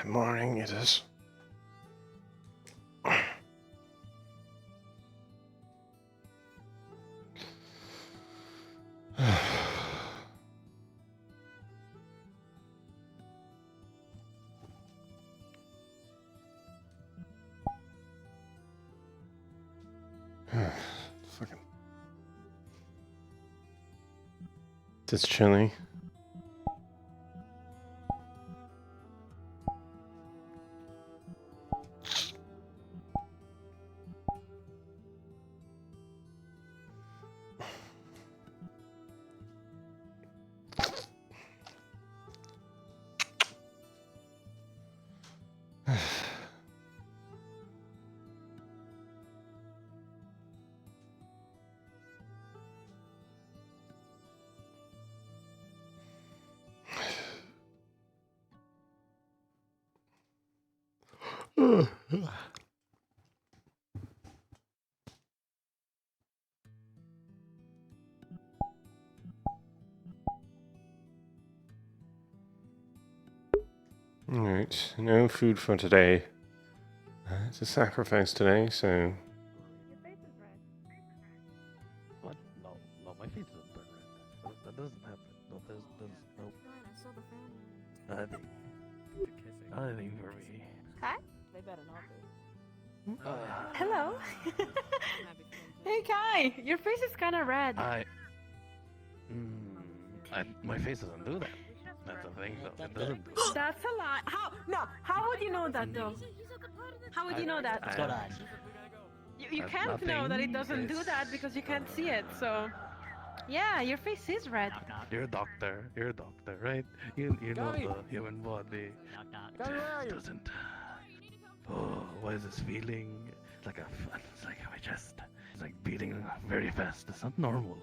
Morning it is. Fucking. It's chilly. Alright, no food for today. It's a sacrifice today, so... Your face is red. What? No, my face isn't burnt red. That doesn't happen. No, there's no. Right, I saw the family. Nothing for me. Hi? They better not be. Hello. Hey Kai, your face is kind of red. My face doesn't do that. That's the thing, though. It doesn't do that. That's a lie. How? No. How would you know that though? How would you know that? What's going on? You can't know that it doesn't do that because you can't see it. So, yeah, your face is red. You're a doctor, right? You know the human body. It doesn't. Oh, what is this feeling? It's like my chest. It's like beating very fast. It's not normal.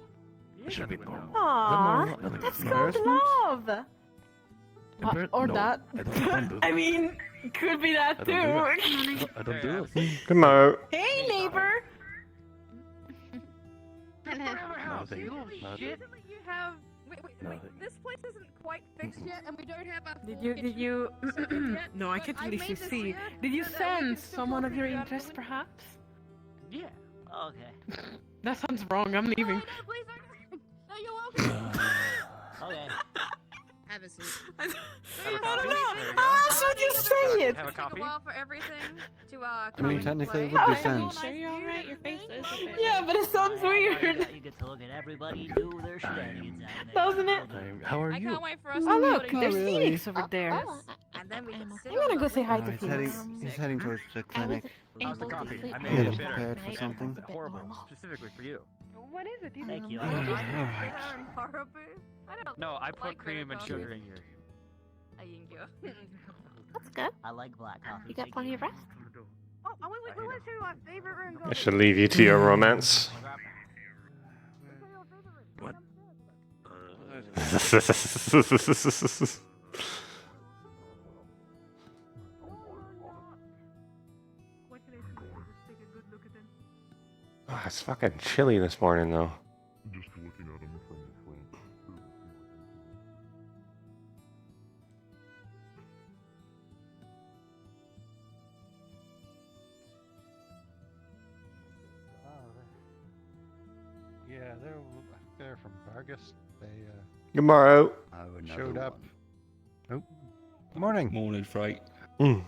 It should be normal. Aww, Nothing that's like called embarrassment? love. Or No, that. I don't do that. I mean, could be that I too. don't do it. Come out. Hey neighbor. Nothing. You have. Wait. Nothing. This place isn't quite fixed yet, and we don't have a. Did full you? kitchen service yet, No, I but can't I really made this see. weird Did you so that we can sense still someone talk of your to you interest, afterwards. perhaps? Yeah. Okay. That sounds wrong. I'm leaving. No, please don't. No, you're welcome. Okay. Have a seat. I don't coffee? know. There you How go. else would you say it? Have a coffee. Take a while for everything to I mean, come technically it into would be play. sense. Sure you're alright? Your face is okay. Yeah, Yeah, but it sounds weird. You get to look at everybody do their shenanigans out there. Doesn't it? How are I you? can't wait for us Oh to look, go to there's your Phoenix over there. and then we can sit I'm gonna on go the say hi lake. to He's Phoenix. heading towards the clinic. How's the coffee? I made Getting it bitter. prepared for something. Horrible. Specifically for you. What is it? Thank you. I I don't don't like know. bitter and horrible. I don't No, I put like cream bitter and coffee. sugar in yours. Thank you. That's good. I like black coffee. You got plenty of rest. Oh, we went to our favorite room. I should leave you to your romance. What? Oh, it's fucking chilly this morning, though. Just looking at him from the front. Yeah, they're from Vargas. They Tomorrow. showed up. Oh, good morning. Morning, Fray. Mm.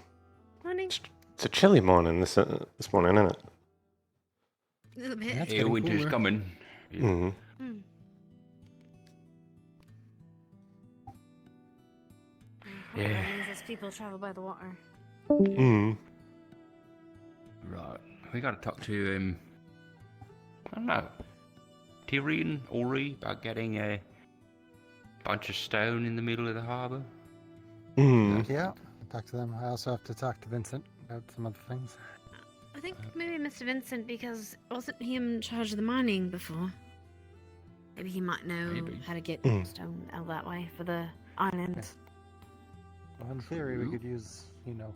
Morning. It's a chilly morning this morning, isn't it? A little bit. That's Yeah, getting winter's cooler. coming. Mm. Yeah. That means as people travel by the water. Mm. Right. We gotta talk to, I don't know, Tyrion, Ori, about getting a bunch of stone in the middle of the harbour. Mm. Yeah, I'll talk to them. I also have to talk to Vincent about some other things. I think maybe Mr. Vincent, because wasn't he in charge of the mining before? Maybe he might know Maybe. how to get Mm. stone out that way for the island. Well, in theory, we could use,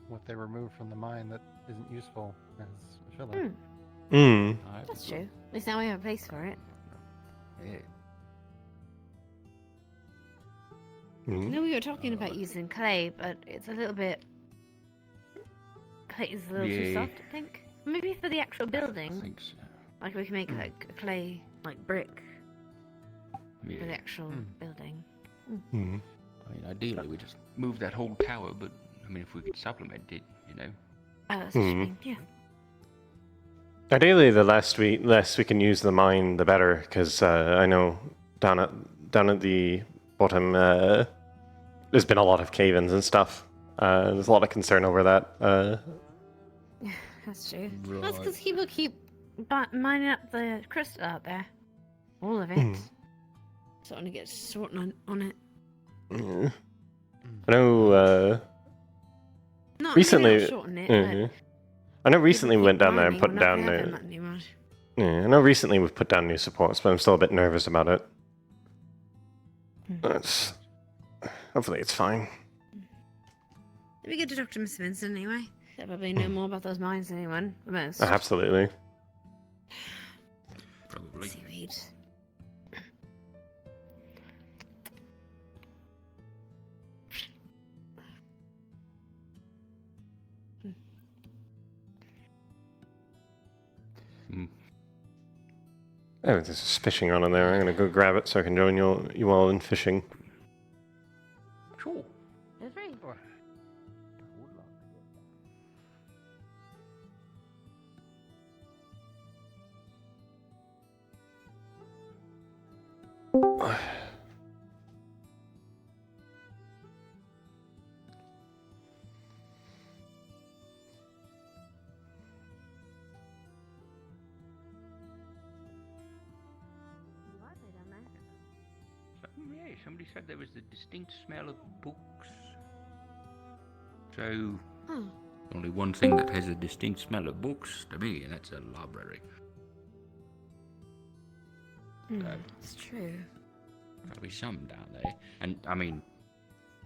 what they remove from the mine that isn't useful as a filler. Mm. That's true. At least now we have a place for it. Yeah. Mm. No, we were talking about using clay, but it's a little bit. Clay is a little too Yeah. soft, I think. Maybe for the actual I building. think so. Like we can make like a clay, like brick, for the Yeah. actual building. Mm. I mean, ideally, we just move that whole tower, but I mean, if we could supplement it, you know. Oh, that's what you mean, yeah. Ideally, the less we can use the mine, the better. Because I know down at the bottom, there's been a lot of cave-ins and stuff. There's a lot of concern over that. Yeah, that's true. Right. That's because people keep mining up the crystal out there. All of it. Mm. Starting to get short on it. Mm. I know. Not Recently- maybe not short on it, Mhm. I know recently we people went keep down there and mining, put we're not down having new. that anymore. Yeah, I know recently we've put down new supports, but I'm still a bit nervous about it. It's, hopefully it's fine. It'd be good to talk to Mr. Vincent anyway. They probably know more about those mines than anyone. The most. Absolutely. Probably. Seaweed. Mm. Oh, there's fishing on in there. I'm gonna go grab it so I can join you all in fishing. Sure. That's right. Yeah, somebody said there was a distinct smell of books. So, Oh. only one thing that has a distinct smell of books to me, and that's a library. It's true. There'll be some down there. And, I mean,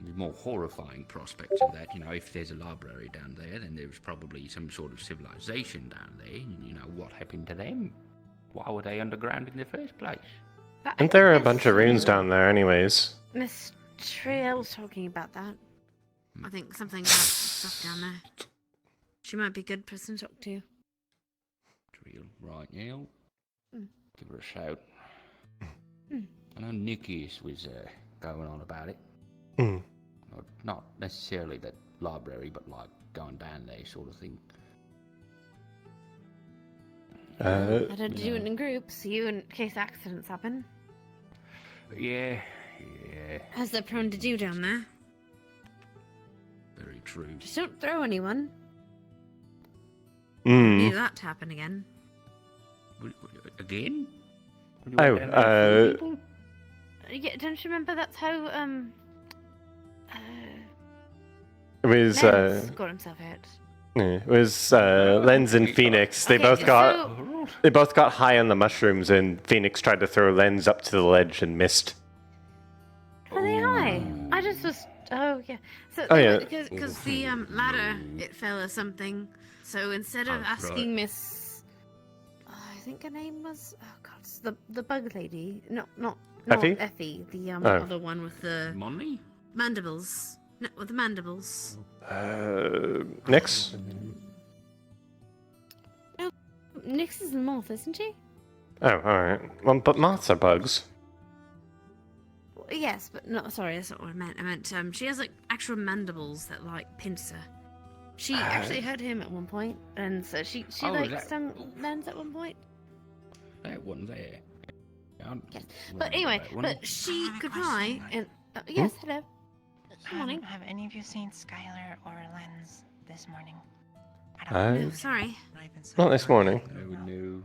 the more horrifying prospects of that, you know, if there's a library down there, then there's probably some sort of civilization down there. And, you know, what happened to them? Why were they underground in the first place? And there are a bunch of runes down there, anyways. Miss Triel was talking about that. I think something about stuff down there. She might be a good person to talk to. Real right now. Mm. Give her a shout. Mm. I know Nikki's was going on about it. Mm. Not necessarily that library, but like going down there sort of thing. I don't do it in groups, you in case accidents happen. Yeah. How's that prone to do down there? Very true. Just don't throw anyone. Mm. Need that to happen again. Again? Oh, Yeah, don't you remember that's how it was Lenz got himself out. it was Lenz and Phoenix. They Okay, both got so- they both got high on the mushrooms, and Phoenix tried to throw Lenz up to the ledge and missed. Are they high? I just was. Oh yeah. So Oh, yeah. because the ladder it fell or something. So instead of Oh, asking right. Miss, I think her name was the bug lady. Not Effie? Effie. The Oh. other one with the Money? mandibles. No, with the mandibles. Nix? No, Nyx is a moth, isn't she? Oh, alright. Well, but moths are bugs. Yes, but no. Sorry, that's not what I meant. I meant she has like actual mandibles that like pinch her. She actually hurt him at one point, and so she Oh, like that- stung Lenz at one point. That one there. Yes. But anyway, but she could fly, and yes, hello. Good morning. Have any of you seen Skylar or Lenz this morning? No, sorry. Not this morning. No.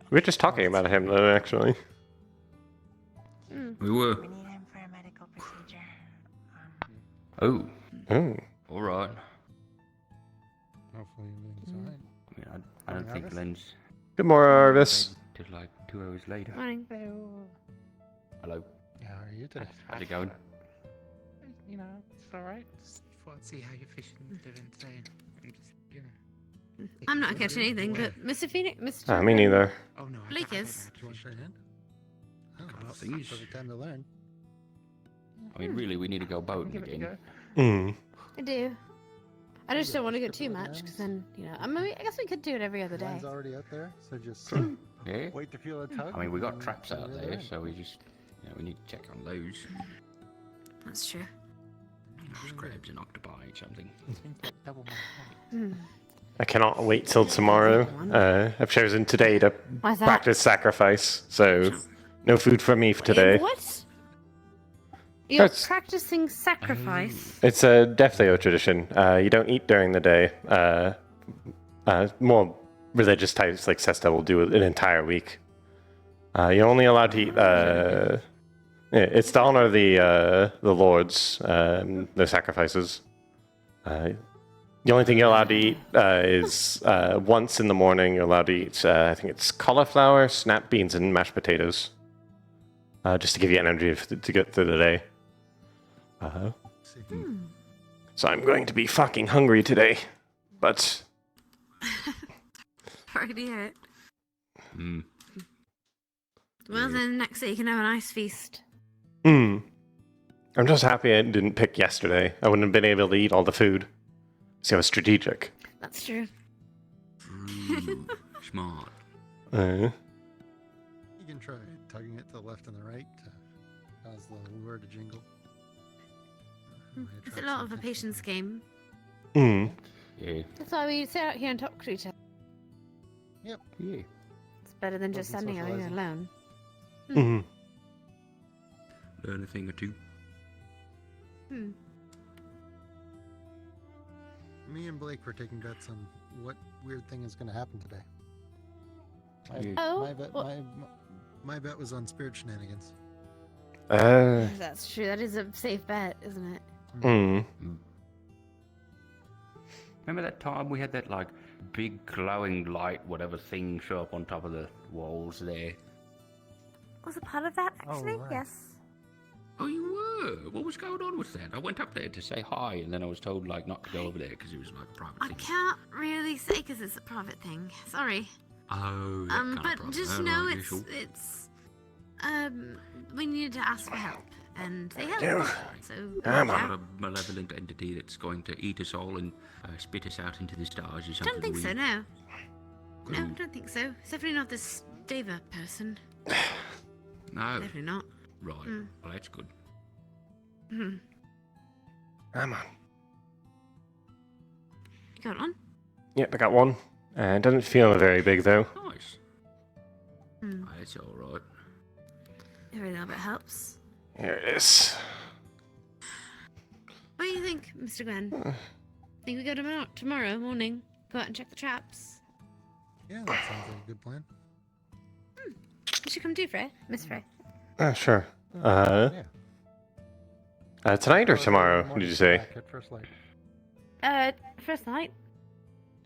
We were just talking about him, though, actually. We were. We need him for a medical procedure. Oh. Oh. Alright. Hopefully everything's alright. I mean, I don't think Len's Good morning, Arvis. till like 2 hours later. Morning. Hello. Yeah, how are you today? How's it going? You know, it's alright. Just thought I'd see how your fishing doing today. I'm just, you know. I'm not catching anything, but Mr. Phoenix, Mr. Ah, me neither. Oh no. Blake is. Do you want your hand? couple of that's things. perfect time to learn. I mean, really, we need to go boating Give it a again. go. Mm. I do. I just don't want to get Scribble too it much, down. because then, you know, I guess we could do it every other day. Line's already out there, so just Yeah. wait to feel a tug. I mean, we got and traps then out reel there, in. so we just, we need to check on those. That's true. Just crabs and octopi or something. Double my Hmm. I cannot wait till tomorrow. I've chosen today to Why's that? practice sacrifice, so no food for me for today. What? You're That's- practicing sacrifice. It's a Deathleo tradition. You don't eat during the day. More religious types like Sesta will do it an entire week. You're only allowed to eat. It's to honor the lords, their sacrifices. The only thing you're allowed to eat is once in the morning. You're allowed to eat. I think it's cauliflower, snap beans, and mashed potatoes, just to give you energy to get through the day. So I'm going to be fucking hungry today, but Sorry to hear it. Hmm. Well, then next day you can have a nice feast. I'm just happy I didn't pick yesterday. I wouldn't have been able to eat all the food. So I was strategic. That's true. Smart. You can try tugging it to the left and the right to cause the lure to jingle. It's a lot of a patience game. Mm. Yeah. That's why we sit out here and talk to each other. Yep. Yeah. It's better than just Wasn't standing out here socializing. alone. Learn a thing or two. Hmm. Me and Blake were taking bets on what weird thing is going to happen today. Yeah. Oh, my bet, what- my bet was on spirit shenanigans. That's true. That is a safe bet, isn't it? Remember that time we had that like big glowing light, whatever thing, show up on top of the walls there? Was a part of that actually? right. Yes. Oh, you were? What was going on with that? I went up there to say hi, and then I was told like not to go over there because it was like a private I thing. can't really say because it's a private thing. Sorry. Oh, that kind of But problem. just Oh, know right, it's sure. we needed to ask for help, and they helped. Yeah. So Come Not on. a malevolent entity that's going to eat us all and spit us out into the stars or something. Don't think so. weird. No. No, Cool. don't think so. It's definitely not this Deva person. No. Definitely not. Right. Mm. Well, that's good. Hmm. Come on. You got one? Yep, I got one. It doesn't feel very big though. Nice. Hmm. That's all right. Every little bit helps. Here it is. What do you think, Mr. Gwen? Think we go tomorrow morning? Go out and check the traps. Yeah, that sounds like a good plan. You should come too, Fray. Miss Fray. Sure. Yeah. Tonight or Or tomorrow? morning Did you say? back at first light. First night?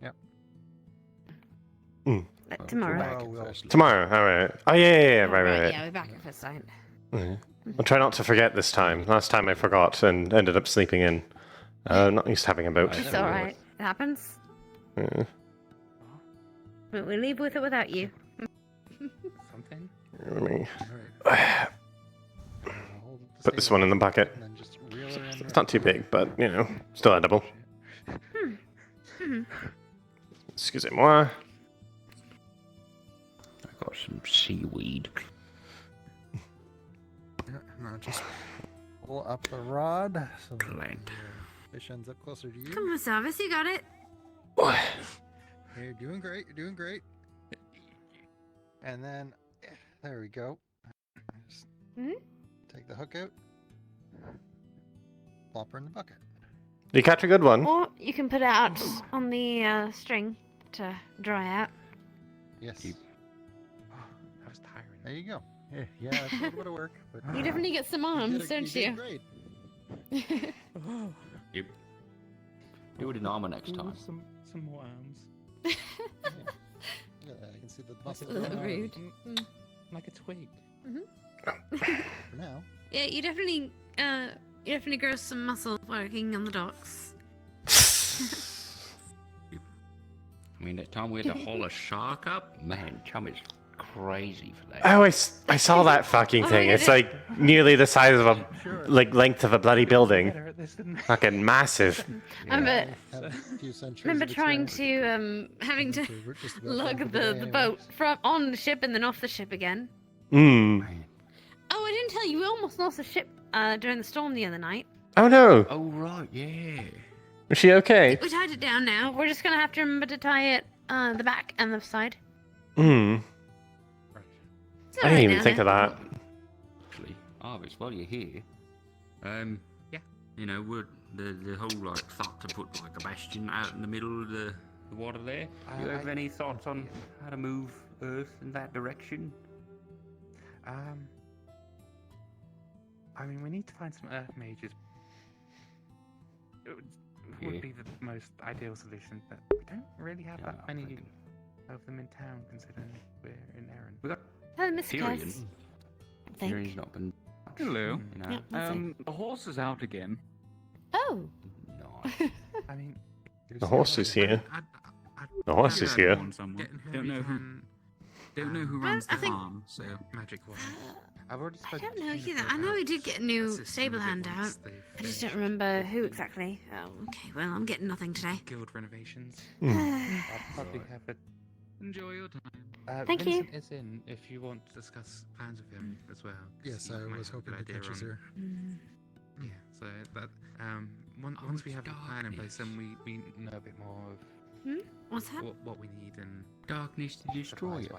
Yep. Mm. Well, Tomorrow. back Tomorrow at we'll- first. Tomorrow. All right. Oh yeah, right. Yeah, we're back at first night. I'll try not to forget this time. Last time I forgot and ended up sleeping in. Not used to having a boat. It's alright. It happens. Uh, But we leave with it without you. Something? let me All right. put this one in the bucket. And then just reel her in It's not too big, but you know, still edible. Hmm. Excusez-moi. I got some seaweed. Yeah, no, just pull up the rod so that Plant. the fish ends up closer to you. Come on, Salvis, you got it. You're doing great. You're doing great. And then, there we go. Just Mhm. take the hook out. Plop her in the bucket. Did you catch a good one? Or you can put it out on the string to dry out. Yes. Keep- That was tiring. There you go. Yeah, it's a little bit of work, but You definitely get some arms, don't did you? great. Yep. Do it in armor next time. Some more arms. Yeah, I can see the That's muscle a little growing rude. Like a twig. for now. Yeah, you definitely grow some muscle working on the docks. I mean, that time we had to haul a shark up, man, chum is crazy for that. Oh, I saw that fucking thing. It's like nearly the size of a length of a bloody building. Fucking massive. Remember trying to having to lug the boat from on the ship and then off the ship again. Hmm. Oh, I didn't tell you. We almost lost the ship during the storm the other night. Oh no. Oh right, yeah. Is she okay? We tied it down now. We're just gonna have to remember to tie it the back and the side. Hmm. I didn't even think of that. Actually, Arvis, while you're here, Yeah. you know, would the whole like thought to put like a bastion out in the middle of the water there? Do you have any thoughts on how to move Earth in that direction? I mean, we need to find some earth mages. It would be the most ideal solution, but we don't really have that many of them in town, considering we're in Erin. We got Hello, Mr. Tyrion. Cass. Tyrion's not been. Hello. You know. Yeah, that's it. The horse is out again. Oh. Nice. I mean, The horse is here. The horse is here. Don't know who runs I the think- farm, so magic one. I've already I spoken don't to know Jennifer either. I know about he did get a new assisting stable with it hand out. once they've I just don't finished remember who exactly. Oh, okay. Well, I'm getting nothing today. guild renovations. Hmm. I'll probably have it. enjoy your time. Thank you. Vincent is in if you want to discuss plans with him as well. 'cause Yes, he I might was have a hoping good to idea catch us on- here. Mm. Yeah, so that once we have a plan in place, then we know a bit more of What's that? what we need and Darkness to destroy it.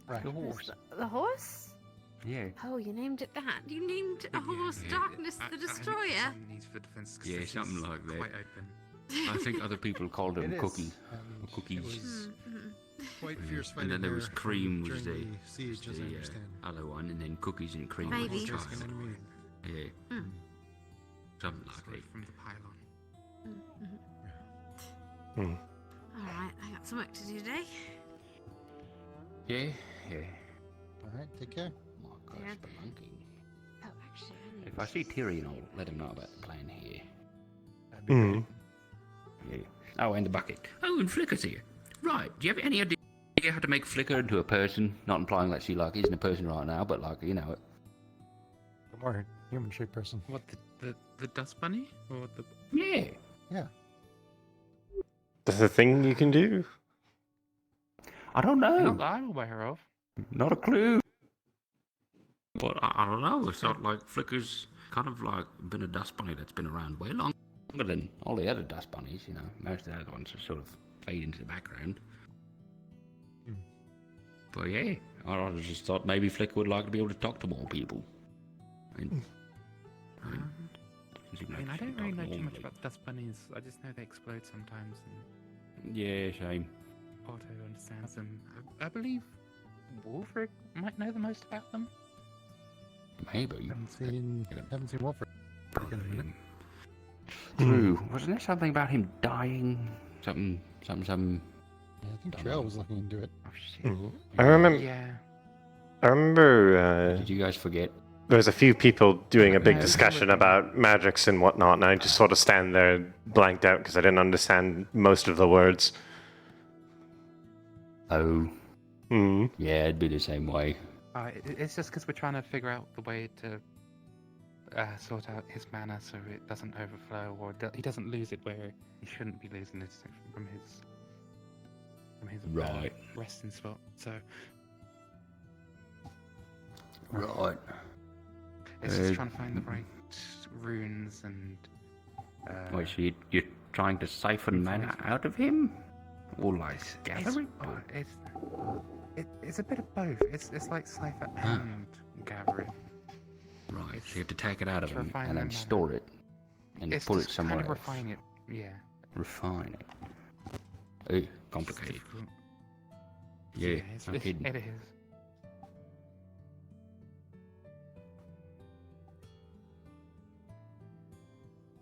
Right. The horse. The horse? Yeah. Oh, you named it that. You named a horse yeah. Darkness the Destroyer. Some needs for defense. 'Cause Yeah, this something is like that. Quite open. I think other people called them It is, cookie. and Cookies. It was quite Mm. fierce fighting And then there was there cream was during the, siege, as I understand. other one, and then cookies and cream Maybe. was the Just child. enemy. Yeah. Mm. Something like Straight that. from the pylon. Hmm. Alright, I got some work to do today. Yeah, yeah. All right, take care. My gosh, Yeah. spelunking. Oh, actually, I need If I see Tyrion, I'll let him know about the plan here. That'd be Hmm. great. Yeah. Oh, and the bucket. Oh, and Flicker's here. Right. Do you have any idea how to make Flicker into a person? Not implying that she like isn't a person right now, but like you know. A more human-shaped person. What the dust bunny or the? Yeah. Yeah. That's a thing you can do. I don't know. That I'm aware of. Not a clue. But I don't know. It's not like Flicker's kind of like been a dust bunny that's been around way longer than all the other dust bunnies. You know, most of the other ones are sort of fade into the background. Hmm. But yeah, I just thought maybe Flicker would like to be able to talk to more people. I don't really know too much about dust bunnies. I just know they explode sometimes, and Yeah, shame. Otto understands them. I believe Wolfric might know the most about them. Maybe. Haven't seen Wolford in a minute. True. Wasn't there something about him dying? Something. Yeah, I think Trail was looking into it. Oh shit. Mhm. I remember. Yeah. I remember. Did you guys forget? There was a few people doing a big No, discussion we- about magics and whatnot, and I just sort of stand there blanked out because I didn't understand most of the words. Oh. Hmm. Yeah, it'd be the same way. It's just because we're trying to figure out the way to sort out his mana so it doesn't overflow, or he doesn't lose it where he shouldn't be losing it from his Right. resting spot. So Right. it's just trying to find the right runes and. Wait, so you're trying to siphon mana out of him? Or like gather it? It's a bit of both. It's like cipher and gather it. Right, so you have to take it out of to him refine and their then mana. store it and It's put it just somewhere kind of else. refine it. Yeah. Refine it. Ooh, complicated. Difficult. Yeah, it's, no kidding. it is.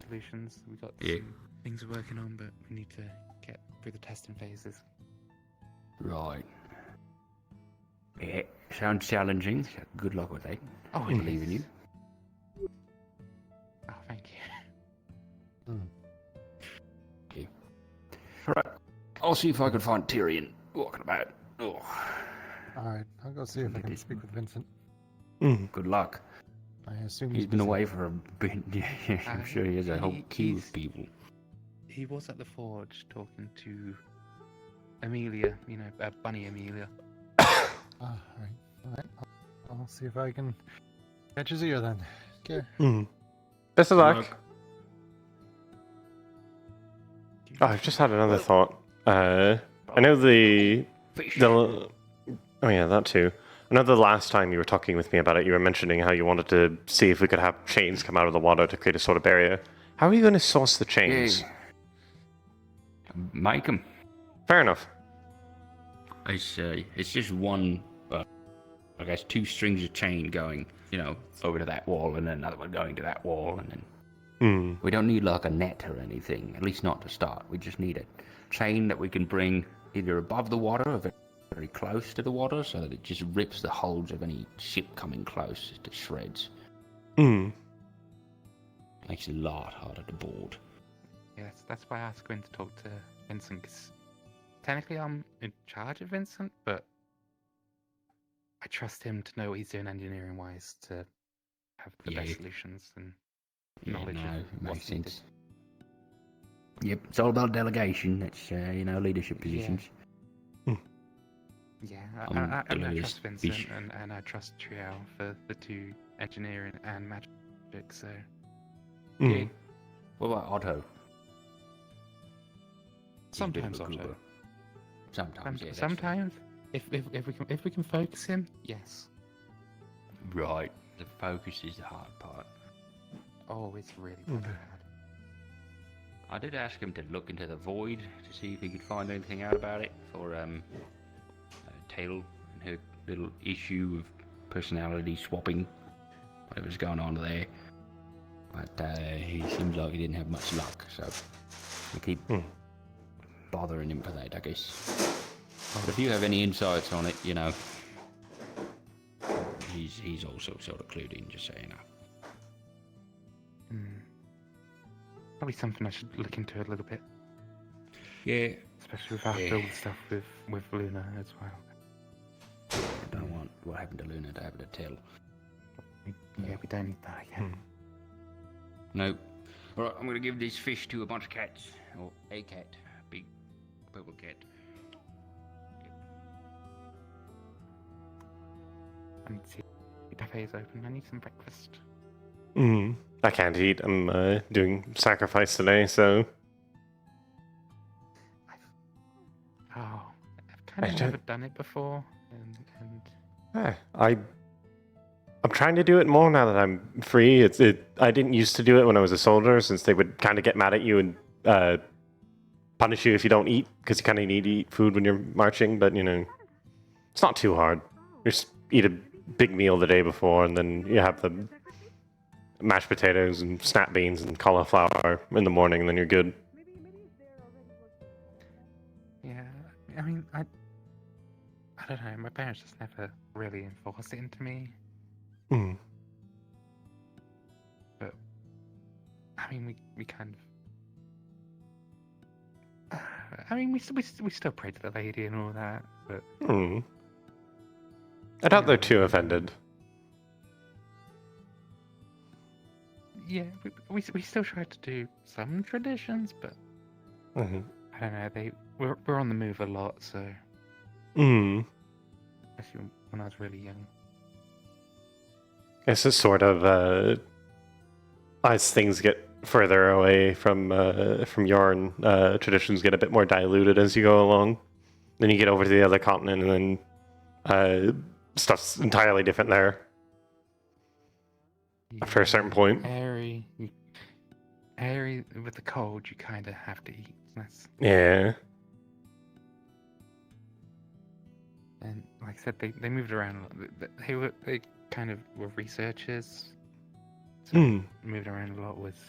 Solutions. We got Yeah. some things we're working on, but we need to get through the testing phases. Right. Yeah, sounds challenging. So good luck with that. Oh, I believe in you. Oh, thank you. Okay. Alright. I'll see if I can find Tyrion walking about. Oh. Alright, I'll go see if I can speak with Vincent. Good luck. I assume He's been busy. away for a bit. I'm sure he has a whole queue of people. He was at the forge talking to Amelia, Bunny Amelia. Alright. I'll see if I can catch his ear then. Okay. Best of luck. Oh, I've just had another thought. I know oh yeah, that too. I know the last time you were talking with me about it, you were mentioning how you wanted to see if we could have chains come out of the water to create a sort of barrier. How are you going to source the chains? Make them. Fair enough. It's just one, I guess, 2 strings of chain going, over to that wall, and then another one going to that wall, and then... We don't need, like, a net or anything, at least not to start. We just need a chain that we can bring either above the water or very close to the water, so that it just rips the hulls of any ship coming close to shreds. Makes it a lot harder to board. Yes, that's why I asked Gwen to talk to Vincent, because technically I'm in charge of Vincent, but I trust him to know what he's doing engineering-wise to have the best solutions and knowledge of makes sense. Yep, it's all about delegation. That's, leadership positions. Yeah, I trust Vincent and I trust Triel for the 2 engineering and magic, so... Yeah. What about Otto? Sometimes Otto. Sometimes, yeah. Sometimes, if we can focus him, yes. Right, the focus is the hard part. Oh, it's really bad. I did ask him to look into the void to see if he could find anything out about it for Tail and her little issue of personality swapping, whatever's going on there. But he seems like he didn't have much luck, so we keep bothering him for that, I guess. But if you have any insights on it, he's also sort of clued in, just so you know. Probably something I should look into a little bit. Yeah. Especially with our build stuff with Luna as well. I don't want what happened to Luna to happen to Till. Yeah, we don't need that again. Nope. Alright, I'm gonna give this fish to a bunch of cats. Or a cat. Big purple cat. I need to see if the cafe is open. I need some breakfast. I can't eat. I'm doing sacrifice today, so... I've kind of never done it before, and... I'm trying to do it more now that I'm free. I didn't used to do it when I was a soldier, since they would kind of get mad at you and punish you if you don't eat, because you kind of need to eat food when you're marching, but, it's not too hard. You just eat a big meal the day before, and then you have the mashed potatoes and snap beans and cauliflower in the morning, and then you're good. Yeah, I mean, I don't know, my parents just never really enforced it into me. But, I mean, we kind of... I mean, we still pray to the lady and all that, but... I doubt they're too offended. Yeah, we still try to do some traditions, but... I don't know, we're on the move a lot, so... Especially when I was really young. Guess it's sort of, as things get further away from Yarn, traditions get a bit more diluted as you go along. Then you get over to the other continent, and then stuff's entirely different there. Yeah, after a certain point. Airy, with the cold, you kind of have to eat. Yeah. And like I said, they moved around a lot. They kind of were researchers. So moved around a lot with...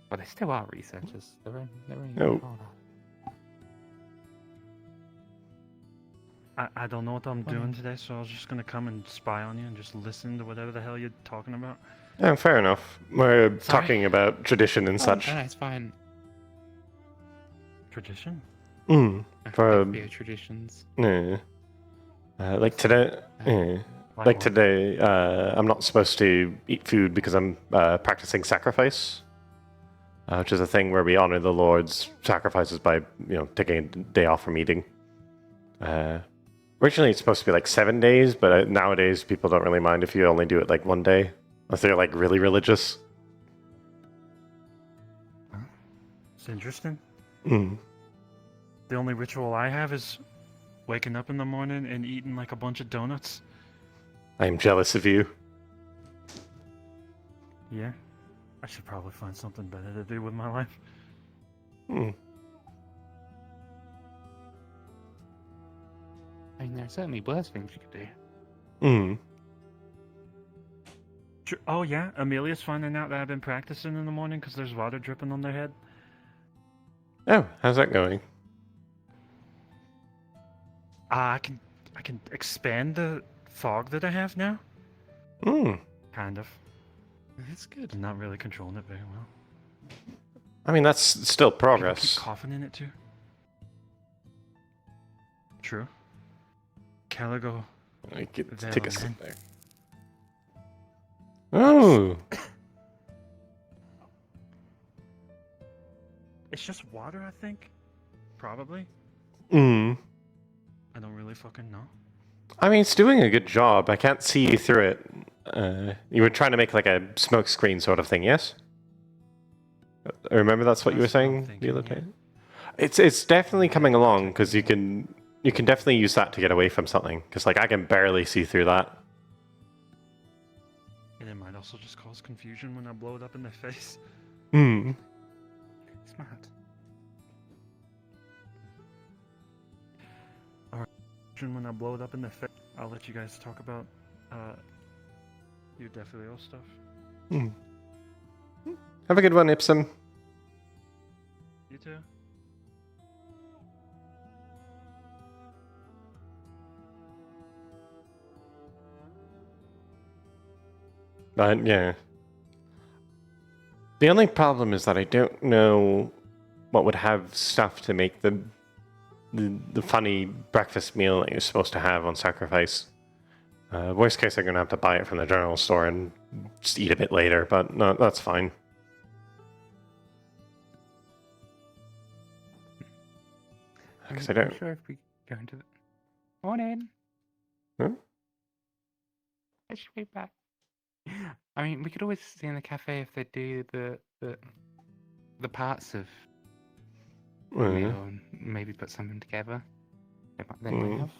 Well, they still are researchers. They're only I don't know what I'm doing today, so I was just gonna come and spy on you and just listen to whatever the hell you're talking about. Yeah, fair enough. We're talking about tradition and such. No, it's fine. Tradition? For traditions. Yeah. Like today, like today, I'm not supposed to eat food because I'm practicing sacrifice, which is a thing where we honor the Lord's sacrifices by, taking a day off from eating. Originally, it's supposed to be like 7 days, but nowadays people don't really mind if you only do it like one day, unless they're like really religious. It's interesting. Mm. The only ritual I have is waking up in the morning and eating like a bunch of donuts. I am jealous of you. Yeah. I should probably find something better to do with my life. Hmm. I mean, there are certainly worse things you could do. Hmm. Oh yeah, Amelia's finding out that I've been practicing in the morning because there's water dripping on their head. Oh, how's that going? I can expand the fog that I have now. Hmm. Kind of. That's good. I'm not really controlling it very well. I mean, that's still People keep progress. coughing in it too. True. Caligo. Take a sip there. Oh. It's just water, I think. Probably. Hmm. I don't really fucking know. I mean, it's doing a good job. I can't see through it. You were trying to make like a smoke screen sort of thing, yes? I remember that's what you were saying the other day. It's definitely coming along because you can definitely use that to get away from something. Because like I can barely see through that. And it might also just cause confusion when I blow it up in their face. Hmm. Smart. Alright, when I blow it up in their face, I'll let you guys talk about your Defilio stuff. Hmm. Have a good one, Ipsum. You too. But yeah. The only problem is that I don't know what would have stuff to make the funny breakfast meal that you're supposed to have on sacrifice. Worst case, I'm gonna have to buy it from the general store and just eat a bit later, but no, that's fine. Because I don't. I'm sure if we go into the morning. Huh? I should be back. I mean, we could always see in the cafe if they do the parts of the meal and maybe put something together. They might have.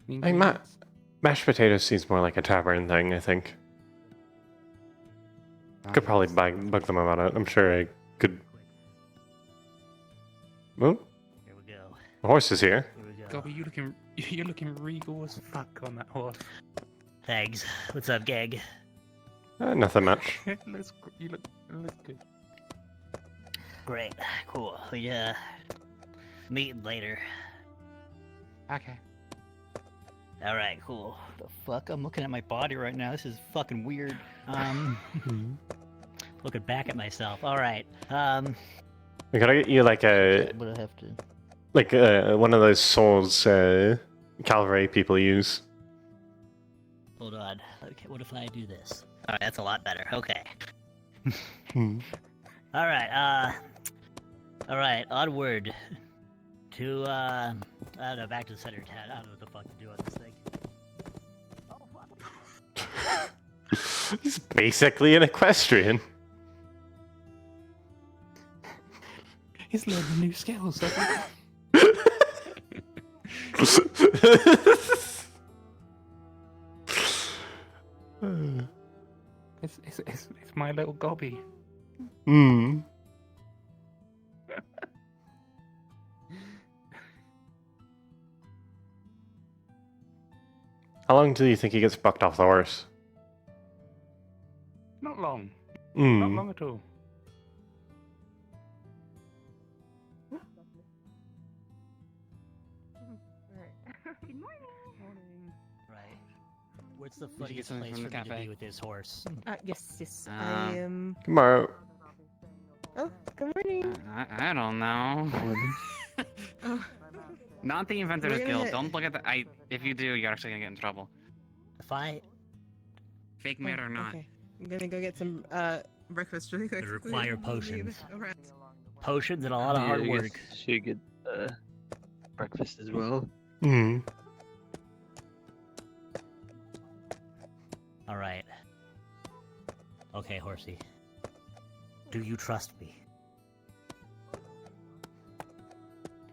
The I mean, mashed potatoes seems more like a tavern thing, I think. Could probably bug them about it. I'm sure I could. Oh, Here we go. the horse is here. Here we go. Gobby, you're looking regal as fuck on that horse. Thanks. What's up, gang? Nothing much. You look good. Great. Cool. We meeting later. Okay. All right. Cool. The fuck? I'm looking at my body right now. This is fucking weird. Looking back at myself. All right. We gotta get you like a What do I have to? like one of those swords cavalry people use. Hold on. Okay. What if I do this? All right. That's a lot better. Okay. All right. All right. Onward to I don't know. Back to the center of town. I don't know what the fuck to do on this thing. He's basically an equestrian. He's learning new skills. It's my little Gobby. Hmm. How long do you think he gets bucked off the horse? Not long. Not Hmm. long at all. Good morning. Right. What's the you get funniest something place from for the me to cafe? be with this horse? Yes. I am. Tomorrow. Oh, good morning. I don't know. Not the Inventors We're gonna Guild. hit- Don't look at the. If you do, you're actually gonna get in trouble. If I Fake mirror or not. Okay. I'm gonna go get some breakfast really quick. require potions. Alright. Potions and a lot of hard work. Should get breakfast as well. Hmm. All right. Okay, Horsey. Do you trust me?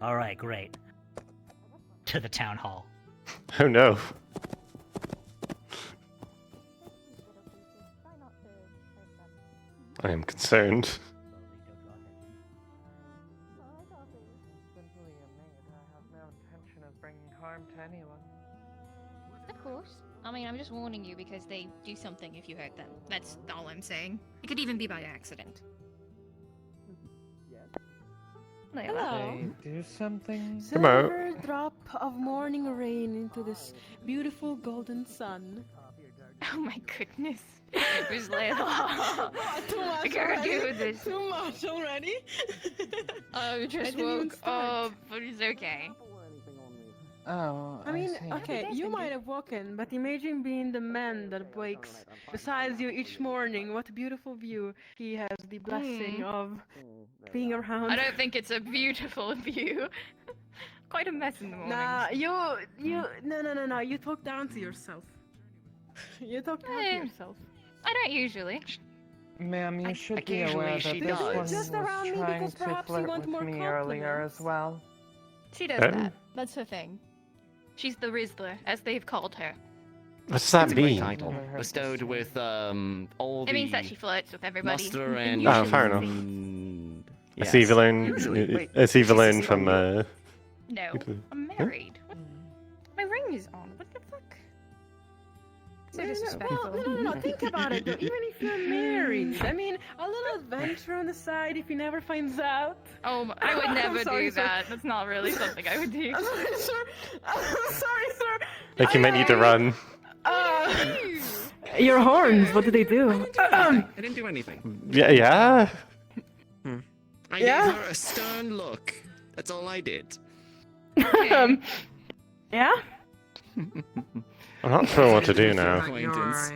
All right, great. To the town hall. Oh no. I am concerned. Of course. I mean, I'm just warning you because they do something if you hurt them. That's all I'm saying. It could even be by accident. Hello. Do something. Silver drop of morning rain into this beautiful golden sun. Oh my goodness. Miss Layla. Too much I can't already. do this. Too much already. I just didn't even woke start. up, but it's okay. Oh, I mean, see. okay, you might have woken, but imagine being the man that wakes besides you each morning. What a beautiful view. He has the blessing of being around. I don't think it's a beautiful view. Quite a mess in the morning. Nah, no. You talk down to yourself. You talk down to yourself. I don't usually. Ma'am, you should be occasionally aware that she this does. one Just was around me trying because to perhaps you flirt want with more me earlier as compliments. well. She does that. That's her thing. She's the Rizzler, as they've called her. What does that It's a great mean? title, bestowed with all It the means that she flirts with everybody. muster and. Oh, fair enough. Yes. I see you learn. Usually, wait, I see you she's learn a from. No, Okay. I'm married. What? My ring is on. What the fuck? So disrespectful. Well, no. Think about it though. Even if you're married, I mean, a little adventure on the side if he never finds out. Oh, I would never sorry, do sir. that. That's not really something I would do. I'm sorry, sir. I'm sorry, sir. Like you might need to run. Your horns. What do they do? I didn't do anything. Yeah, yeah. I Yeah? gave her a stern look. That's all I did. Yeah. I'm not sure what to do now. Acquaintance.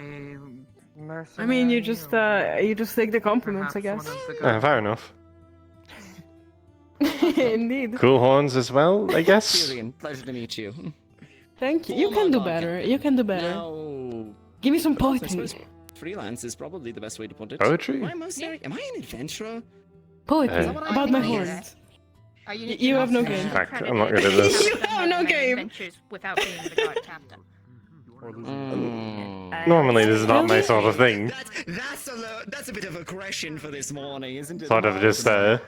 I mean, you just take the compliments, I guess. Fair enough. Indeed. Cool horns as well, I guess. Tyrion, pleasure to meet you. Thank you. You can do better. You can do better. Now, Give me some I poetry. suppose freelance is probably the best way to put it. Poetry? Why am I an adventurer? Poetry Is that what about I my mean? horns. Are You have no game. Fuck, I'm not good at this. You have no game. Adventures without being the guard captain. Normally, this is not my sort of thing. That's a bit of aggression for this morning, isn't it? Sort of just, Oh,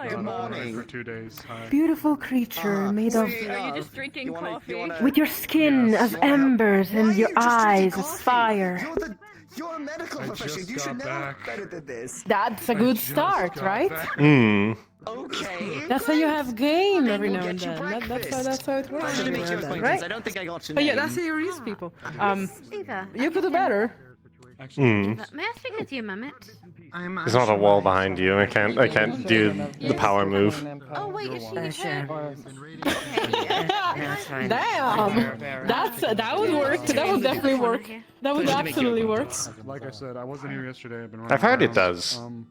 Good God, morning. for 2 days. Hi. Beautiful creature made of. Are you just drinking coffee? With your skin as embers and your eyes as fire. You're a medical I professional. just You should got know back. better than this. That's a good start, right? Hmm. Okay. That's how you have game every We'll now and get you then. That's breakfast. how it works. Pleasure to every meet now your and then, acquaintance. I right? don't think I got your But name. yeah, that's how you reach people. Eva, You could do better. Hmm. may I speak with you a moment? There's not a wall behind you. I can't do the power move. Oh wait, is she her? Damn! That would work. That would definitely work. That would absolutely work. Like I said, I wasn't here yesterday. I've been. I've heard it running does. around.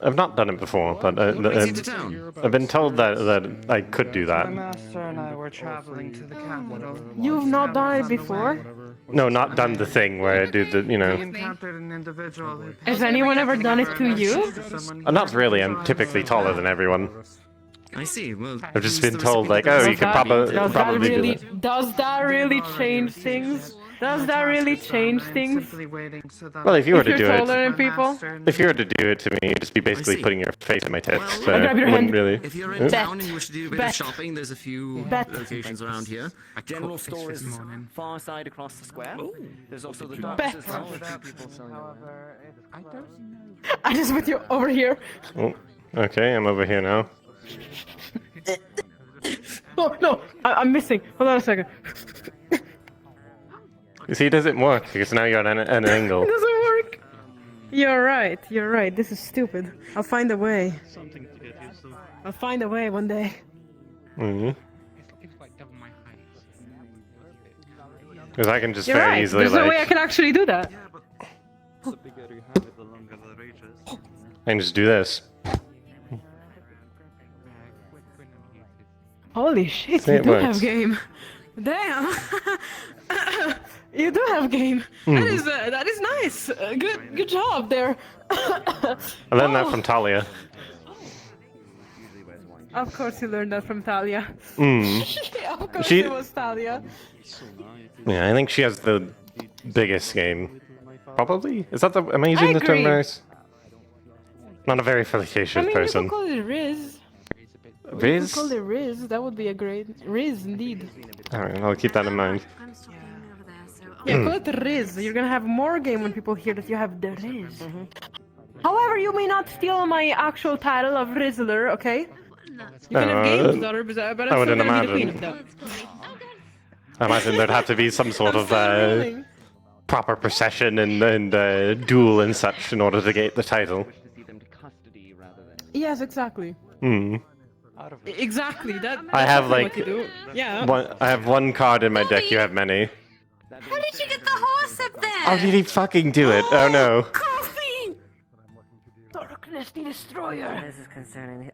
I've not done it before, but I've been told that I could do My that. master and I were traveling to the capital. You've not done it before? No, not done the thing where I do the, We you know. encountered an individual who Has anyone ever done it to you? Not really. I'm typically taller than everyone. I see. Well, I've just been told like, oh, you could probably do that. Does that really change things? Does that really change things? Well, if you were to If do you're it, taller than people? if you were to do it to me, you'd just be basically see. putting your face in my tits. Well, So I'll grab it your wouldn't hand. really. if you're in Bet. town and you wish to do a bit Bet. of shopping, there's a few Bet. locations around here. General store is far side across the square. There's also the docks Bet. as well. A few people selling around. I don't know. I just put you over here. Oh, okay, I'm over here now. Oh no, I'm missing. Hold on a second. You see, it doesn't work because now you're at an angle. It doesn't work. You're right. You're right. This is stupid. I'll find a way. Something to get used to. I'll find a way one day. Hmm. Because I can just You're very right. easily There's like no way I can actually do that. The bigger you have it, the longer the rages. I can just do this. Holy shit, See, you it do works. have game. Damn. You do have game. That is nice. Good job there. I learned that from Talia. Of course you learned that from Talia. Mm. Of course She- it was Talia. Yeah, I think she has the biggest game. Probably? Is that the... Am I using the term agree. nice? Not a very I flirtatious mean, person. you could call it Riz. You Riz? could call it Riz. That would be a great... Riz, indeed. Alright, I'll keep that in mind. Yeah, call it Riz. You're gonna have more game when people hear that you have the Riz. However, you may not steal my actual title of Rizzler, okay? You can have games, daughter, but I'm I still wouldn't gonna be the queen of imagine. them. I imagine there'd have to be some sort of Willing. proper procession and duel and such in order to get the title. Yes, exactly. Hmm. Exactly. That. I have that's what like you do. Yeah. I have one card in my deck. You have many. How did you get the horse up there? How did he fucking do it? Oh no. Coffee! Darkness, the destroyer. This is concerning.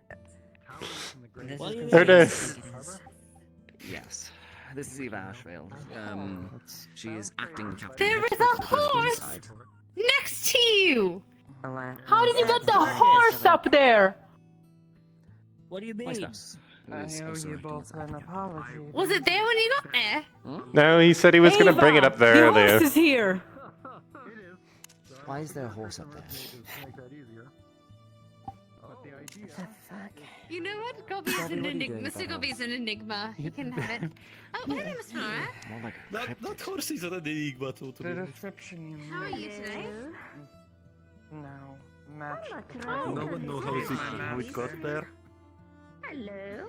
This Oh is no. concerning. Yes. This is Eva Ashfield. She is acting captain. There is a horse next to you! How did you get the horse up there? What do you mean? I owe you both an apology. Was it there when you got there? No, he said he was gonna bring it up there the earlier. horse is here. Why is there a horse up there? You know what? Gobby's an enigma. Mr. Gobby's an enigma. He can have it. Oh, my name is Flora. That horse is an enigma, The totally. description you How are you today? now match. No one knows how it got there. Hello.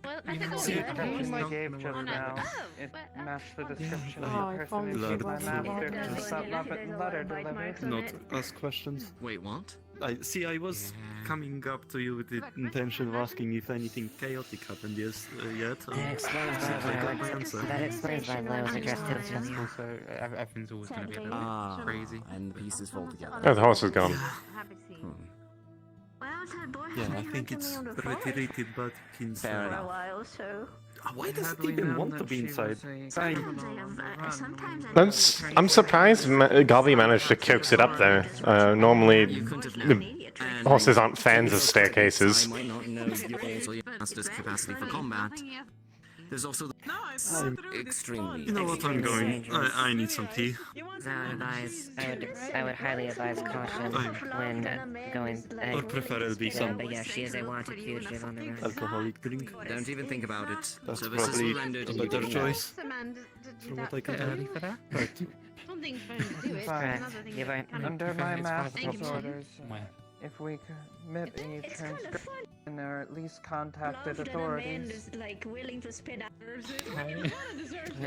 Well, I The think description I I'll gave just Oh, no. now, Oh, it but, matched the description Oh, of the if only person who people my knew. master just that love it letter delivered. Not ask questions. Wait, what? I was coming up to you with the intention of asking if anything chaotic happened yet. That explains Seems like I got my answer. That explains why I was addressed to just now. Also, everything's always going to be a little Ah, crazy. and the pieces fall together. Oh, the horse is gone. Yeah, I think it's reiterated back inside. Fair enough. Why does Had it we even known want to that be she inside? was a- I'm surprised Gobby managed to coax it up there. Normally, the horses aren't fans of staircases. I might not know your master's capacity for combat. There's also the extremely. You know what, I'm going. I need some tea. I would highly advise caution when going. Or preferably some But yeah, she is a wanted fugitive on the run. alcoholic drink. Don't even think about it. That's Services probably rendered a and you better can choice. Samantha, From what I can Bit tell. early for that. Right. Something's trying to do it. Correct. Another thing You're that right. kind of- Under my It's master's Thank you, orders, Where? if we commit any transgression or at least contacted authorities. like willing to spit out.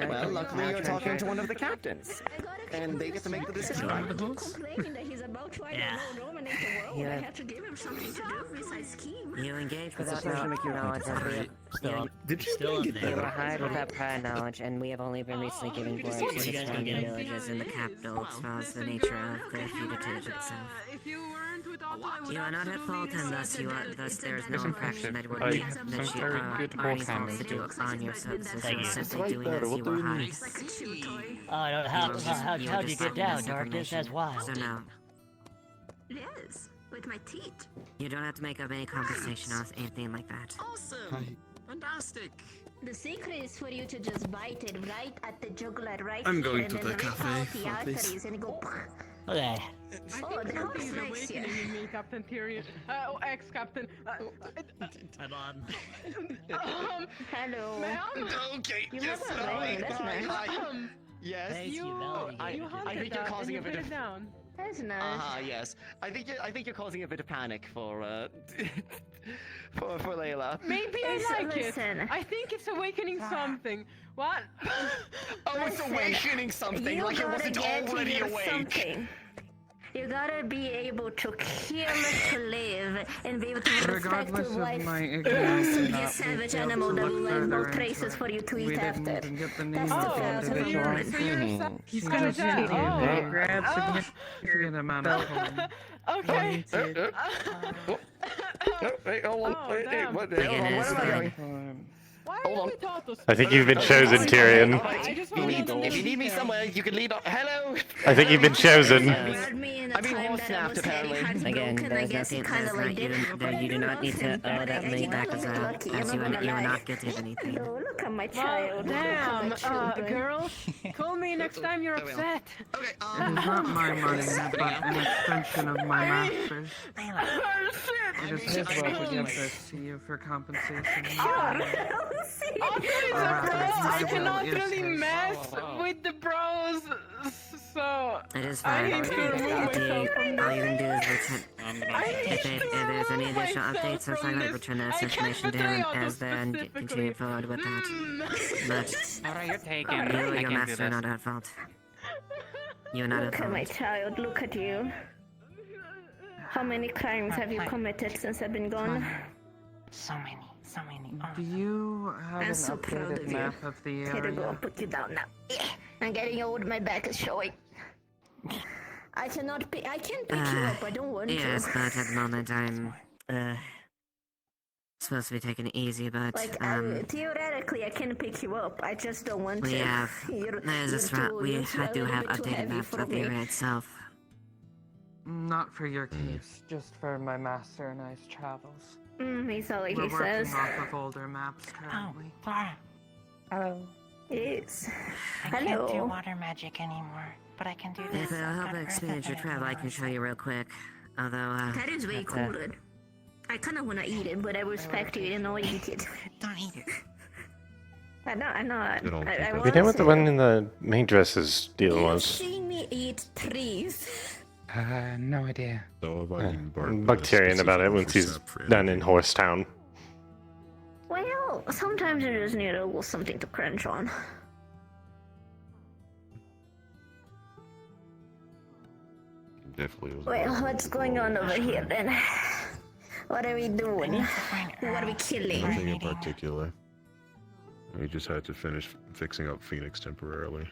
Well, luckily you're talking to one of the captains, and they get to make the decision. Complaining that he's about to Yeah. dominate the world. Yeah. I have to give him something to do besides scheme. You engage It's a without pleasure to meet you. knowledge of the. Still, Did you still bring up it there. You were hired without prior knowledge, and we have only been recently giving glory to You the guys gonna surrounding get him? villages in the capital as well as the nature of the fugitive itself. You are not at fault, and thus there is no infraction that would make Some that you very good are horse responsible to do on your services. Thank You you. are simply Right doing there, as what you do were you hired. mean? I don't how'd you get down, Darkness? That's wild. So now, Yes, with my teeth. you don't have to make up any conversation or anything like that. Awesome! Fantastic! The secret is for you to just bite it right at the jugular, right I'm here, going and to then the rip cafe out the for this. arteries and go. Okay. Oh, the horse likes you. In me, Captain Tyrion. Ex-Captain. I'm on. Hello. Ma'am? Okay, You have a ring, that's nice. Yes. Thank you, Melody. I hunted think you're that, causing and a you bit put of. it down. That's nice. Yes. I think you're causing a bit of panic for for Layla. Maybe I like Listen. it. I think it's awakening something. What? Oh, it's Listen, awakening something You like it gotta wasn't get already your awake. something. You gotta be able to kill to live and be able to respect Regardless your of wife. my Or ignorance, else do be a not savage be able animal to that look will leave no further into traces it. for you to We eat didn't after. even get the name That's the of the fact of the individual. woman. So you're a He kind of just did. that. He grabbed significant amount of home. Okay. Wait, hold on. Oh, Wait, damn. what the hell? Where am I going? Why Hold are on. you taught us? I think you've been chosen, Tyrion. If you need me somewhere, you can lead on. Hello! I think you've been chosen. I'm being horse snapped, apparently. Again, there's nothing you do not need to owe that money back as you are not guilty of anything. Look at my Well, child. damn, girl, call me next time you're upset. It is not my money, but an extension of my master's. It is his wealth against us to you for compensation. I cannot really mess with the bros, so It is I fine. need to remove myself from All you can do is return. I If there's any additional updates or from something, return this information to him as then and continue forward with that. But Alright, you're taken. you I and your can't do master are this. not at fault. You're not at Look at my fault. child. Look at you. How many crimes have you committed since I've been gone? So many. Do you have I'm an so proud updated of you. map of the Here to go, area? put you down now. I'm getting old, my back is showing. I can't pick you up, I don't want Yes, to. but at the moment I'm supposed to be taking it easy, but Theoretically, I can pick you up, I just don't want we to. have there's a threat. We do have updated maps of the area itself. Not for your case, just for my master and I's travels. He's all he We're working says. off of older maps currently. Clara. Hello. Yes. I can't do water magic anymore, but I can do this. If it'll help on experience your Earth travel, I can show you real quick. Although, That is way that's, cooler. I kinda wanna eat it, but I respect you and I'll eat it. Don't eat it. I know. I You want know what the to. one in the main dresses deal You've was? seen me eat trees. No idea. So if I can bark Bug Tyrion about it once he's done in Horsetown. Well, sometimes you just need a little something to crunch on. definitely was. Well, what's going on over here then? What are we doing? What are we killing? Nothing in particular. We just had to finish fixing up Phoenix temporarily.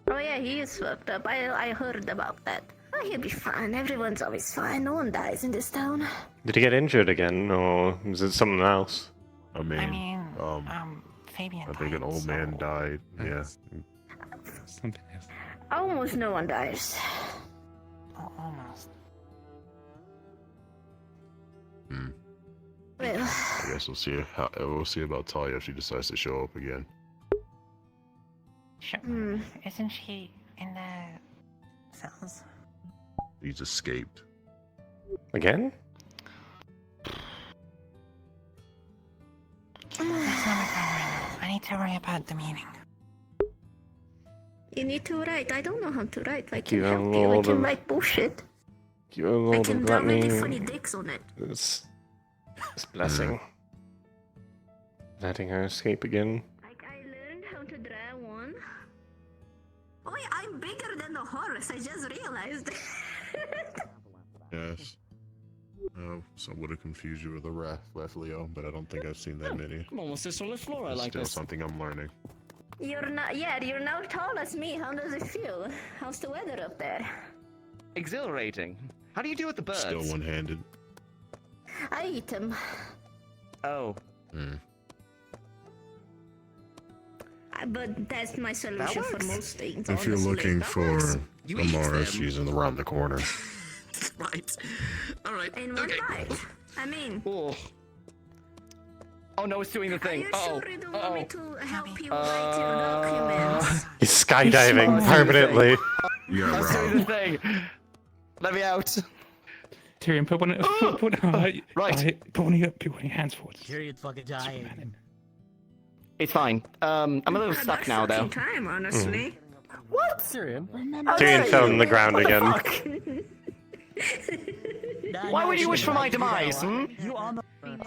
Oh yeah, he is fucked up. I heard about that. Oh, he'll be fine. Everyone's always fine. No one dies in this town. Did he get injured again, or was it something else? I mean, Fabian I think an old man died. Yeah. Something else. Almost no one dies. Almost. Well, I guess we'll see about Talia if she decides to show up again. Isn't she in the cells? He's escaped. Again? That's not my problem right now. I need to worry about the meeting. you need to write. I don't know how to write. I can You help you. I Lord can of- write bullshit. You I Lord can of draw let really me. funny dicks on it. This blessing. Letting her escape again. Like I learned how to draw one. Oh yeah, I'm bigger than the horse. I just realized. Yes. Oh, so would have confused you with a ref, Leo, but I don't think I've seen that many. I'm almost a solid floor. I It's like still this. something I'm learning. You're now tall as me. How does it feel? How's the weather up there? Exhilarating. How do you do with the birds? Still one-handed. I eat them. Oh. But that's my solution for most things. If you're honestly. looking for You eat Amara, them. she's around the corner. Right. All right. In one bite. I mean. Oh no, it's doing the thing. Are you Uh-oh. sure you don't want me to help you write your documents? He's skydiving permanently. Yeah, I'm doing the thing. Let me out. Tyrion, put one of your hands forward. Tyrion's fucking dying. It's fine. I'm a little stuck now, though. Time, honestly. What? Tyrion? Tyrion fell on the ground again. Why would you wish for my demise, hmm? You almost I'm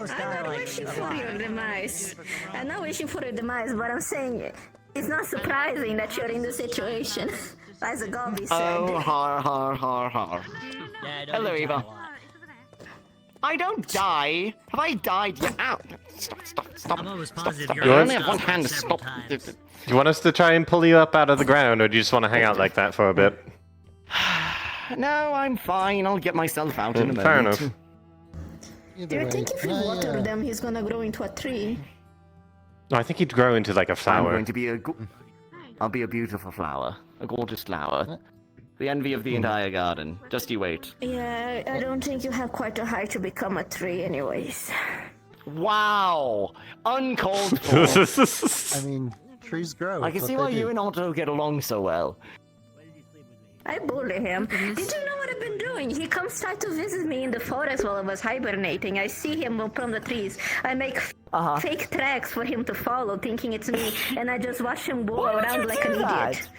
not wishing for your demise. I'm not wishing for your demise, but I'm saying it's not surprising that you're in the situation. As a Gobby said. Oh, har, har, har, har. Yeah, Hello, Eva. I don't die. Have I died yet? Ow. Stop. I'm almost Stop. positive I you're only have one stopped hand to several stop. times. Do you want us to try and pull you up out of the ground, or do you just want to hang out like that for a bit? No, I'm fine. I'll get myself out in a moment. Fair enough. Do you think if we water them, he's gonna grow into a tree? No, I think he'd grow into like a I'm flower. going to be I'll be a beautiful flower. A gorgeous flower. The envy of the entire garden. Just you wait. Yeah, I don't think you have quite a height to become a tree anyways. Wow! Uncalled for. I mean, trees grow. I can see why you and Otto get along so well. I bully him. Did you know what I've been doing? He comes try to visit me in the forest while I was hibernating. I see him from the trees. I make fake tracks for him to follow, thinking it's me, and I just watch him go around like an idiot.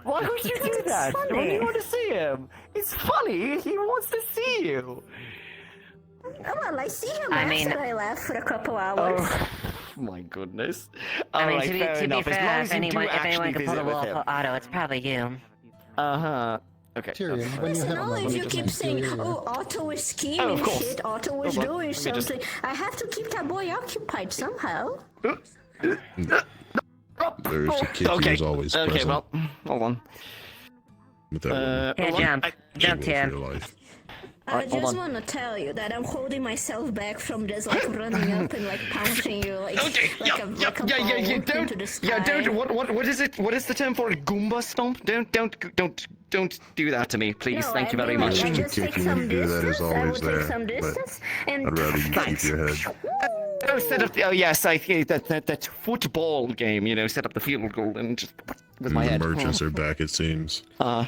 Why would you do that? Funny. When you want to see him? It's funny. He wants to see you. Well, I see him I mean- after I laugh for a couple hours. Oh, my goodness. I mean, Alright, fair to be enough. fair, As long if as you do anyone actually can pull visit the with wool him. for Otto, it's probably you. Uh-huh. Okay. Tyrion, when you Listen, have a no, moment, if you just keep like saying, Tyrion. oh, Otto is scheming Oh, of course. shit, Otto is Hold on, doing let me just- something, I have to keep that boy occupied somehow. There's a kid Okay. who's always Okay, present. well, hold on. With that woman. Here, hold on. jump. Jump, She will for Tim. your life. I Alright, hold just on. want to tell you that I'm holding myself back from just like running up and like punching you like Okay, like a ball don't, into the sky. yeah, don't. What is it? What is the term for it? Goomba stomp? Don't do that to me, please. No, Thank you very mean, much. I just take Kicking when some you do that is distance. I always will take there, some but distance and I'd rather you Thanks. keep your head. Oh, set up. Oh, yes, I think that football game. You know, set up the field goal and just with my The head. merchants are back, it seems. Oh,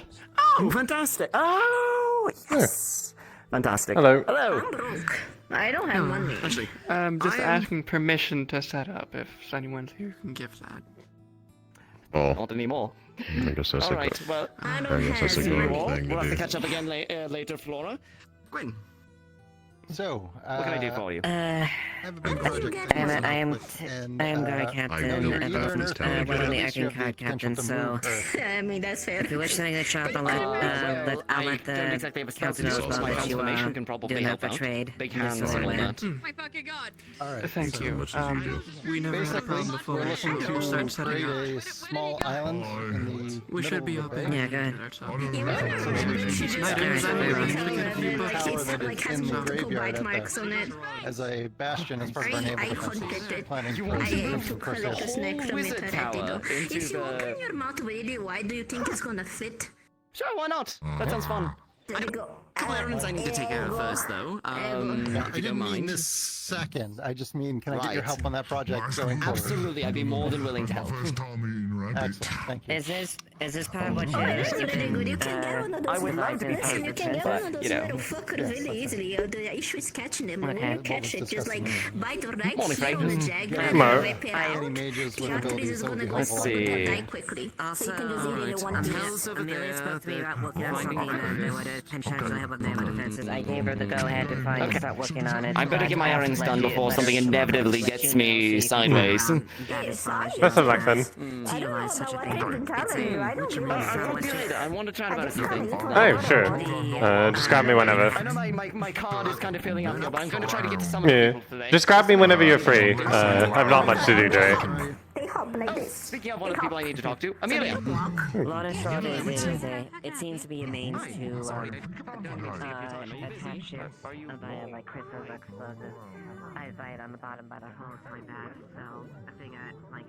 fantastic! Oh, yes, fantastic. Hello. Hello. I'm broke. I don't have money. Actually, Just I am- asking permission to set up if anyone's here. give that. Oh, Not anymore. I guess that's All a right. Well, I I don't guess that's a have good money. thing we'll to have to do. catch up again later, Flora. Gwen, So, What can I do for you? I have a big project. to I am start with, and, guard I captain know of you're Earth Town one of the again. Arcane You have the card potential captains, to so move Earth. I mean, that's fair. if you wish something to show up, I'll I let don't the exactly have a council spell know as to well my that you transformation can probably do help not out. betrayed. Big in this hands and all way. that. My fucking god. All right. Thank so you. Much as you do. We never had a Basically, problem before. we're looking We'll start to setting create up. a small island in the We should be middle up of in. the bay. Yeah, go ahead. Night It's That like is has in the multiple graveyard bite at marks on it. as a bastion as part of our naval I defenses. hunted it. Planning You for want I to aim defense to and collect process. the snake from Wizard it. tower If into you open the... your mouth really wide, do you think it's gonna fit? Sure, why not? That sounds fun. There you go. couple errands I need to take care of first, though. Yeah, If I you don't didn't mean mind. this second. I just mean, can I get your Right. help on that project going forward? Absolutely, I'd be more than willing to help. Excellent, thank you. Is this part of what you Oh, that's really good. You can get one of those. I would love to be Listen, you can get but, one of those you know. little fuckers really easily. The issue is catching them. When Okay. you catch it, just like bite right Morning, here Fray. on the jag Yeah. and Hello. rip it Any out. mages The with arteries abilities is that would gonna be go helpful. slow and see. die quickly. So you can just eat it in one Alright. meal. Hills over Amelia there, spoke to me they're about working on finding something and they progress. would potentially help with naval defenses. I gave her the go-ahead to find and start working on it. I better get my errands done before Let something her- inevitably let gets you know me so you can, sideways. That is fine. Best of luck then. I don't know such a about thing. what I've been telling you. I don't really I'll know talk what to you later. I want to chat about a few things. Oh, sure. Just grab me whenever. I know my card is kind of filling up here, but I'm going to try to get to some of the Yeah. people today. Just grab me whenever you're free. I've not much to do today. they hop like this. Speaking of one of the people I need to talk to, Amelia. A lot of short it seems to be a means to attack ships via like crystals or explosives. I buy it on the bottom by the hose like that, so I figure like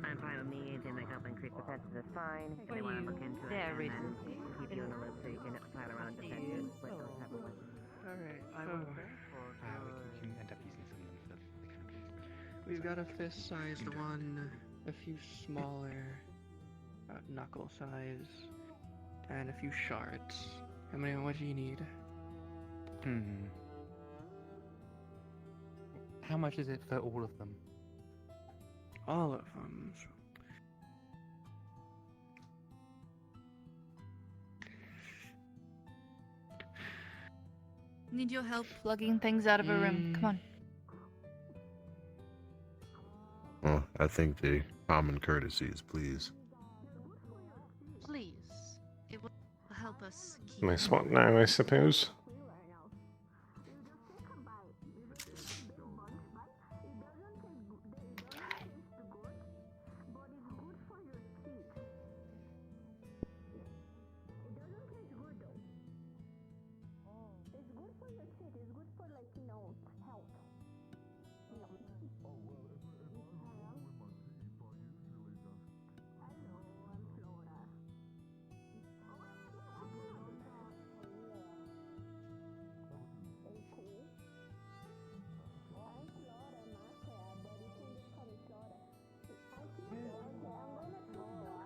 I'm fine with me and like help increase defenses is fine. If they want to look into it and then keep you in the loop so you can plan around defenses with those type of weapons. Alright, we can end up using some of the countries. We've got a fist-sized one, a few smaller, knuckle size, and a few shards. How many? What do you need? How much is it for all of them? All of them. Need your help plugging things out of a room. Come on. Well, I think the common courtesies, please. Please. It will help us keep. My spot now, I suppose.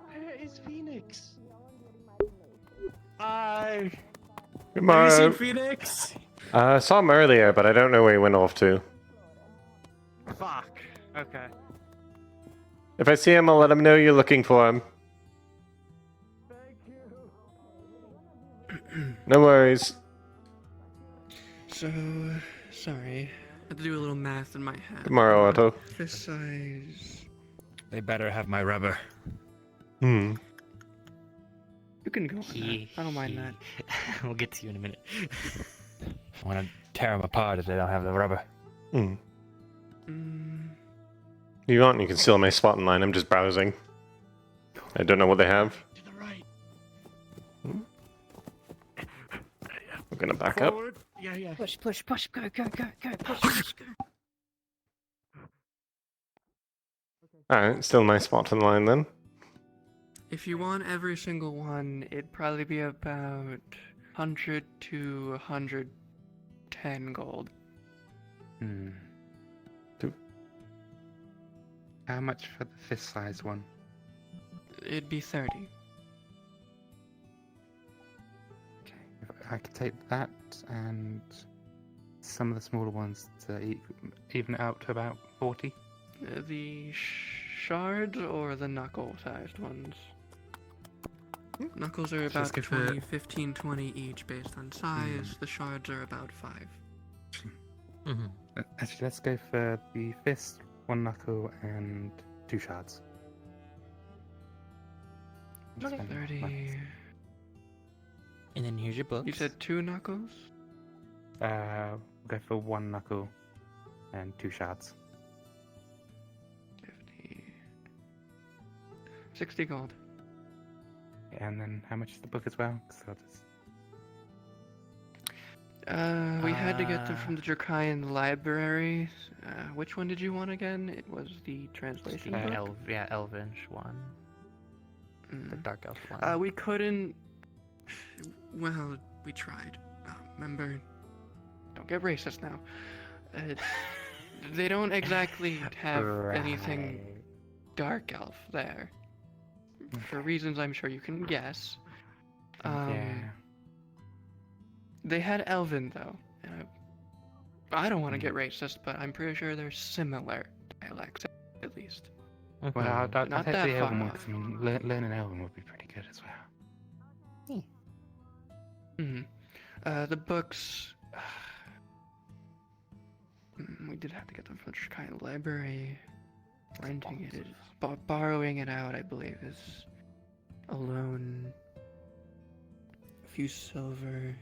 Where is Phoenix? Hi. Goodbye. Have you seen Phoenix? I saw him earlier, but I don't know where he went off to. Fuck. Okay. If I see him, I'll let him know you're looking for him. No worries. So, sorry. I had to do a little math in my head. Tomorrow, Otto. This size. They better have my rubber. Hmm. You can go on that. I don't mind that. We'll get to you in a minute. I want to tear them apart if they don't have the rubber. Hmm. If you want, you can steal my spot in line. I'm just browsing. I don't know what they have. To the right. I'm gonna back up. Forward. Yeah. Push, go, push, go. Alright, still my spot in line then. If you want every single one, it'd probably be about 100 to 110 gold. How much for the fist size one? It'd be 30. If I could take that and some of the smaller ones to even it out to about 40. The shards or the knuckle-sized ones? Knuckles are about 20, 15, 20 each based on size. The shards are about 5. Actually, let's go for the fist, 1 knuckle, and 2 shards. 30. And then here's your books. You said 2 knuckles? Go for 1 knuckle and 2 shards. 60 gold. And then how much is the book as well? 'Cause I'll just... We had to get them from the Draconian library. Which one did you want again? It was the translation book? Elvish one. The Dark Elf one. We couldn't... Well, we tried. Remember... Don't get racist now. They don't exactly have anything Dark Elf there. For reasons I'm sure you can guess. They had Elven, though. I don't want to get racist, but I'm pretty sure they're similar dialects, at least. Well, I'll Not take that the far Elven one, off. 'cause, I mean, learning Elven would be pretty good as well. The books... we did have to get them from the Draconian library. Renting it is... borrowing it out, I believe, is alone a few silver.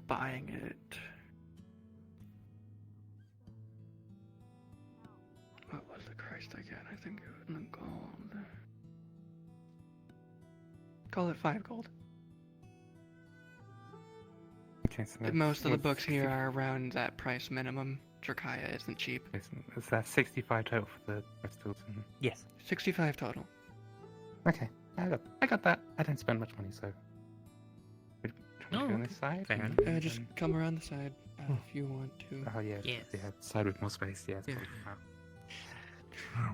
Buying it... What was the Christ again? I think it was in gold. Call it 5 gold. Okay, so Most of the what's books here 60 are around that price minimum. Drakaya isn't cheap. Is that 65 total for the crystals? Yes. 65 total. Okay, I got that. I don't spend much money, so... No, on this side? just come around the side if you want to. Oh yeah, side with more space, yeah.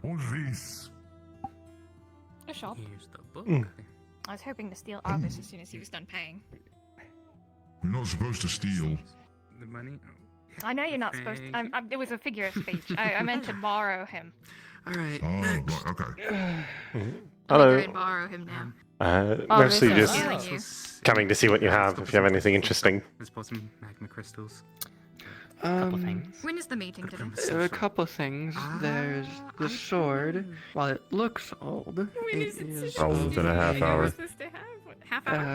What's this? A shop. Here's the book. I was hoping to steal Argus as soon as he was done paying. You're not supposed to steal. The money? I know you're not supposed to. It was a figure of speech. I meant to borrow him. Alright. Oh, right, okay. Hello. Go and borrow him now. Mostly this is just stealing coming to see what you have, if you have anything interesting. Let's put some magma crystals. When is the meeting today? A couple things. There's the sword. While it looks old, it is Older than a half hour.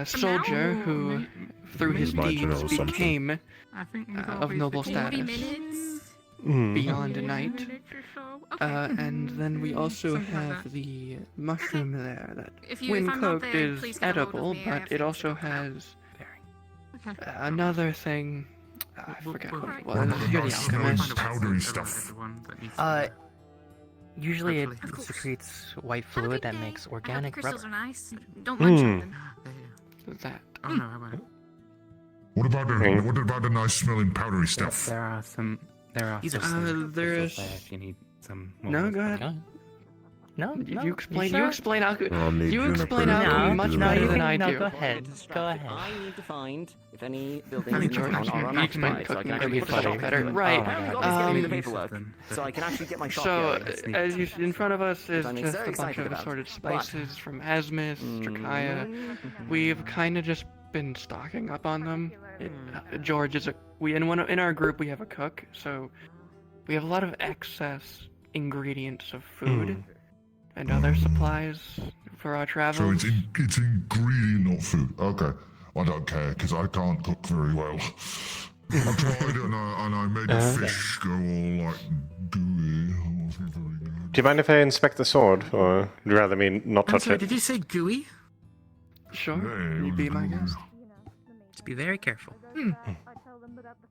soldier who, through his deeds, became of noble status beyond a knight. And then we also have the mushroom there that, when cooked, is edible, but it also has another thing. I forget what it was. You're the alchemist. Powdery stuff. Usually it secretes white fluid that makes organic crystals rubber. are nice. Don't mention them. That. Oh no, I won't. What about the nice smelling powdery stuff? There are some. there's. If you need some more. No, go ahead. No, You explain. sure? You explain alchemy. You Juniper explain alchemy much better than I do. Go ahead. Go ahead. I need to find if any buildings Honey, in George, town are you can make unoccupied, so I cooking can a actually bit put it better. on. Right. Get me the paperwork, so I can actually get my shop So, going. as you in front of us is I'm just so a bunch excited of about. assorted But- spices from Asmus, Drakaya. We've kind of just been stocking up on them. George is in our group we have a cook, so we have a lot of excess ingredients of food and other supplies for our So travels. it's ingredient, not food. Okay. I don't care, because I can't cook very well. I tried and I made the fish go all like gooey. It wasn't very good. Do you mind if I inspect the sword, or would you rather me not touch it? Did you say gooey? Sure. You'd be my guest. Just be very careful.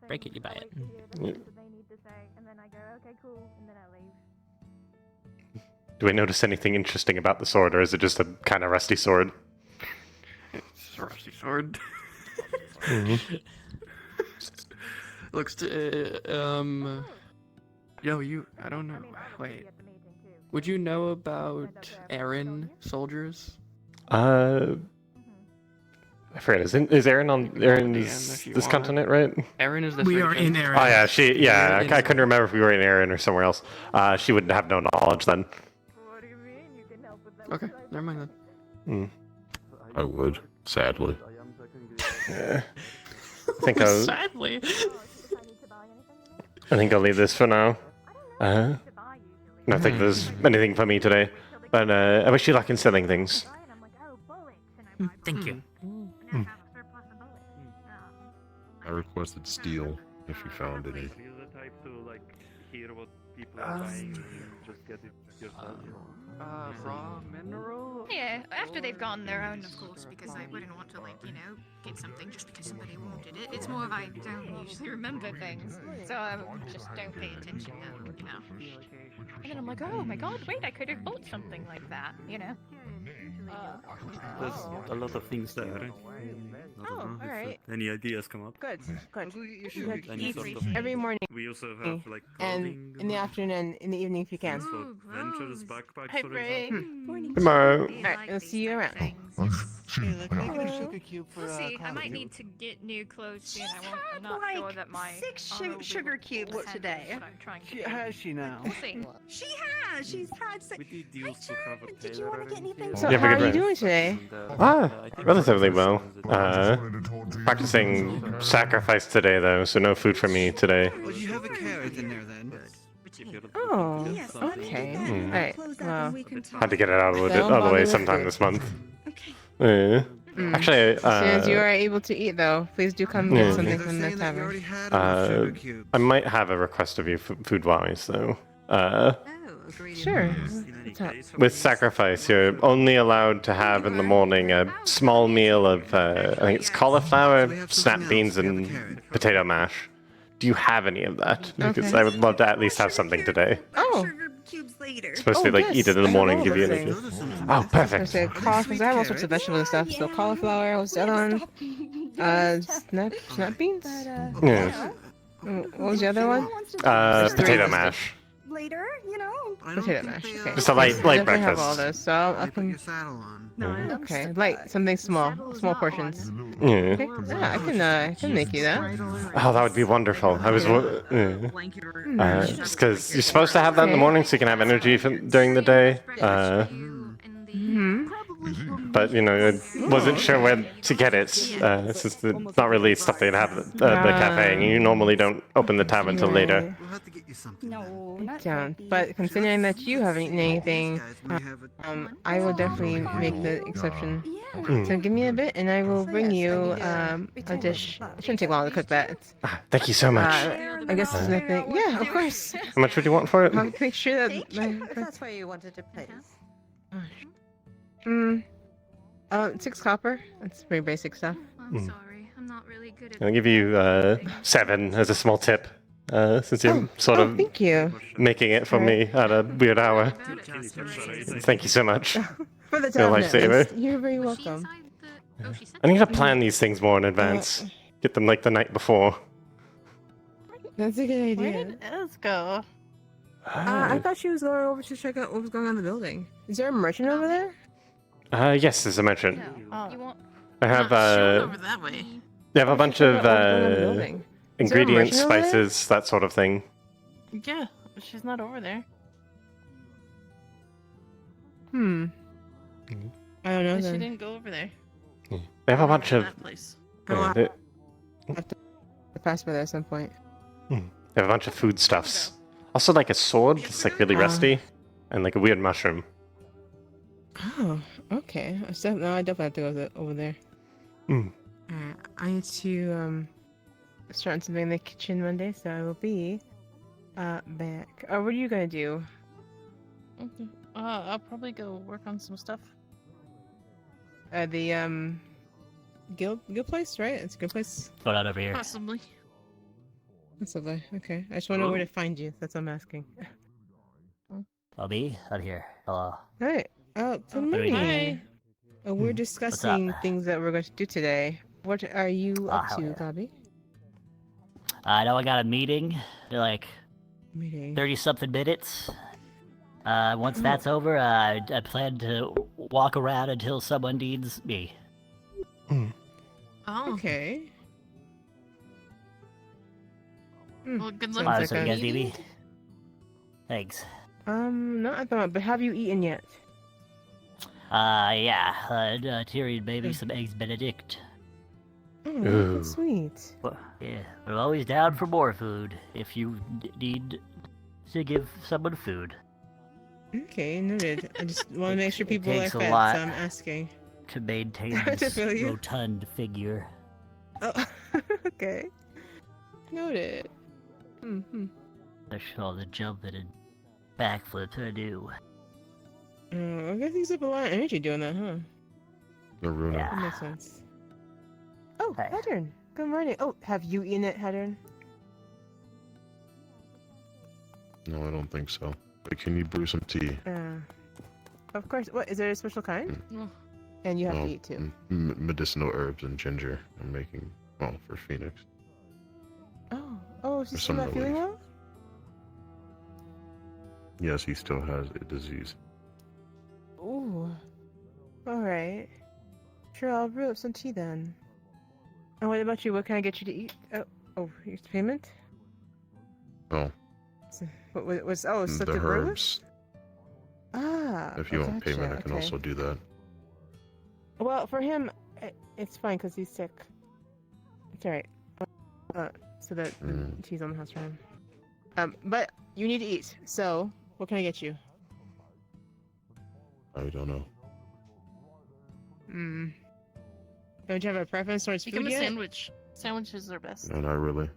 Break it, you buy it. Do we notice anything interesting about the sword, or is it just a kind of rusty sword? It's a rusty sword. Mm-hmm. Looks to, I don't know. Wait. Would you know about Aaron soldiers? I forget. Is Erin on this continent, right? Aaron is this We are in Aaron. Oh yeah, I couldn't remember if we were in Erin or somewhere else. She wouldn't have no knowledge then. Okay, never mind then. I would, sadly. Yeah. I Sadly. think I'll leave this for now. I don't think there's anything for me today, but I wish you luck in selling things. Thank you. I requested steel if you found any. You're the type to hear what people are buying and just get it yourself. Raw mineral? Yeah, after they've gone their own, Of course, because I wouldn't want to, get something just because somebody wanted it. It's more of I don't usually remember things, so I just don't pay attention now, And then I'm like, oh my god, wait, I could have bought something like that, There's a lot of things there. Oh, alright. Any ideas come up? Good. Any sort of... Every morning. We also have And in the afternoon and in the evening if you can. Ventures, backpacks, Hi, for Fray. example. Tomorrow. Alright, I'll see you around. We'll see. I might need to get new clothes soon. I'm not sure that my 6 sugar cubes today. Has she now? We'll see. She has. She's had 6. We did deals to cover Did you want to get anything? So Yeah, how are good you night. doing today? Relatively well. Practicing sacrifice today, though, so no food for me today. Well, you have a carrot in there then. Oh, okay. Alright, well. Had to get it out of the Don't bother way with sometime it. this month. Yeah. Actually, As soon as you are able to eat, though, please do come get something from the tavern. I might have a request of you food-wise, though. Sure. What's up? With sacrifice, you're only allowed to have in the morning a small meal of, I think it's cauliflower, snap beans, and potato mash. Do you have any of that? Because Okay. I would love to at least have something today. Oh. Cubes later. Supposed to yes. eat it in the I morning, have give all you those energy. things. Oh, I perfect. said cauliflower. I have all sorts of vegetables and stuff. So cauliflower. What's the other one? Snap beans. Yeah. What was the other one? Potato mash. Later, Potato mash. Okay. Just a light I definitely have breakfast. all those. So I can. Okay, light, something small portions. Yeah. Okay. Yeah, I can make you that. Oh, that would be wonderful. I was just because you're supposed to have that in the morning, so you can have energy during the day. but you know, I wasn't sure where to get it. Since it's not really stuff they'd have at the cafe, and you normally don't open the tab until later. No, I don't. But considering that you haven't eaten anything, I will definitely make the exception. So give me a bit, and I will bring you a dish. It shouldn't take long to cook that. Thank you so much. I guess there's nothing. Yeah, of course. How much would you want for it? I'll make sure that. If that's where you wanted to place. 6 copper. That's pretty basic stuff. I'm sorry. I'm not really good at I'll give you 7 as a small tip, since you're sort of thank you. making it for me at a weird hour. Thank you so much. For the You're a time, lifesaver. you're very welcome. I need to plan these things more in advance. Get them like the night before. That's a good Where idea. did Ez go? I thought she was going over to check out what was going on in the building. Is there a merchant over there? Yes, there's a merchant. You want? I have that way. they have a bunch of building. Is there a ingredients, merchant over there? spices, that sort of thing. Yeah, but she's not over there. I don't know She then. didn't go over there. They have a bunch of. Yeah, they Have to pass by there at some point. have a bunch of foodstuffs. Also, like a sword that's like really rusty, and like a weird mushroom. Oh, okay. No, I definitely have to go over there. I need to start on something in the kitchen Monday, so I will be back. What are you gonna do? Okay. I'll probably go work on some stuff. The guild place, right? It's a good place. Going out over here. Possibly. That's lovely. Okay, I just want to know where to find you. That's what I'm asking. I'll be out here. Hello. Alright. Good What do we morning. do? We're discussing things that we're going to do today. What are you up hell to, yeah. Gabi? I know I got a meeting. They're like Meeting. 30-something minutes. Once that's over, I plan to walk around until someone needs me. Oh. Okay. Well, good Sounds luck. So you a guys need me? Thanks. not at the moment, but have you eaten yet? Yeah. Tyrion made me some eggs Benedict. Oh, Ooh. that's sweet. Well, yeah, we're always down for more food if you need to give someone food. Okay, noted. I just want to make sure It people are takes a fed, lot. so I'm asking. To maintain To this feel you. rotund figure. Oh, okay. Noted. There's all the jumping and backflips I do. I guess you up a lot of energy doing that, huh? The Runa. That makes sense. Oh, Hedron. Good morning. Oh, have you eaten it, Hedron? No, I don't think so. But can you brew some tea? Of course. What, is there a special kind? Mm. And you have No, to eat too. medicinal herbs and ginger. I'm making, for Phoenix. Oh, is he For still some not feeling relief. well? Yes, he still has a disease. Ooh. Alright. Sure, I'll brew up some tea then. And what about you? What can I get you to eat? Oh, here's payment? Oh, What was stuff the to brew with? herbs. If you want payment, I can also do that. Well, for him, it's fine because he's sick. It's alright. So that tea's on the house for him. But you need to eat. So, what can I get you? I don't know. Don't you have a preference towards Give food him a yet? sandwich. Sandwiches are best. No, not really.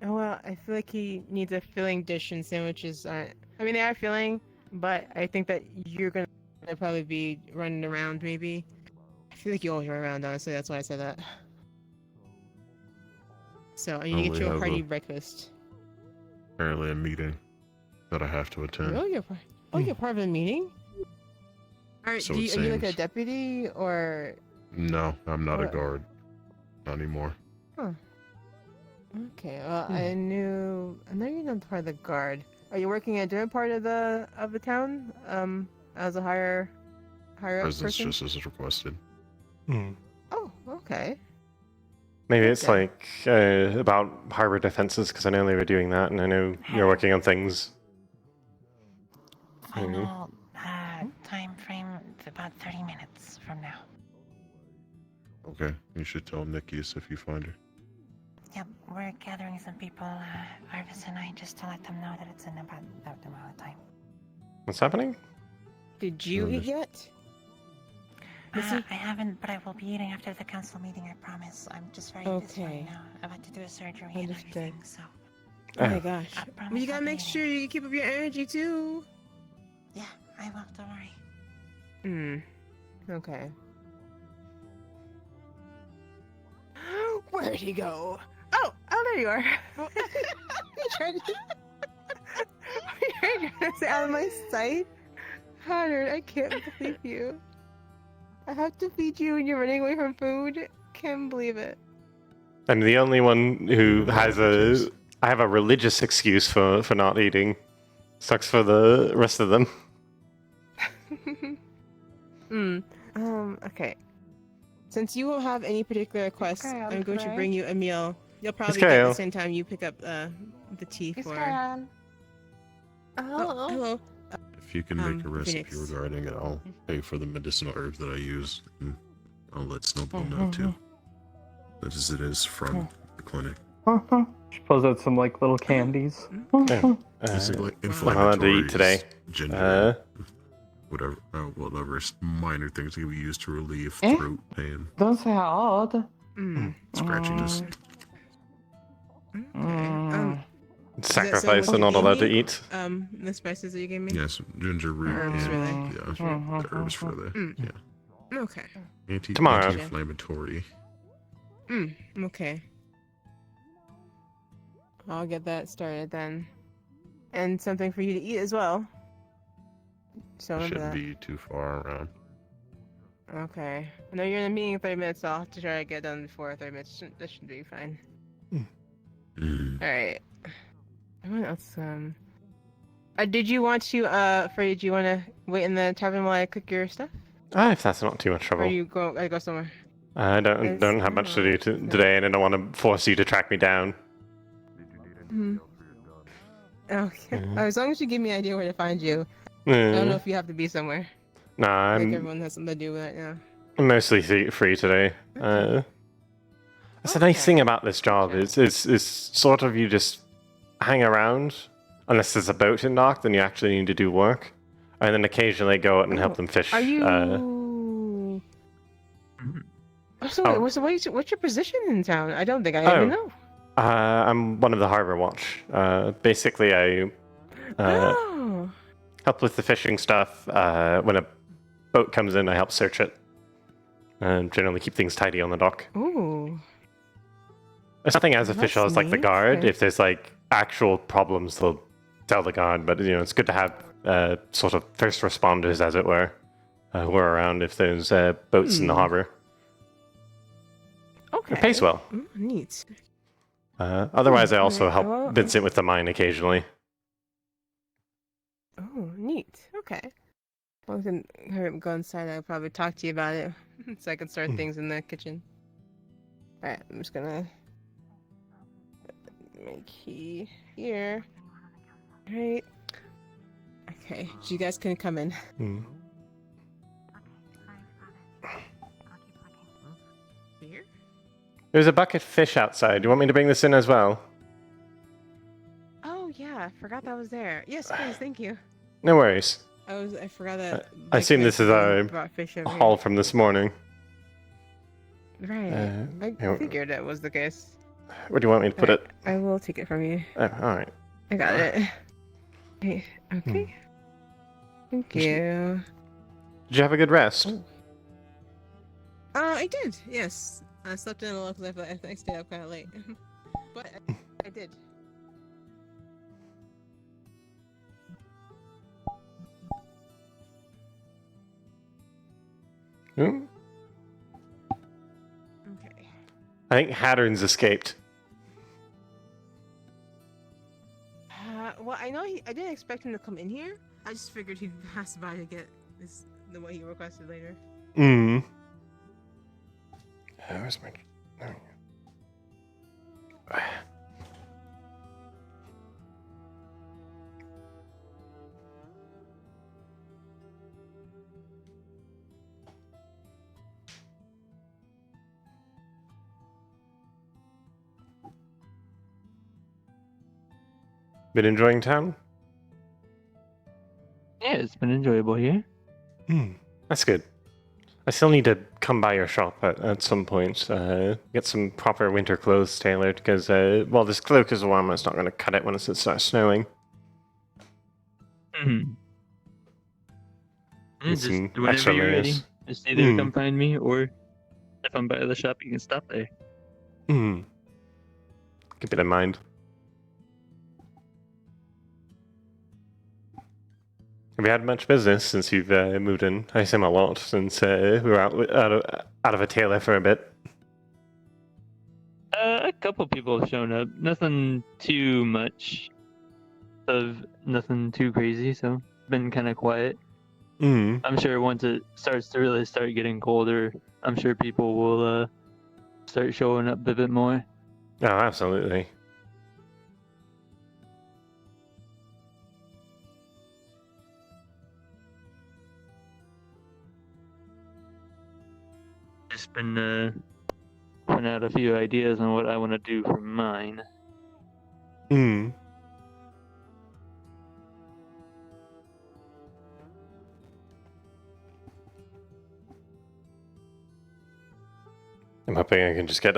Oh, well, I feel like he needs a filling dish, and sandwiches aren't. I mean, they are filling, but I think that you're gonna probably be running around, maybe. I feel like you always run around, honestly. That's why I said that. So, I need to get we you a have hearty breakfast. Apparently a meeting that I have to attend. Really? You're part of the meeting? So are it you like a seems. deputy, or? No, I'm not a What? guard. Not anymore. Huh. Okay. Well, I know you're not part of the guard. Are you working in a different part of the town? As a higher up Presence person? just as requested. Oh, okay. Maybe it's like about harbor defenses, because I know they were doing that, and I know you're working on things. Final time from now. Okay, you should tell Nikki's if you find her. Yep, we're gathering some people, Arvis and I, just to let them know that it's in about that amount of time. What's happening? Did you eat yet? I haven't, but I will be eating after the council meeting, I promise. I'm just very busy right now. I'm about to do a surgery and everything, so... Oh my gosh. Well, you gotta make sure you keep up your energy too. Yeah, I will, don't worry. Okay. Where'd he go? Oh, there you are. You trying to stay out of my sight? Connor, I can't believe you. I have to feed you and you're running away from food? Can't believe it. I'm the only one who has a... I have a religious excuse for not eating. Sucks for the rest of them. Okay. Since you won't have any particular requests, I'm going to bring you a meal. You'll probably Kyle. get at the same time you pick up the tea for... Oh, hello. If you can make a recipe Phoenix. regarding it, I'll pay for the medicinal herbs that I use. And I'll let Snowball know too. That is, it is from the clinic. Suppose that's some like little candies. It's like I'm allowed to eat today. Ginger, whatever minor things can be used to relieve throat pain, Don't say hard. scratchiness. Sacrifice and not allowed to eat. The spices that you gave me? Yes, ginger root Herbs, and really? the herbs for the Okay. Tomorrow. Anti-inflammatory. Okay. I'll get that started then. And something for you to eat as well. So remember Shouldn't that. be too far around. Okay. I know you're in a meeting in 30 minutes, so I'll have to try to get done before 30 minutes. That should be fine. Alright. What else? Did you want to, Fray, did you want to wait in the tavern while I cook your stuff? If that's not too much trouble. Or you gotta go somewhere? I don't have much to do today, and I don't want to force you to track me down. Oh, yeah. As long as you give me an idea where to find you. I don't know if you have to be somewhere. Nah, Like everyone has something to do with it, yeah. I'm mostly free today. That's the nice thing about this job is sort of you just hang around unless there's a boat in dock, then you actually need to do work, and then occasionally go out and help them fish. Are you? What's your position in town? I don't think I even know. I'm one of the harbor watch. Basically, I help with the fishing stuff. When a boat comes in, I help search it, and generally keep things tidy on the dock. Ooh. There's nothing as official as like the neat. guard. Okay. If there's like actual problems, they'll tell the guard. But it's good to have sort of first responders, as it were, who are around if there's boats in the harbor. Okay. It pays well. Neat. Otherwise, I also Well, help Vincent with the mine occasionally. Oh, neat. Okay. Well, we can hurry up and go inside. I'll probably talk to you about it so I can start things in the kitchen. Alright, I'm just gonna make key here. Alright. Okay, so you guys can come in. Here? There's a bucket of fish outside. Do you want me to bring this in as well? Oh yeah, I forgot that was there. Yes, please, thank you. No worries. I forgot that. I assume this is brought fish a over haul from this morning. Right. I here- figured that was the case. Where do you want me to put it? I will take it from you. Oh, alright. I got it. Okay. Okay. Thank you. Did you have a good rest? I did. Yes. I slept in a little because I stayed up kind of late. But I did. Hmm? Okay. I think Hattern's escaped. Well, I know I didn't expect him to come in here. I just figured he'd pass by to get the way he requested later. Where's my... Been enjoying town? Yeah, it's been enjoyable here. That's good. I still need to come by your shop at some point. Get some proper winter clothes tailored, because, well, this cloak is warm and it's not going to cut it when it starts snowing. Mm-hmm. Need Just some whenever extra you're ready, layers. just either come find me, or if I'm by the shop, you can stop there. Keep it in mind. Have you had much business since you've moved in? I assume a lot, since we were out of a tailor for a bit. A couple people have shown up. Nothing too much nothing too crazy, so been kind of quiet. I'm sure once it starts to really start getting colder, I'm sure people will start showing up a bit more. Oh, absolutely. Just been putting out a few ideas on what I want to do for mine. I'm hoping I can just get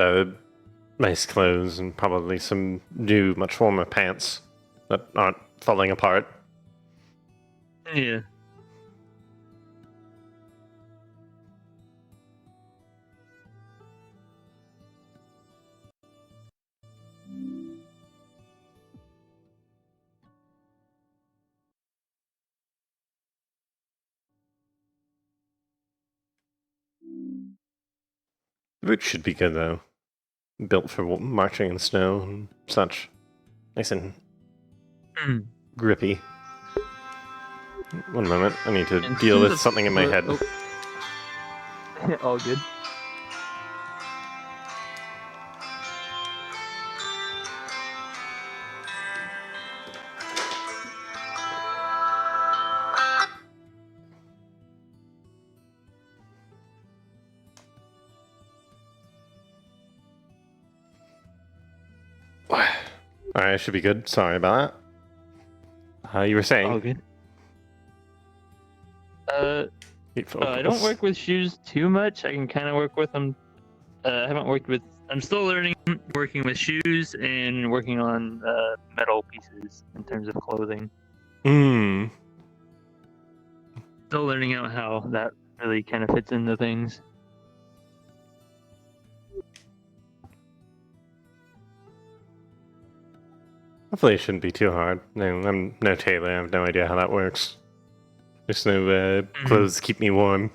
nice clothes and probably some new, much warmer pants that aren't falling apart. Yeah. The boots should be good though. Built for marching in snow and such. Nice and grippy. One moment, I need to deal with something in my head. All good. Alright, should be good. Sorry about that. You were saying? All good. I don't work with shoes too much. I can kind of work with them. I haven't worked with. I'm still learning working with shoes and working on metal pieces in terms of clothing. Still learning out how that really kind of fits into things. Hopefully it shouldn't be too hard. No, I'm no tailor. I have no idea how that works. Just no clothes to keep me warm.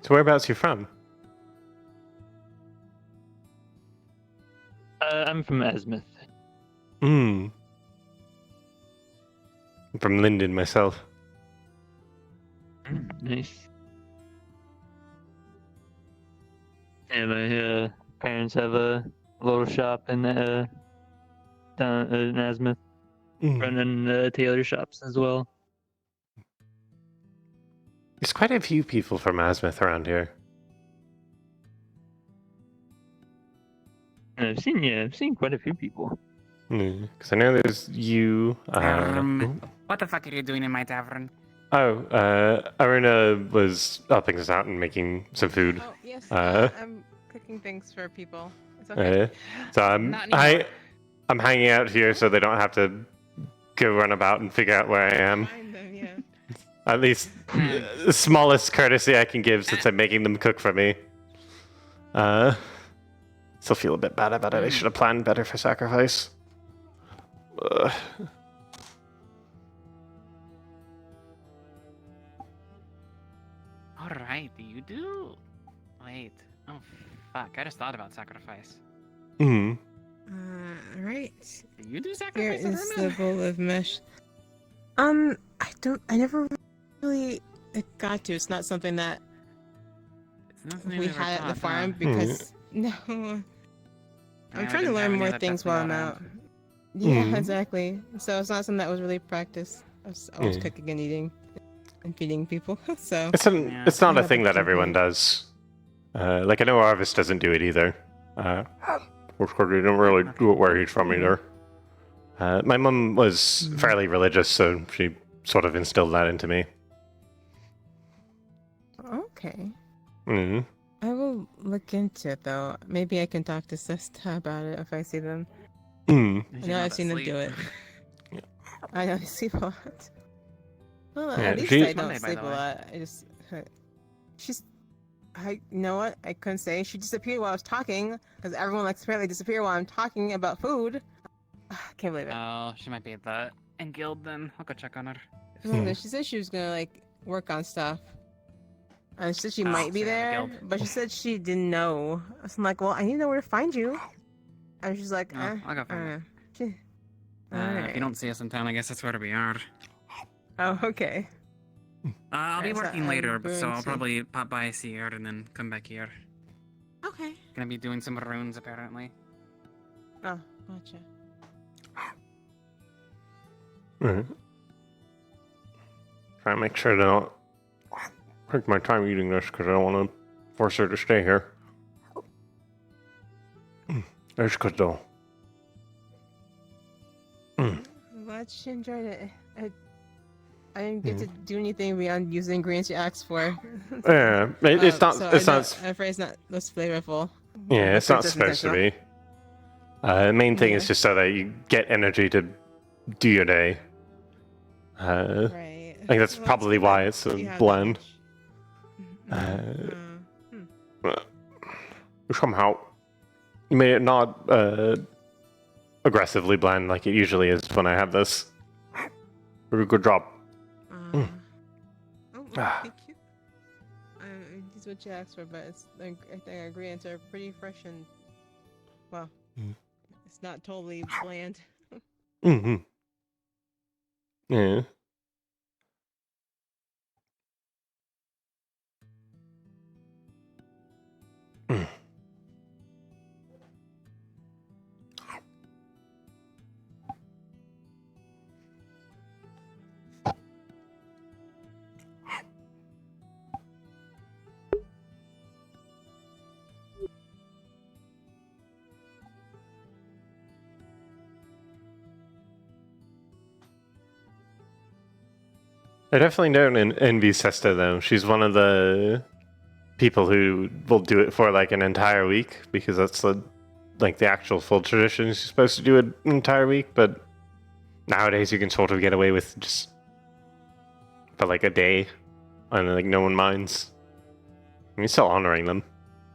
So whereabouts are you from? I'm from Asmith. I'm from Linden myself. Nice. Yeah, my parents have a little shop in down in Asmith, running tailor shops as well. There's quite a few people from Asmith around here. I've seen quite a few people. Because I know there's you. What the fuck are you doing in my tavern? Aruna was helping us out and making some food. Oh, yes, Uh, I'm cooking things for people. It's okay. so I'm Not anymore. I'm hanging out here so they don't have to go run about and figure out where I am. Find them, yeah. At least the smallest courtesy I can give since I'm making them cook for me. Still feel a bit bad about it. I should have planned better for sacrifice. Alright, you do. Wait. Oh, fuck. I just thought about sacrifice. Right. Do you do Here sacrifice? is the bowl of mesh. I never really got to. It's not something that we had at the farm because no. I'm trying to learn more things while I'm out. Yeah, exactly. So it's not something that was really practiced. I was always cooking and eating and feeding people. So it's not a thing that everyone does. Like I know Arvis doesn't do it either. Of course, he didn't really do it where he's from either. My mum was fairly religious, so she sort of instilled that into me. Okay. Mm. I will look into it though. Maybe I can talk to Sesta about it if I see them. Mm. I know I've seen them do it. I know I sleep a lot. Well, Yeah, at least she- I don't sleep a lot. You know what? I couldn't say. She disappeared while I was talking, because everyone likes to apparently disappear while I'm talking about food. I can't believe it. Oh, she might be at the guild then. I'll go check on her. She said she was gonna work on stuff. And she said she might be so yeah, the there, guild. but she said she didn't know. So I'm like, well, I need to know where to find you. And she's like, I'll go find her. If you don't see us in town, I guess that's where we are. Oh, okay. I'll be Alright, so working I'm later, going so I'll to- probably pop by see her and then come back here. Okay. Gonna be doing some runes apparently. Oh, gotcha. Right. Try and make sure to not take my time eating this because I don't want to force her to stay here. It's good though. I'm glad she enjoyed it. I didn't get to do anything beyond use the ingredients you asked for. Yeah, it's not. So It's I know- not. I'm afraid it's not less flavorful. Yeah, it's But not it's supposed to intentional. be. The main thing is Yeah. just so that you get energy to do your day. Right. I think that's Well, probably it's why good it's that so you have that bland. much. Somehow, you made it not aggressively bland like it usually is when I have this. Very good job. Oh, well, thank you. This is what you asked for, but it's, I think our ingredients are pretty fresh and, well, it's not totally bland. Mm-hmm. Yeah. I definitely don't envy Sesta though. She's one of the people who will do it for like an entire week because that's the actual full tradition. She's supposed to do it an entire week, but nowadays you can sort of get away with just for like a day, and like no one minds. I mean, still honoring them.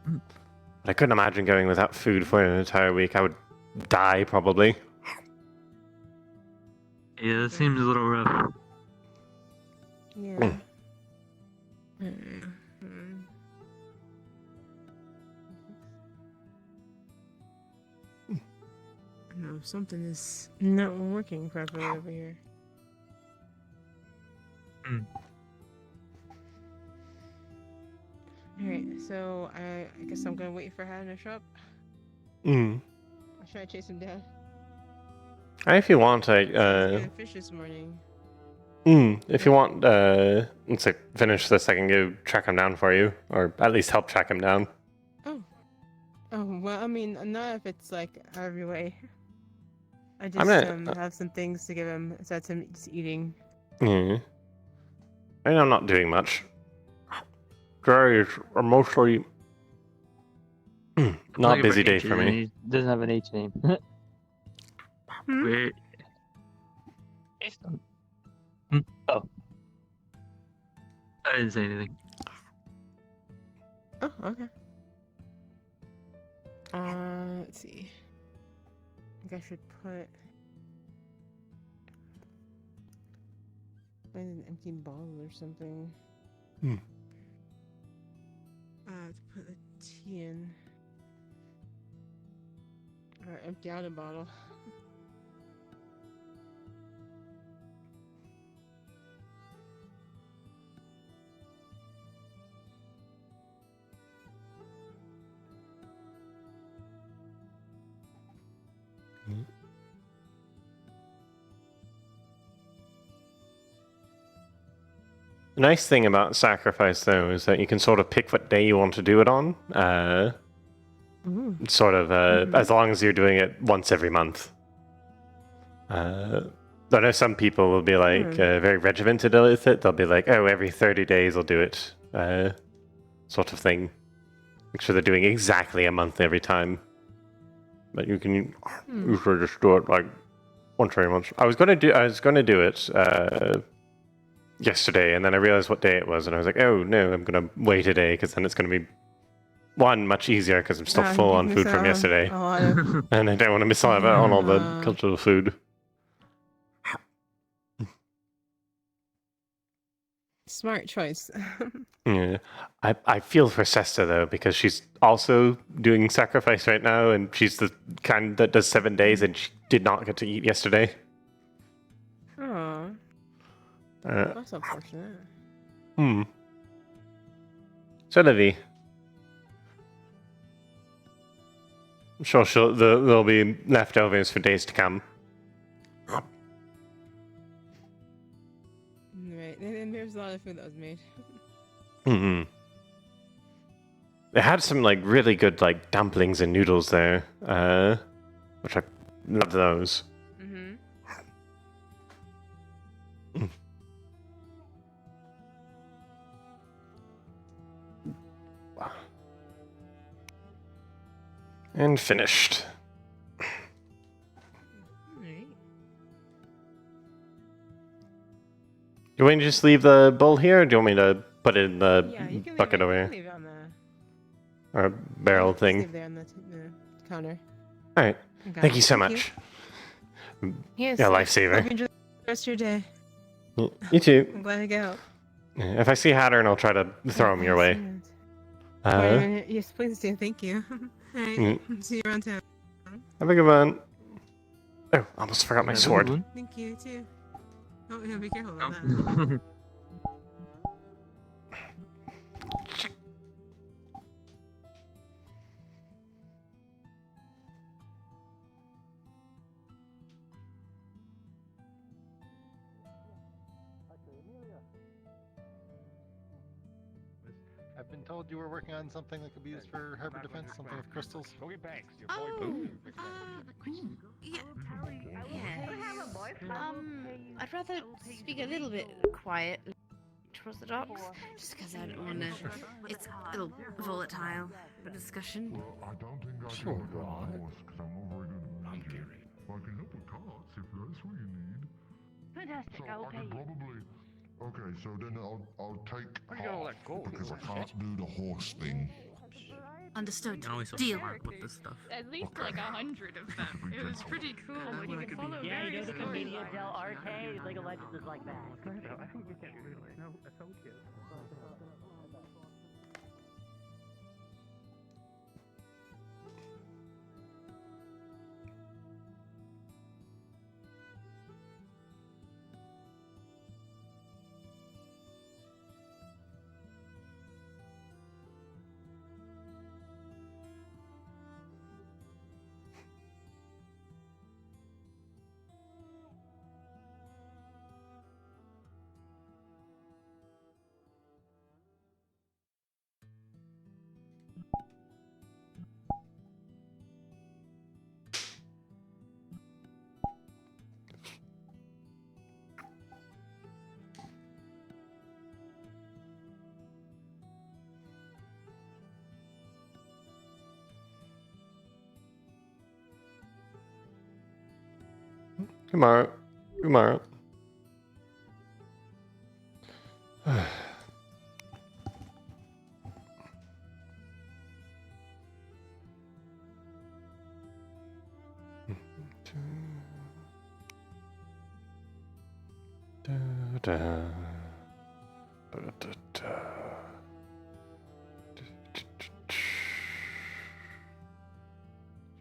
But I couldn't imagine going without food for an entire week. I would die probably. Yeah, it seems a little rough. Yeah. No, something is not working properly over here. Alright, so I guess I'm gonna wait for Hannah to show up. Mm. I'll try to chase him down. If you want, I was getting fish this morning. if you want, let's like finish this, I can go track him down for you, or at least help track him down. Oh. Oh well, I mean, not if it's like every way. I just I'm gonna- have some things to give him, so that's him just eating. Yeah. I mean, I'm not doing much. Today is a mostly not Looking busy for day H's for and me. He doesn't have an H name. Wait. Oh. I didn't say anything. Oh, okay. Let's see. I think I should put. Find an empty bottle or something. Hmm. To put the tea in. Or empty out a bottle. The nice thing about sacrifice, though, is that you can sort of pick what day you want to do it on. Sort of, as long as you're doing it once every month. I know some people will be like very regimented with it. They'll be like, oh, every 30 days I'll do it, sort of thing. Make sure they're doing exactly a month every time. But you can usually just do it like once every month. I was gonna do it yesterday, and then I realized what day it was, and I was like, oh no, I'm gonna wait a day because then it's gonna be one much easier because I'm still full on food from yesterday, and I don't want to miss out on all the cultural food. Smart choice. Yeah, I feel for Sesta though, because she's also doing sacrifice right now, and she's the kind that does 7 days, and she did not get to eat yesterday. Oh. That's unfortunate. So Livy, I'm sure there'll be leftovers for days to come. Right, and there's a lot of food that was made. They had some like really good like dumplings and noodles there, which I love those. And finished. Do you want me to just leave the bowl here, or do you want me to put it in the bucket over here? Leave it on the Or barrel thing? leave there on the counter. Alright. Okay. Thank you so Thank much. Yes. You're a Hope lifesaver. you enjoy the rest of your day. You too. I'm glad I could help. Yeah, if I see Hattern, I'll try to throw him your way. Yes, please do. Thank you. Alright. See you around town. Have a good one. Oh, I almost forgot my sword. Thank you too. Oh, yeah, be careful about that. I've been told you were working on something that could be used for harbor defense, something with crystals. Go get Banks, your boy. I'd rather speak a little bit quiet towards the docks, just because I don't want to. It's a little volatile for discussion. I don't think I can help with horse because I'm not very good at magic. But I can help with carts if that's what you need. Fantastic, So I will I pay can you. probably. Okay, so then I'll take Where you got all that gold? because I can't do the horse thing. Understood. Deal. With this stuff. At least like 100 of them. It was pretty cool. Like you could follow Yeah, you know various the stories. comedian Del Arte? League of Legends is like that. I think we get really. No, I told you. Tomorrow. Tomorrow.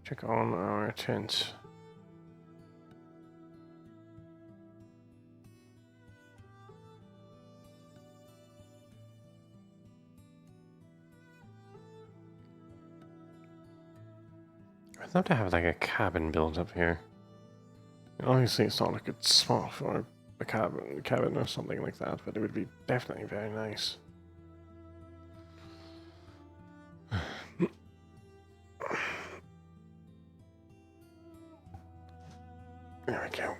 Check on our tents. I'd love to have like a cabin built up here. Obviously, it's not a good spot for a cabin or something like that, but it would be definitely very nice. There we go.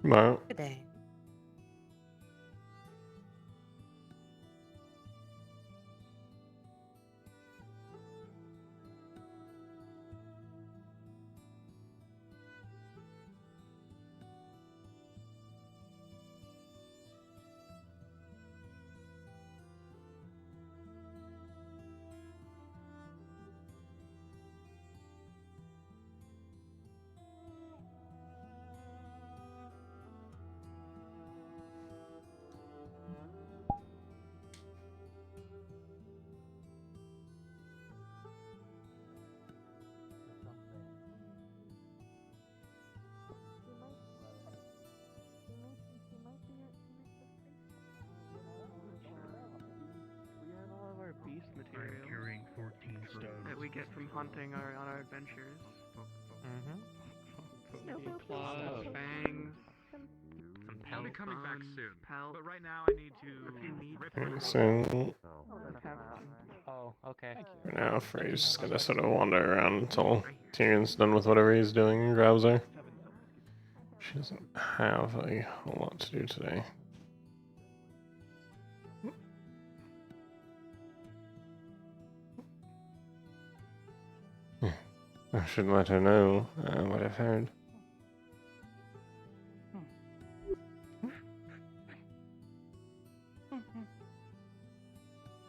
Tomorrow. Good day. Beast materials that we get from hunting on our adventures. Claws, fangs. I'll be coming back soon. Pelt. But right now I need to rip it. So Oh, okay. for now, Fray's just gonna sort of wander around until Tyrion's done with whatever he's doing and grabs her. She doesn't have a whole lot to do today. I should let her know what I've heard.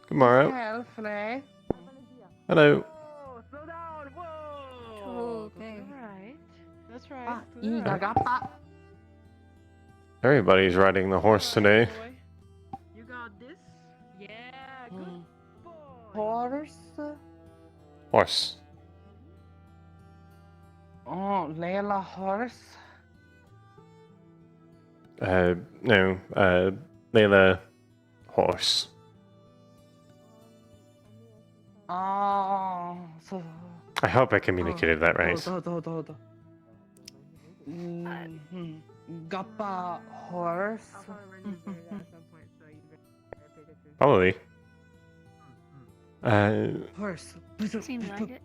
Tomorrow. Hello, Fray. Hello. Slow down. Whoa. Oh, okay. Alright. That's right. Everybody's riding the horse today. You got this? Yeah, good boy. Horse? Horse. Oh, Layla horse? No, Layla horse. Oh, so... I hope I communicated that right. Gappa horse? Probably. Horse. Seems like it.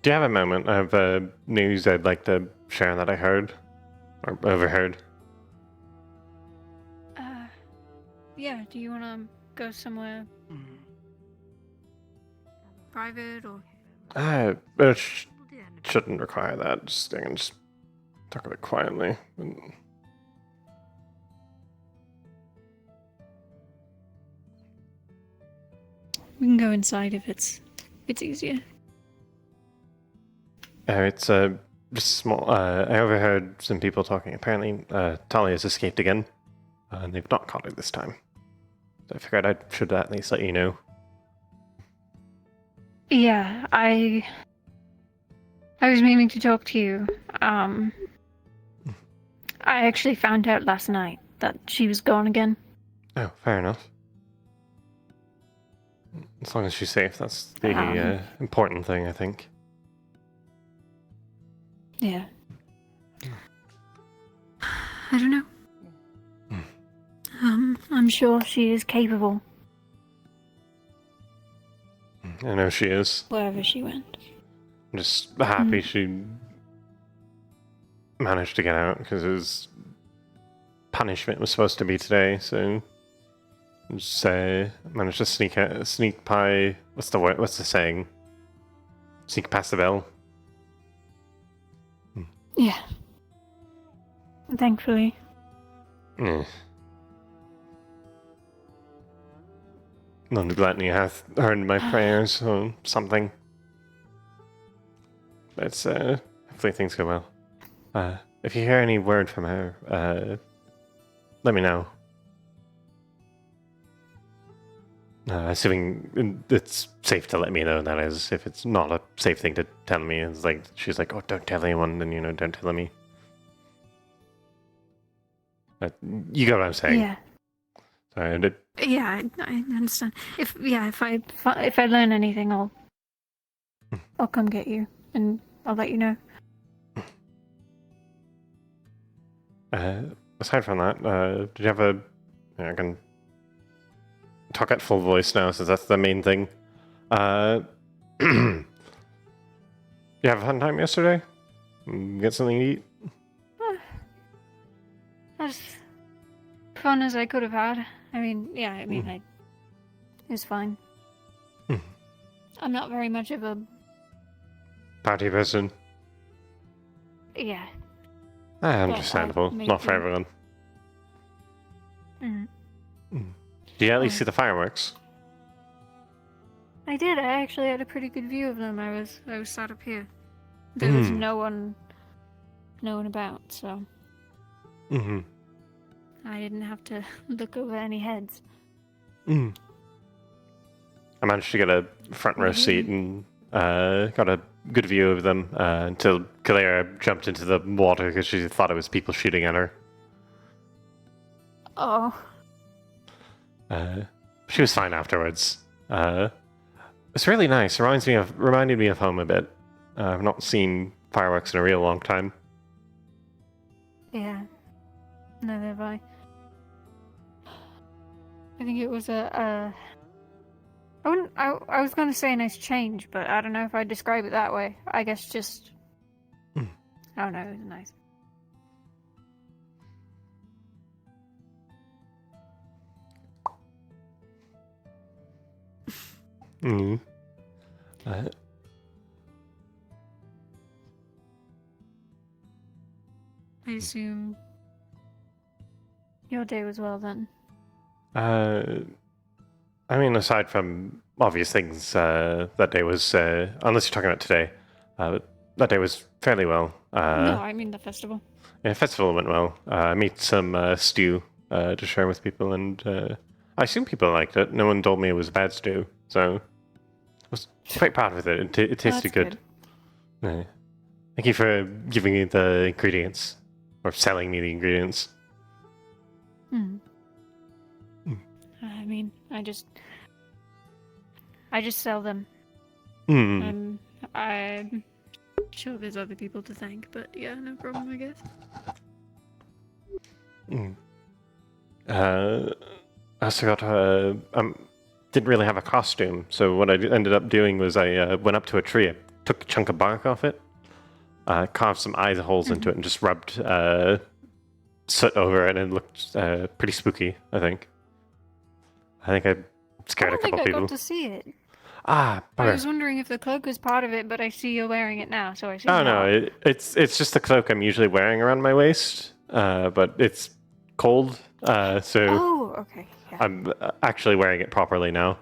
Do you have a moment of news I'd like to share that I heard or overheard? Yeah, do you want to go somewhere private or? It shouldn't require that. I can just talk a bit quietly. We can go inside if it's easier. It's just small. I overheard some people talking. Apparently, Talia's escaped again, and they've not caught her this time. So I figured I should at least let you know. Yeah, I was meaning to talk to you. I actually found out last night that she was gone again. Oh, fair enough. As long as she's safe, that's the important thing, I think. Yeah. I don't know. I'm sure she is capable. I know she is. Wherever she went. I'm just happy she managed to get out, because his punishment was supposed to be today, so just managed to sneak by. What's the saying? Sneak past the bell. Yeah. Thankfully. Yeah. None of Gluttony hath earned my prayers or something. But hopefully things go well. If you hear any word from her, let me know. Assuming it's safe to let me know, that is. If it's not a safe thing to tell me, it's like she's like, oh, don't tell anyone, then don't tell me. But you get what I'm saying. Yeah. Sorry, Yeah, I understand. If I learn anything, I'll come get you, and I'll let you know. Aside from that, did you have I can talk at full voice now, since that's the main thing. You have a fun time yesterday? Get something to eat? As fun as I could have had. I mean, it was fine. I'm not very much of a... Party person? Yeah. Understandable. Not for everyone. Do you at least see the fireworks? I did. I actually had a pretty good view of them. I was sat up here. There was no one about, so I didn't have to look over any heads. I managed to get a front row seat and got a good view of them until Kalera jumped into the water because she thought it was people shooting at her. Oh. She was fine afterwards. It's really nice. Reminded me of home a bit. I've not seen fireworks in a real long time. Yeah. Neither have I. I think it was I was going to say a nice change, but I don't know if I'd describe it that way. I guess just... I don't know, it was nice. I assume your day was well then. I mean, aside from obvious things, that day was, unless you're talking about today, that day was fairly well. No, I mean the festival. Yeah, festival went well. I made some stew to share with people, and I assume people liked it. No one told me it was a bad stew, so I was quite proud of it. It tasted good. Yeah. Thank you for giving me the ingredients, or selling me the ingredients. I mean, I just sell them. I'm sure there's other people to thank, but yeah, no problem, I guess. I also got didn't really have a costume, so what I ended up doing was I went up to a tree, I took a chunk of bark off it, carved some eye holes into it, and just rubbed soot over it, and it looked pretty spooky, I think. I scared a couple people. I got to see it. I was wondering if the cloak was part of it, but I see you're wearing it now, so I see. Oh no, it's just the cloak I'm usually wearing around my waist, but it's cold, so. Oh, okay. Yeah. I'm actually wearing it properly now.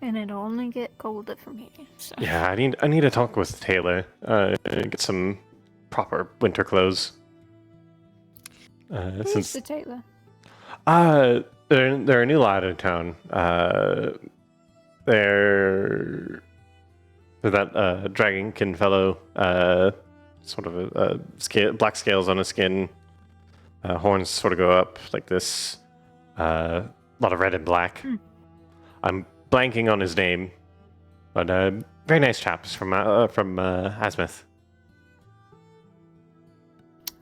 and it'll only get colder from here. So. Yeah, I need to talk with Taylor. Get some proper winter clothes. Who's the Taylor? They're a new lad in town. They're that dragonkin fellow. Sort of a black scales on his skin. Horns sort of go up like this. A lot of red and black. I'm blanking on his name, but very nice chaps from Asmith.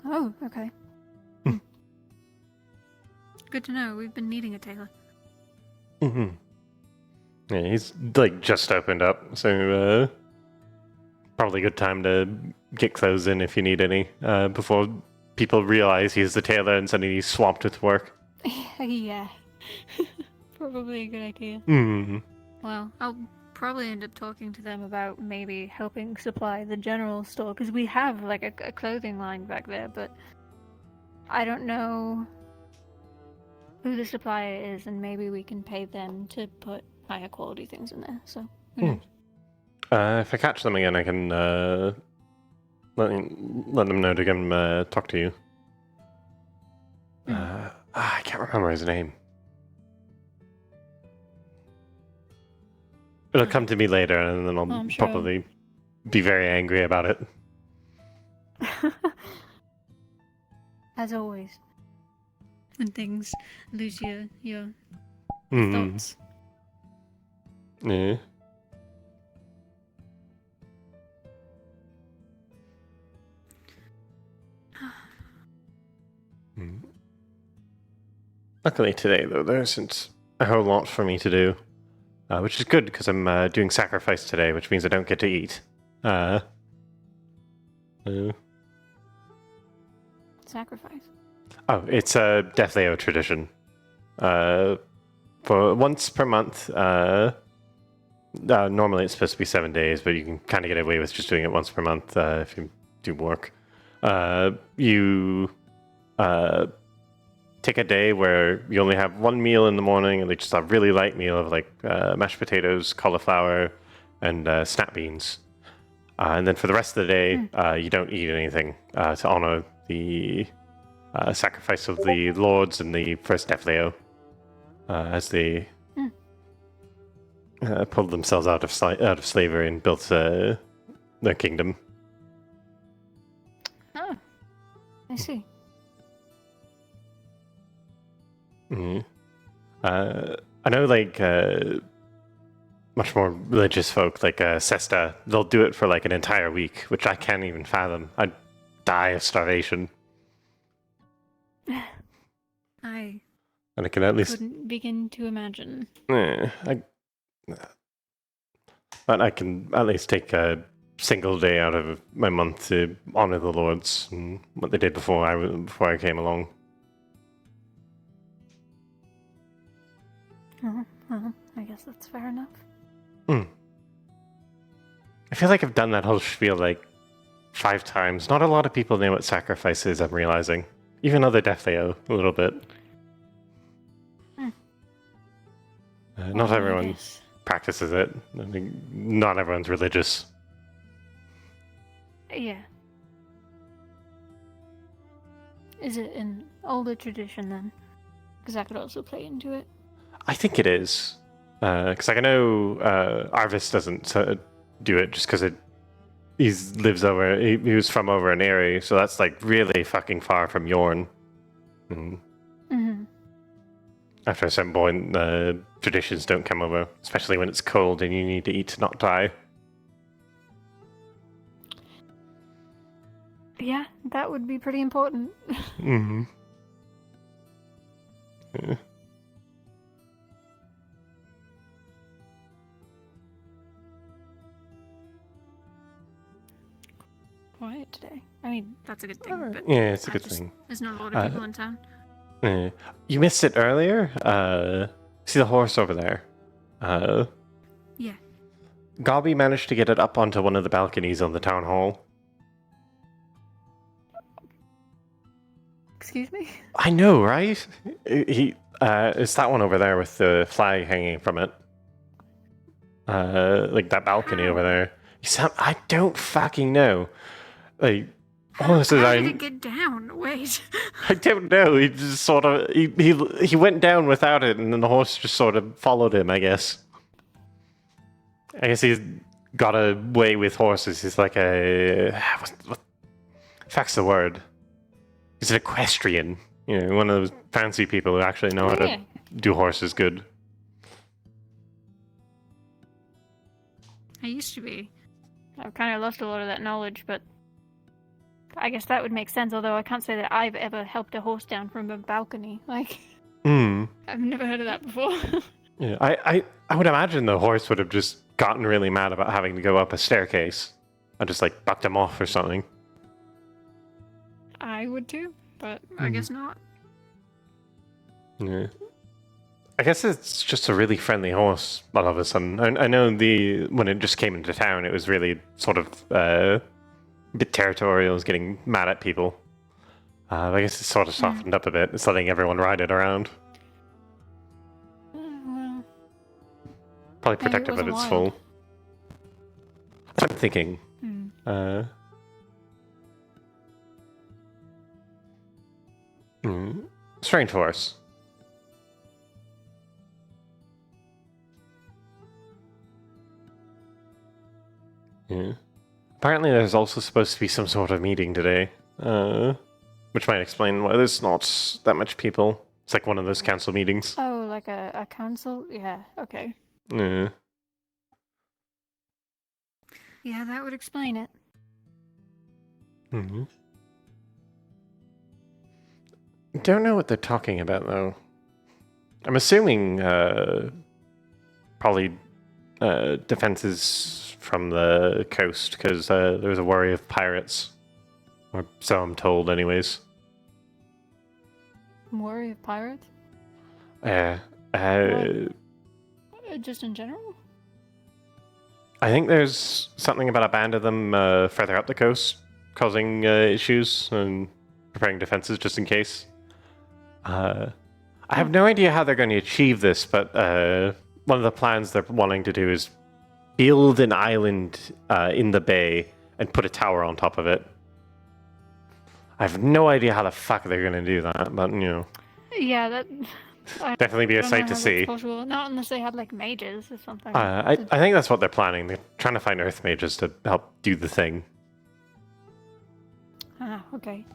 Oh, okay. Good to know. We've been needing a tailor. Mm-hmm. Yeah, he's like just opened up, so probably a good time to get clothes in if you need any before people realize he's the tailor and suddenly he's swamped with work. Yeah. Probably a good idea. Mm-hmm. Well, I'll probably end up talking to them about maybe helping supply the general store, because we have like a clothing line back there, but I don't know who the supplier is, and maybe we can pay them to put higher quality things in there. So, who knows? If I catch them again, I can let them know to come talk to you. I can't remember his name. It'll come to me later, and then I'll I'm sure. probably be very angry about it. As always. When things lose your thoughts. Yeah. Luckily today, though, there isn't a whole lot for me to do, which is good because I'm doing sacrifice today, which means I don't get to eat. Sacrifice. Oh, it's a Death Leo tradition. For once per month. Normally it's supposed to be 7 days, but you can kind of get away with just doing it once per month if you do work. You take a day where you only have one meal in the morning, and just a really light meal of like mashed potatoes, cauliflower, and snap beans. And then for the rest of the day, you don't eat anything to honor the sacrifice of the lords and the first Death Leo as they pulled themselves out of slavery and built their kingdom. Oh, I see. Mm-hmm. I know, like, much more religious folk, like Sesta, they'll do it for like an entire week, which I can't even fathom. I'd die of starvation. And I can at least couldn't begin to imagine. But I can at least take a single day out of my month to honor the lords and what they did before I came along. I guess that's fair enough. I feel like I've done that whole spiel like 5 times. Not a lot of people know what sacrifice is, I'm realizing. Even other Death Leo, a little bit. Not everyone practices it. I mean, not everyone's religious. Yeah. Is it an older tradition then? Because that could also play into it. I think it is. Because I know Arvis doesn't do it just because he lives over. He was from over in Erie, so that's like really fucking far from Yorn. After a certain point, traditions don't come over, especially when it's cold and you need to eat to not die. Yeah, that would be pretty important. Yeah. Quiet today. I mean, that's a good thing. But Yeah, it's a good thing. There's not a lot of people in town. You missed it earlier. See the horse over there? Yeah. Gobby managed to get it up onto one of the balconies on the town hall. Excuse me? I know, right? It's that one over there with the flag hanging from it. like that balcony over there. I don't fucking know. Like, honestly, How did it get down? Wait. I don't know. He just sort of he went down without it, and then the horse just sort of followed him. I guess he's got a way with horses. He's like a what fuck's the word? He's an equestrian. You know, one of those fancy people who actually know how to do horses good. I used to be. I've kind of lost a lot of that knowledge, but I guess that would make sense, although I can't say that I've ever helped a horse down from a balcony. Like, I've never heard of that before. Yeah, I would imagine the horse would have just gotten really mad about having to go up a staircase and just, like, bucked him off or something. I would too, but I guess not. Yeah. I guess it's just a really friendly horse all of a sudden. I know when it just came into town, it was really sort of a bit territorial, it was getting mad at people. I guess it's sort of softened up a bit. It's letting everyone ride it around. Well, Probably protective of its full. That's what I'm thinking. Strange horse. Yeah. Apparently there's also supposed to be some sort of meeting today, which might explain why there's not that much people. It's like one of those council meetings. Oh, like a council? Yeah, okay. Yeah. Yeah, that would explain it. Don't know what they're talking about, though. I'm assuming probably defenses from the coast, because there's a worry of pirates. Or so I'm told, anyways. Worry of pirates? Just in general? I think there's something about a band of them further up the coast, causing issues and preparing defenses just in case. I have no idea how they're going to achieve this, but one of the plans they're wanting to do is build an island in the bay and put a tower on top of it. I have no idea how the fuck they're going to do that, but, you know. Yeah, that... Definitely be a sight to see. Possible. Not unless they had, like, mages or something. I think that's what they're planning. They're trying to find earth mages to help do the thing. Ah, okay.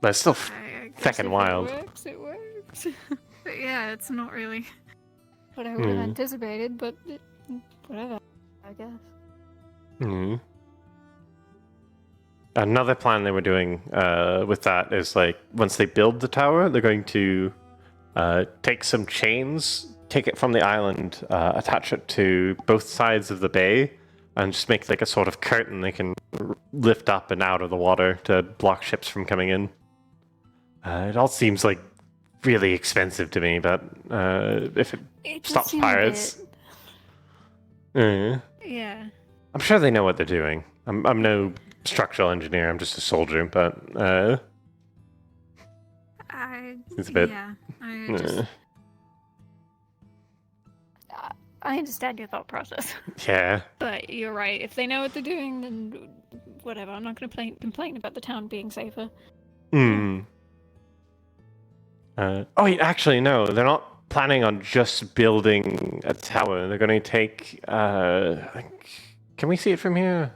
But it's still feckin' wild. It works. But yeah, it's not really what I would have anticipated, but whatever, I guess. Another plan they were doing with that is, like, once they build the tower, they're going to take some chains, take it from the island, attach it to both sides of the bay, and just make, like, a sort of curtain they can lift up and out of the water to block ships from coming in. It all seems, like, really expensive to me, but if it stops pirates... Yeah. I'm sure they know what they're doing. I'm no structural engineer, I'm just a soldier, but it's a bit... Yeah, I understand your thought process. Yeah. But you're right, if they know what they're doing, then whatever, I'm not going to complain about the town being safer. Wait, actually, no, they're not planning on just building a tower. They're going to take, can we see it from here?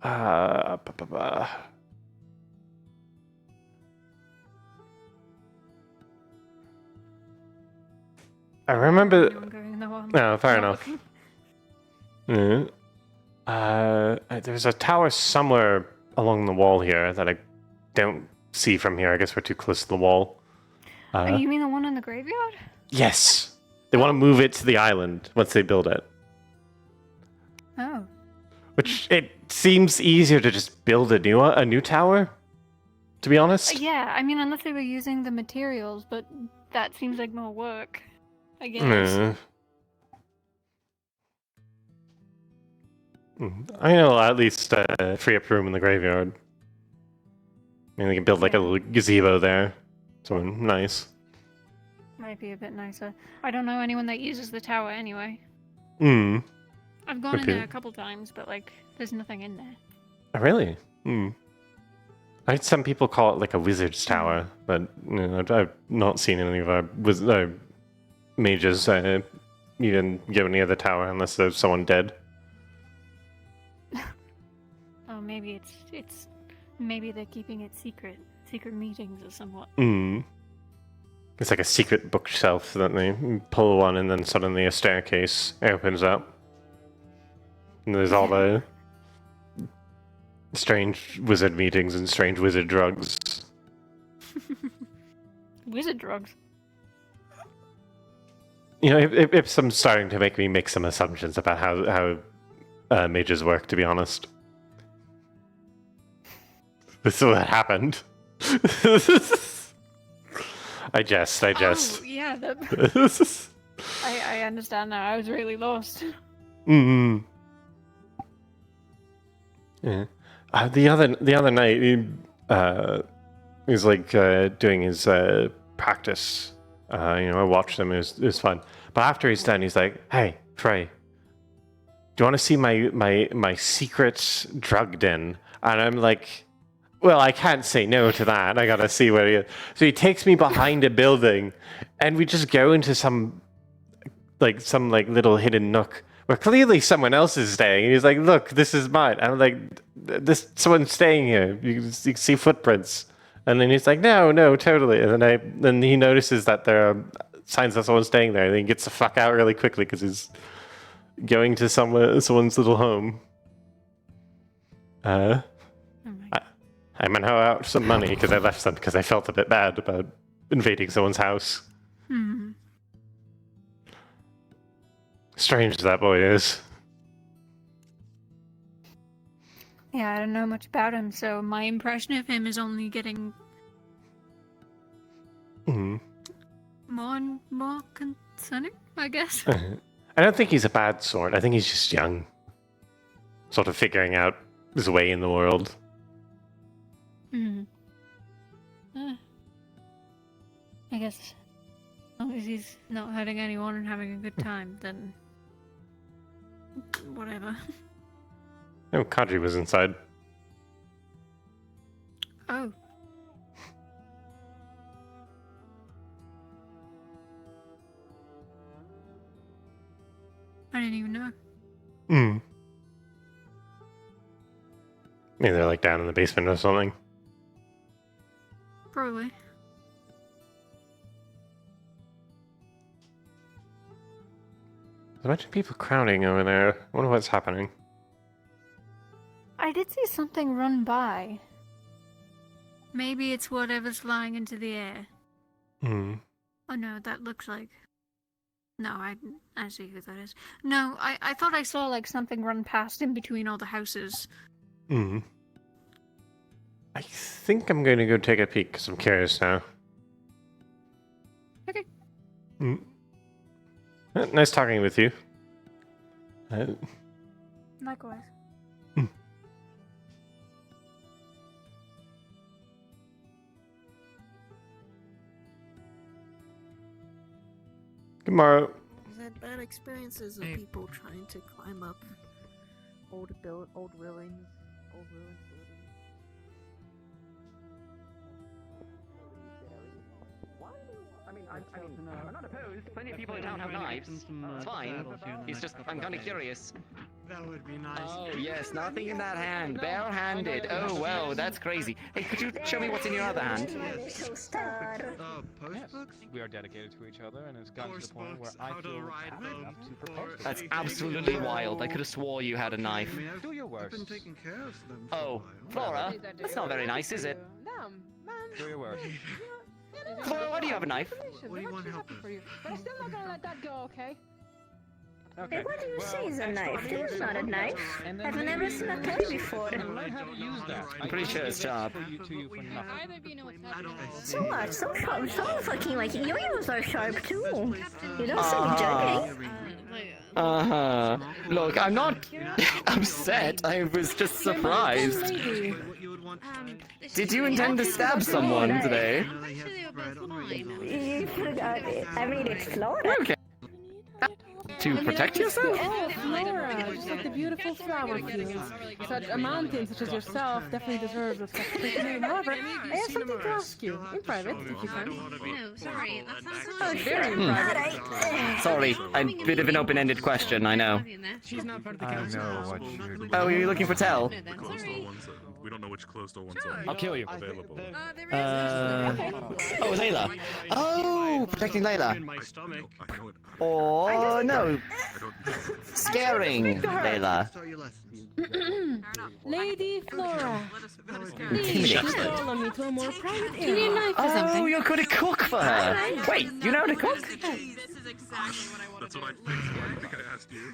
I remember... No, fair enough. There's a tower somewhere along the wall here that I don't see from here. I guess we're too close to the wall. You mean the one in the graveyard? Yes! They want to move it to the island once they build it. Oh. Which, it seems easier to just build a new tower, to be honest. Yeah, I mean, unless they were using the materials, but that seems like more work, I guess. I know, at least free up room in the graveyard. I mean, they can build like a little gazebo there. Something nice. might be a bit nicer. I don't know anyone that uses the tower anyway. Hmm. I've gone in there a couple times, but like, there's nothing in there. Oh, really? Hmm. I heard some people call it like a wizard's tower, but I've not seen any of our mages even go near the tower unless there's someone dead. Oh, maybe it's maybe they're keeping it secret meetings or somewhat. Hmm. It's like a secret bookshelf that they pull one and then suddenly a staircase opens up. And there's all the strange wizard meetings and strange wizard drugs. Wizard drugs? If I'm starting to make me make some assumptions about how mages work, to be honest. This is what happened. I jest. Oh, yeah. I understand now. I was really lost. Mm-hmm. Yeah. The other night, he was like doing his practice. I watched him. It was fun. But after he's done, he's like, "Hey, Fray, do you want to see my secret drug den?" And I'm like, "Well, I can't say no to that. I gotta see where he is." So he takes me behind a building, and we just go into some little hidden nook where clearly someone else is staying. And he's like, "Look, this is mine." And I'm like, someone's staying here. You can see footprints. And then he's like, no, totally. And then he notices that there are signs that someone's staying there. And then he gets the fuck out really quickly because he's going to someone's little home. I managed out some money because I left some because I felt a bit bad about invading someone's house. Hmm. Strange as that boy is. Yeah, I don't know much about him, so my impression of him is only getting more and more concerning, I guess. I don't think he's a bad sort. I think he's just young. Sort of figuring out his way in the world. Hmm. I guess as long as he's not hurting anyone and having a good time, then whatever. Oh, Kadri was inside. Oh. I didn't even know. Maybe they're like down in the basement or something. Probably. There's a bunch of people crowding over there. I wonder what's happening. I did see something run by. Maybe it's whatever's flying into the air. Hmm. Oh no, that looks like... No, I see who that is. No, I thought I saw like something run past in between all the houses. Hmm. I think I'm going to go take a peek because I'm curious now. Okay. Nice talking with you. Likewise. Tomorrow. I've had bad experiences of people trying to climb up old ruins. I'm not opposed. Plenty of people in town have knives. It's fine. It's just, I'm kind of curious. That would be nice. Oh, yes, nothing in that hand. Bare-handed. Oh, well, that's crazy. Hey, could you show me what's in your other hand? Post books? We are dedicated to each other, and it's gotten to the point where I feel happy enough to propose. That's absolutely wild. I could have swore you had a knife. Do your worst. I've been taking care of them. Oh, Flora, that's not very nice, is it? Do your worst. Flora, why do you have a knife? What do you want help with? But I'm still not gonna let that go, okay? Hey, what do you say is a knife? This is not a knife. I've never seen a toy before. I'm pretty sure it's sharp. So what? Some fucking like yo-yos are sharp too. You don't see me joking. Look, I'm not upset. I was just surprised. Did you intend to stab someone today? You forgot it. I mean, it's Florida. Okay. To protect yourself? Oh, Flora, just like the beautiful flower fields. Such a mountain such as yourself definitely deserves a special name. However, I have something to ask you in private, if you can. No, sorry, that's not so Oh, very private. Sorry, a bit of an open-ended question, I know. She's not part of the council. Oh, are you looking for Tell? We don't know which closed door ones are I'll kill you. available. Oh, Layla. Oh, protecting Layla. Or no, scaring Layla. Lady Flora, please follow me to a more private area. Do you need a knife or something? Oh, you're going to cook for her. Wait, you know how to cook? That's what I asked you.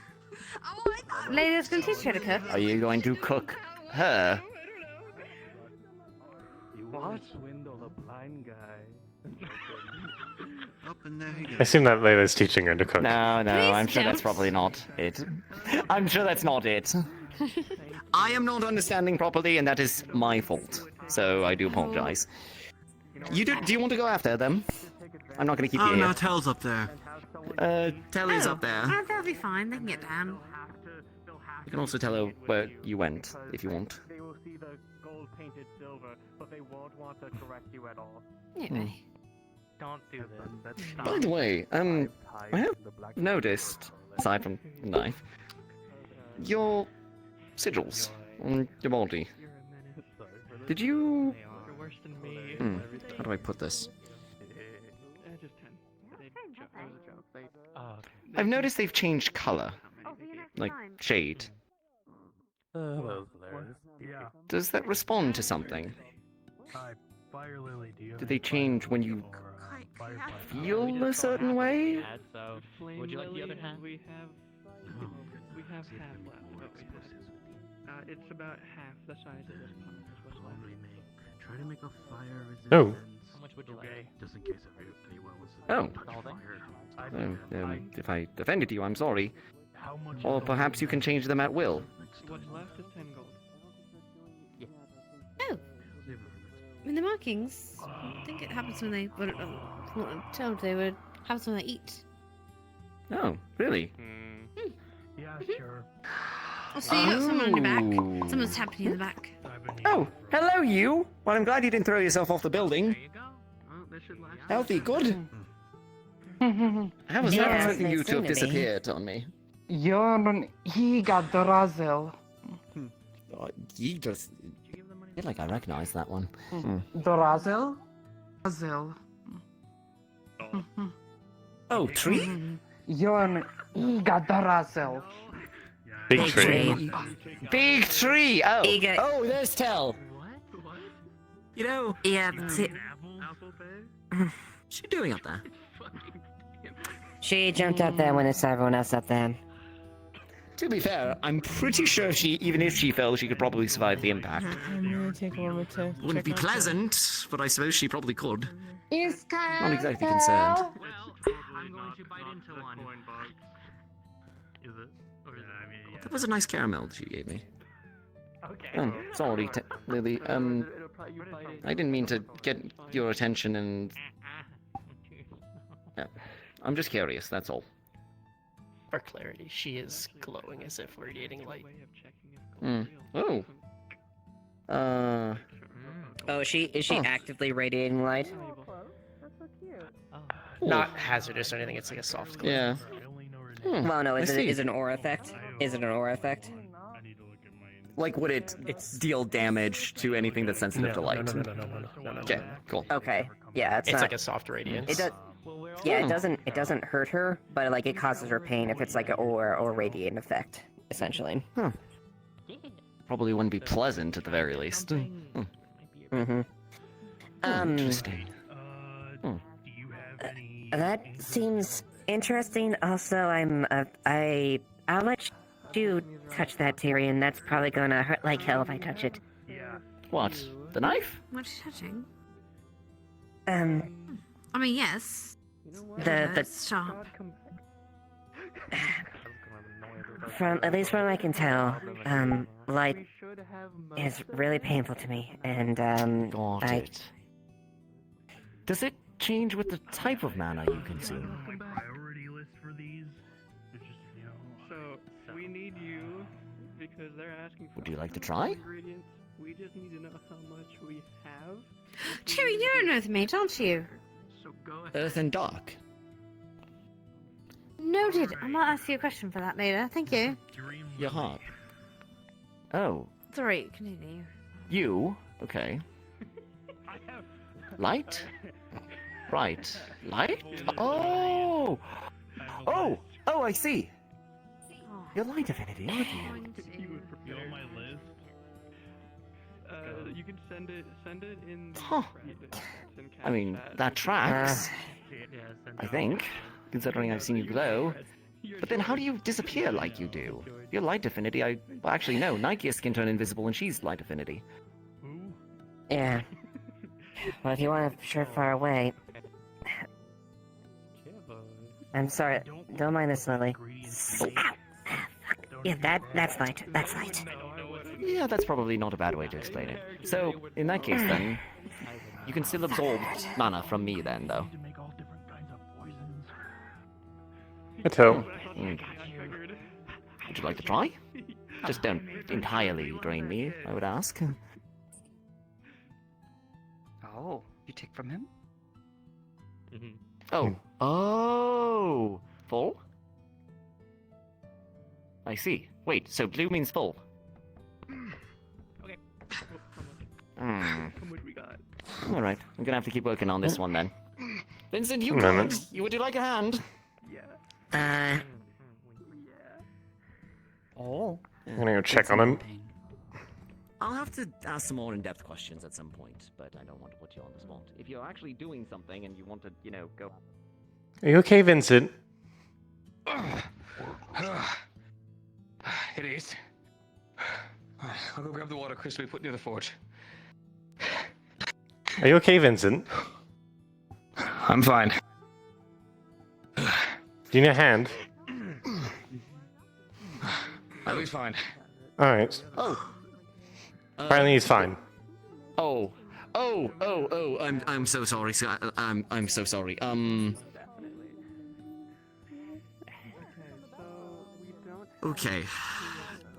Ladies can teach her to cook. Are you going to cook her? What? Swindle a blind guy. Up in there. I assume that Layla's teaching her to cook. No, I'm sure don't. that's probably not it. I'm sure that's not it. I am not understanding properly, and that is my fault. So I do apologize. Do you want to go after them? I'm not going to keep you Oh here. no, Tell's up there. Telly's up there. Oh, they'll be fine. They can get down. You can also tell her where you went, if you want. They will see the gold-painted silver, but they won't want to correct you at all. Anyway. Don't do this. That's By the way, I have noticed, aside from the knife, your sigils on your body. Did you... How do I put this? I've noticed they've changed color. Like, shade. Does that respond to something? Do they change when you feel a certain way? Would you like the other hand? We have half left. It's about half the size of this pot. What's left? Try to make a fire resistance. Oh. How much would you like? Just in case anyone was If I offended you, I'm sorry. Or perhaps you can change them at will. What's left is 10 gold. Oh. I mean, the markings. I think it happens when they. Well, from what I'm told, they would happens when they eat. Oh, really? Yeah, sure. Oh, so you got someone on your back. Someone's tapping you in the back. Oh, hello you! Well, I'm glad you didn't throw yourself off the building. Healthy, good. I was not expecting you to have disappeared on me. You're Dorazel. You just... I feel like I recognize that one. Dorazel? Dorazel. Oh, tree? You're Dorazel. Big tree. Big tree! Oh, Ego. oh, there's Tell. You know... Yeah, that's it. What's she doing up there? She jumped up there when it's everyone else up there. To be fair, I'm pretty sure even if she fell, she could probably survive the impact. I'm gonna take a moment to. Wouldn't be pleasant, but I suppose she probably could. Is Not exactly concerned. I'm going to bite into one. Is it? That was a nice caramel that you gave me. Okay. Oh, sorry, Lily. I didn't mean to get your attention and... Yeah. I'm just curious, that's all. For clarity, she is glowing as if radiating light. Oh. Oh, is she actively radiating light? Not hazardous or anything, it's like a soft glow. Yeah. Well, no, is I it see. an aura effect? Is it an aura effect? Like, would it deal damage to anything that's sensitive to light? No. Okay, cool. Okay, yeah, it's not... like a soft radiance. It does. Yeah, it doesn't hurt her, but like it causes her pain if it's like an aura or radiant effect, essentially. Probably wouldn't be pleasant at the very least. Interesting. That seems interesting. Also, I'll let you touch that, Tyrion. That's probably gonna hurt like hell if I touch it. What? The knife? What are you touching? I mean, yes. The sharp. From at least from what I can tell, light is really painful to me, and Got it. Does it change with the type of mana you consume. Priority list for these. It's just, you know. So we need you because they're asking for. Would you like to try? Ingredients. We just need to know how much we have. Cherry, you're an earth mage, aren't you? So go ahead. Earth and dark. Noted. I might ask you a question for that later. Thank you. Your heart. Oh, Sorry, continue. you? Okay. Light? Right. Light? Oh! Oh! Oh, I see! You're light divinity, aren't you? You on my list? You can send it in. Huh. I mean, that tracks. I think, considering I've seen you glow. But then how do you disappear like you do? If you're light affinity, well, actually, no. Nikeus can turn invisible and she's light affinity. Yeah. Well, if you want a surefire way... I'm sorry, don't mind this, Lily. Yeah, that's light. That's light. Yeah, that's probably not a bad way to explain it. So, in that case, then, you can still absorb mana from me, then, though. Ditto. Would you like to try? Just don't entirely drain me, I would ask. Oh, you take from him? Oh. Oh! Full? I see. Wait, so blue means full? Okay. Hmm. How much we got? Alright, I'm gonna have to keep working on this one then. Vincent, you Moment. good? Would you like a hand? Oh. I'm gonna go check on him. I'll have to ask some more in-depth questions at some point, but I don't want to put you on the spot. If you're actually doing something and you want to, go... Are you okay, Vincent? It is. I'll go grab the water crystal we put near the forge. Are you okay, Vincent? I'm fine. Do you need a hand? I'll be fine. Alright. Oh. Apparently he's fine. Oh. I'm so sorry, sir. I'm so sorry. Okay.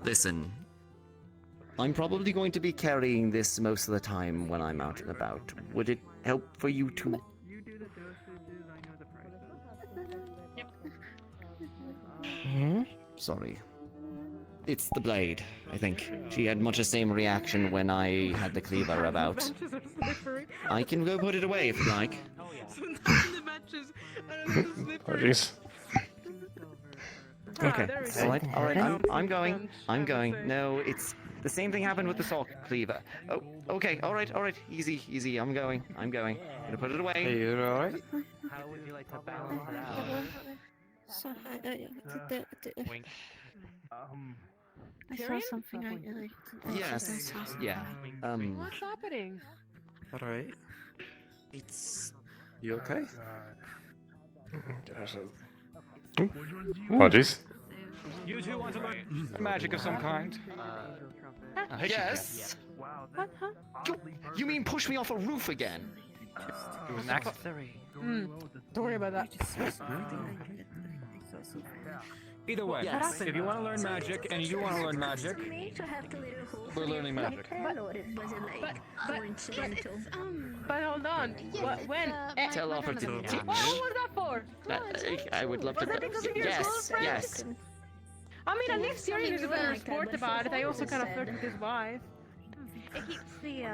Listen. I'm probably going to be carrying this most of the time when I'm out and about. Would it help for you to... You do the dosages, I know the prices. Hmm? Sorry. It's the blade, I think. She had much the same reaction when I had the cleaver about. I can go put it away if you like. Oh, jeez. Okay. Alright, I'm going. No, it's... The same thing happened with the saw cleaver. Oh, okay, alright. Easy, I'm going. Gonna put it away. Hey, you alright? How would you like to balance it out? Wink. I saw something. Yes. Yeah. What's happening? Alright. It's... You okay? Apologies. You two want to learn magic of some kind? Yes. What? Huh? You mean push me off a roof again? It was an accessory. Don't worry about that. Either way, Yes. if you want to learn magic and you want to learn magic, we're learning magic. But hold on. When? Tell offer to... What was that for? I would love to... Was that because of your girlfriend? Yes. I mean, at least Tyrion is a better sport about it. I also kind of flirt with his wife. It keeps the,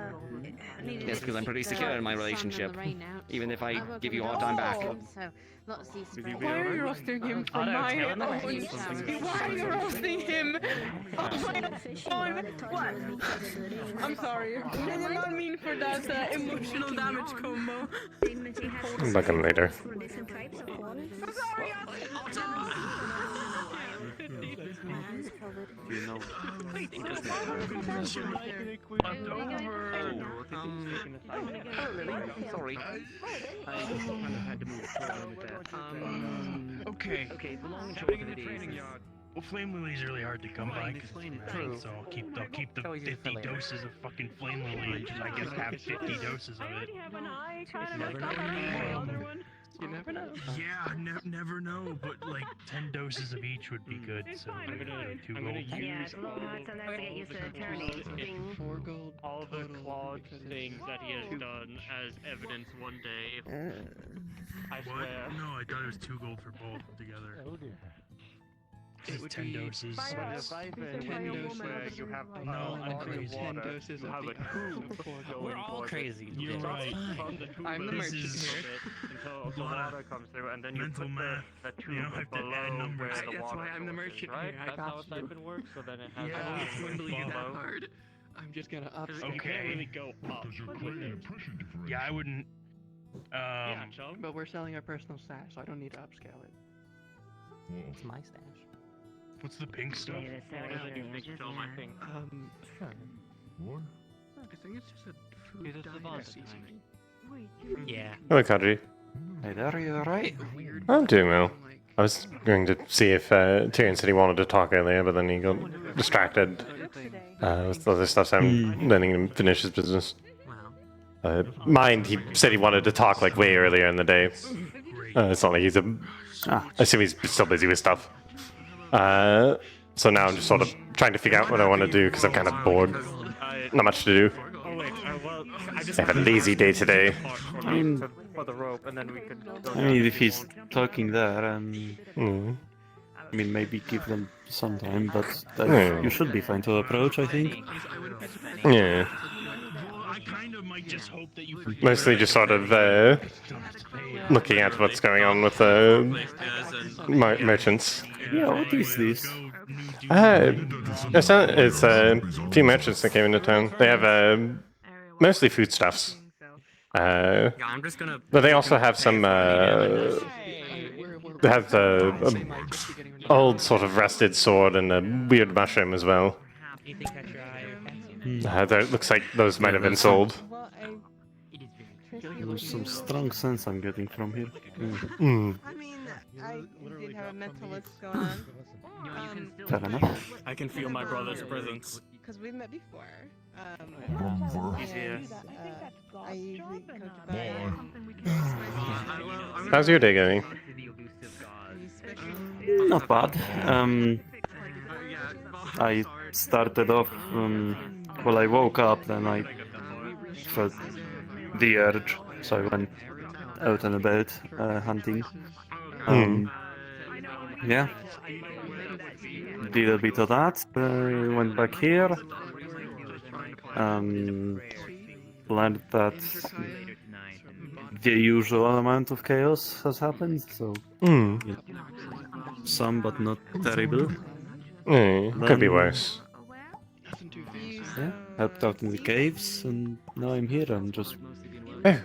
Yes, because I'm pretty secure in my relationship. Even if I give you a hard time back. So, lots of these Why are you roasting him for my own? Why are you roasting him? Oh my god. What? I'm sorry. I did not mean for that emotional damage combo. I'm back in later. I'm sorry. You know. Sorry. I had to move forward with that. Okay. Okay, the long and short Happening of in the it training is, yard. Well, flame lily's really hard to come by because it's rare, so I'll keep the 50 doses of fucking flame lily and just, I guess, have 50 doses of it. You never know. Yeah, never know, but like 10 doses of each would be good, so I'm gonna 2 gold. All the clawed things that he has done as evidence one day. I swear. No, I thought it was 2 gold for both together. Oh dear. It was 10 doses. So it's... 10 doses where you have No, I'm crazy. 10 doses you have a tube going We're all crazy. You're right. From the tube I'm the merchant here. until the water comes through, and then you put the tube You don't have to add below numbers. where the That's water why I'm the source is, merchant right? here. I That's got how a you. stipend works, so then it has Yeah, a it's going to be that below. hard. I'm just gonna up. You can't really go up. Yeah, I wouldn't. Yeah, Chum. But we're selling our personal stash, so I don't need to upscale it. It's my stash. What's the pink stuff? What? I think it's just a food It's a dye vase seasoning. Yeah. Hello, Kadri. Hey there, you alright? I'm doing well. I was going to see if Tyrion said he wanted to talk earlier, but then he got distracted with other stuff, so I'm letting him finish his business. Mind, he said he wanted to talk like way earlier in the day. It's not like he's I assume he's still busy with stuff. So now I'm just sort of trying to figure out what I want to do because I'm kind of bored. Not much to do. I have a lazy day today. I mean, For the rope, and then we could go if he's talking there, I mean, maybe give them some time, but you should be fine to approach, I think. Yeah. I kind of might just hope that you. Mostly just sort of looking at what's going on with merchants. Yeah, what is this? It's a few merchants that came into town. They have mostly foodstuffs. I'm just gonna. But they also have some. They have the old sort of rusted sword and a weird mushroom as well. Looks like those might have been sold. There's some strong sense I'm getting from here. I mean, I did have a mentalist going on. Fair enough. I can feel my brother's presence. Because we've met before. He's here. I usually coach about How's your day going? Not bad. I started off, well, I woke up, then I felt the urge, so I went out and about hunting. Yeah. Did a bit of that, went back here, learned that the usual amount of chaos has happened, so yeah, some but not terrible. Could be worse. Yeah, helped out in the caves, and now I'm here. I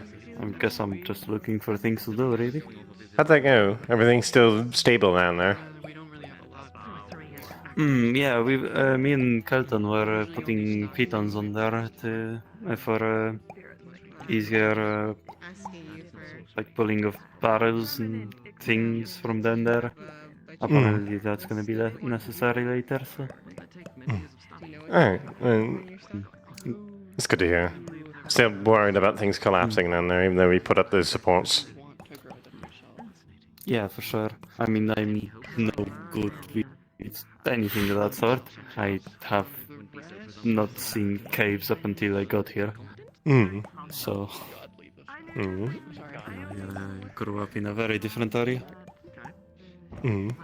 guess I'm just looking for things to do, really. How'd that go? Everything's still stable down there? Yeah, me and Kelton were putting pitons on there for easier like pulling of barrels and things from down there. Apparently that's gonna be necessary later, so... Alright, it's good to hear. Still worried about things collapsing down there, even though we put up those supports. Yeah, for sure. I mean, I'm no good with anything of that sort. I have not seen caves up until I got here. So... I grew up in a very different area. Didn't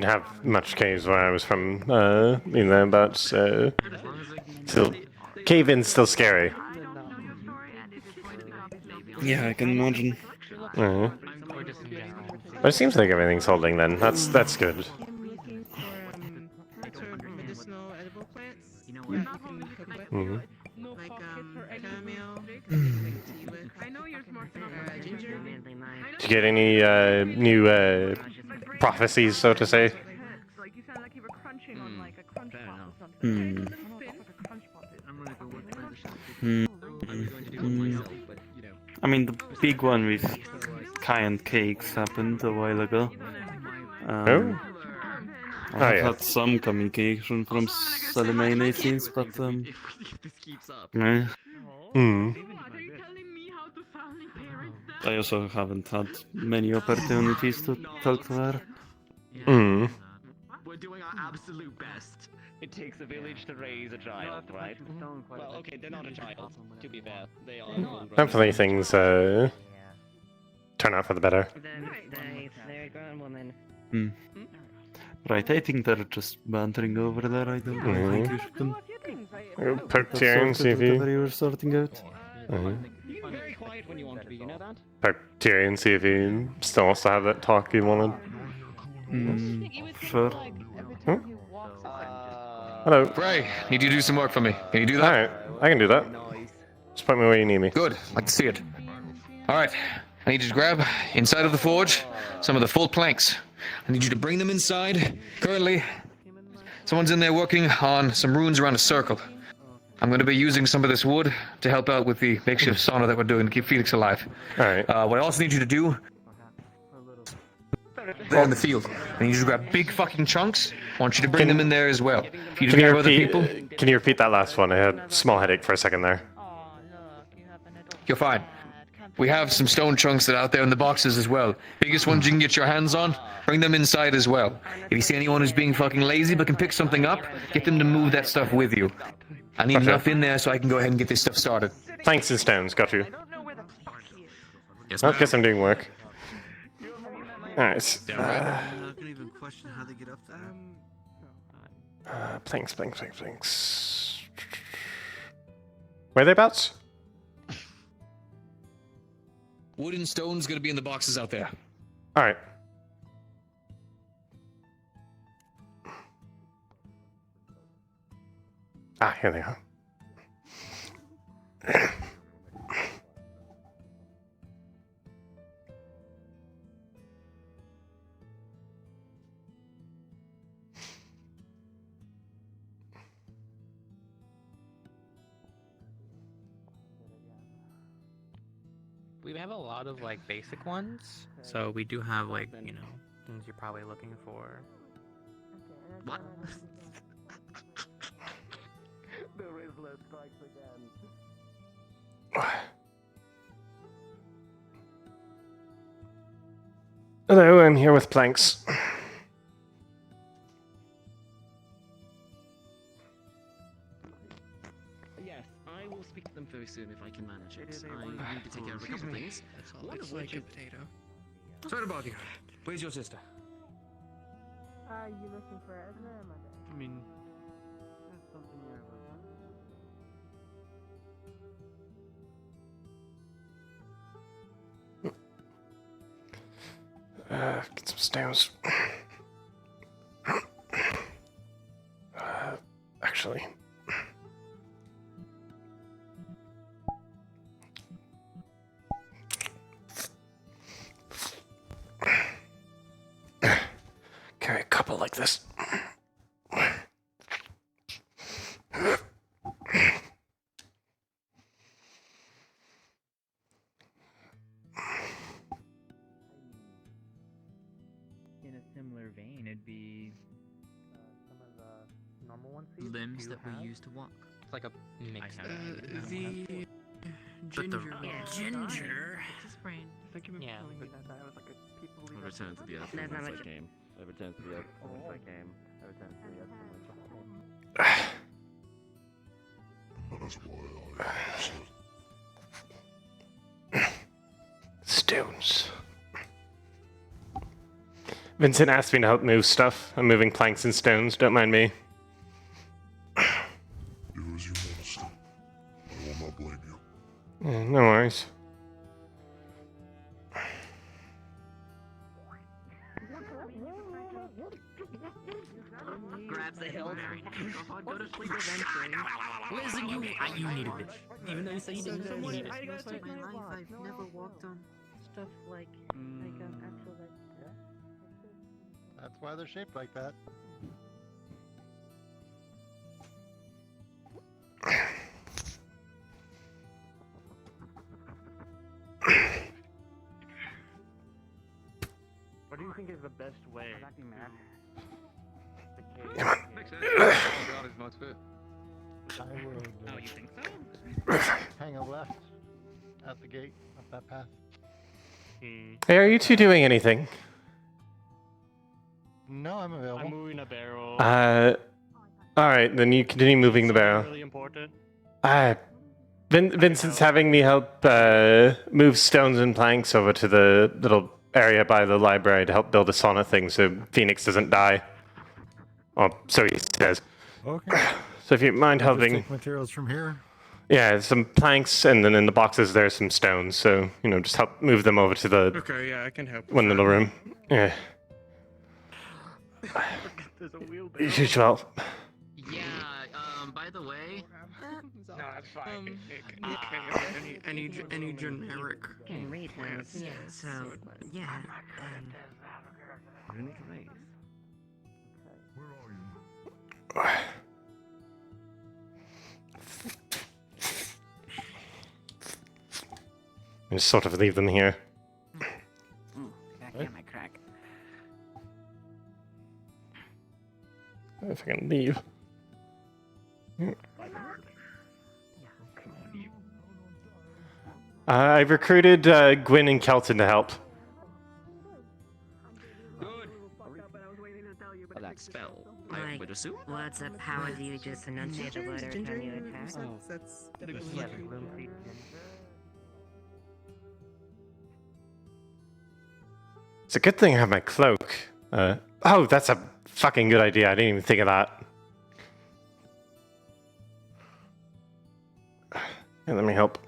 have much caves where I was from, but still, cave-in's still scary. Yeah, I can imagine. But it seems like everything's holding then. That's good. medicinal edible plants. You can cook with. Like chamomile. I know yours more ginger. Did you get any new prophecies, so to say? Like you sound like you were crunching on like a crunch pot or something. I mean, the big one with cayenne cakes happened a while ago. I've yeah. had some communication from Salimane, it seems, but meh. I also haven't had many opportunities to talk to her. We're doing our absolute best. It takes a village to raise a child, right? Well, okay, they're not a child, to be fair. They are full-grown. Hopefully things turn out for the better. They're a grown woman. Right, I think they're just bantering over there. I don't think you should Poke Tyrion, see if whatever you were sorting out. You're very quiet when you want to be, you know that? Poke Tyrion, see if he still wants to have that talk he wanted. Sure. Hello. Fray, need you to do some work for me. Can you do that? Alright, I can do that. Just point me where you need me. Good, like to see it. Alright, I need you to grab, inside of the forge, some of the full planks. I need you to bring them inside. Currently, someone's in there working on some runes around a circle. I'm going to be using some of this wood to help out with the makeshift sauna that we're doing to keep Felix alive. Alright. What I also need you to do, there in the field, I need you to grab big fucking chunks. I want you to bring them in there as well. If you grab other people, can you repeat that last one? I had a small headache for a second there. you're fine. We have some stone chunks that are out there in the boxes as well. Biggest ones you can get your hands on, bring them inside as well. If you see anyone who's being fucking lazy but can pick something up, get them to move that stuff with you. I need enough in there so I can go ahead and get this stuff started. Planks and stones, got you. Yes, I guess I'm doing work. Alright. I can even question how they get up there. Planks. Whereabouts? Wood and stone's gonna be in the boxes out there. Alright. Here they are. We have a lot of like basic ones, so we do have like, you know, things you're probably looking for. What? The Rizzler strikes again. Hello, I'm here with planks. Yes, I will speak to them very soon if I can manage it. I need to take care of a couple things. One of which... potato. Sorry about you. Where's your sister? Are you looking for Edna or Mother? I mean, that's something you're Get some stones. Actually. Carry a couple like this. In a similar vein, it'd be some of the normal ones. Limbs that we use to walk. It's like a mix. The But the ginger. Yeah. I return to the earth from whence I came. I return to the earth from whence I came. I return to the earth from whence I came. That's why I Stones. Vincent asked me to help move stuff. I'm moving planks and stones, don't mind me. Do as you must. I will not blame you. Yeah, no worries. Grabs the hilt. Go to sleep eventually. Listen, you need a bitch. Even though you say you didn't, you need it. Most of my life, I've never walked on stuff like actual like. That's why they're shaped like that. What do you think is the best way? Come on. I would. Oh, you think so? Hang a left at the gate up that path. Hey, are you two doing anything? No, I'm available. I'm moving a barrel. Alright, then you continue moving the barrel. Really important. Vincent's having me help move stones and planks over to the little area by the library to help build a sauna thing so Phoenix doesn't die. Oh, so he says. Okay. So if you mind I'll just helping. take materials from here. Yeah, some planks, and then in the boxes there's some stones. So, just help move them over to the Okay, yeah, I can help. one little room. Yeah. There's a wheelbarrow. Well. Yeah, by the way... No, that's fine. Any generic plans? Yeah, so, yeah. Just sort of leave them here. Back my crack. If I can leave. I've recruited Gwyn and Kelton to help. That spell, I would assume. What's up? How do you just enunciate the word every time you attack? It's a good thing I have my cloak. Oh, that's a fucking good idea. I didn't even think of that. Hey, let me help.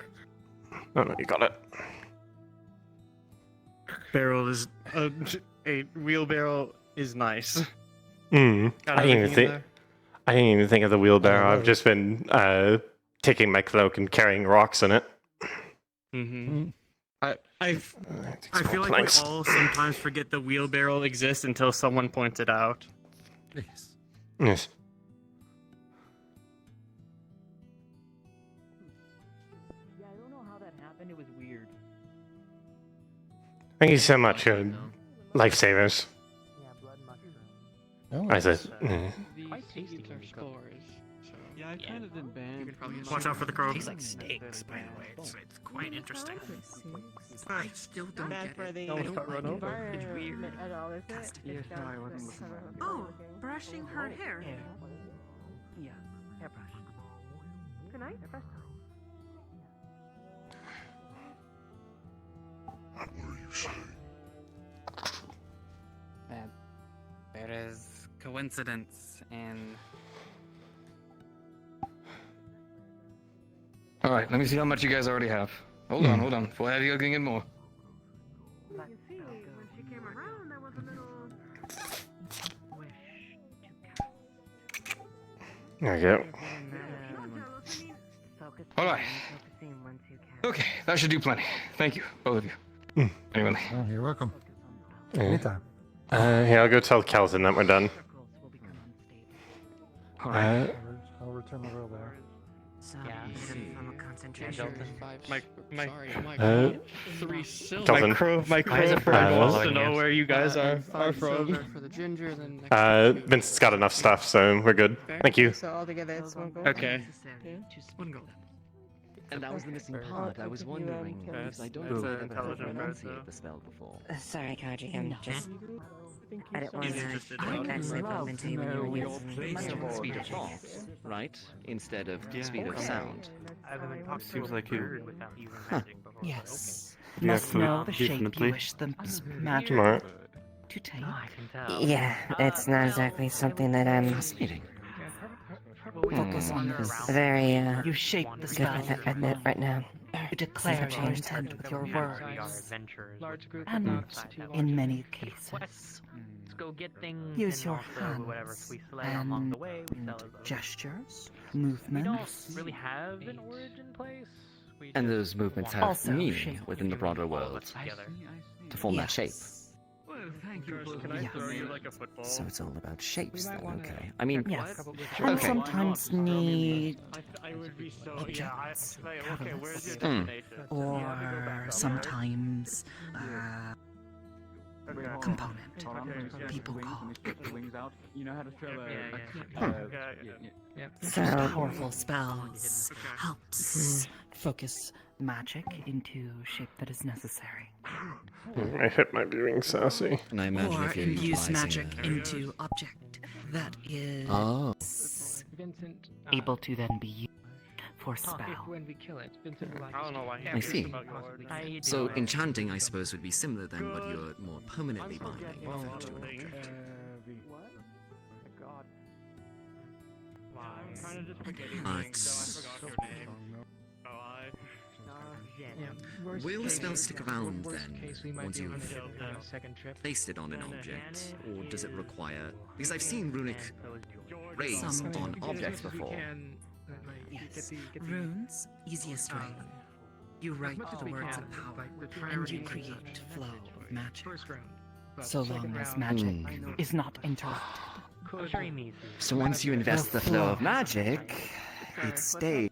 Oh no, you got it. Barrel is a wheelbarrow is nice. I didn't even think of the wheelbarrow. I've just been taking my cloak and carrying rocks in it. I feel like planks. we all sometimes forget the wheelbarrow exists until someone points it out. Yes. Yes. Yeah, I don't know how that happened. It was weird. Thank you so much, lifesavers. I said. quite tasty scores. So, yeah, I kind of didn't ban. Watch out for the crow. Tastes like steaks, by the way. It's quite interesting. I still don't get it. Don't run over. It's weird. Oh, brushing her hair. Yeah, hairbrush. Tonight? What are you saying? There is coincidence and. All right, let me see how much you guys already have. Hold on. Before I go in more. There we go. All right. Okay, that should do plenty. Thank you, both of you. Anyway. Oh, you're welcome. Yeah. Anytime. Here, I'll go tell Kelton that we're done. I'll return the wheelbarrow. My crow friend wants to know where you guys are from. For the ginger, then Vincent's got enough stuff, so we're good. Thank you. So altogether it's one gold. Okay. one gold. And that was the missing part. I was wondering, because I don't think I've ever pronunciated the spell before. Sorry, Kaji, I'm just... I didn't want to accidentally bump into you when you were using Speed of thought, right? Instead of speed of sound. Seems like you. Yes. You Must have to know the shape you definitely- wish the magic Smart. to take. Yeah, it's not exactly something that I'm Focus on this. very You shape the good spell. with at it right now. You declare your intent with your words. And in many cases, use your hands and gestures, movements. And those movements have Also meaning shape within the broader world to form that shape. Can I throw you like a football? So it's all about shapes then, okay. I mean, Yes, and sometimes need I would be so objects, okay, where's your Hmm. destination? or sometimes component people call. So Powerful spells helps focus magic into shape that is necessary. My hip might be being sassy. And I imagine Or if you're infuse utilizing magic a- into object that is Oh. able to then be used for spell. When we kill it, Vincent will I don't know why. I see. So enchanting, I suppose, would be similar then, but you're more permanently binding it to an object. But will the spell stick around then, once you've placed it on an object, or does it require... Because I've seen runic rays on objects before. Yes. Runes, easiest way. You write the words of power, and you create flow of magic. So long as magic is not interrupted. So once you invest the flow of magic, it stays.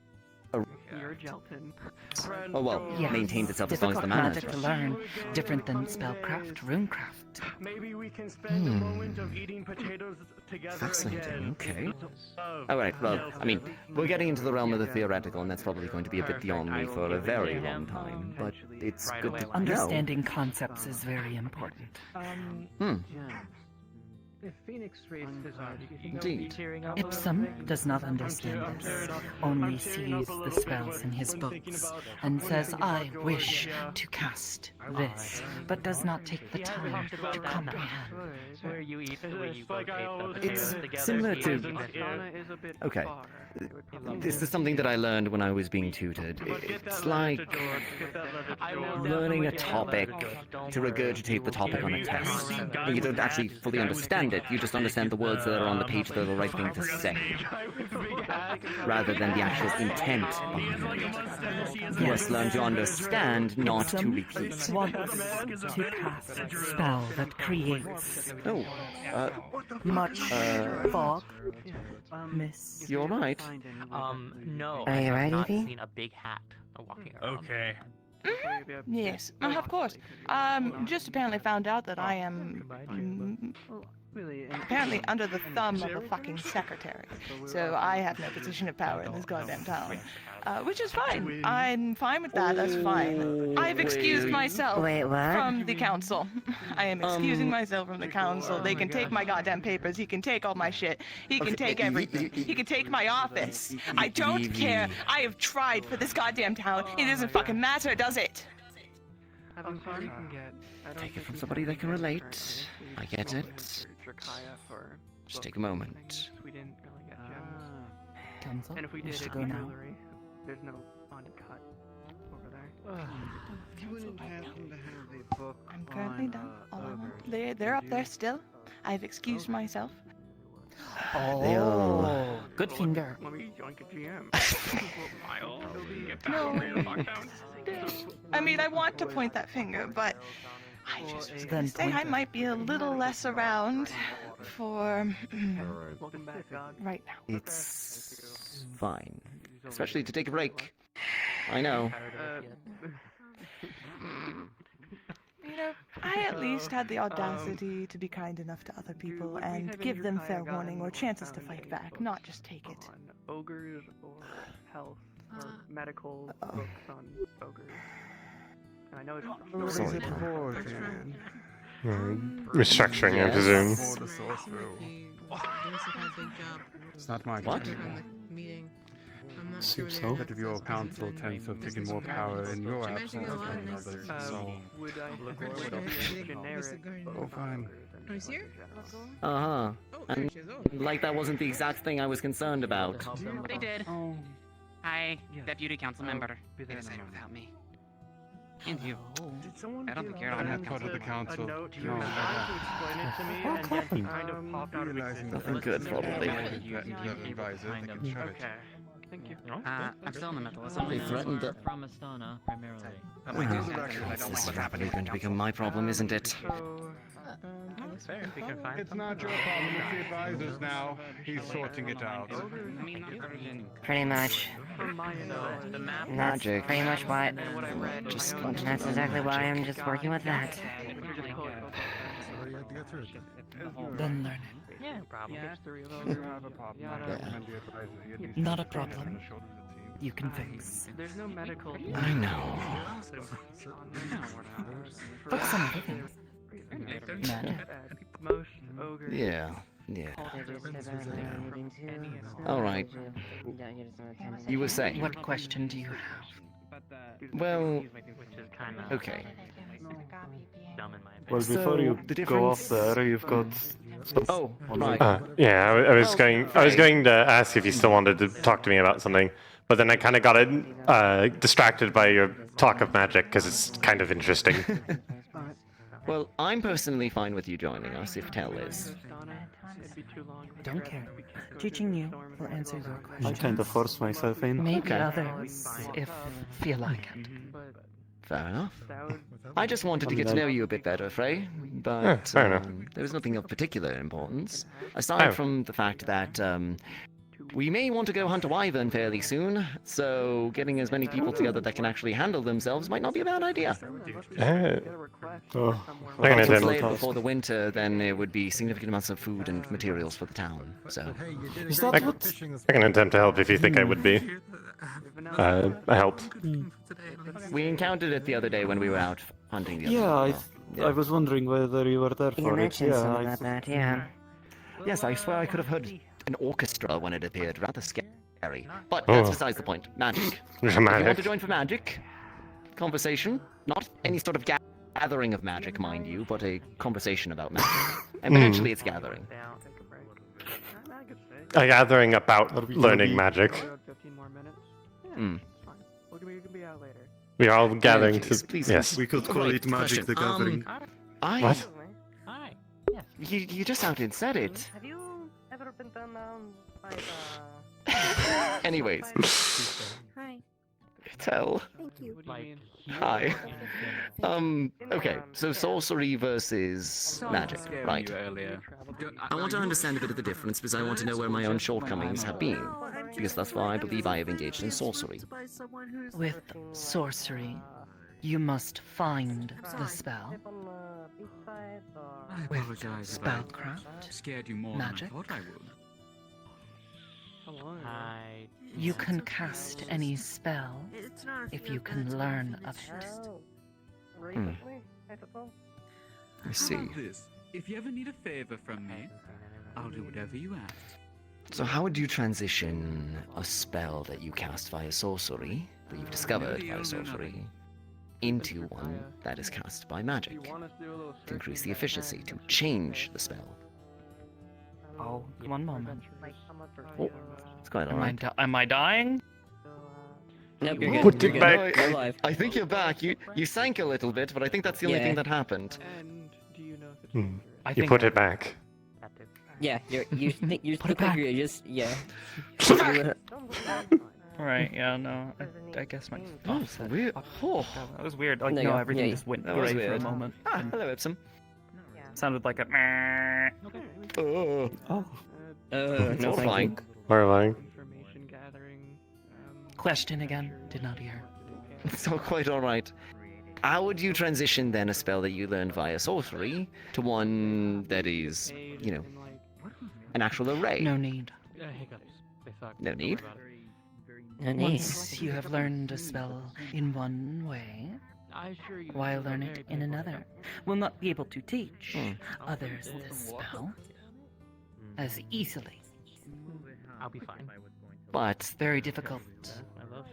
Oh well, Yes. maintains itself as long as the mana is magic to fresh. learn, different than spellcraft, runecraft. Maybe we can spend a moment of eating potatoes together Fascinating, again. okay. Alright, well, I mean, we're getting into the realm of the theoretical, and that's probably going to be a bit beyond me for a very long time, but it's good to know. Understanding concepts is very important. If Phoenix raised his arm, Indeed. Ipsum does not understand this, only sees the spells in his books, and says, I wish to cast this, but does not take the time to comprehend. Where you eat the way you rotate It's together. similar to... Okay. This is something that I learned when I was being tutored. It's like learning a topic to regurgitate the topic on a test. You don't actually fully understand it, you just understand the words that are on the page that are the right thing to say, rather than the actual intent behind it. You must learn to understand, not to repeat. Wants to cast a spell that creates much fog, mist. You're right. No, Are I you have ready, not Evie? seen a big hat walking around. Okay. Yes, of course. Just apparently found out that I am apparently under the thumb of a fucking secretary. So I have no position of power in this goddamn town. Which is fine. I'm fine with that, that's fine. I've excused myself Wait, what? from the council. I am excusing myself from the council. They can take my goddamn papers, he can take all my shit, he can take everything. He can take my office. I don't care. I have tried for this goddamn town. It doesn't fucking matter, does it? Take it from somebody that can relate. I get it. Just take a moment. Council, And if we wish did to it go now. jewelry, there's no uncut over there. You wouldn't happen to have a book I'm currently on, done. All I ogres, want. They're up there still. I've excused myself. Oh, good finger. Let me join a GM. No. I mean, I want to point that finger, but I just was gonna say I might be a little less around for right now. It's fine. Especially to take a break. I know. You know, I at least had the audacity to be kind enough to other people and give them fair warning or chances to fight back, not just take it. Ogres or health or medical books on ogres. And I know it's Sorry. Beforehand. Restructuring, I presume. For the sorcerer. It's not my What? Seems so. That of your council tends to have taken more power in your absence than others, so... would I look for a generic Oh, fine. Oh, he's here? Uh-huh. And like that wasn't the exact thing I was concerned about. They did. Hi, Deputy Council Member. They decided without me. And you. Did someone I don't give think you're I'm on not part of the council. a note to No. your side to explain it to me, and yet he kind of popped out of existence? Nothing good, probably. Okay. Thank you. I'm still in the middle of They something. threatened that... From Astana, primarily. This is rapidly going to become my problem, isn't it? We can find It's not your problem, it's the advisors now. He's sorting it out. Pretty much. The map. That's pretty much what. Just That's exactly why I'm just working with that. problem. Yeah, three of those have a problem. Yeah, I recommend you advise that you at least Not a take problem. on the shoulders of the team. You can fix. There's no medical. I know. Focus on other things. Magic. Most ogres. Yeah. All right. You were saying. What question do you have? Well, Which is kind of okay. dumb in my opinion. Well, before you the go off difference- there, you've got. Oh, right. Yeah, I was going to ask if you still wanted to talk to me about something, but then I kind of got distracted by your talk of magic because it's kind of interesting. Well, I'm personally fine with you joining us if Tell is. Don't care. Teaching you will answer your I question. kind of force myself in. Maybe others, if feel like it. Fair enough. I just wanted to get to know you a bit better, Fray, but Yeah, fair enough. there was nothing of particular importance, aside from the fact that we may want to go hunt a wyvern fairly soon, so getting as many people together that can actually handle themselves might not be a bad idea. I'm If gonna we attempt- slay it before the winter, then there would be significant amounts of food and materials for the town, so... I can attempt to help if you think I would be. I help. We encountered it the other day when we were out hunting the other Yeah, day. I was wondering whether you were there You for it. mentioned Yeah, something about that, yeah. Yes, I swear I could have heard an orchestra when it appeared. Rather scary. But Oh. that's besides the point. Magic. If you Magic. want to join for magic, conversation, not any sort of gathering of magic, mind you, but a conversation about magic. And potentially it's gathering. A gathering about Are we gonna learning be- magic. 15 more minutes. Mm. We can be out later. We are all gathering please, to. please. Yes. We could call Right, it Magic the question. Gathering. What? Hi. You just out and said it. Have you ever been turned down by Anyways. Hi. Tell. Thank you. Hi. Okay, so sorcery versus magic, right? I want to understand a bit of the difference because I want to know where my own shortcomings have been. Because thus far I believe I have engaged in sorcery. With sorcery, you must find the spell. With spellcraft, Scared you more magic, than I thought I would. you can cast any spell if you can learn of it. Hmm. I see. How about this? If you ever need a favor from me, I'll do whatever you ask. So how would you transition a spell that you cast via sorcery, that you've discovered via sorcery, into one that is cast by magic? To increase the efficiency, to change the spell. Oh, one moment. Oh, it's quite Am I, alright. am I dying? Nope, you're good. Put You're it good. back. You're alive. I think you're back. You sank a little bit, but I think that's the only Yeah. thing that happened. I You think put it back. Yeah, you think you Put it think back. you're just yeah. Right, yeah, no, I guess my... Oh, so weird. Oh. That was weird. Like, No, no, yeah, everything yeah, just went that was gray for a weird. moment. Ah, and hello, Epsom. sounded like a... Oh. No, thank horrifying. you. Horrifying. Information gathering. Question again. Did not hear. It's all quite alright. How would you transition then a spell that you learned via sorcery to one that is, you know, an actual array? No need. No need? No need. Once you have learned a spell in one way, why learn it in another? Will not be able to teach others this spell as easily. I'll be fine. But It's very difficult. I love.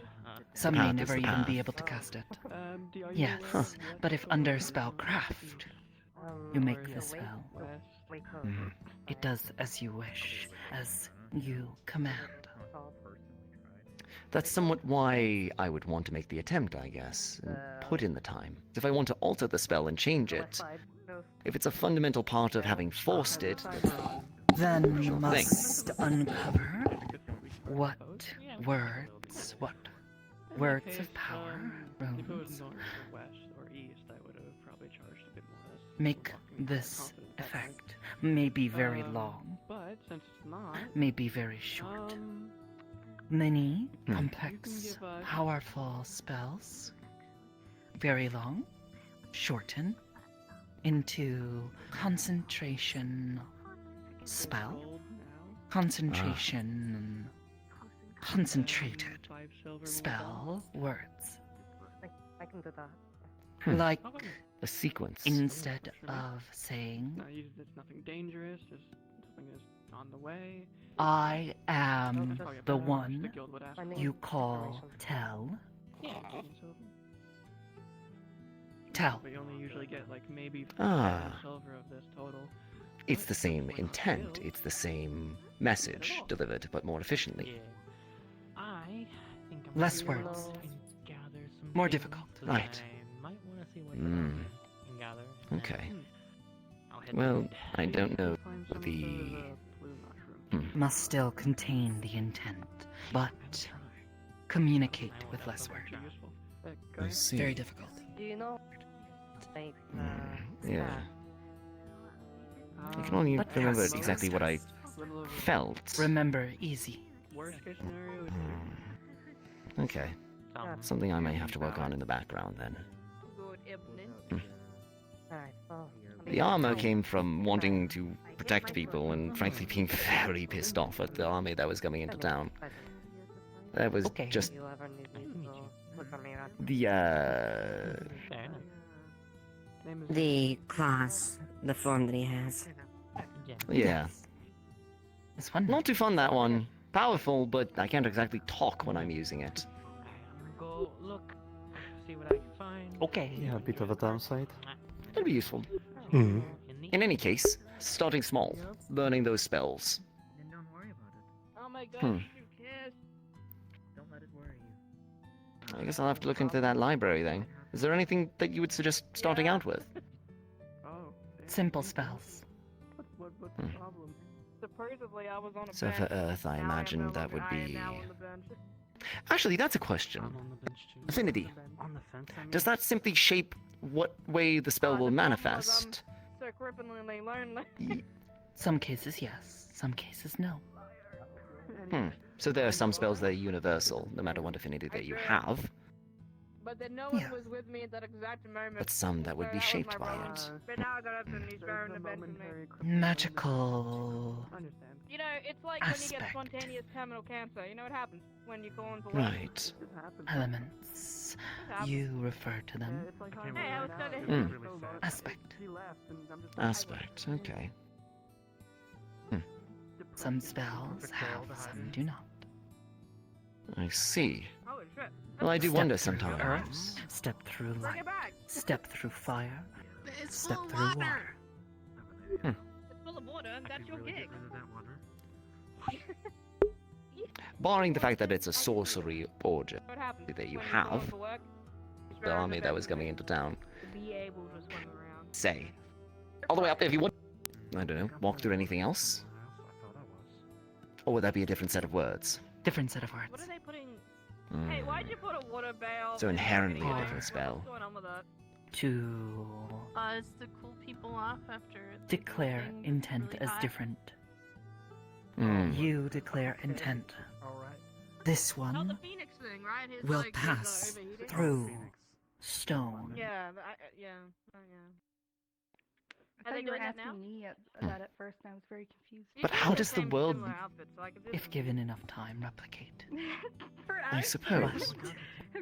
Some The may path is never the even path. be able to cast it. Yes, but if under spellcraft, you make the spell. It does as you wish, as you command. that's somewhat why I would want to make the attempt, I guess, and put in the time. If I want to alter the spell and change it, if it's a fundamental part of having forced it, Then you Sure thing. must uncover what words of power, runes, make this effect. May be very long, But since it's not, may be very short. Many Hmm. complex, powerful spells, very long, shorten into concentration Spell? Concentration. Concentrated. Spell. Words. I can do that. Like a sequence. instead of saying, It's nothing dangerous. There's nothing is on the way. I am the one you call Tell. Yeah. Tell. We only usually get like maybe Ah. silver of this total. It's the same intent, it's the same message delivered, but more efficiently. I think I'm Less gonna words. gather some More things difficult. that Right. I might want to see what Mm. and gather. and Okay. then I'll head Well, to I don't know find some of the... those, blue mushrooms. Must still contain the intent, but communicate with less words. I see. Very difficult. Do you know? Like, Yeah. I can only But remember yes. exactly what I felt. Remember, easy. Worst case scenario. Okay. Something I may have to work on in the background then. Good evening. Alright, well. The armor came from wanting to protect people and frankly being very pissed off at the army that was coming into town. That was just If you ever need me, so look on me around. The class, the form that he has. Yeah. This one? Not too fun, that one. Powerful, but I can't exactly talk when I'm using it. Go look, see what I can find. Okay. Yeah, a bit of a downside. It'll be useful. Mhm. In any case, starting small, learning those spells. Then don't worry about it. Oh my gosh, Hmm. you kid. Don't let it worry you. I guess I'll have to look into that library then. Is there anything that you would suggest starting out with? Oh. Simple spells. What's the problem? Supposedly I was on a So bench. for Earth, I Now imagine no that would longer- I am be... now on the bench. Actually, that's a question. Affinity. On the fence, I mean. Does that simply shape what way the spell will manifest? So cripplingly lonely. Some cases yes, some cases no. So there are some spells that are universal, no matter what affinity that you have, But then no one Yeah. was with me at that exact moment. but some that would be So shaped was my by problem. it. But now I got up and he's grabbing the bench with me. Magical Understand. You know, it's like when you get Aspect. spontaneous terminal cancer. You know what happens when you call in for Right. elements. You refer to them. Hey, I was gonna. Aspect. Aspect, okay. Some spells have, some do not. I see. Holy shit. Well, I do Step wonder through sometimes. earth, step through Bring light, it back. step through fire, It's step full of through water. water. It's full of water, and that's your gig. Barring the fact that it's a sorcery origin What happens that you when call in have, for work? He's the grabbing army the that bench was with coming me into town, to be able to swim around. say. All the way up there if you want. I don't know, walk through anything else? Or would that be a different set of words? Different set of What words. are they putting? Hmm. Hey, why'd you put a water barrel? So in inherently fucking a water? different spell. What's going on with that? To Buzz the cool people off after declare thing that's intent really as hot. different. Hmm. You declare intent. This Not the one Phoenix thing, right? His, will like, his, pass overheating? through stone. Yeah, yeah. I Are they thought you were doing that now? asking me that at first, and I was very confused. But how does the world, If given enough time, replicate. For I us, suppose,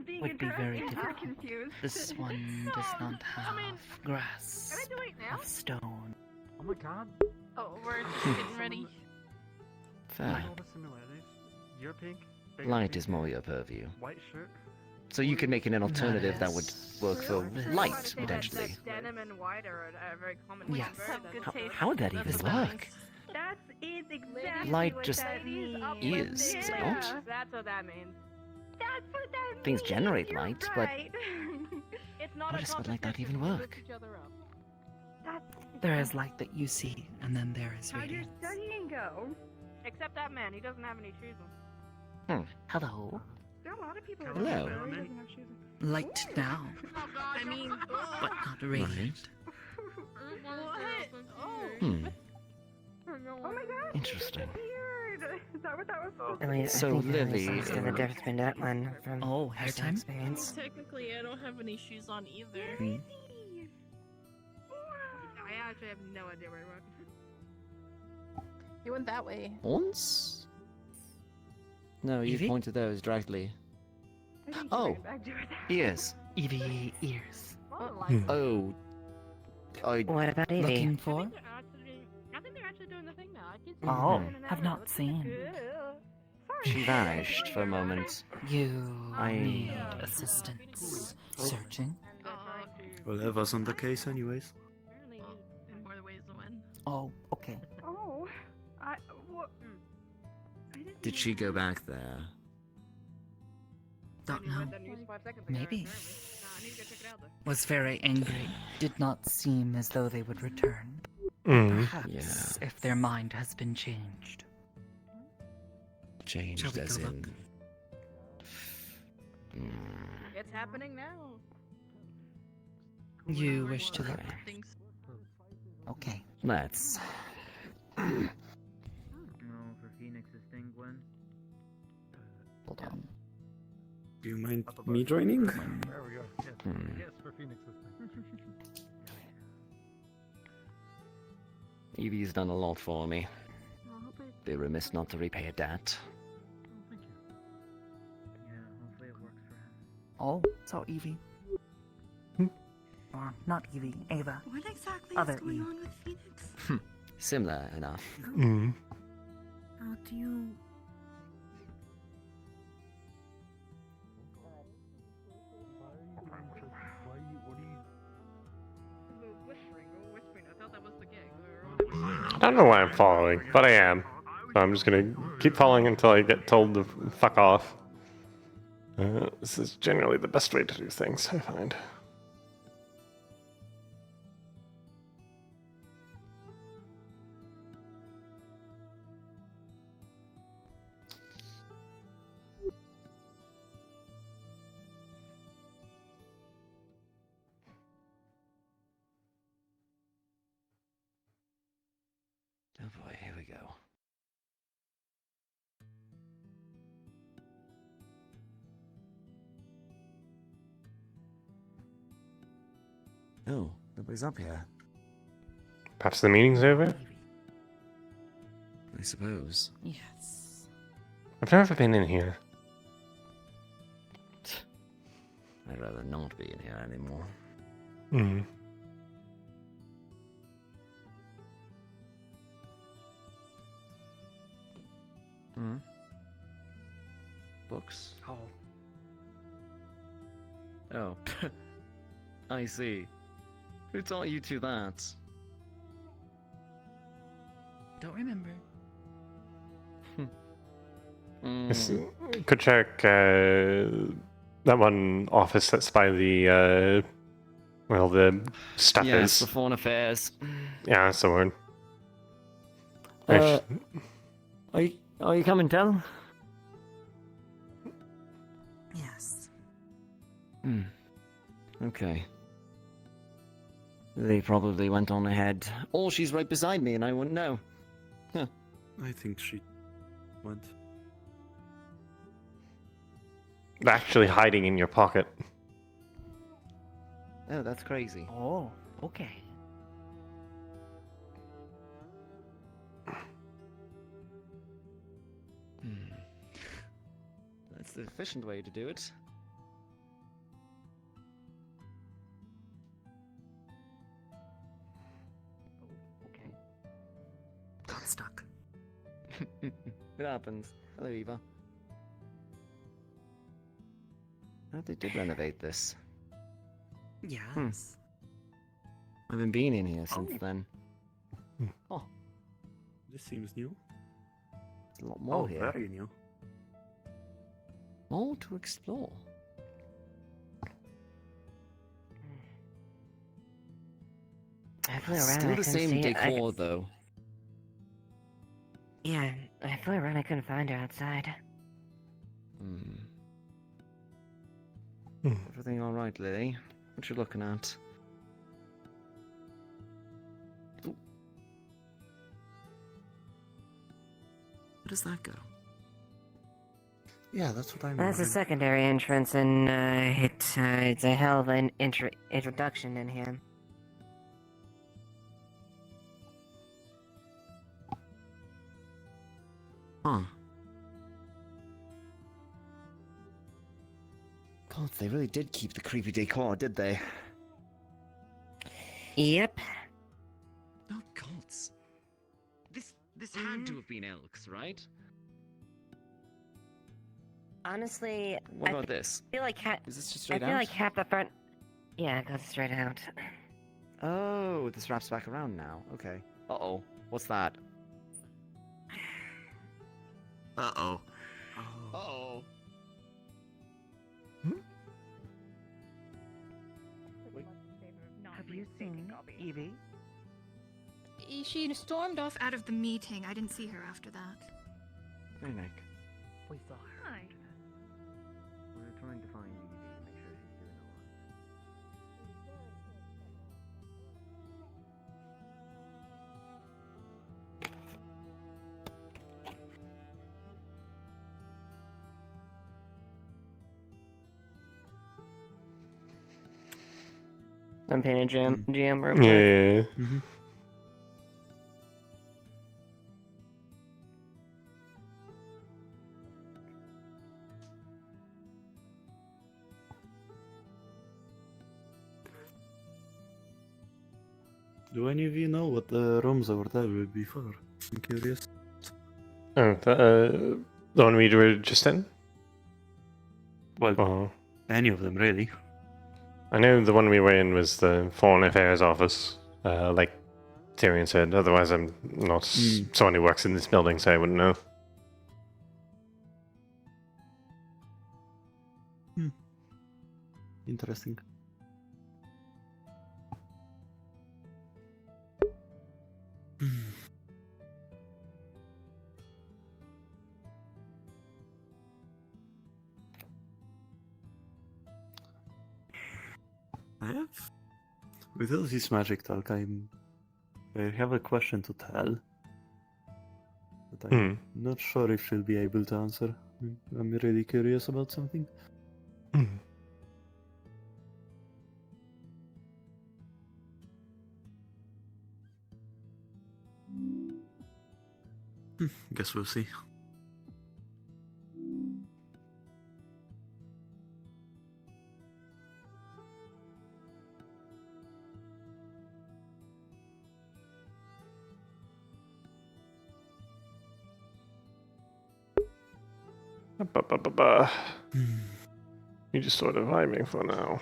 being would be very interrupted, we're difficult. confused. This one does not have grass Can I do it now? of stone. Oh my god. Oh, we're just getting ready. fair. All the similarities. You're pink. big Light pink, is more your purview. White shirt. So you could make an alternative that would work for light, potentially. Denim and white are a very common Yes. convert. How would that even work? That is exactly Light what just that means. is it not? That's what that means. That's what that means. Things generate You're light, but right. It's not how a does something like that even competition, we work? lift each other up. There is light that you see, and then there is How'd your radiance. studying go? Except that man, he doesn't have any shoes on. Hello. There are a lot of people Hello. around here who doesn't have shoes on. Light now, Oh god, I mean, but not radiant. Hmm, Oh my gosh. interesting. Weird. Is that what that was supposed I to mean, be? So, I think Lily, Lily understood the difference between that one from Oh, hair personal time? experience. technically, I don't have any shoes on either. Hmm. I actually have no idea where he went. You went that way. Horns? No, you Evie? pointed those directly. Oh, ears. Evie ears. Oh, I. What about Evie? Looking for? I think they're actually doing the thing now. I can see Oh, them in and have out. not seen. She vanished for a moment. You I- need assistance searching. Well, that wasn't the case, anyways. In more ways than one. Oh, okay. Oh, what? Did she go back there? Don't know. Maybe. Was very angry. Did not seem as though they would return. Perhaps if their mind has been changed. Changed Shall we as go in. It's happening now. You wish to look? Okay. Let's. No, for Phoenix's thing, Gwen. Hold on. Do you mind me joining? There we go. Yes, yes, for Phoenix's thing. Evie's done a lot for me. Be remiss not to repay a debt. Yeah, hopefully it works for him. Oh, so Evie. Or not Evie, Ava. What exactly Other is going Eve. on with Phoenix? Similar enough. How do you... I don't know why I'm following, but I am. So I'm just gonna keep following until I get told to fuck off. This is generally the best way to do things, I find. Oh boy, here we go. Oh, nobody's up here. Perhaps the meeting's over? I suppose. Yes. I've never been in here. I'd rather not be in here anymore. Books? Oh. Oh. I see. Who taught you two that? Don't remember. Yes, could check that one office that's by the well, the stuff Yes, is. the Foreign Affairs. Yeah, that's the word. Are you coming down? Yes. Okay. They probably went on ahead. Or she's right beside me and I wouldn't know. Huh. I think she went. Actually hiding in your pocket. Oh, that's crazy. Oh, okay. That's the efficient way to do it. Okay. Got stuck. It happens. Hello, Eva. Oh, they did renovate this. Yes. I haven't been in here since then. Oh, This seems new. there's a lot more here. Very new. More to explore. I flew around. I Still the couldn't same see it. decor, though. Yeah, I flew around. I couldn't find her outside. Everything all right, Lily? What you looking at? Where does that go? Yeah, that's what I'm. That's a secondary entrance, and it's a hell of an introduction in here. Huh. God, they really did keep the creepy decor, did they? Yep. Oh, gods. This had to have been Elks, right? Honestly, What about this? I feel like Is this just I straight feel out? like half the front. Yeah, it goes straight out. Oh, this wraps back around now. Okay. Uh-oh. What's that? Uh-oh. Uh-oh. Have you seen Evie? She stormed off out of the meeting. I didn't see her after that. Very nice. We saw her. Hi. We're trying to find Evie to make sure she's doing alright. I'm paying a GM real Yeah. quick. Do any of you know what the rooms over there would be for? I'm curious. Oh, the one we were just in? Well, any of them, really. I know the one we were in was the Foreign Affairs office, like Tyrion said. Otherwise, I'm not someone who works in this building, so I wouldn't know. Interesting. I have, with all this magic talk, I have a question to tell, but I'm not sure if she'll be able to answer. I'm really curious about something. Guess we'll see. You're just sort of vibing for now.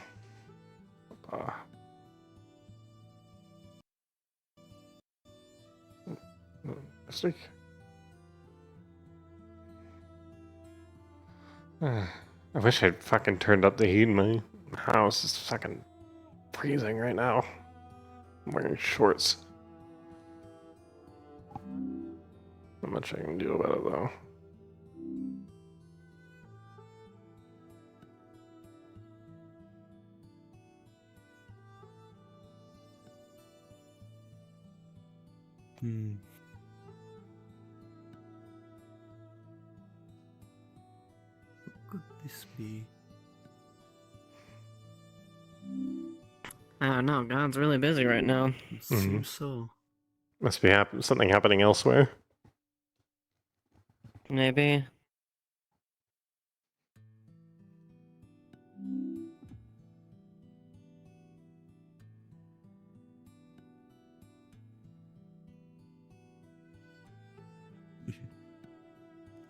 Stick. I wish I'd fucking turned up the heat in my house. It's fucking freezing right now. I'm wearing shorts. Not much I can do about it though. What could this be? Oh no, God's really busy right now. It seems so. Must be something happening elsewhere. Maybe.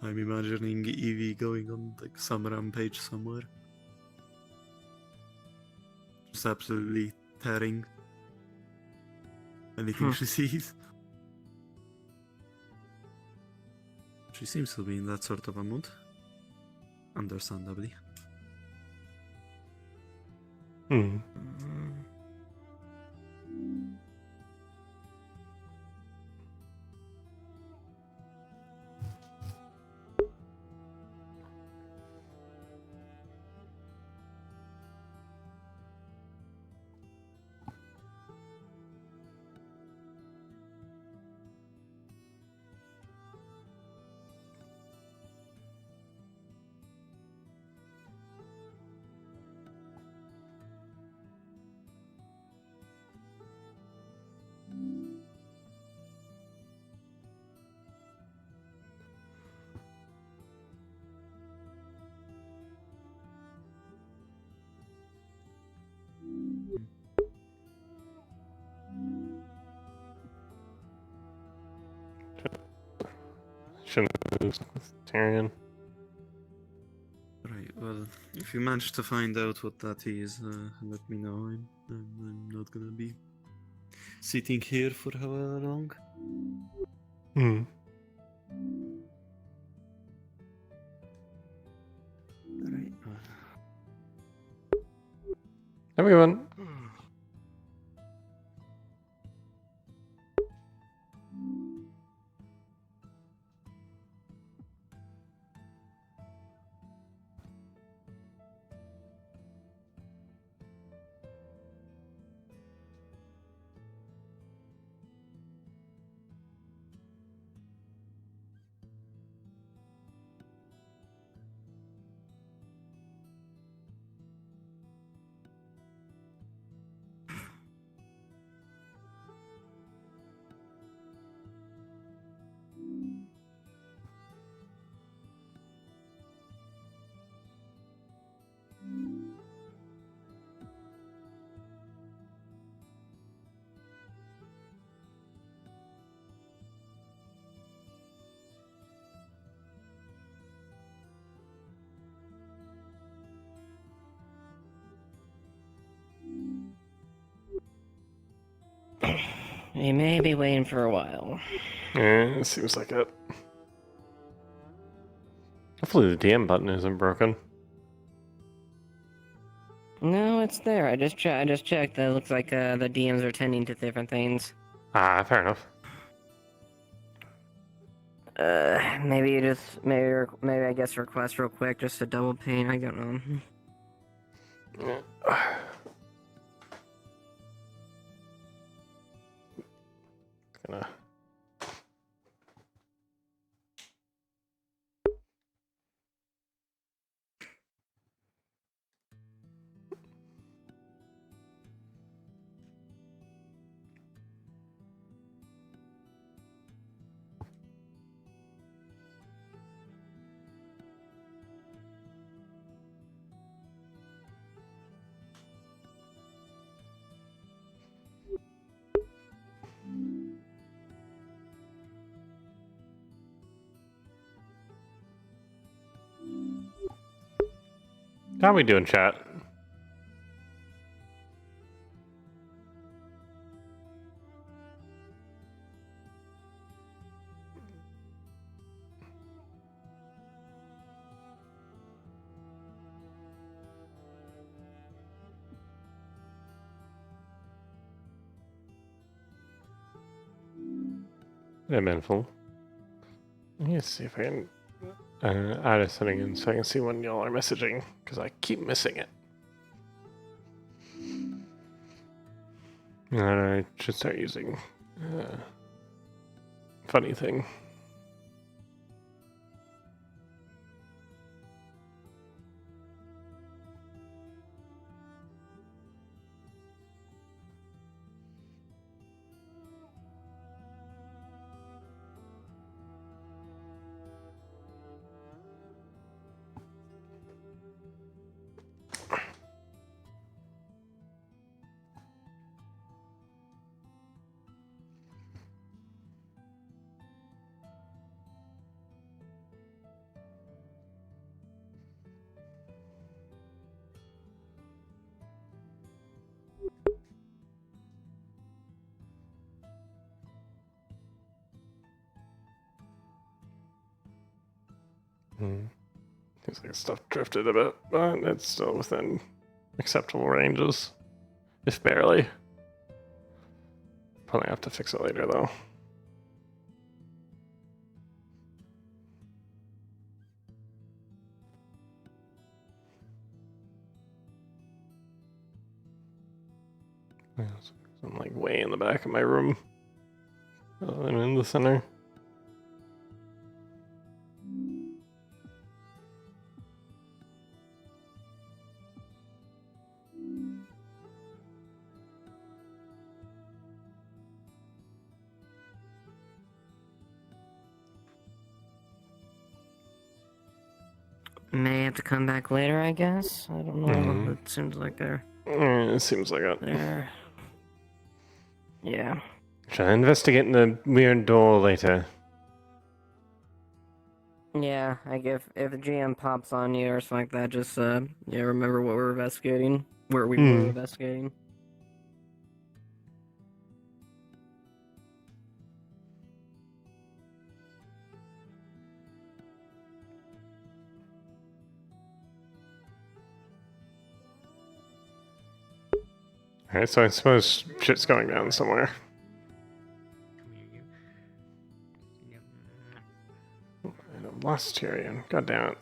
I'm imagining Evie going on like some rampage somewhere. Just absolutely tearing anything she sees. She seems to be in that sort of a mood. Understandably. Shouldn't lose with Tyrion. Right, well, if you manage to find out what that is, let me know. I'm not gonna be sitting here for however long. Hmm. Alright. Everyone. We may be waiting for a while. Yeah, it seems like it. Hopefully the DM button isn't broken. No, it's there. I just checked. It looks like the DMs are tending to different things. Ah, fair enough. Maybe you just maybe I guess request real quick just to double ping. I don't know. Gonna. How we doing, chat? Eventful. Let's see if I can add a setting in so I can see when y'all are messaging, because I keep missing it. And I should start using funny thing. Seems like stuff drifted a bit, but it's still within acceptable ranges, if barely. Probably have to fix it later though. I'm like way in the back of my room. I'm in the center. May have to come back later, I guess. I don't know. It seems like they're. It seems like it. They're. Yeah. Should I investigate the weird door later? Yeah, like if the GM pops on you or something like that, just yeah, remember what we're investigating, where we were investigating. Alright, so I suppose shit's going down somewhere. I lost Tyrion. God damn it.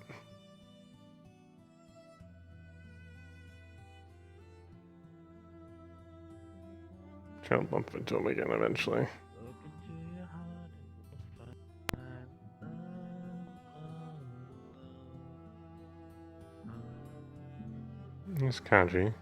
Try to bump into him again eventually. Here's Kaji.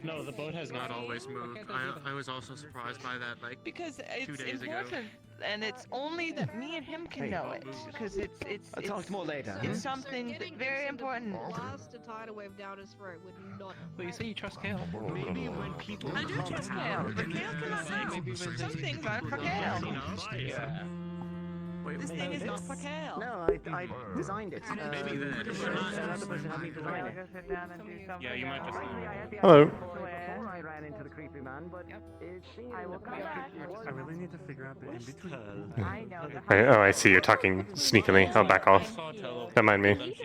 No, the boat has not always moved. I was also surprised by that, like, because 2 it's days ago. important, and it's only that me and him can know it. Because I'll talk more later. It's something very important. Blast a tidal wave down his throat would not. Well, you say you trust Kale. Maybe when people I do trust Kale, but Kale cannot know. Some things aren't for Kale. Yeah. This thing is not for Kale. No, I designed it. Maybe then. Another person helped me design it. Yeah, you might just. Hello. Before I ran into the creepy man, but it seemed I really need to figure out the in-between. Oh, I see. You're talking sneakily. I'll back off. Don't mind me.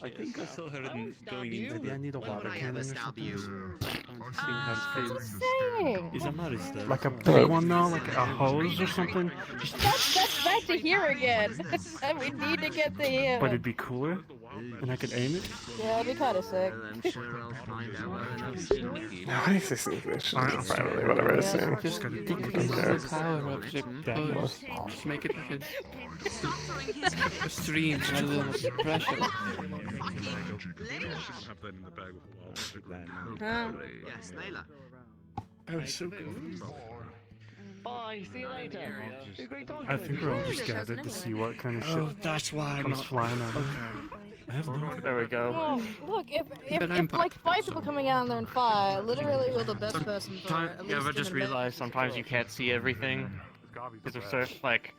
I think I saw her going in. Maybe I need a water cannon or something. Is a Marista. Like a big one now? Like a hose or something? That's back to here again. We need to get to him. But it'd be cooler? And I could aim it? Yeah, it'd be kind of sick. I'm sure I'll find out well enough soon. No, I say sneaky. Privately, whatever it's saying. Just decrease the power of the boat. Just make it like a stream rather than a pressure. Yes, Layla. I was so confused. Bye, see you later. I think we're all just gathered to see what kind of shit That's why comes flying out. I have no. There we go. Well, look, if like 5 people coming out there and fire, literally you're the best person for it. At Yeah, least but just in a bit. realize sometimes you can't see everything because of certain, like,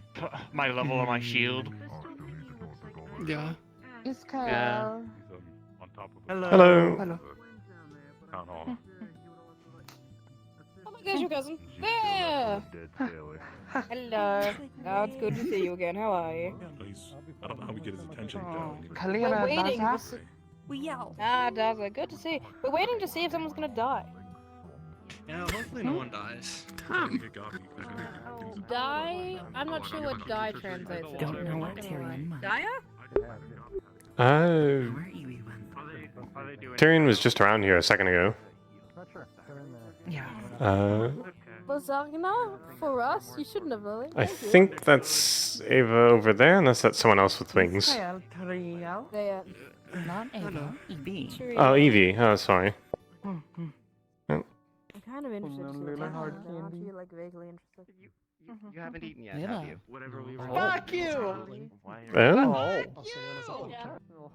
my level of my shield. Yeah. It's Kyle. Yeah. Hello. Hello. Oh my gosh, your cousin. Yeah. Hello. Oh, it's good to see you again. How are you? I don't know how we get his attention. We're waiting. We yell. Ah, Daza, good to see you. We're waiting to see if someone's gonna die. Yeah, hopefully no one dies. Die? I'm not sure what die translates into. Don't know what Tyrion meant. Dia? Tyrion was just around here a second ago. Yeah. Lasagna? For us? You shouldn't have really. I think that's Ava over there, unless that's someone else with wings. They, Not Ava. Evie. Oh, Evie. Oh, sorry. I'm kind of interested to see what's happening. I'm actually like vaguely interested. You haven't eaten yet, have you? Whatever we were. Fuck you! Oh.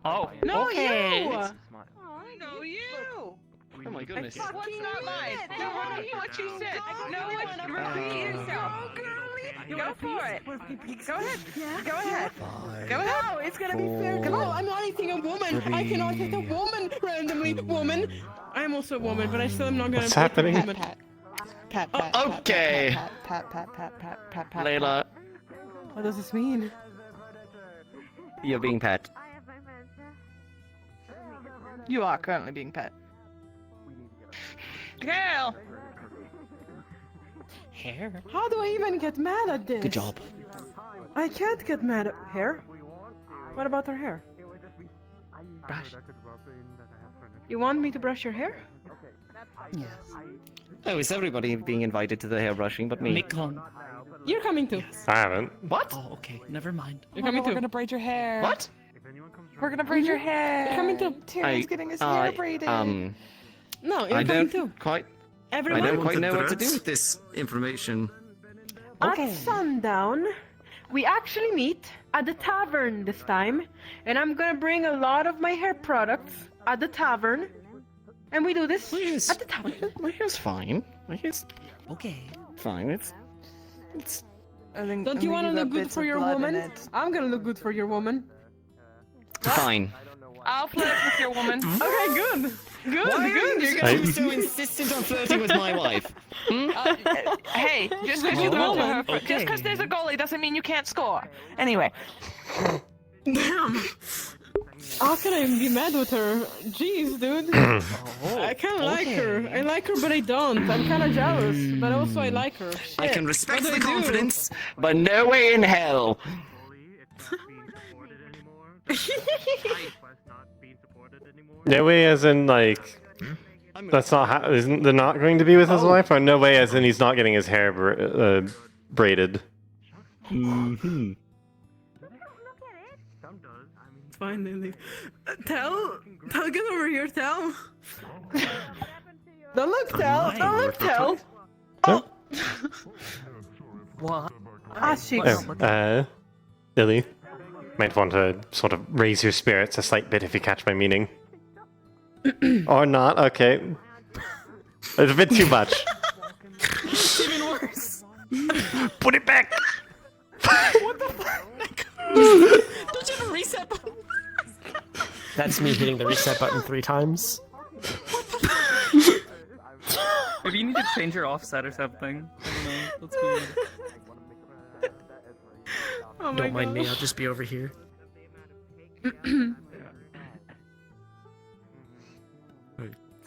Oh, No, okay. you! No, you! Oh my goodness. What's not mine? No, what you said. No, repeat yourself. Go for it. Go ahead. Go ahead. Go ahead. No, it's gonna be fair. Come on, I'm not eating a woman. I cannot take a woman randomly. Woman. I'm also a woman, but I still am not gonna. What's happening? Pat. Okay. Pat. Layla, What does this mean? you're being pet. You are currently being pet. Girl! Hair. How do I even get mad at this? Good job. I can't get mad at hair. What about her hair? Brush. You want me to brush your hair? Yes. Oh, is everybody being invited to the hairbrushing but me? Mikon. You're coming too. I haven't. What? Oh, okay. Never mind. You're coming too. We're gonna braid your hair. What? We're gonna braid your hair. You're coming too. Tyrion's getting his hair braided. No, you're I coming don't too. quite. Everyone. I don't quite know what to do with this information. At sundown, we actually meet at the tavern this time, and I'm gonna bring a lot of my hair products at the tavern, and we do this at the tavern. My hair's fine. My hair's okay. Fine. It's I think, Don't you want to maybe look got good bits for of your blood in woman? it. I'm gonna look good for your woman. Fine. I'll flirt with your woman. Okay, good. Good, Why are good. you You're so, gonna... so insistent on flirting with my wife? Hey, just because you flirt with her, just because there's a goalie doesn't mean you can't score. Anyway. Damn. How can I be mad with her? Jeez, dude. I kind of like her. I like her, but I don't. I'm kind of jealous, but also I like her. I Shit. can respect What the do I do? confidence. But no way in hell. No way, as in like that's not. Isn't they're not going to be with his wife, or no way, as in he's not getting his hair braided. Mm-hmm. Finally. Tell, get over here, Tell. Don't look, Tell. Don't look, Tell. Oh. What? Ah, shit. Lily, might want to sort of raise your spirits a slight bit if you catch my meaning. Or not, okay. It's a bit too much. It's even worse. Put it back! What the fuck? Don't you have a reset button? That's me hitting the reset button 3 times. Maybe you need to change your offset or something. I don't know. That's weird. Oh Don't mind me, I'll just be over here.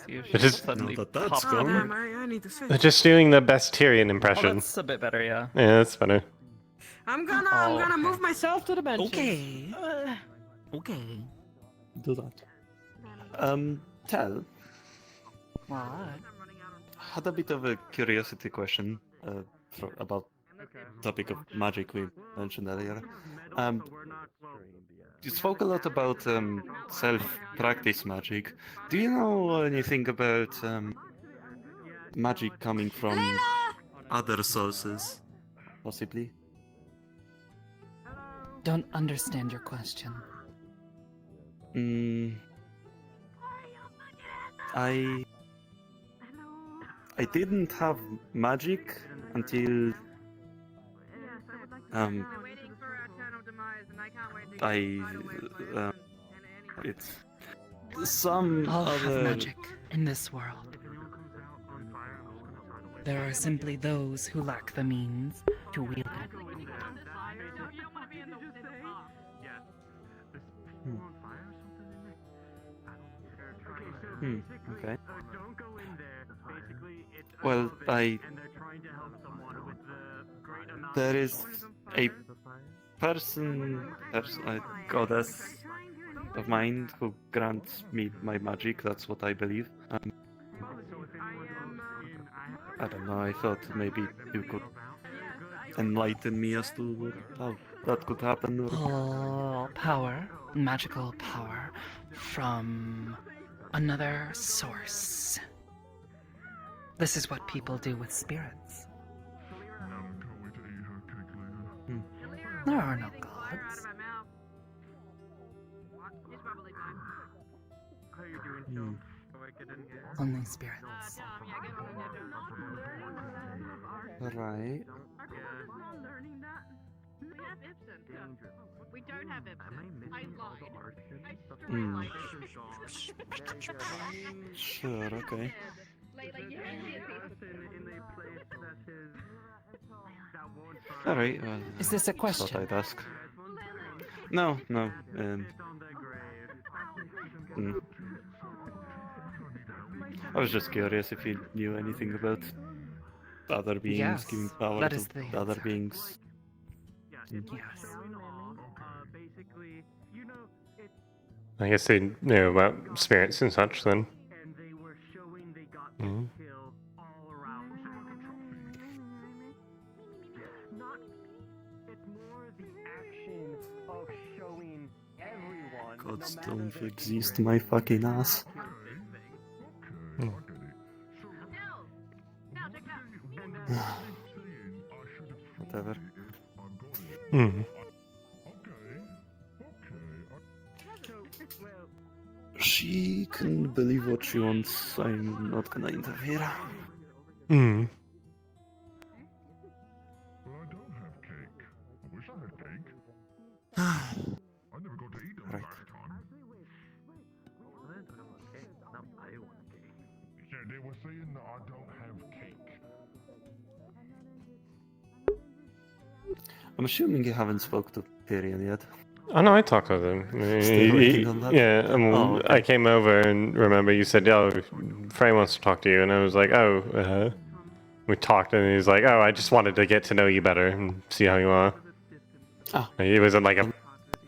They're just, they're just doing the best Tyrion impression. Oh, that's a bit better, yeah. Yeah, that's better. I'm gonna move myself to the bench. Okay. Okay. Do that. Tell. What? Had a bit of a curiosity question about topic of magic we mentioned earlier. You spoke a lot about self-practice magic. Do you know anything about magic coming from other sources, possibly? Don't understand your question. I didn't have magic until it's some All other have magic in this world. There are simply those who lack the means to wield it. Okay. Well, there is a a goddess of mine who grants me my magic. That's what I believe. I don't know. I thought maybe you could enlighten me as to how that could happen. Or... Pull power, magical power, from another source. This is what people do with spirits. There are no gods. Only spirits. Right. We don't have Ibsen. I Hmm. Sure, okay. Alright, well... Is this a question? Thought I'd ask. No, no, I was just curious if you knew anything about other beings Yes, giving power that to is the other answer. beings. Yes. I guess they know about spirits and such then. Mm. Gods don't exist, my fucking ass. Whatever. Mm. She can believe what she wants. I'm not gonna interfere. Mm. they were saying that I don't have cake. I'm assuming you haven't spoke to Tyrion yet. Oh no, I talked with him. Still working on that? Yeah, Oh, okay. I came over and remember you said, "Oh, Fray wants to talk to you," and I was like, "Oh." We talked, and he's like, "Oh, I just wanted to get to know you better and see how you are." Ah. It wasn't like a.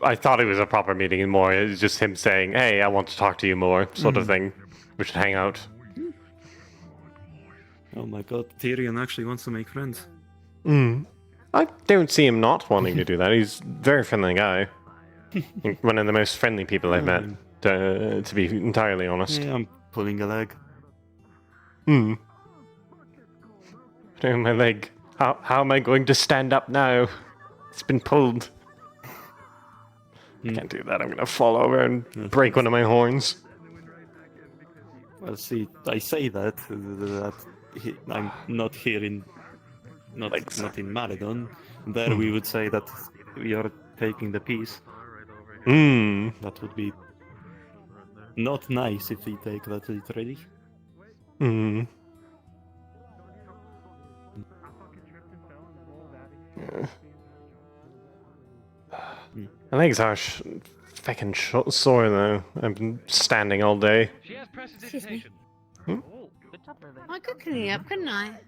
I thought it was a proper meeting, and more it was just him saying, "Hey, I want to talk to you more," sort of thing. We should hang out. Oh my god, Tyrion actually wants to make friends. I don't see him not wanting to do that. He's a very friendly guy. One of the most friendly people I've met, to be entirely honest. Yeah, I'm pulling a leg. Oh, my leg. How am I going to stand up now? It's been pulled. I can't do that. I'm going to fall over and break one of my horns. Well, see, I say that I'm not here in, not in Maradon. There we would say that we are taking the piece. That would be not nice if we take that literally. My legs are fucking sore though. I've been standing all day. Excuse me. I could clean up, couldn't I?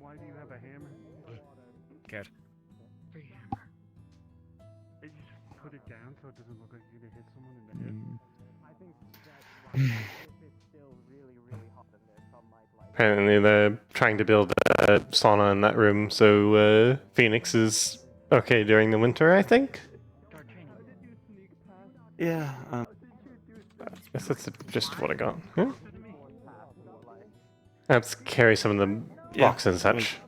Why do you have a hammer? Good. Free hammer. You just put it down so it doesn't look like you're gonna hit someone in the head. I think it's still really hot in there. Some might like. Apparently they're trying to build a sauna in that room, so Phoenix is okay during the winter, I think? Yeah, I guess that's just what I got. Yeah. Let's carry some of the blocks and such.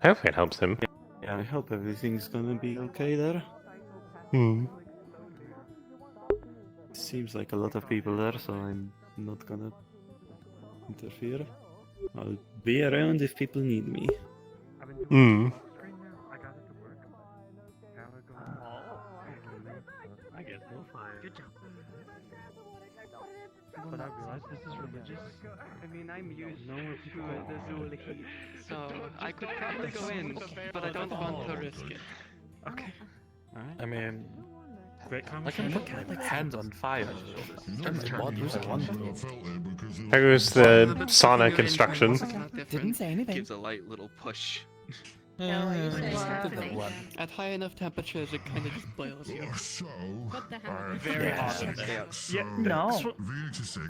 I hope it helps him. Yeah, I hope everything's gonna be okay there. Seems like a lot of people there, so I'm not gonna interfere. I'll be around if people need me. I guess we'll find. Good job. But I realize this is religious. I mean, I'm used to the Zul heat, so I could probably go in, but I don't want to risk it. Okay. Alright. I mean, great I conversation. can put like hands on fire. How goes the sauna construction? Didn't say anything. Gives a light little push. Yeah, At high enough temperatures, it kind of just boils you. What the hell? Very hot in there. Yeah, no.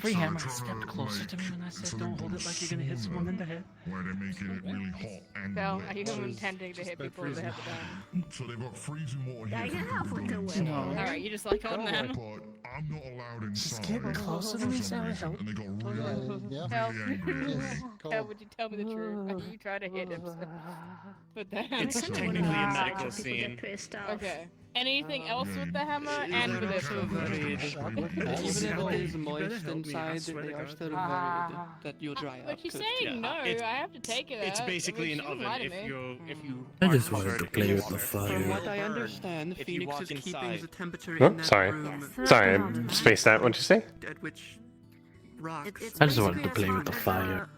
Free hammer stepped closer to me when I said don't hold it like you're gonna hit someone in the head. Where they're making it really hot and So, wet. are you intending to hit people with the gun? So they've got freezing water Yeah, here. you have for with the everybody. No. Alright, you just like holding them. But I'm not allowed inside. Just get closer to me, Sarah. And they got really, Help. really angry. Help, would you tell me the truth? You try to hit him. With the hammer. It's technically a medical scene. Okay. Anything else with the hammer and with it? Even if it is moist inside, they are still worried that you'll dry up. But she's saying no, I have to take it It's out. basically an She wouldn't oven. lie to If me. you I just wanted to play with the From fire. what I understand, If you Phoenix walk is keeping inside- the temperature Oh, in that sorry. room Sorry, I spaced out. What'd you say? at which rocks. I just wanted to play with the fire.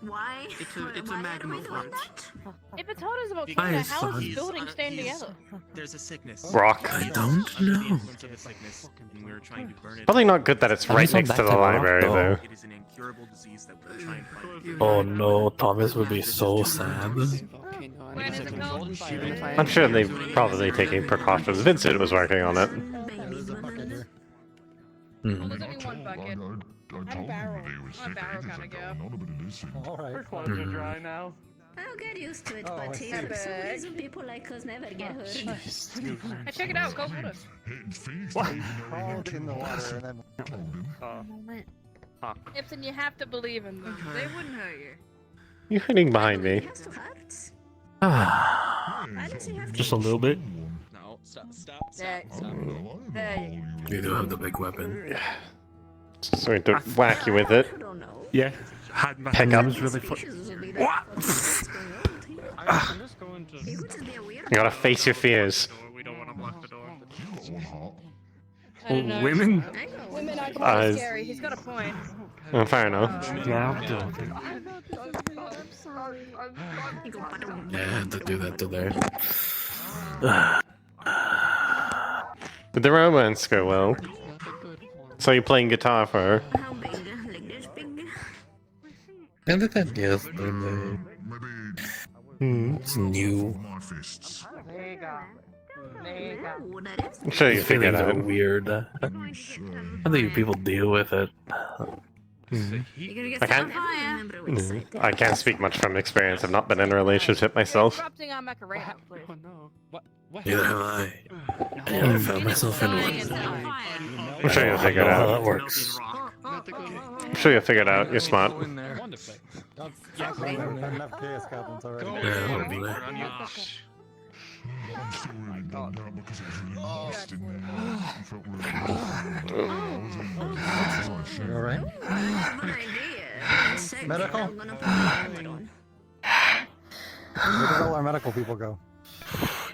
Why? It's a magma front. If it's hot as a Fire volcano, is how fun. is buildings staying together? There's a sickness. Rock. I don't know. And we're trying to burn it. Probably not good that it's I right saw next to that the type of rock, library, though. though. It is an incurable disease that we're trying to fight. Oh no, Thomas would be so sad. When is it called? I'm sure they're probably taking precautions. Vincent was working on it. Well, there's only one bucket. I'm barrel. I'm barrel kind of girl. Her clothes are dry now. I'll get used to it, Oh, I but see. for some reason people like us never get hurt. Hey, check it out, cold water. Crawled in the water and then Ipson, you have to believe in them. They wouldn't hurt you. You're hiding behind me. Just a little bit. No, stop. There you go. You do have the big weapon. Sorry to whack you with it. Yeah. Had my Pick up. was really fun. I'm just going You gotta face your fears. We don't want to block the door. I don't know. Women? Women are kind of scary. He's got a point. Fair enough. Yeah, I'll do it. Yeah, I have to do that to there. Did the romance go well? So you're playing guitar for her? And then yes, it's new. I'm sure you figured Feelings it are out. weird. I think people deal with it. I can't speak much from experience. I've not been in a relationship myself. Interrupting our Macarena, please. Neither have I. I never found myself in one. I'm sure you'll figure it I know how out. that works. I'm sure you'll figure it out. You're smart. Yeah, hopefully. I'm still really bummed out because it was really lost in there. I felt really You alright? Medical? Where did all our medical people go?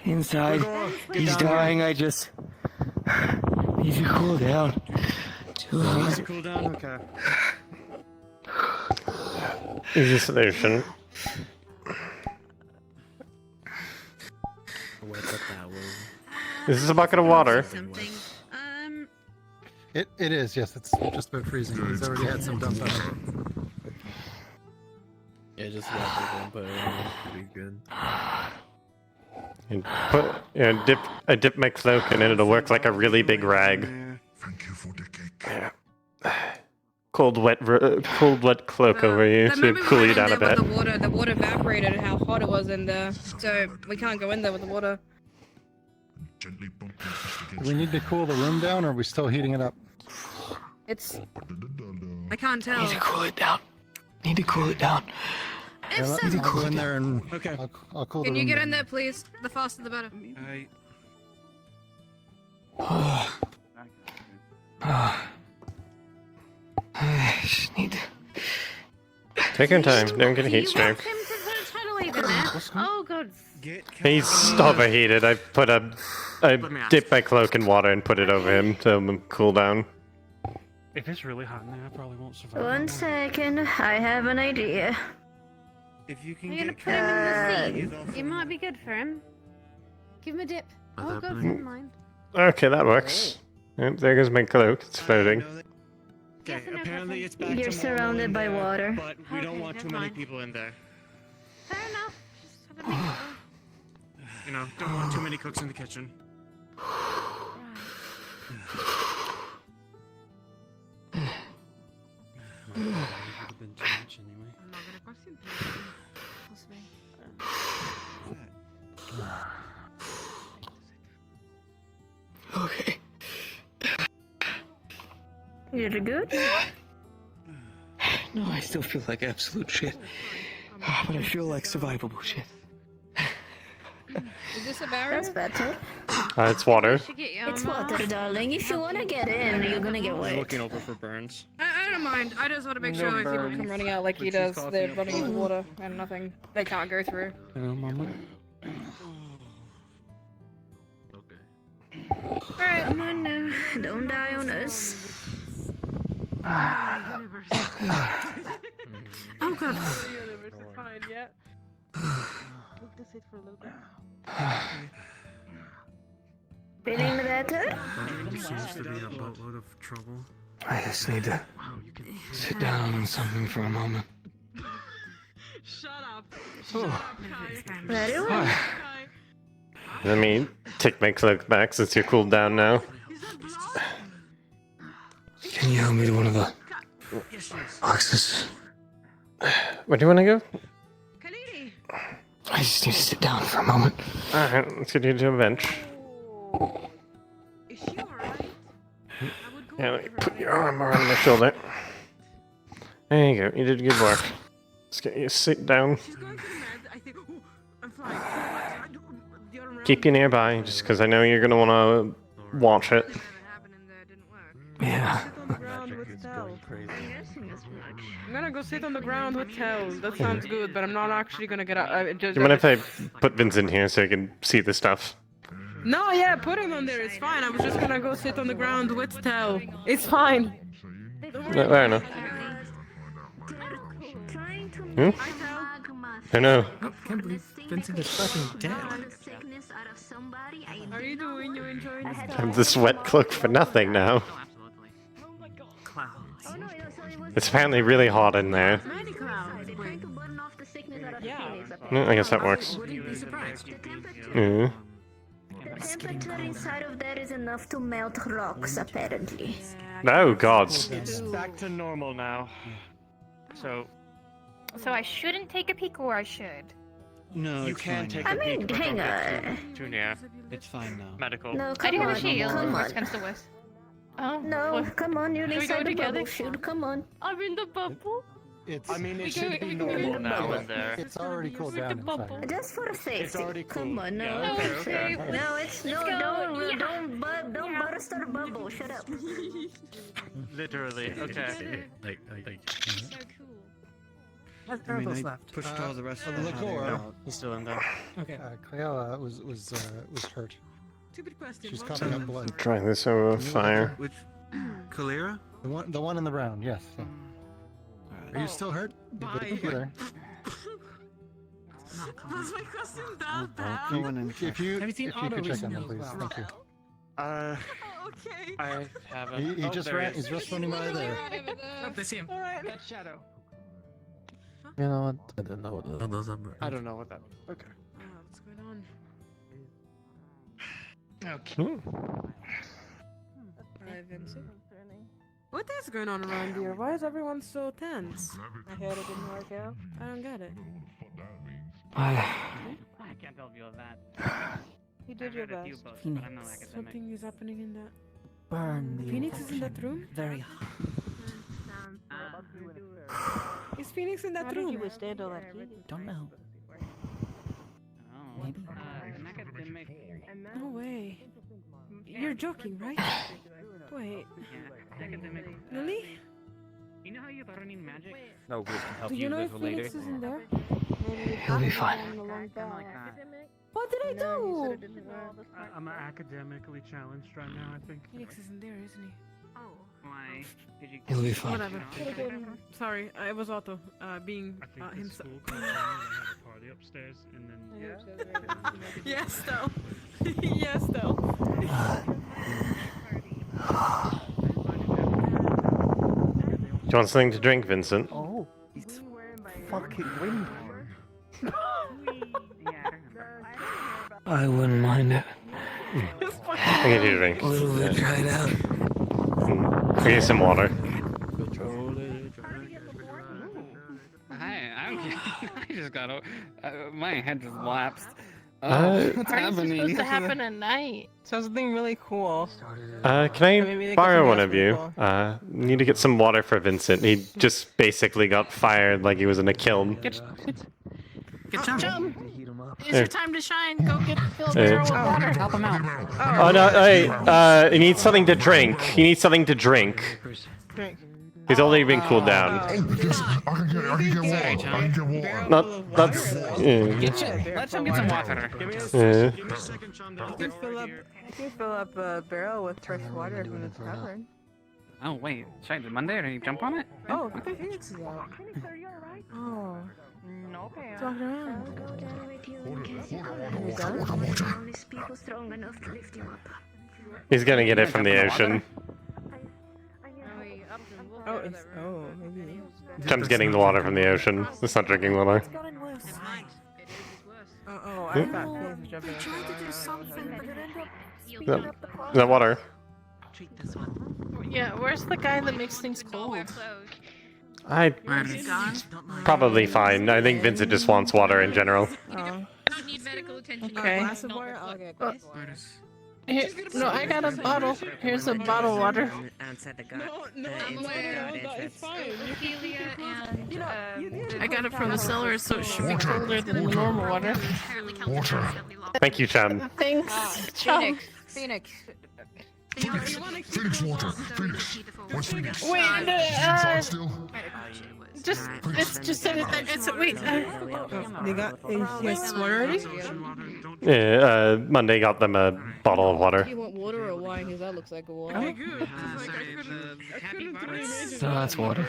Inside. He's dying. I just need to cool down. Needs to cool down? Okay. Easy solution. Is this a bucket of water? It is, yes. It's just about freezing. He's already had some dump out. Yeah, just got the pretty good. And I dip my cloak in it. It'll work like a really big rag. Thank you for the cake. Yeah. Cold wet cloak over you to cool you down a bit. The water evaporated and how hot it was in there, so we can't go in there with the water. Do we need to cool the room down, or are we still heating it up? It's... I can't tell. Need to cool it down. Need to cool it down. If so... I'll go in there and okay. I'll cool the Can room you get down. in there, please? The faster the better. I just need to... Take your time. Don't get a heat stroke. Oh god. He's overheated. I dip my cloak in water and put it over him to cool down. If it's really hot in there, I probably won't survive. One second, I have an idea. If you can I'm gonna put him in the sea. It might be good for him. Give him a dip. Oh god, never mind. Okay, that works. Yep, there goes my cloak. It's floating. Okay, apparently it's back You're to surrounded by normal in there, water. But we don't want too many people in there. Fair enough. Just have a You know, don't want too many cooks in the kitchen. Okay. You did good? No, I still feel like absolute shit. But I feel like survivable shit. Is this a barrier? That's better. It's water. It's water, darling. If you want to get in, you're gonna get wet. Looking over for burns. I don't mind. I just want to make No sure if people burns, come running out like he but does, she's they're coughing. running into water and nothing. They can't go through. Alright, come on now. Don't die on us. Oh god. Fine, yeah. Look this for a little bit. Feeling better? Seems to be a boatload of trouble. I just need to sit down on something for a moment. Shut up. Very well. Let me take my cloak back since you're cooled down now. Can you help me to one of the boxes? Where do you want to go? I just need to sit down for a moment. Alright, let's get you to a bench. Yeah, let me put your arm around my shoulder. There you go, you did good work. Let's get you to sit down. Keep you nearby, just because I know you're going to want to watch it. Yeah. I'm gonna go sit on the ground with Tel. That sounds good, but I'm not actually gonna get out. Do you mind if I put Vincent here so he can see the stuff? No, yeah, put him on there. It's fine. I was just gonna go sit on the ground with Tel. It's fine. No, fair enough. Hmm? I know. I can't believe Vincent is fucking dead. How are you doing? You enjoying this? I have this wet cloak for nothing now. It's apparently really hot in there. I guess that works. Yeah. The temperature inside of there is enough to melt rocks, apparently. Oh, God. It's back to normal now. So I shouldn't take a peek, or I should? no, you can take I a mean, peek, but hang don't on. get too near. It's fine now. Medical. No, I come do have a on. shield. Come Worst on. comes to worst. Oh. No, come on, you're Can we go inside the together? bubble shield. Come on. I'm in the bubble. I mean, it should be normal now in there. It's already cooled down inside. Just for safety. It's already Come cool. on, no. Yeah, okay. No, it's no. Don't burst our bubble. Shut up. Literally, okay. Has I mean, Erebos I left? pushed all the rest of the the liqueur. out. He's still in there. Okay. Cleola was hurt. Stupid question. She's coughing up blood. Try this over fire. Which Cholera? The one in the round. Yes. Yeah. Are you still hurt? Bye. You there? Was my costume that bad? If you Have you seen if you Otto could check on recently them, as please. well? Thank you. Okay. I haven't. He just there ran. he He's is. just running by there. Oh, they see him. Alright. That's Shadow. You know what? I don't know what I don't know what that. Okay. What's going on? Okay. What is going on around here? Why is everyone so tense? I heard it didn't work out. I don't get it. I can't tell you that. You did your best. But I'm not academic. Something is happening in that. Burn the Phoenix is in that room? very hot. Is Phoenix in that How room? did you withstand all that heat? Don't know. Oh. Maybe. An academic. No way. You're joking, right? Wait. Yeah, academic. Really? You know how you have running magic? No, we can help Do you know if Phoenix is in there? He'll be fine. What did I do? I'm academically challenged right now, I think. Phoenix isn't there, isn't he? Why? Did you? He'll be fine. Whatever. Sorry, I was Otto, being I think the himself. school called down and they had a party upstairs, and then... Yes, though. Yes, though. Do you want something to drink, Vincent? Oh, it's fucking wind. I wouldn't mind it. I get you a drink. A little bit dried out. I get you some water. Hi, I just got. My head just lapsed. Parties What's are happening? supposed to happen at night. Something really cool. Can I borrow one of you? Need to get some water for Vincent. He just basically got fired like he was in a kiln. Get Chum. It's Here. your time to shine. Go fill a Hey. barrel with water. Help him out. Oh no, hey, he needs something to drink. He needs something to drink. He's already been cooled down. I can get water. I can get water. That's... Let him get some water. Yeah. You can fill up a barrel with fresh water when it's covered. Oh wait, should I do Monday? Did he jump on it? Oh, I think Phoenix is out. Oh. No, It's walking around. He's gonna get it from the ocean. Maybe. Chum's getting the water from the ocean. It's not drinking water. Oh, Hmm? I thought Phoenix was jumping. Is that water? Yeah, where's the guy that makes things cold? I probably fine. I think Vincent just wants water in general. Oh. Don't need medical attention. Okay. Glass of water? Okay. Here, no, I got a bottle. Here's a bottle of water. I got it from the cellar, so it should be colder than the normal water. Thank you, Chum. Thanks, Chum. Phoenix. Phoenix water. Phoenix. What's Phoenix? Wait, Inside still? just said it's wait. They got yes, water already? Yeah, Monday got them a bottle of water. Do you want water or wine? Because that looks like a water. Okay, good. So that's water.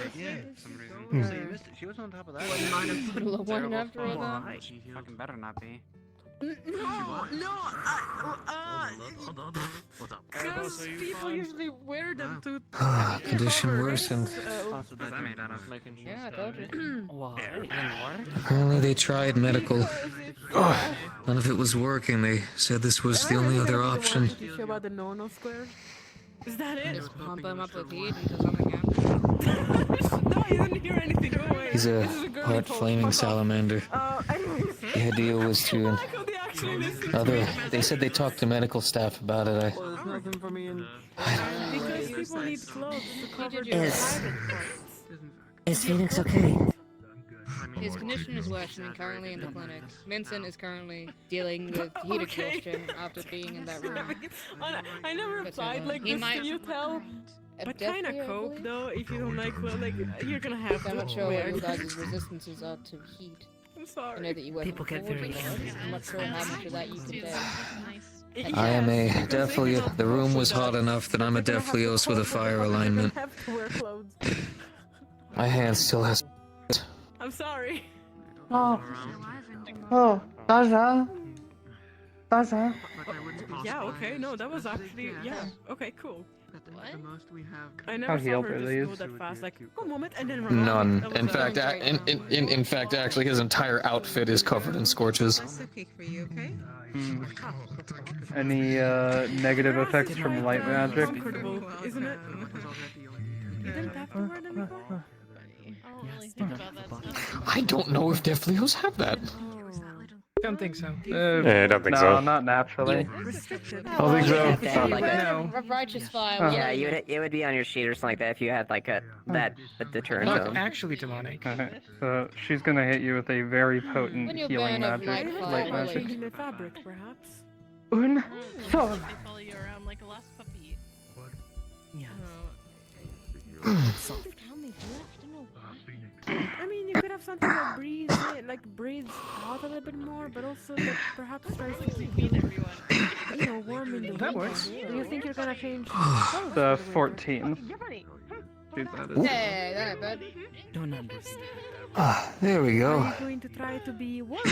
She was on top of Bottle of wine after all that. Fucking better not be. Because people usually wear them to. Condition worsened. Yeah, I told you. Apparently they tried medical. None of it was working. They said this was the only other option. Did you show about the no square? Is that it? Just pump them up with heat until something happens. No, you didn't hear anything. Don't worry. He's a part flaming salamander. Anyways. The idea was to. They said they talked to medical staff about it. Because people need clothes to cover Is Phoenix okay? His condition is worsening, currently in the clinic. Vincent is currently dealing with heat exhaustion after being in that room. I never replied like he this. might Can you tell? But kind of cope though. If you don't like you're gonna have to. I'm not sure what your guys' resistances are to heat. I'm sorry. I know that you work People get very hungry. I'm not sure how much of that you can take. I am a Defleo. The room was hot enough that I'm a Defleos with a fire alignment. Have to wear clothes. My hand still has. I'm sorry. Oh, Daza. Yeah. Okay. No, that was actually yeah. Okay. Cool. I How never heal saw for her just these? go that fast. Like one moment and then run. None. That was, In fact, in fact, actually, his entire outfit is covered in scorches. Any negative effects from light magic? comfortable, isn't it? You didn't have to wear them before? I don't know if Defleos have that. Don't think so. Yeah, I don't think no, so. not naturally. I don't think so. Like No. Righteous fire. Yeah, it would be on your sheet or something like that if you had like a that with the turn Not zone. actually demonic. Okay, so she's gonna hit you with a very potent When you healing burn a magic, light light fire, magic. In the fabric, perhaps. Un sol. They follow you around like a lost puppy. I mean, you could have something that breathes out a little bit more, but also that perhaps tries to keep you, warm in the winter. That works. Do you think you're gonna change? The 14. Dude, that is. Hey, that ain't bad. Don't understand. Ah, there we Are go. you going to try to be warmer?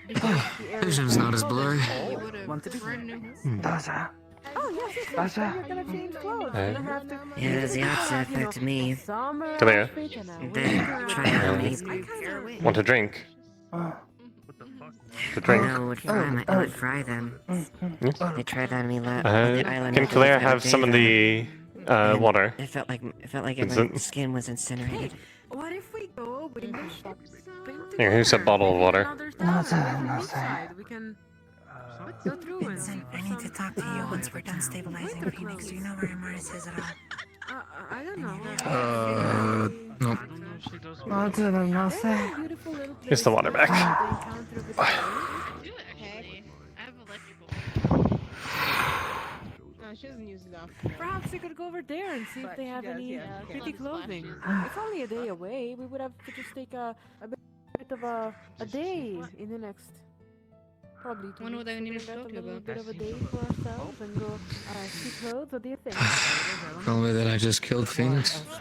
Because the air Vision's not as blurry. Daza. Oh, yes. Then you're gonna change clothes. You're gonna have to. Yeah, it has the opposite effect to me. Summer Come here. outfit and a There, try it on me. Want a drink? To drink? No, it would fry them. They tried that on me last. Can Claire have some of the water? It felt like my Vincent? skin was incinerated. What if we go in the shop? Here, here's a bottle of water. We can go through and. I need to talk to you once we're done stabilizing Phoenix. Do you know where Mars is at all? I don't know. Nope. Here's the water back. No, she doesn't use enough. Perhaps we could go over there and see if they have any pretty clothing. It's only a day away. We would have to just take a bit of a day in the next. Probably 2 Wonder what they need to get talk a to you little about. bit of a day for ourselves and go see clothes. What do you think? Tell me that I just killed Phoenix. I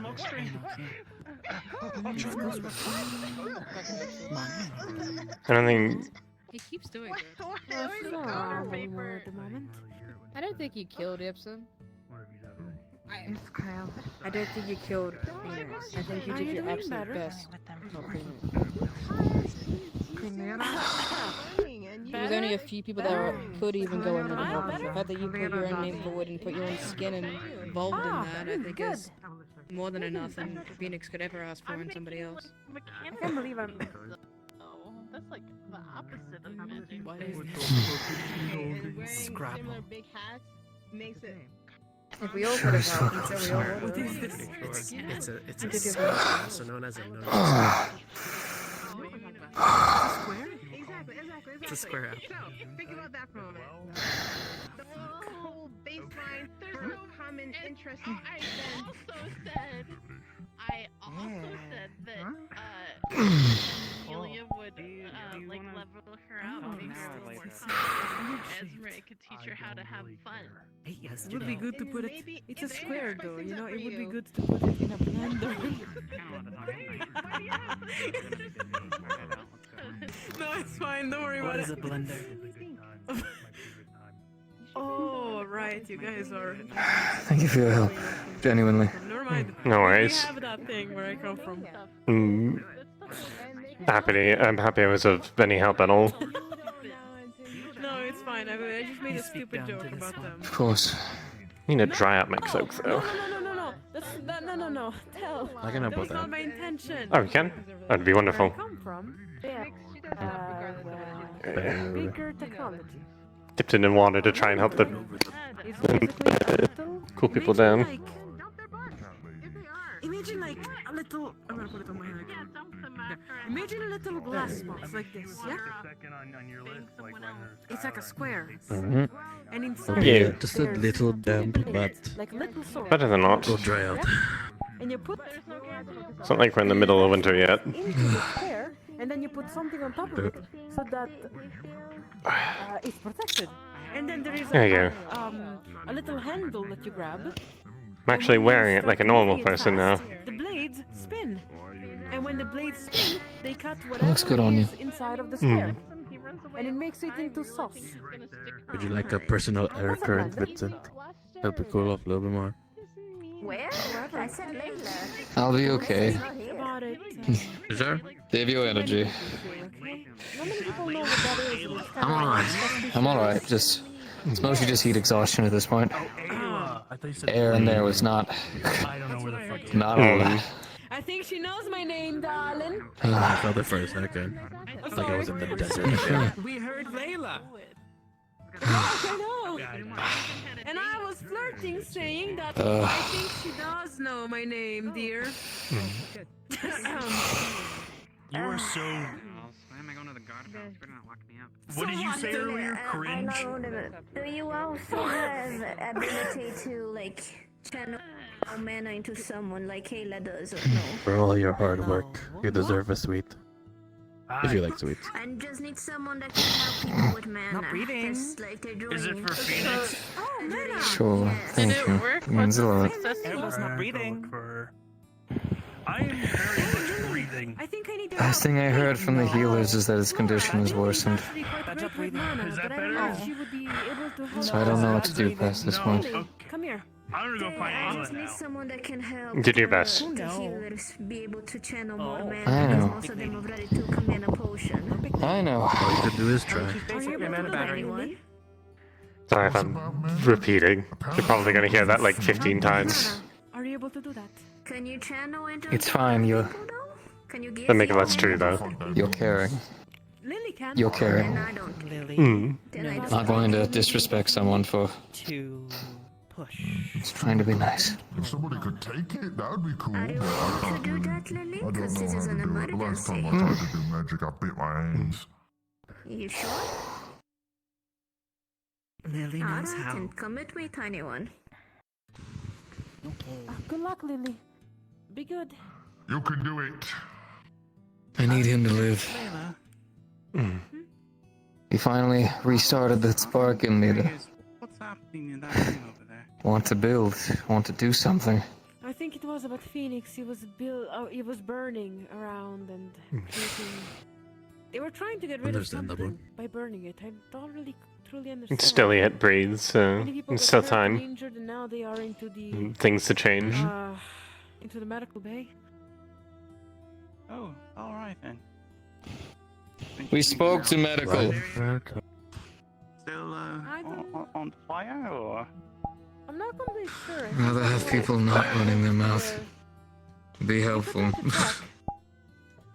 don't think. He keeps doing it. Well, she's not around anymore at the moment. I don't think you killed Ibsen. Kyle, I don't think you killed Phoenix. I think you did your absolute best. There's only a few people that could even go in the department. The fact that you put your own name forward and put your own skin involved in that, I think is more than enough than Phoenix could ever ask for in somebody else. I can't believe I'm. Oh, that's like the opposite of magic. What is Scrapple. Big hats makes it. If we all could have helped, so we all would. What is this? It's also known as a Square? It's a square apple. So, think about that for a moment. The whole baseline, there's no common interesting. I also said that Amelia would like level her out and make her a little more confident. Esme could teach her how to have fun. It would be good to put it. It's a square though, you know. It would be good to put it in a blender. No, it's fine. Don't worry about it. What is a blender? Oh, right. You guys are. Thank you for your help. Genuinely. Never mind. No worries. We have that thing where I come from. I'm happy I was of any help at all. No, it's fine. I just made a stupid joke about them. Of course. You need to dry out my soaks though. No. No. Tell. I can help That with was not that. my intention. Oh, you can? That'd be wonderful. Where I come from? Bigger technology. Dipped in water to try and help the cool people down. Imagine like a little. I'm gonna put it on my head. Imagine a little glass box like this, yeah? It's like a square. Mhm. And inside Yeah. Just a little damp, but like little sword. Better than not. will dry out. And you put It's not like we're in the middle of winter yet. into the square, and then you put something on top of it so that it's protected. And then there is There you a little handle that you grab. I'm actually wearing it like a normal person now. The blades spin. And when the blades spin, they cut Looks whatever good on you. is inside of the square. And it makes it into sauce. Would you like a personal air current with it? Help it cool off a little bit more. Where? I said Layla. I'll be okay. About it. Sure. Save your energy. Not many people know what that is. and it's kinda I'm alright. I'm alright. Just it's mostly just heat exhaustion at this point. Air in there was not. Not all that. I think she knows my name, darling. I felt it for a second. It's like I was in the desert. We heard Layla. I know. And I was flirting, saying that I think she does know my name, dear. You are so. Why am I going to the garbage? Better not lock me up. What did you say earlier? Cringe. Do you also have ability to like channel mana into someone like Kayla does, or no? For all your hard work, you deserve a sweet. If you like sweets. I just need someone that can help people with mana. Not breathing. Just like they're doing. Is it for Phoenix? Oh, mana! Sure. Thank you. It means a lot. Ella's not breathing. I am very much breathing. I think I need to. Last thing I heard from the healers is that his condition is worsened. Is that better? So I don't know what to do past this point. Come here. I'm gonna go find I Ayla just need now. someone that can help. Did your best. The healers be able to channel more mana. I know. Because most of them already took a mana potion. I know. All you could do is try. Anyone? Sorry if I'm repeating. You're probably gonna hear that like 15 times. Are you able to do that? Can you channel into? It's fine. You're Can you give? That make it less true though. you're caring. Lily can. You're caring. And I don't. Lily. Not going to disrespect someone for To push. just trying to be nice. If somebody could take it, that would be cool. Are you able to do that, Lily? I don't Because know this is how an to do it. The last time I emergency. tried to do magic, I bit my hands. You sure? Lily knows Alright, how. then come with me, tiny one. Good luck, Lily. Be good. You can do it. I need him to live. Layla. He finally restarted that spark in me to What's happening in that room over there? want to build, want to do something. I think it was about Phoenix. He was he was burning around and making. They were trying to get rid of Understandable. something by burning it. I don't really truly understand. It's still yet breathes, so Many people it's got still hurt and time. injured, and now they are into the Things to change. into the medical bay. Oh, all right then. We spoke to medical. Still on fire or? I'm not completely sure. I'd rather have people not running their mouth. Be helpful.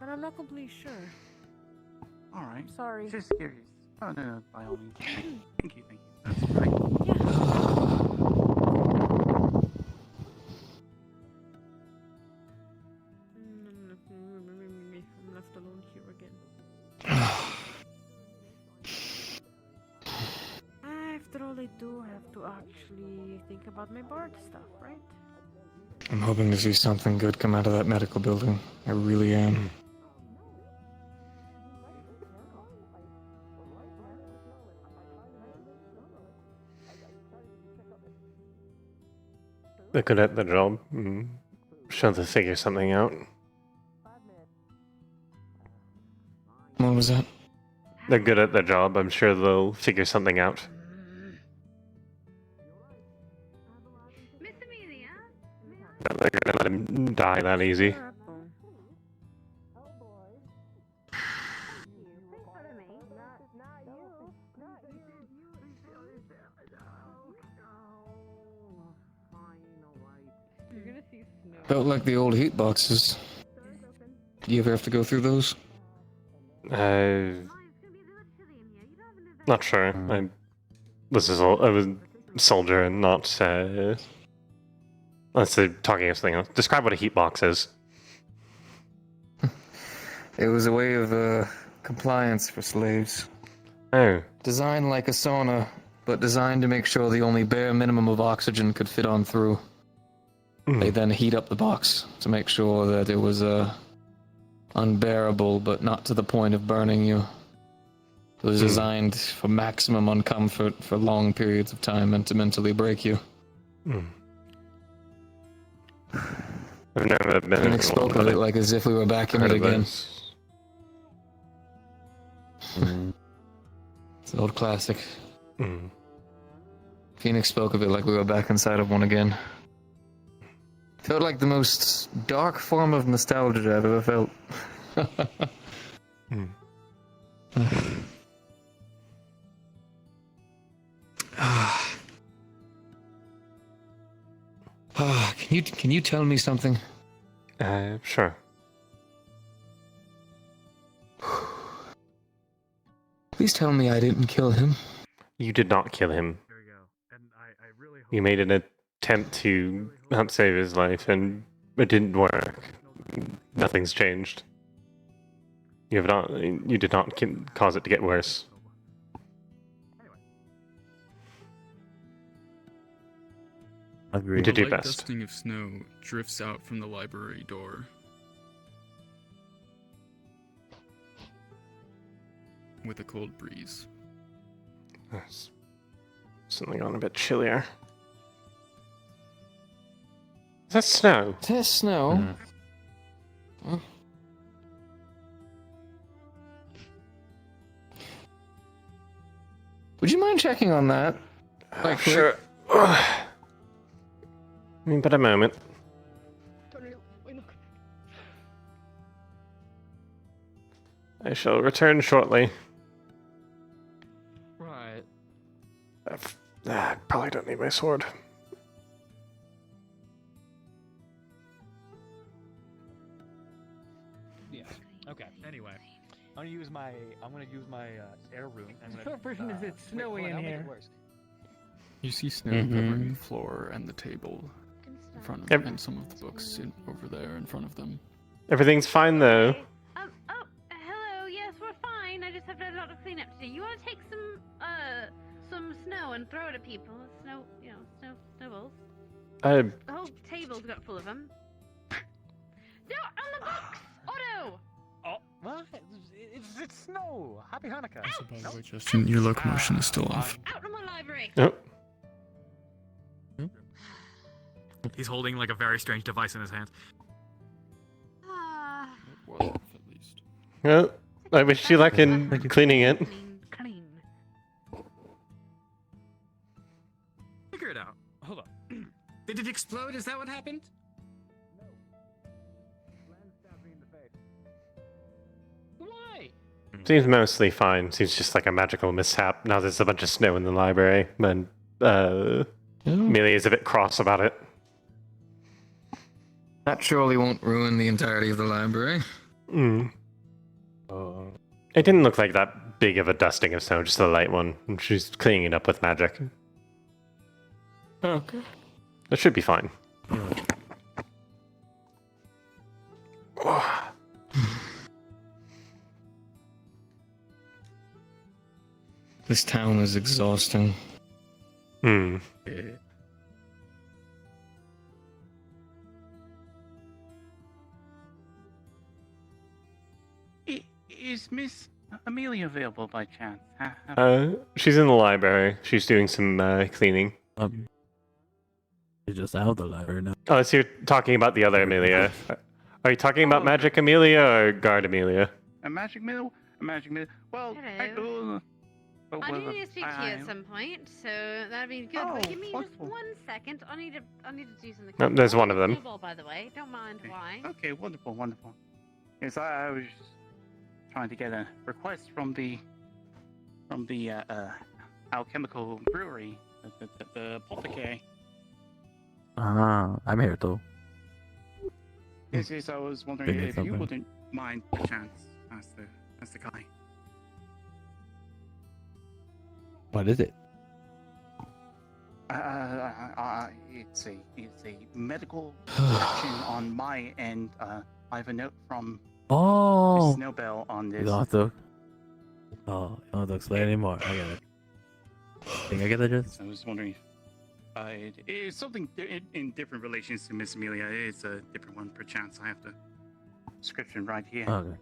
But I'm not completely sure. All right. Sorry. Just curious. Oh no, by all means. Thank you. That's right. I'm left alone here again. After all I do do have to actually think about my board stuff, right? I'm hoping to see something good come out of that medical building. I really am. They're good at the job. Sure to figure something out. What was that? They're good at their job. I'm sure they'll figure something out. Not they're gonna let him die that easy. Felt like the old heat boxes. Do you ever have to go through those? Not sure. I was a soldier and not. Let's say talking of something else. Describe what a heat box is. It was a way of compliance for slaves. Oh. Designed like a sauna, but designed to make sure the only bare minimum of oxygen could fit on through. They then heat up the box to make sure that it was unbearable, but not to the point of burning you. It was designed for maximum uncomfort for long periods of time and to mentally break you. I've never been. Phoenix spoke of it like as if we were back in it again. It's an old classic. Phoenix spoke of it like we were back inside of one again. Felt like the most dark form of nostalgia I've ever felt. Can you tell me something? Sure. Please tell me I didn't kill him. You did not kill him. You made an attempt to help save his life, and it didn't work. Nothing's changed. You did not cause it to get worse. Agree. You did your light best. dusting of snow drifts out from the library door. With a cold breeze. That's something on a bit chillier. Is that snow? Is that snow? Huh? Would you mind checking on that? Like, sure. I mean, but a moment. I shall return shortly. Right. I probably don't need my sword. Yeah. Okay. Anyway, I'm gonna use my air room. What version is it snowy in here? You see snow covering the floor and the table in front of them, and some of the books over there in front of them. Everything's fine though. Hello, yes, we're fine. I just have a lot of cleanup to do. You want to take some snow and throw it at people? Snowballs. The whole table's got full of them. No, on the books! Otto! Oh, what? It's snow. Happy Hanukkah. Also, by the way, Justin, your locomotion is still off. Out of my library! Oh. He's holding like a very strange device in his hand. Well, at least. Well, I wish you luck in cleaning it. Figure it out. Hold on. Did it explode? Is that what happened? Why? Seems mostly fine. Seems just like a magical mishap. Now there's a bunch of snow in the library, and Millie is a bit cross about it. That surely won't ruin the entirety of the library. It didn't look like that big of a dusting of snow, just a light one. And she's cleaning it up with magic. Okay. It should be fine. This town is exhausting. Hmm. Is Miss Amelia available by chance? She's in the library. She's doing some cleaning. You're just out of the library now. Oh, so you're talking about the other Amelia. Are you talking about Magic Amelia or Guard Amelia? A magic middle? A magic middle? Well, Hello. I do need to speak to you at some point, so that'd be good. But give me just 1 second. I need to do something. Oh, there's one of them. Snowball, by the way. Don't mind why. Okay, wonderful, wonderful. Yes, I was trying to get a request from the alchemical brewery, the apothecary. I'm here too. Yes, I was wondering Bring me if you something. wouldn't mind the chance as the guy. What is it? It's a medical question on my end. I have a note from Oh! Miss Snowbell on this. You don't have to. Oh, you don't have to explain anymore. I get it. Think I get the gist? I was wondering if it's something in different relations to Miss Amelia. It's a different one, perchance. I have the description right here. Okay.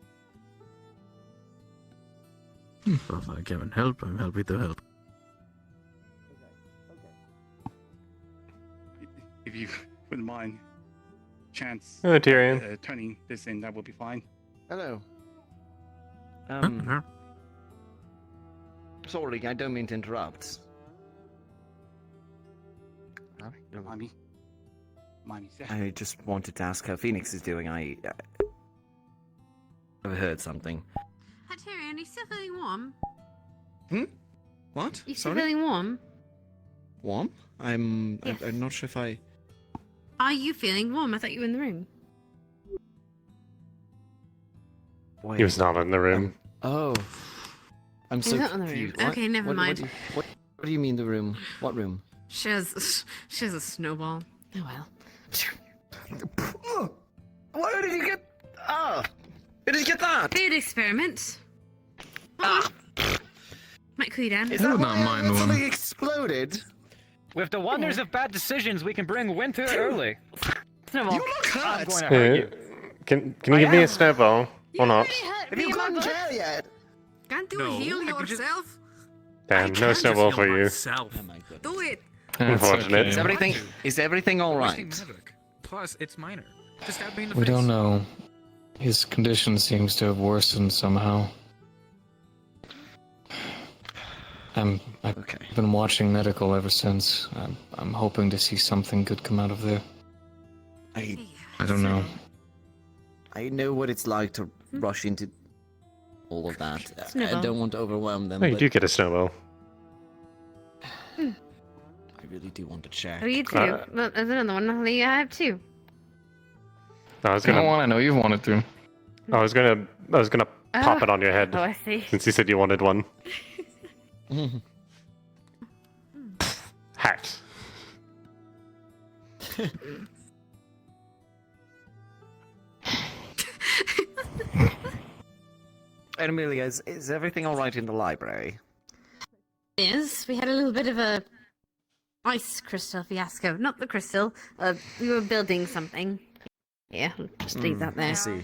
So if I can help, I'm happy to help. If you wouldn't mind, chance Tyrion. turning this in, that would be fine. Hello. Uh-huh. Sorry, I don't mean to interrupt. Mommy, I just wanted to ask how Phoenix is doing. I've heard something. Hi, Tyrion, are you still feeling warm? What? You still Sorry? feeling warm? Warm? I'm not sure if I... Are you feeling warm? I thought you were in the room. He was not in the room. Oh. I'm He's so not in the room. confused. What? Okay, never mind. What do you mean the room? What room? She has a snowball. Oh well. Where did you get... Oh! Where did you get that? Food experiment. Might cool you down. Is that why I literally exploded? With the wonders of bad decisions, we can bring winter early. Snowball. You look hurt! I'm going to hurt you. Can you give me a snowball or not? Have you gotten jail yet? Can't you heal yourself? Damn, no snowball for you. Do it. Unfortunate. Is everything all right? Plus, it's minor. Just stab me in the We face. don't know. His condition seems to have worsened somehow. I've been watching medical ever since. I'm hoping to see something good come out of there. I don't know. I know what it's like to rush into all of that. I Snowball. don't want to overwhelm them. Oh, you but do get a snowball. I really do want to check. Oh, you too. Well, there's another one. I have two. I was I don't gonna. want to know you've wanted to. I was gonna pop it on your head. Oh, I see. Since you said you wanted one. Hat. And Amelia, is everything all right in the library? Yes, we had a little bit of a ice crystal fiasco. Not the crystal. We were building something. Yeah, I'll just leave that there. I see.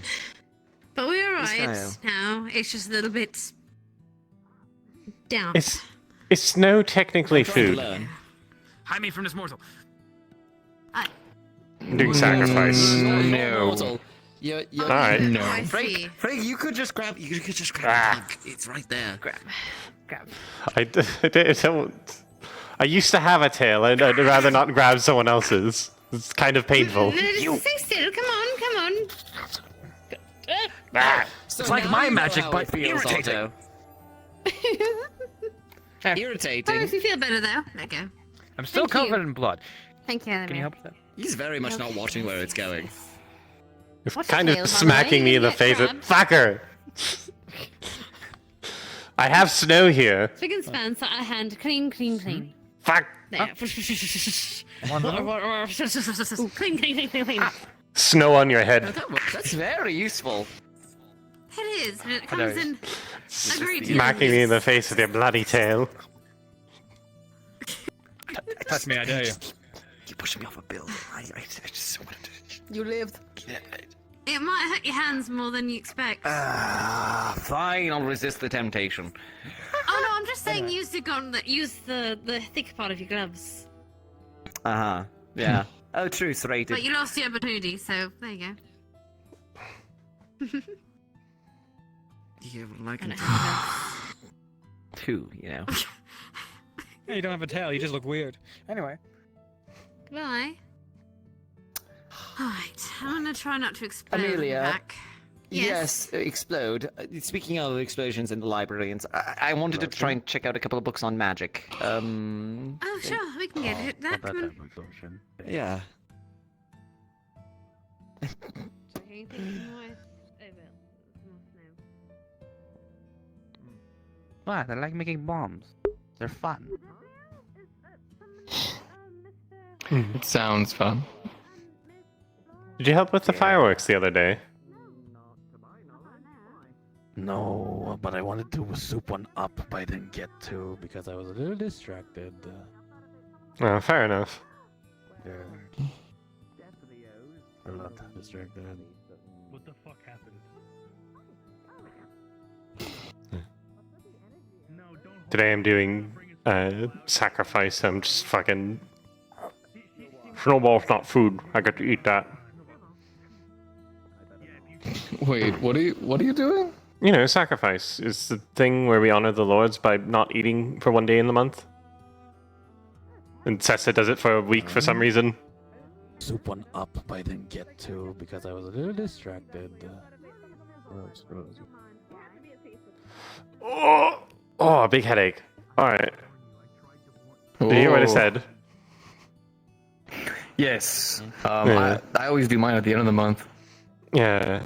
But we're alright Israel. now. It's just a little bit down. Is snow technically food? Hide me from this mortal. Doing sacrifice. No. You're Alright. No. I see. Frank, you could just grab. You could just grab. the bag. It's right there. Grab. I don't. I used to have a tail, and I'd rather not grab someone else's. It's kind of painful. No, just stay still. Come on, come on. So It's like now my you know magic, how but it feels, irritating. Otto. That Irritating. makes me feel better though. There you go. I'm still Thank you. covered in blood. Thank you, Can you help with that? He's very much not watching where it's going. It's What's kind your of tail, by the smacking way? me in the Get face. grabbed. Fucker! I have snow here. Spick and span, so I hand clean, clean, clean. Fuck! There. Clean, clean, clean, clean. Snow on your head. That's very useful. It is, but it comes in a great deal. Smacking me in the face with your bloody tail. touch me, I dare you. You pushed me off a building. I just wanted to. You lived. It might hurt your hands more than you expect. Fine, I'll resist the temptation. Oh no, I'm just saying use the thick part of your gloves. Yeah. Oh, true, serrated. But you lost the opportunity, so there you go. Yeah, well, I can. Two, you know. Hey, you don't have a tail, you just look weird. Anyway. Goodbye. Alright, I'm gonna try not to explode. Amelia. Back. Yes, explode. Speaking of explosions in the library, and I wanted to try and check out a couple of books on magic. Oh, sure, we can get it. That come on. Yeah. What? I like making bombs. They're fun. It sounds fun. Did you help with the fireworks the other day? No, but I wanted to soup one up, but I didn't get to because I was a little distracted. Oh, fair enough. Yeah. A lot distracted. What the fuck happened? Today I'm doing sacrifice. I'm just fucking. Snowball's not food. I get to eat that. Wait, what are you doing? You know, sacrifice is the thing where we honor the lords by not eating for one day in the month. And Sessa does it for a week for some reason. Soup one up, but I didn't get to because I was a little distracted. Oh, a big headache. Alright. Did you hear what I said? Yes. Yeah. I always do mine at the end of the month. Yeah,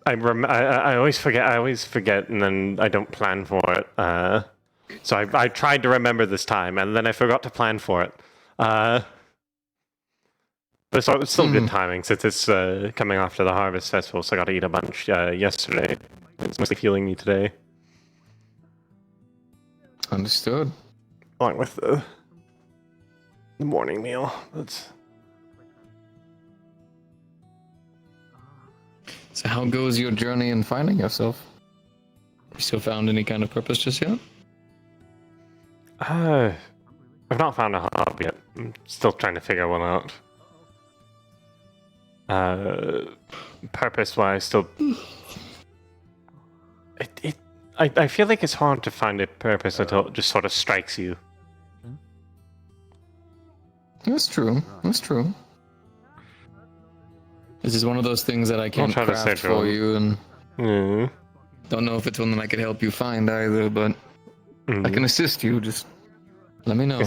I always forget, and then I don't plan for it. So I tried to remember this time, and then I forgot to plan for it. But so it's still good timing since it's coming after the Harvest Festival, so I got to eat a bunch yesterday. It's mostly fueling me today. Understood. Along with the morning meal. So how goes your journey in finding yourself? You still found any kind of purpose just yet? I've not found a hub yet. I'm still trying to figure one out. Purpose-wise, still... I feel like it's hard to find a purpose until it just sort of strikes you. That's true. That's true. This is one of those things that I can't craft for you, and don't know if it's one that I could help you find either, but I can assist you. Just let me know.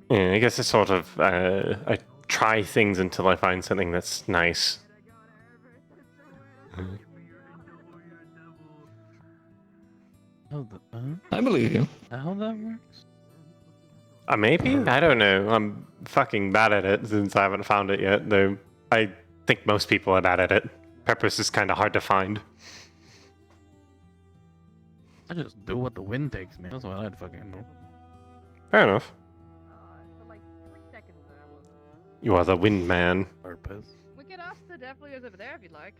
I guess it's sort of I try things until I find something that's nice. I believe you. How that works? Maybe? I don't know. I'm fucking bad at it since I haven't found it yet, though I think most people are bad at it. Purpose is kind of hard to find. I just do what the wind takes me. That's what I'd fucking do. Fair enough. You are the wind man. Purpose. We could ask the Death Leaders over there if you'd like.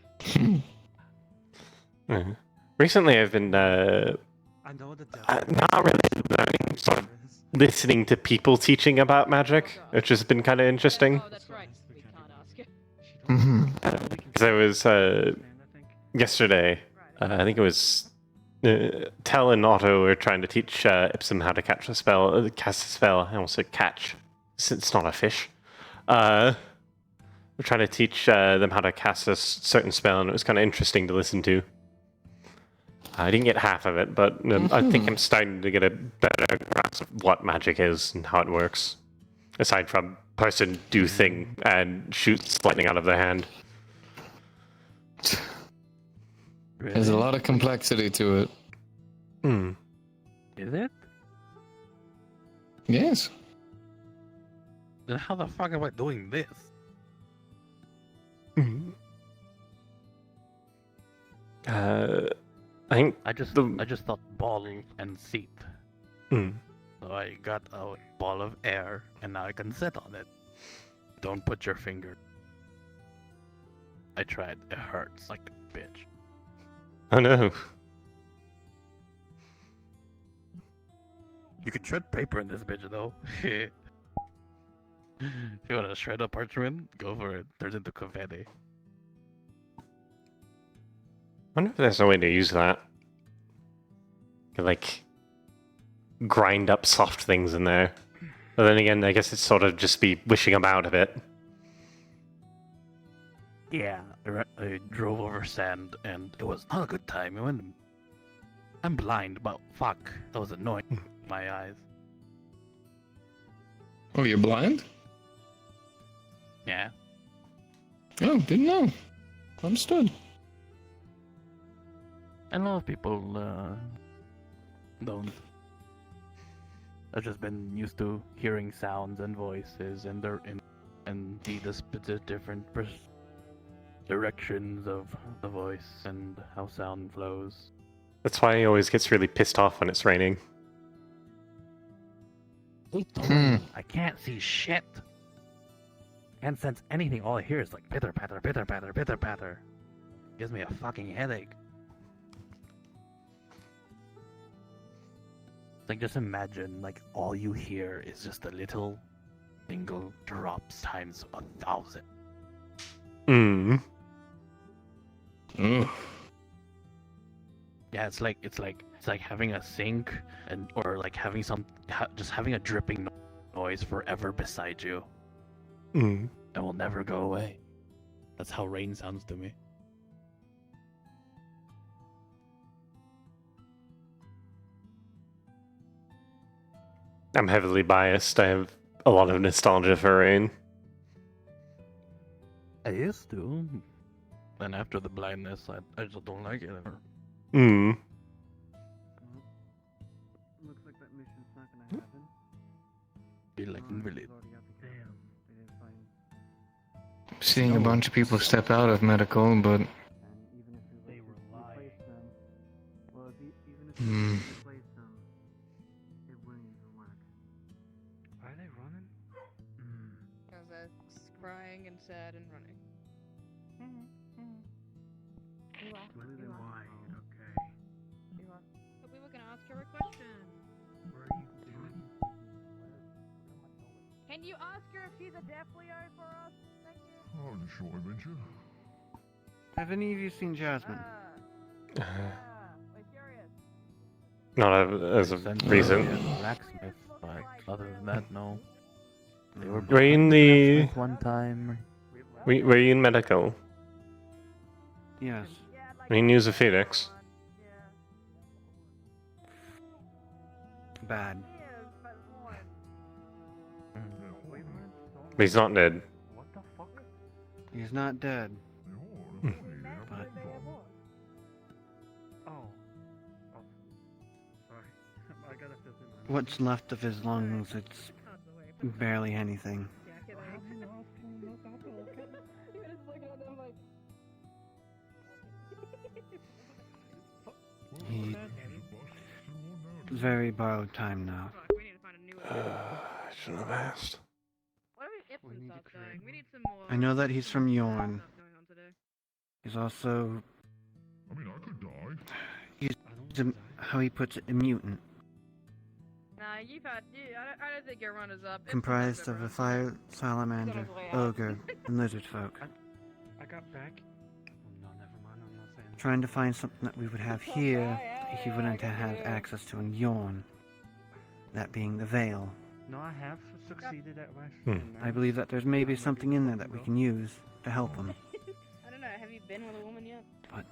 Recently I've been not really learning, sort of listening to people teaching about magic, which has been kind of interesting. Oh, that's right. We can't ask it. Because I was yesterday, I think it was Tell and Otto were trying to teach Ipsum how to cast a spell. I almost said catch. It's not a fish. We're trying to teach them how to cast a certain spell, and it was kind of interesting to listen to. I didn't get half of it, but I think I'm starting to get a better grasp of what magic is and how it works. Aside from person do thing and shoots lightning out of their hand. There's a lot of complexity to it. Is it? Yes. Then how the fuck am I doing this? I think I just thought ball and seat. So I got a ball of air, and now I can sit on it. Don't put your finger. I tried. It hurts like a bitch. Oh no. You can shred paper in this bitch, though. If you want to shred a parchment, go for it. Turns into confetti. I wonder if there's a way to use that. Like, grind up soft things in there. But then again, I guess it's sort of just be wishing about a bit. Yeah, I drove over sand, and it was not a good time. I'm blind, but fuck, that was annoying. My eyes. Oh, you're blind? Yeah. Oh, didn't know. Understood. A lot of people don't. I've just been used to hearing sounds and voices, and see the different directions of the voice and how sound flows. That's why he always gets really pissed off when it's raining. I can't see shit. Can't sense anything. All I hear is like pitter patter, pitter patter, pitter patter. Gives me a fucking headache. Like, just imagine, like, all you hear is just a little single drops times 1,000. Yeah, it's like having a sink or like having just having a dripping noise forever beside you. It will never go away. That's how rain sounds to me. I'm heavily biased. I have a lot of nostalgia for rain. I used to. Then after the blindness, I just don't like it anymore. Looks like that mission's not gonna happen. Be like invalid. Damn, they didn't find. Seeing a bunch of people step out of medical, but They replace them. Well, even if you replace them, it wouldn't even work. Why are they running? Because they're crying and sad and running. Why? Okay. But we were gonna ask her a question. Where are you doing? Can you ask her if she's a Death Leo for us? Thank you. Oh, the short adventure. Have any of you seen Jasmine? Not as of recent. Blacksmith, but other than that, no. They Were you in the... one time. Were you in medical? Yes. I mean, use a phoenix. Bad. But he's not dead. He's not dead. But what's left of his lungs, it's barely anything. He very borrowed time now. I shouldn't have asked. I know that he's from Yorn. He's also... I mean, I could die. He's, how he puts it, a mutant. Nah, I don't think your run is up. Comprised of a fire salamander, ogre, and lizard folk. I got back. No, never mind, I'm not saying. Trying to find something that we would have here, he wouldn't have access to in Yorn. That being the Veil. No, I have succeeded at my... I believe that there's maybe something in there that we can use to help him. I don't know, have you been with a woman yet? But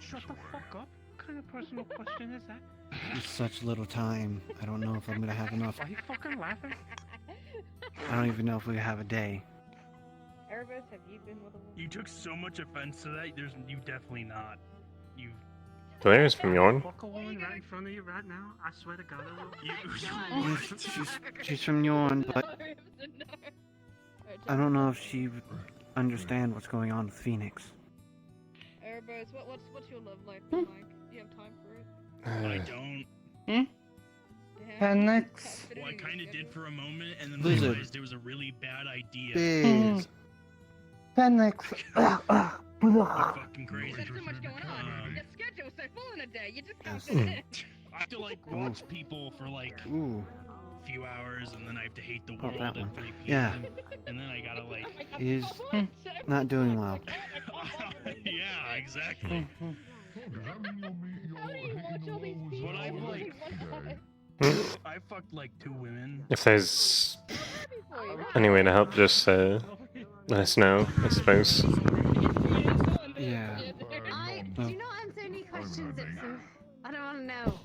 Shut the fuck up. What kind of personal question is that? with such little time, I don't know if I'm gonna have enough. Are you fucking laughing? I don't even know if we have a day. Erebus, have you been with a woman? You took so much offense to that. You definitely not. You. Valeria's from Yorn. Fuck a woman right in front of you right now. I swear to God, I will. She's from Yorn, but I don't know if she would understand what's going on with Phoenix. Erebus, what's your love life been like? Do you have time for it? I don't. Damn, Phoenix. Well, I kind of did for a moment, and then Blizzard. realized it was a really bad idea. Biz. Phoenix. Fucking crazy. There's too much going on. Your schedule's so full in a day, you just can't fit Mm. it in. I have to like watch people for like Ooh. a few hours, and then I have to hate the Oh, world that at one. 3 p.m. Yeah. And then I gotta like. He's not doing well. Yeah, exactly. But I've like. I fucked like 2 women. If there's any way to help, just let us know, I suppose. Yeah. Do not answer any questions, Ipsum. I don't want to know.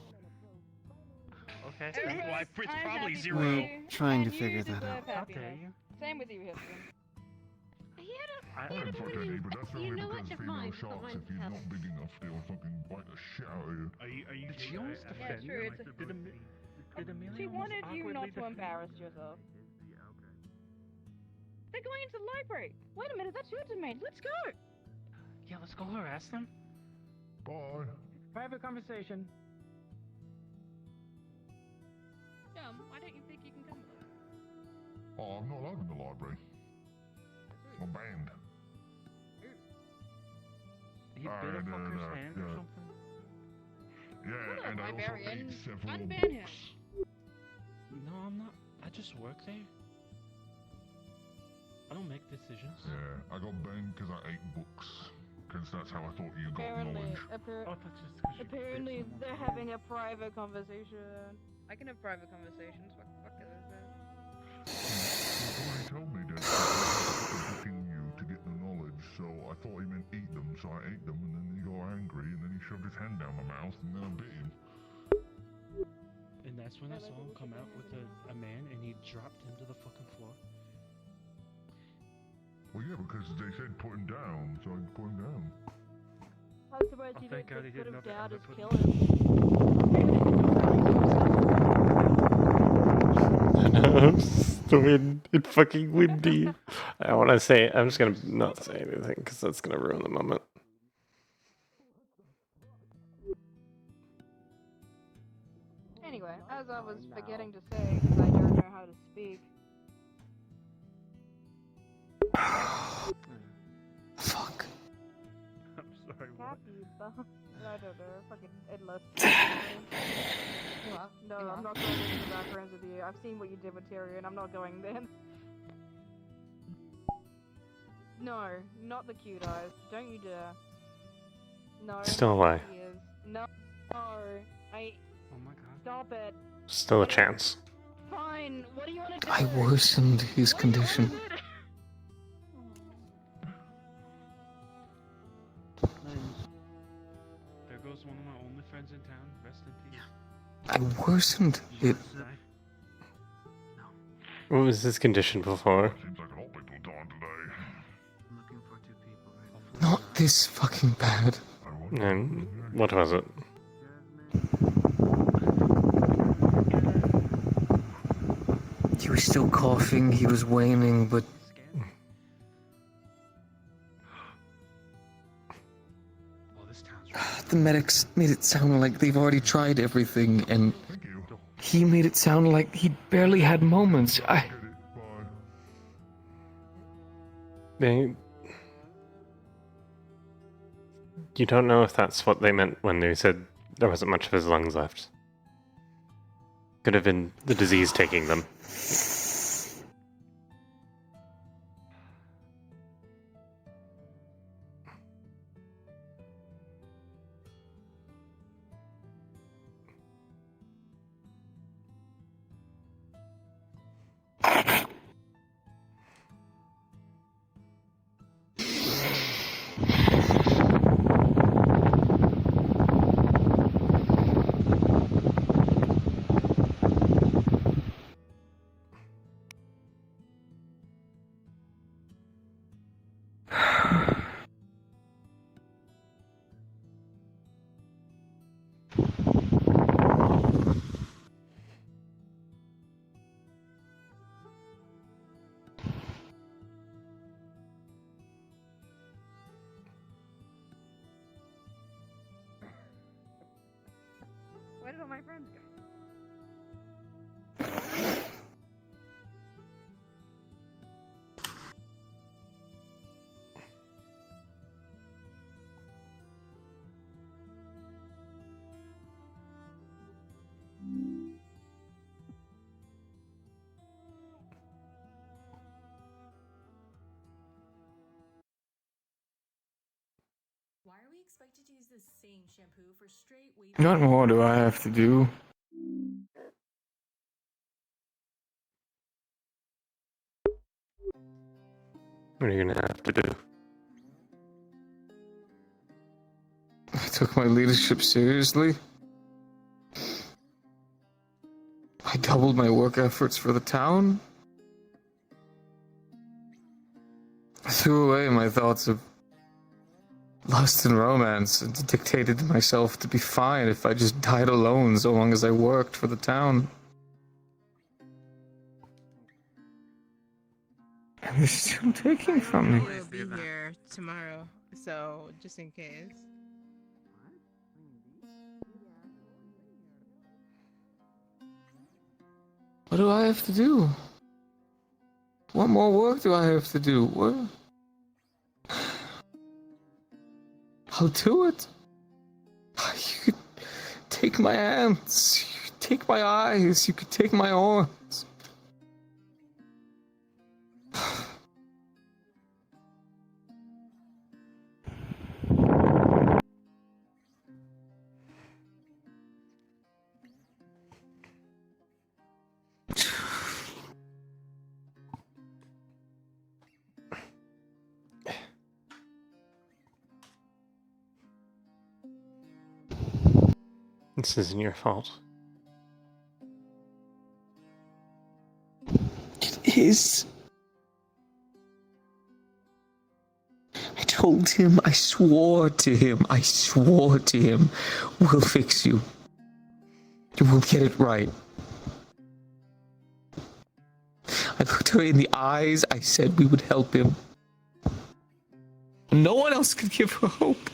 Okay. Well, it's probably 0. We're trying to figure that out. Same with you, Hilton. But that's only because female sharks, if you're not big enough, they'll fucking bite the shit out of you. Are you She almost defended true, you. it's a- Did Amelia She almost wanted you awkwardly not to defend- embarrass yourself. They're going into the library. Wait a minute, that's your domain. Let's go. Yeah, let's go harass them. Bye. Private conversation. Why don't you think you can come with us? Oh, I'm not allowed in the library. I'm banned. He bit a fucker's hand or something? Yeah, and I also ate several Unban him. books. No, I'm not. I just work there. I don't make decisions. Yeah, I got banned because I ate books. Because that's how I thought you got knowledge. Apparently they're having a private conversation. I can have private conversations. Fuck is this? He already told me that he was booking you to get the knowledge, so I thought he meant eat them, so I ate them, and then he got angry, and then he shoved his hand down my mouth, and then I bit him. And that's when I saw him come out with a man and he dropped him to the fucking floor. Well, yeah, because they said put him down, so I put him down. I'm surprised you thank didn't God he just put didn't him know down that as I put killer. I know, it's the wind. It's fucking windy. I want to say, I'm just gonna not say anything because that's gonna ruin the moment. Anyway, as I was forgetting to say, because I don't know how to speak. Fuck. I'm sorry, what? I don't know, fucking endless. No, I'm not going into the backgrounds with you. I've seen what you did with Tyrion. I'm not going there. No, not the cute eyes. Don't you dare. No. Still a lie. He is. No. No. Oh my god. Stop it. Still a chance. Fine. What do you want to do? I worsened his condition. There goes one of my only friends in town. Rest in peace. I worsened it. What was his condition before? Seems like a lot of people dying today. Not this fucking bad. And what was it? He was still coughing, he was waning, but the medics made it sound like they've already tried everything, and he made it sound like he'd barely had moments. You don't know if that's what they meant when they said there wasn't much of his lungs left. Could have been the disease taking them. expected to use the same shampoo for straight weight. What more do I have to do? What are you gonna have to do? I took my leadership seriously. I doubled my work efforts for the town. I threw away my thoughts of lust and romance and dictated to myself to be fine if I just died alone so long as I worked for the town. And they're still taking from me. He'll be here tomorrow, so just in case. What do I have to do? What more work do I have to do? What? I'll do it. You could take my hands, you could take my eyes, you could take my arms. This isn't your fault. It is. I told him, I swore to him, we'll fix you. We'll get it right. I looked her in the eyes, I said we would help him. No one else could give her hope.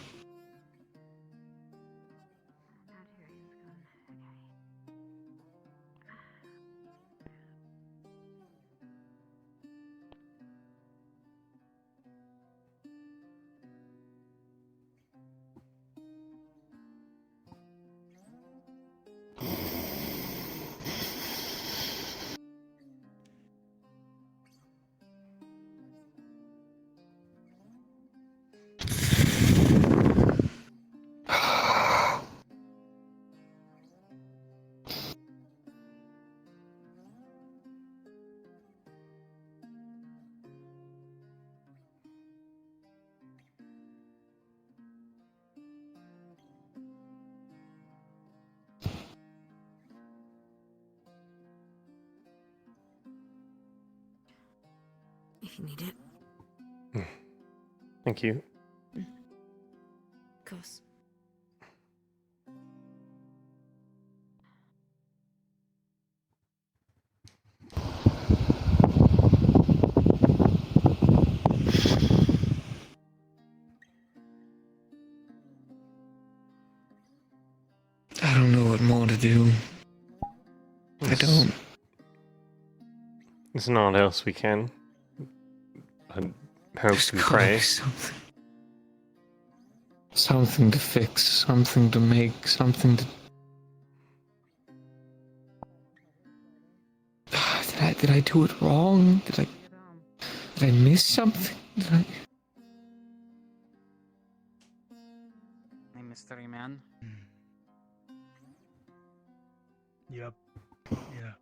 If you need it. Thank you. Of course. I don't know what more to do. I don't. There's not else we can. I hope and pray. Something to fix, something to make, something to... Did I do it wrong? Did I miss something? Hey, mystery man. Yep. Yeah.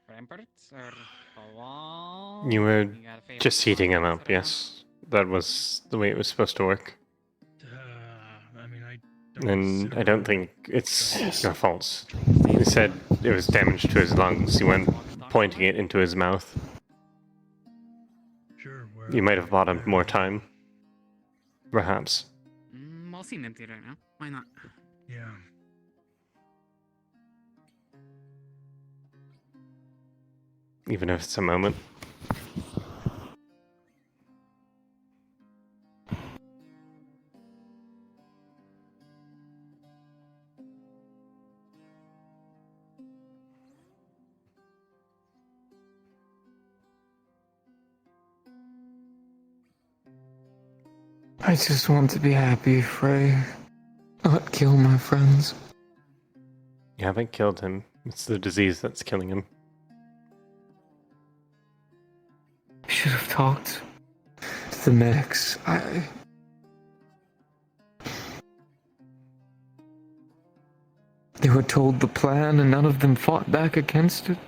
Ramparts or a wall? You were got a favorite just heating him wall up, yes. That was the way it was supposed to work. I mean, And I don't think it's your fault. He said it was damage to his lungs. He went pointing it into his mouth. Sure. You might have bought him more time. Perhaps. I'll seem empty right now. Why not? Yeah. Even if it's a moment. I just want to be happy, Fray. Not kill my friends. You haven't killed him. It's the disease that's killing him. I should have talked to the medics. They were told the plan and none of them fought back against it.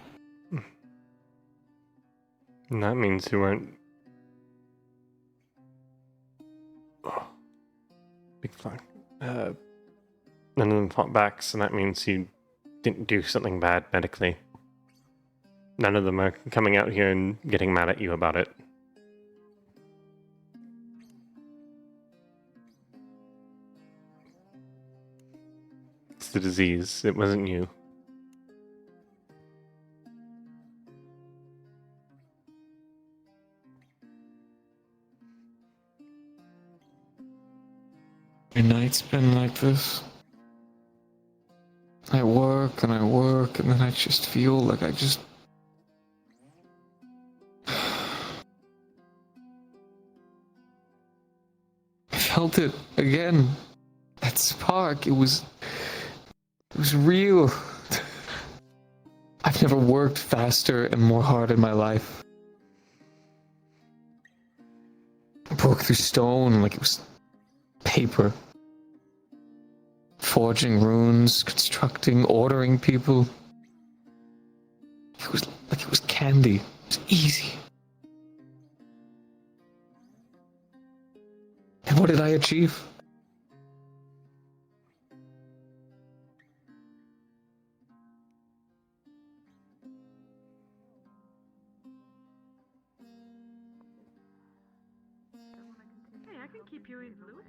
And that means you weren't... Oh. Big flag. None of them fought back, so that means you didn't do something bad medically. None of them are coming out here and getting mad at you about it. It's the disease. It wasn't you. My night's been like this. I work, and then I just feel like I felt it again. That spark, it was real. I've never worked faster and more hard in my life. I broke through stone like it was paper. Forging runes, constructing, ordering people. It was like it was candy. It was easy. And what did I achieve? Hey, I can keep you in the loop.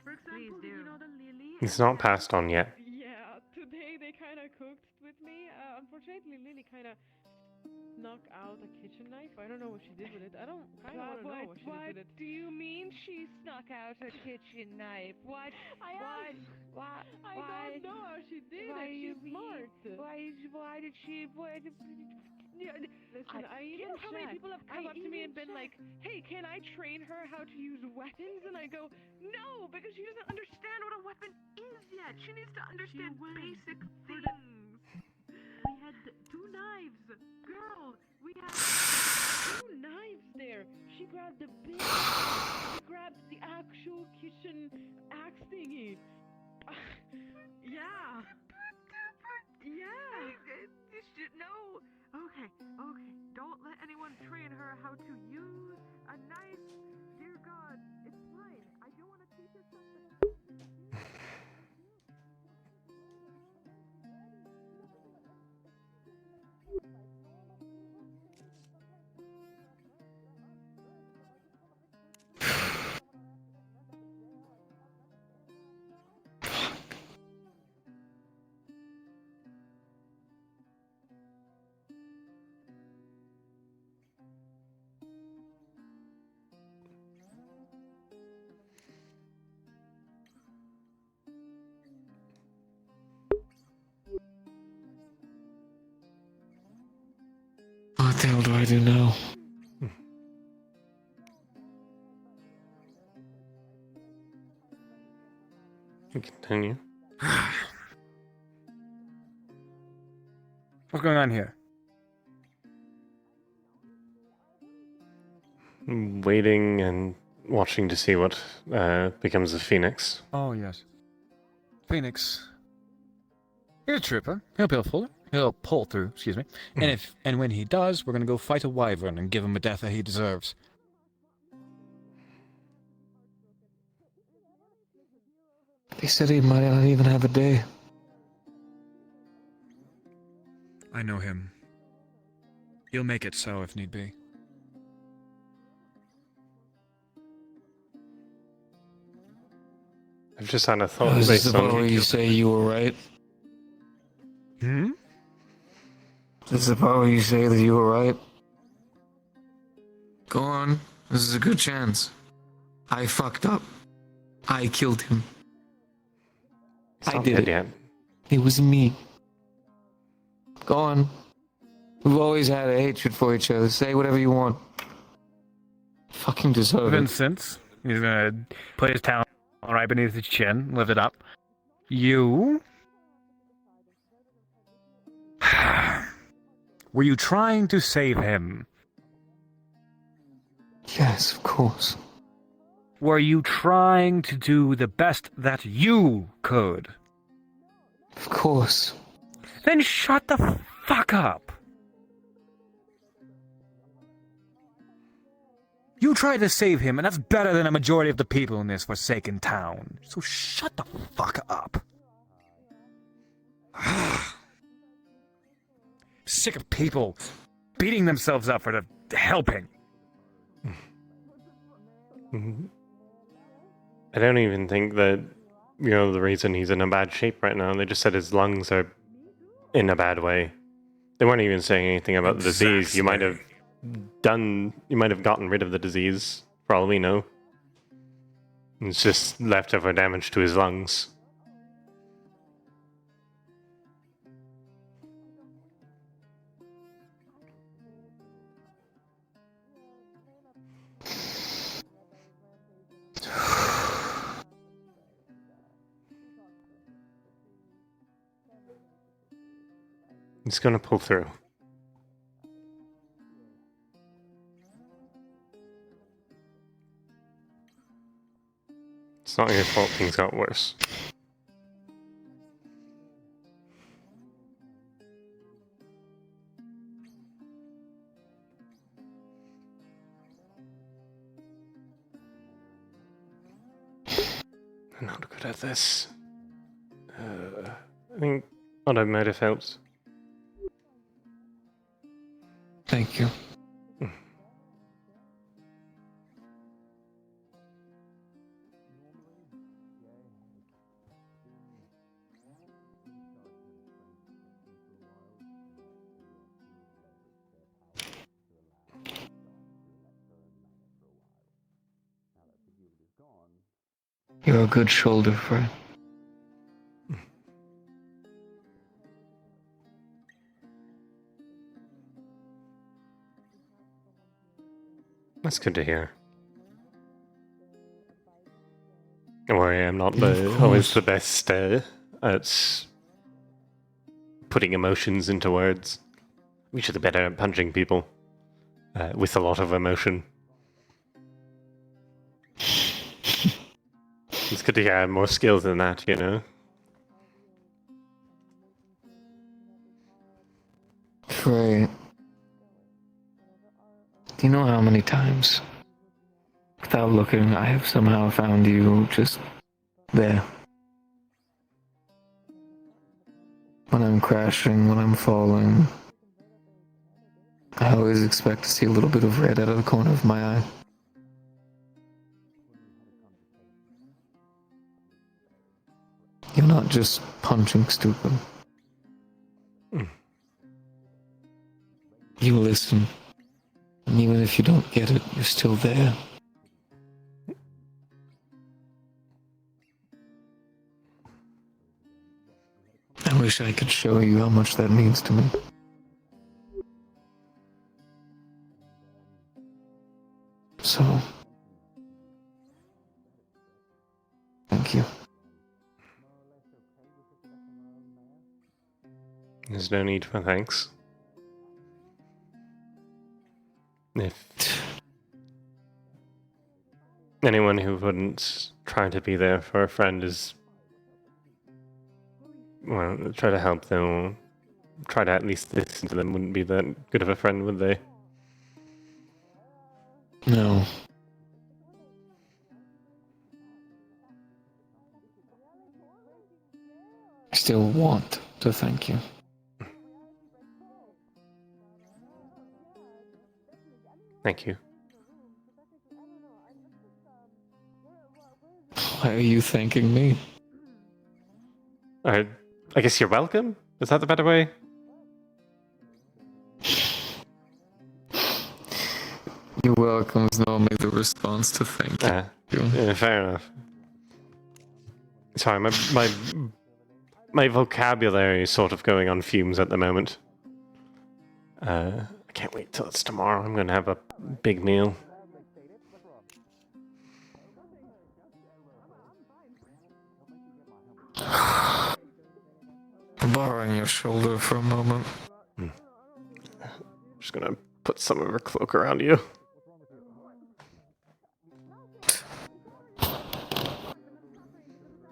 For example, did you know that Lily... It's not passed on yet. Yeah, today they kind of cooked with me. Unfortunately, Lily kind of snuck out a kitchen knife. I don't know what she did with it. I don't kind of want to know what she did with it. Do you mean she snuck out a kitchen knife? What? I don't know how she did it. She's smart. Why did she? Listen, you know how many people have come up to me and been like, "Hey, can I train her how to use weapons?" And I go, "No, because she doesn't understand what a weapon is yet. She needs to understand basic things." We had 2 knives. Girl, we had 2 knives there. She grabbed the big she grabbed the actual kitchen axe thingy. Yeah. Yeah. No. Okay. Don't let anyone train her how to use a knife. Dear God, it's fine. I don't want to teach her something. What the hell do I do now? Continue. What's going on here? Waiting and watching to see what becomes of Phoenix. Oh, yes. Phoenix. He's a trooper. He'll pull through, excuse me. And when he does, we're gonna go fight a wyvern and give him a death that he deserves. They said he might not even have a day. I know him. He'll make it so if need be. I've just had a thought. Is this the part where you say you were right? Hmm? This is the part where you say that you were right? Go on. This is a good chance. I fucked up. I killed him. I did it. Yet. It was me. Go on. We've always had a hatred for each other. Say whatever you want. Fucking deserve it. Vincent, he's gonna put his talon right beneath his chin, lift it up. You... Were you trying to save him? Yes, of course. Were you trying to do the best that you could? Of course. Then shut the fuck up. You tried to save him, and that's better than a majority of the people in this forsaken town. So shut the fuck up. Sick of people beating themselves up for the helping. I don't even think that, the reason he's in a bad shape right now. They just said his lungs are in a bad way. They weren't even saying anything about the disease. You might have gotten rid of the disease, for all we know. It's just leftover damage to his lungs. He's gonna pull through. It's not your fault things got worse. I'm not good at this. I think what I might have helped. Thank you. You're a good shoulder, Fray. That's good to hear. Don't worry, I'm not always the best at putting emotions into words. We should be better at punching people with a lot of emotion. It's good to hear I have more skills than that, Fray, do you know how many times, without looking, I have somehow found you just there? When I'm crashing, when I'm falling, I always expect to see a little bit of red out of the corner of my eye. You're not just punching stupid. You listen. And even if you don't get it, you're still there. I wish I could show you how much that means to me. So, thank you. There's no need for thanks. If anyone who wouldn't try to be there for a friend is, well, try to help them, or try to at least listen to them, wouldn't be that good of a friend, would they? No. I still want to thank you. Thank you. Why are you thanking me? I guess you're welcome? Is that the better way? You're welcome is normally the response to thank you. Yeah, fair enough. Sorry, my vocabulary is sort of going on fumes at the moment. I can't wait till it's tomorrow. I'm gonna have a big meal. Borrowing your shoulder for a moment. Just gonna put some of her cloak around you.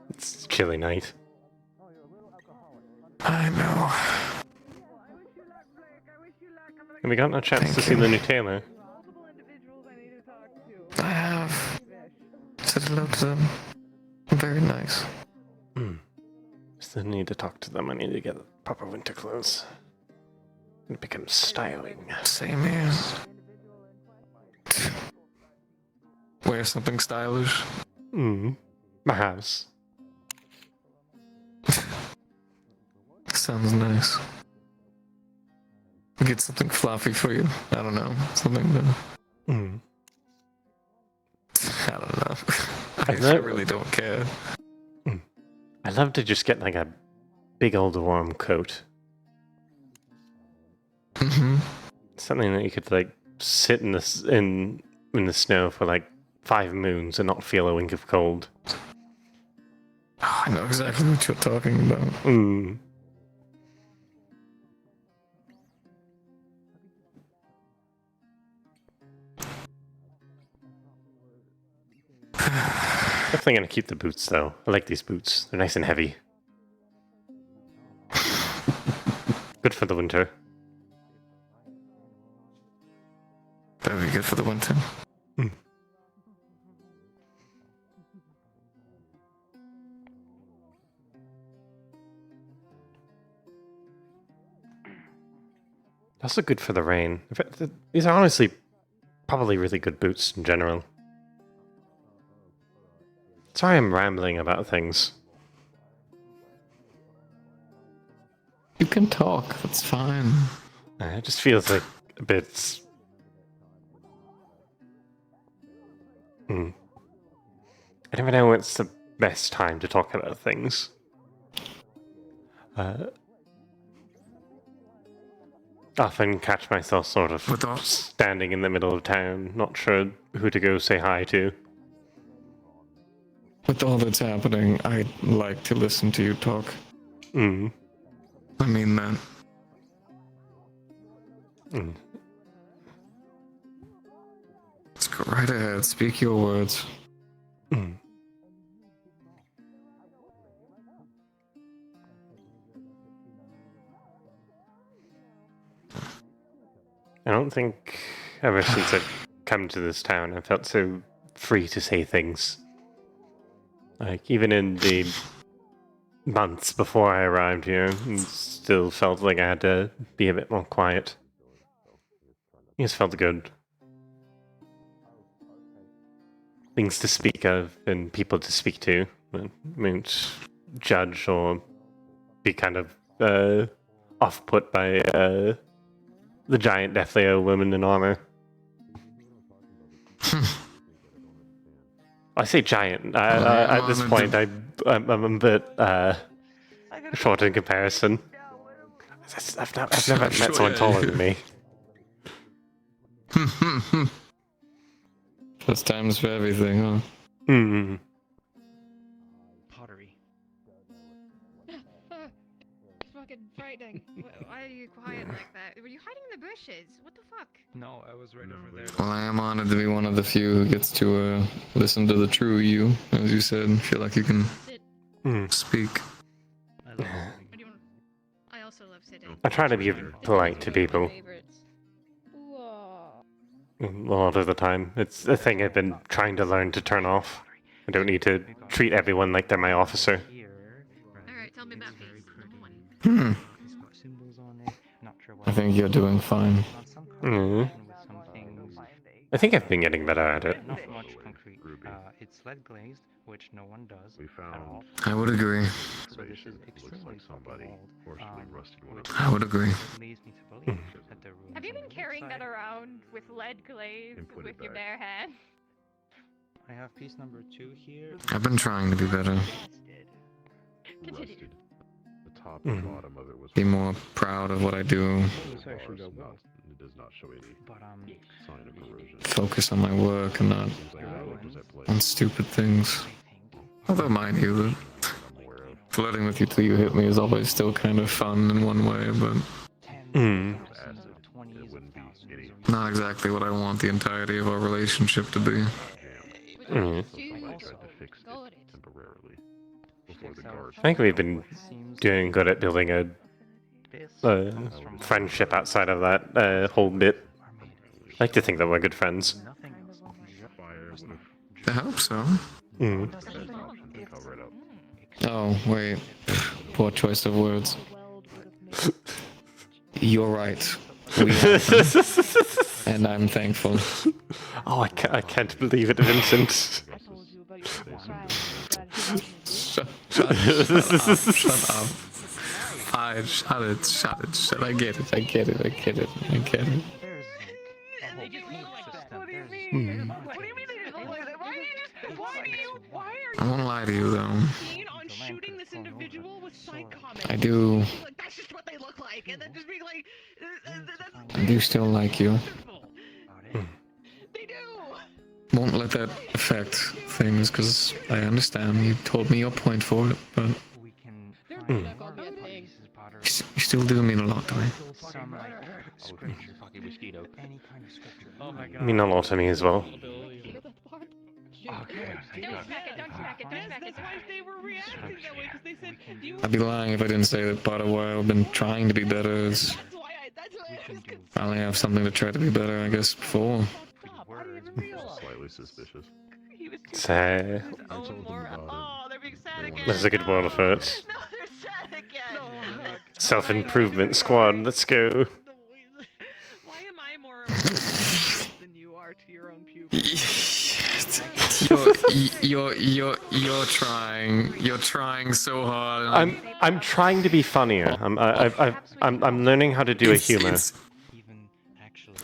It's a chilly night. I know. Have we gotten a chance to see the new tailor? I have. Said hello to them. Very nice. Still need to talk to them. I need to get proper winter clothes. It becomes styling. Same here. Wear something stylish. Perhaps. Sounds nice. Get something fluffy for you. I don't know. Something to... I don't know. I really don't care. I'd love to just get like a big old warm coat. Something that you could like sit in the snow for like 5 moons and not feel a wink of cold. Oh, I know exactly what you're talking about. Definitely gonna keep the boots though. I like these boots. They're nice and heavy. Good for the winter. That'd be good for the winter. Also good for the rain. In fact, these are honestly probably really good boots in general. Sorry I'm rambling about things. You can talk, that's fine. It just feels like a bit... I never know when's the best time to talk about things. Often catch myself sort of standing in the middle of town, not sure who to go say hi to. With all that's happening, I'd like to listen to you talk. I mean that. Let's go right ahead, speak your words. I don't think ever since I've come to this town I felt so free to say things. Like, even in the months before I arrived here, it still felt like I had to be a bit more quiet. It just felt good. Things to speak of and people to speak to. I mean, judge or be kind of off-put by the giant Deathleo woman in armor. I say giant. At this point, I'm a bit short in comparison. I've never met someone taller than me. First times for everything, huh? Pottery. Fucking frightening. Why are you quiet like that? Were you hiding in the bushes? What the fuck? No, I was right over there. Well, I am honored to be one of the few who gets to listen to the true you, as you said, and feel like you can speak. I also love sitting. I try to be polite to people. A lot of the time. It's a thing I've been trying to learn to turn off. I don't need to treat everyone like they're my officer. Alright, tell me about peace. I think you're doing fine. I think I've been getting better at it. Not much concrete. It's lead glazed, which no one does. At all. I would agree. So this is extremely I would agree. leads me to believe that the room Have you been carrying that around with lead glaze with your bare hand? I have piece number 2 here. I've been trying to be better. Continue. The top and bottom of it was Be more proud of what I do. it does not show any sign of erosion. Focus on my work and not on stupid things. Although, mind you, flirting with you till you hit me is always still kind of fun in one way, but not exactly what I want the entirety of our relationship to be. I think we've been doing good at building a friendship outside of that whole bit. I like to think that we're good friends. I hope so. Mm. Oh, wait. Poor choice of words. You're right. We have them, and I'm thankful. Oh, I can't believe it, Vincent. Shut up. Fine, shut it. I get it. I won't lie to you, though. I do. I do still like you. Won't let that affect things, because I understand. You told me your point for it, but you still do mean a lot to me. Mean a lot to me as well. I'd be lying if I didn't say that part of why I've been trying to be better is finally have something to try to be better, I guess, before. Slightly suspicious. So, this is a good world for it. Self-improvement squad, let's go. You're trying so hard. I'm trying to be funnier. I'm learning how to do a humor.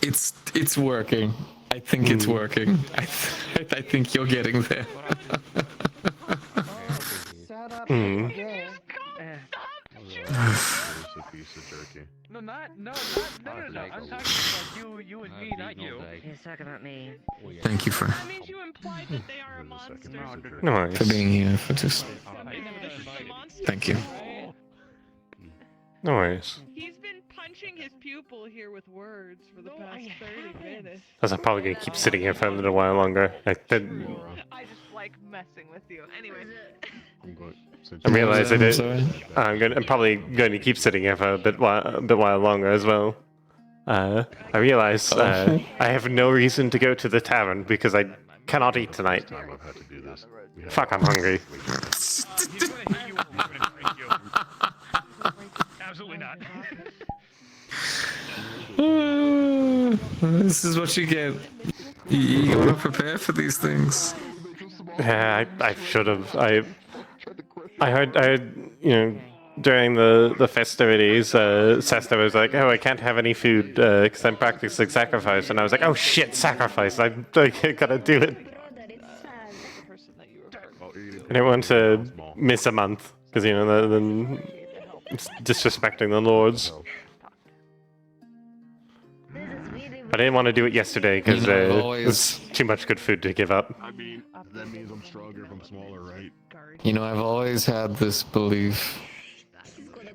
It's working. I think it's working. I think you're getting there. No, no. I'm talking about you and me, not you. He's talking about me. Thank you for No worries. for being here. For just thank you. No worries. He's been punching his pupil here with words for the past 30 minutes. As I'm probably gonna keep sitting here for a little while longer. I just like messing with you. Anyway. I realize I'm probably going to keep sitting here for a bit while longer as well. I realize I have no reason to go to the tavern because I cannot eat tonight. Fuck, I'm hungry. Absolutely not. This is what you get. You gotta prepare for these things. Yeah, I should have. I heard, you know, during the festivities, Sesta was like, "Oh, I can't have any food because I'm practicing sacrifice," and I was like, "Oh shit, sacrifice! I gotta do it." I didn't want to miss a month because you know then it's disrespecting the lords. I didn't want to do it yesterday because there's too much good food to give up. I mean, that means I'm stronger if I'm smaller, right? You know, I've always had this belief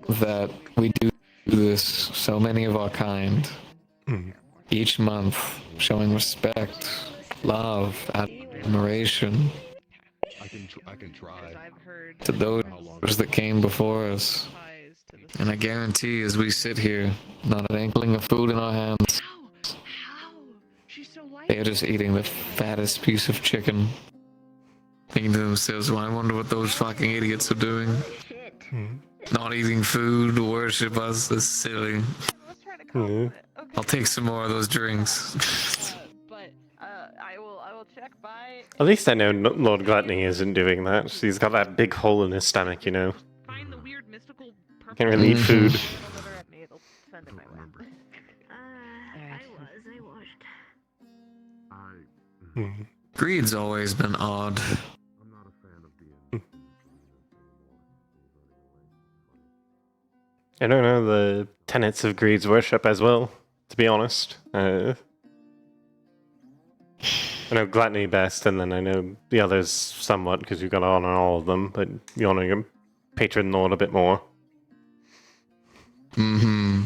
that we do this, so many of our kind, each month, showing respect, love, admiration I can try. to those that came before us. And I guarantee as we sit here, not an inkling of food in our hands, they are just eating the fattest piece of chicken. Thinking to themselves, well, I wonder what those fucking idiots are doing. Not eating food to worship us, that's silly. I'll take some more of those drinks. I will check by. At least I know Lord Gluttony isn't doing that. He's got that big hole in his stomach, you know. Find the weird mystical purple. Can't really eat food. Greed's always been odd. I don't know the tenets of Greed's worship as well, to be honest. I know Gluttony best, and then I know the others somewhat, because you've got to honor all of them, but you honor your patron lord a bit more. Mm-hmm.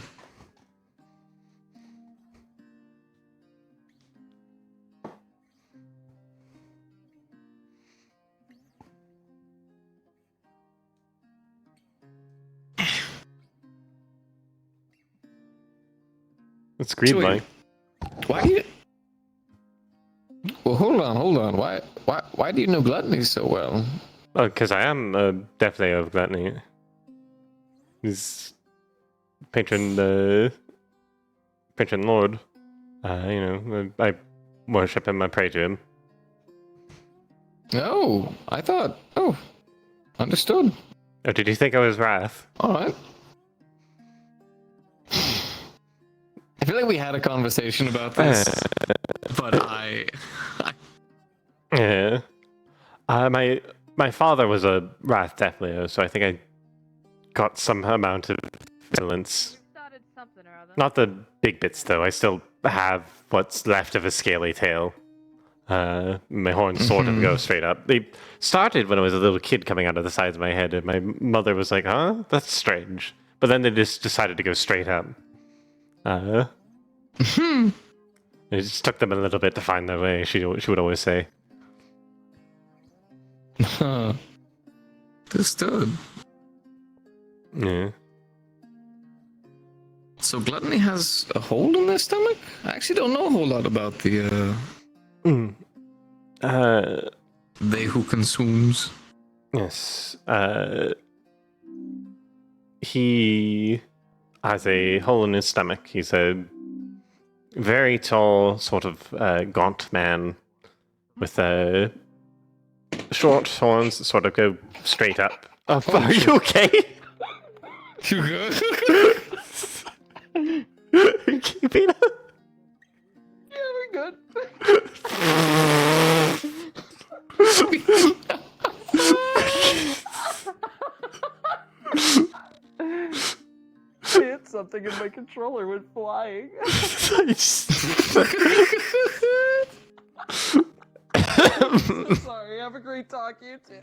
It's greed, So wait, Mike. Why do you? Well, hold on. Why do you know gluttony so well? Oh, because I am definitely of gluttony. He's patron lord. I worship him. I pray to him. Oh, I thought. Oh, understood. Oh, did you think I was wrath? All right. I feel like we had a conversation about this, but Yeah. My father was a wrath deathly, so I think I got some amount of vigilance. Not the big bits though. I still have what's left of a scaly tail. My horns sort of go straight up. They started when I was a little kid coming out of the sides of my head, and my mother was like, "Huh, that's strange." But then they just decided to go straight up. It just took them a little bit to find their way. She would always say. Understood. Yeah. So gluttony has a hole in their stomach? I actually don't know a whole lot about the they who consumes. Yes. He has a hole in his stomach. He's a very tall, sort of gaunt man with short horns that sort of go straight up. Oh, are you okay? You good? Keeping up? Yeah, we're good. I hit something and my controller went flying. So sorry. Have a great talk, you too.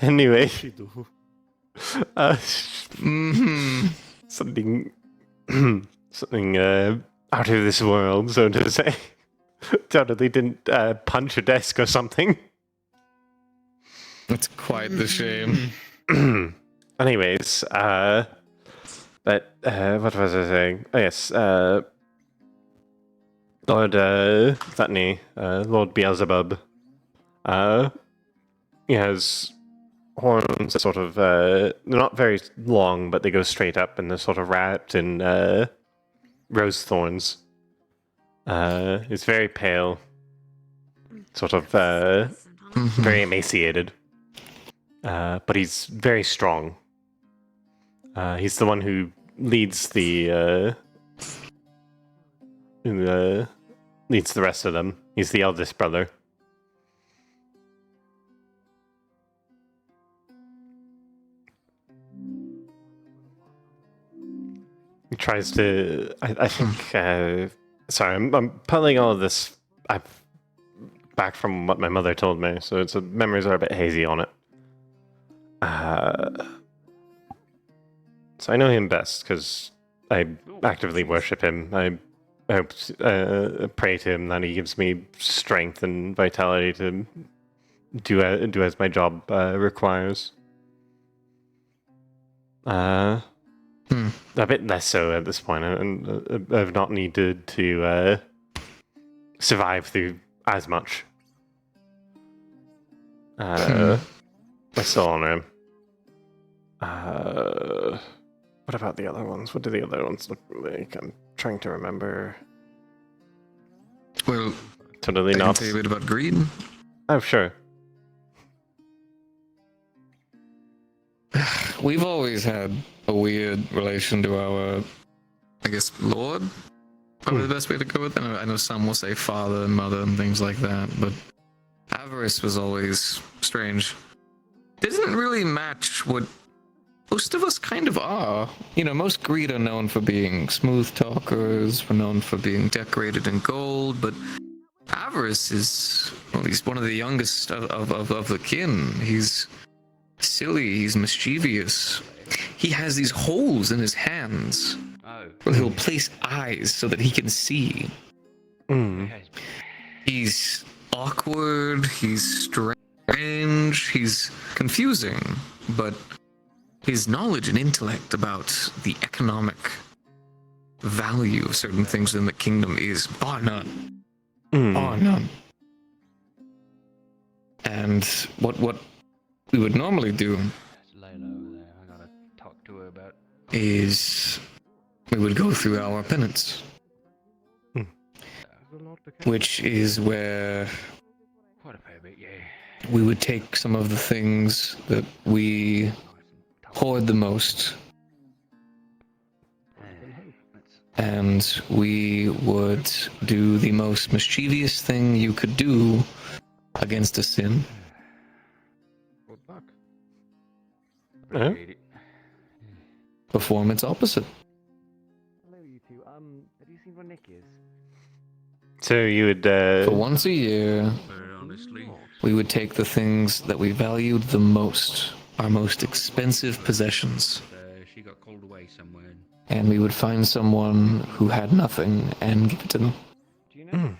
Anyway, something out of this world, so to say. Totally didn't punch a desk or something. That's quite the shame. Anyways, but what was I saying? Oh yes, Lord Gluttony, Lord Beelzebub. He has horns that sort of they're not very long, but they go straight up, and they're sort of wrapped in rose thorns. He's very pale, sort of very emaciated, but he's very strong. He's the one who leads the rest of them. He's the eldest brother. He tries to. I think. Sorry, I'm pulling all of this back from what my mother told me, so its memories are a bit hazy on it. So I know him best because I actively worship him. I hope pray to him that he gives me strength and vitality to do as my job requires. A bit less so at this point, and I've not needed to survive through as much. I still honor him. What about the other ones? What do the other ones look like? I'm trying to remember. Well, totally I not. can tell you a bit about greed. Oh, sure. We've always had a weird relation to our, I guess, Lord. Probably the best way to go with it. I know some will say father and mother and things like that, but avarice was always strange. Didn't really match what most of us kind of are. You know, most greed are known for being smooth talkers, we're known for being decorated in gold, but avarice is, well, he's one of the youngest of the kin. He's silly, he's mischievous. He has these holes in his hands where he'll place eyes so that he can see. He's awkward, he's strange, he's confusing, but his knowledge and intellect about the economic value of certain things in the kingdom is bar none. Bar none. And what we would normally do Layla over there. I gotta talk to her about. is we would go through our penance, which is where Quite a fair bit, yeah. we would take some of the things that we hoard the most, and we would do the most mischievous thing you could do against a sin. Good luck. Huh? Perform its opposite. Hello, you two. Have you seen where Nick is? So you would. For once a year, we would take the things that we valued the most, our most expensive possessions, She got called away somewhere. and we would find someone who had nothing and give it to them. Do you know?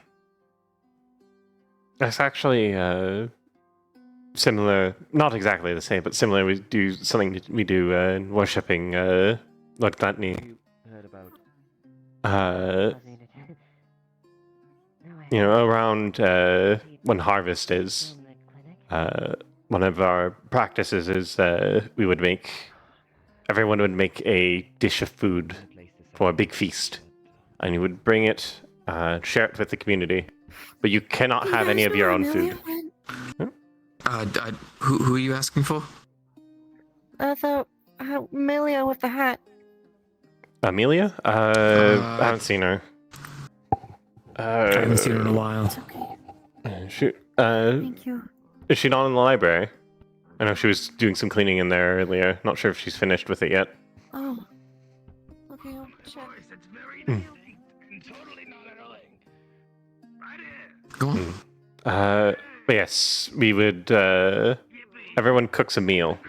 That's actually similar, not exactly the same, but similar. We do something we do in worshipping Lord Gluttony. Heard about. Around when harvest is, one of our practices is everyone would make a dish of food for a big feast, and you would bring it, share it with the community, but you cannot have any of your own food. Who are you asking for? Amelia with the hat. Amelia? I haven't seen her. I haven't seen her in a while. Thank you. Is she not in the library? I know she was doing some cleaning in there earlier. Not sure if she's finished with it yet. Oh. Okay, I'll check. Go on. But yes, we would. Everyone cooks a meal,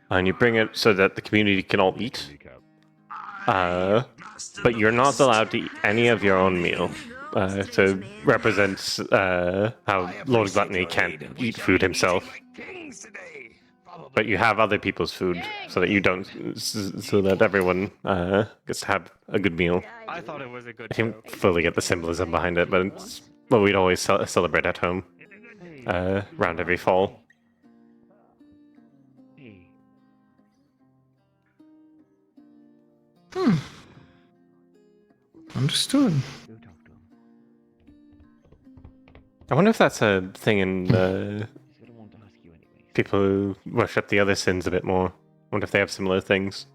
and you bring it so that the community can all eat. But you're not allowed to eat any of your own meal. To represent how Lord Gluttony can't eat food himself. But you have other people's food so that you don't, so that everyone gets to have a good meal. I thought it was a good. I can't fully get the symbolism behind it, but it's what we'd always celebrate at home around every fall. Understood. I wonder if that's a thing in people who worship the other sins a bit more. I wonder if they have similar things.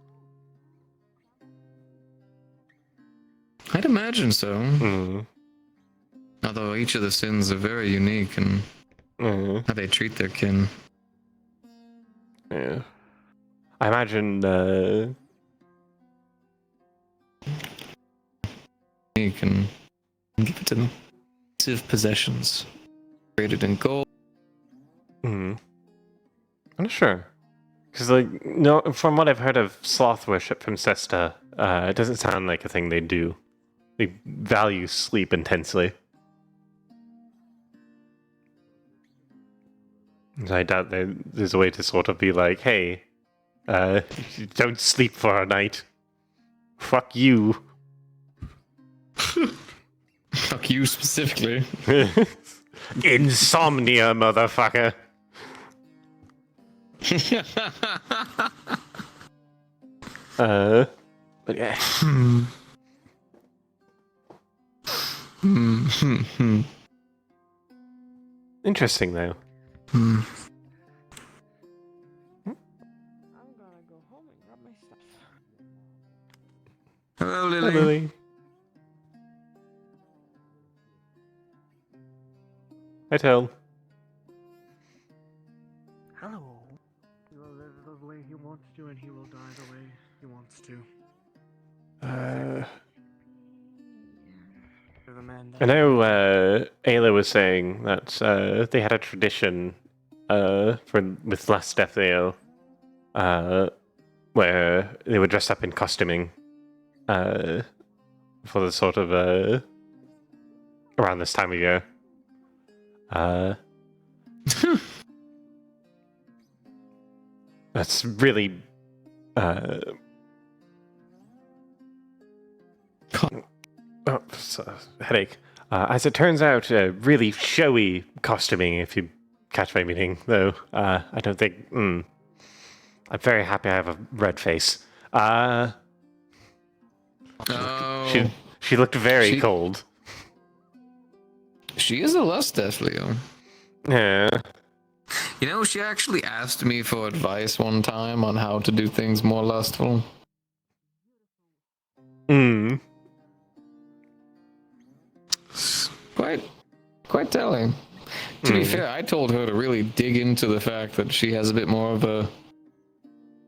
I'd imagine so. Mm. Although each of the sins are very unique in how they treat their kin. Yeah. I imagine unique and give it to them. Possessions created in gold. I'm not sure. Because, no, from what I've heard of sloth worship from Cesta, it doesn't sound like a thing they do. They value sleep intensely. I doubt there's a way to sort of be like, hey, don't sleep for a night. Fuck you. Fuck you specifically. Insomnia, motherfucker. But yeah. Interesting though. I'm gonna go home and grab my stuff. Hello, Lily. Hi, Lily. Hi, Tel. Hello. He will live the way he wants to, and he will die the way he wants to. I know Ayla was saying that they had a tradition with Last Death Ale where they would dress up in costuming for the sort of around this time of year. That's really Headache. As it turns out, really showy costuming, if you catch my meaning, though. I don't think... I'm very happy I have a red face. She looked very cold. She is a lust, Leo. Yeah. You know, she actually asked me for advice one time on how to do things more lustful. Quite telling. To be fair, I told her to really dig into the fact that she has a bit more of a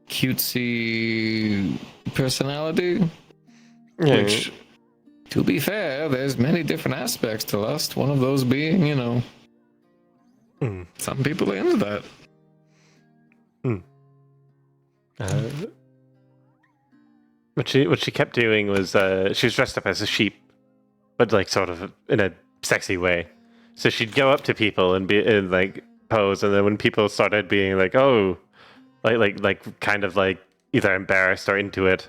cutesy personality. Yeah. Which, to be fair, there's many different aspects to lust. One of those being, you know, some people are into that. What she kept doing was she was dressed up as a sheep, but like sort of in a sexy way. So she'd go up to people and be like pose, and then when people started being like, oh, like kind of like either embarrassed or into it,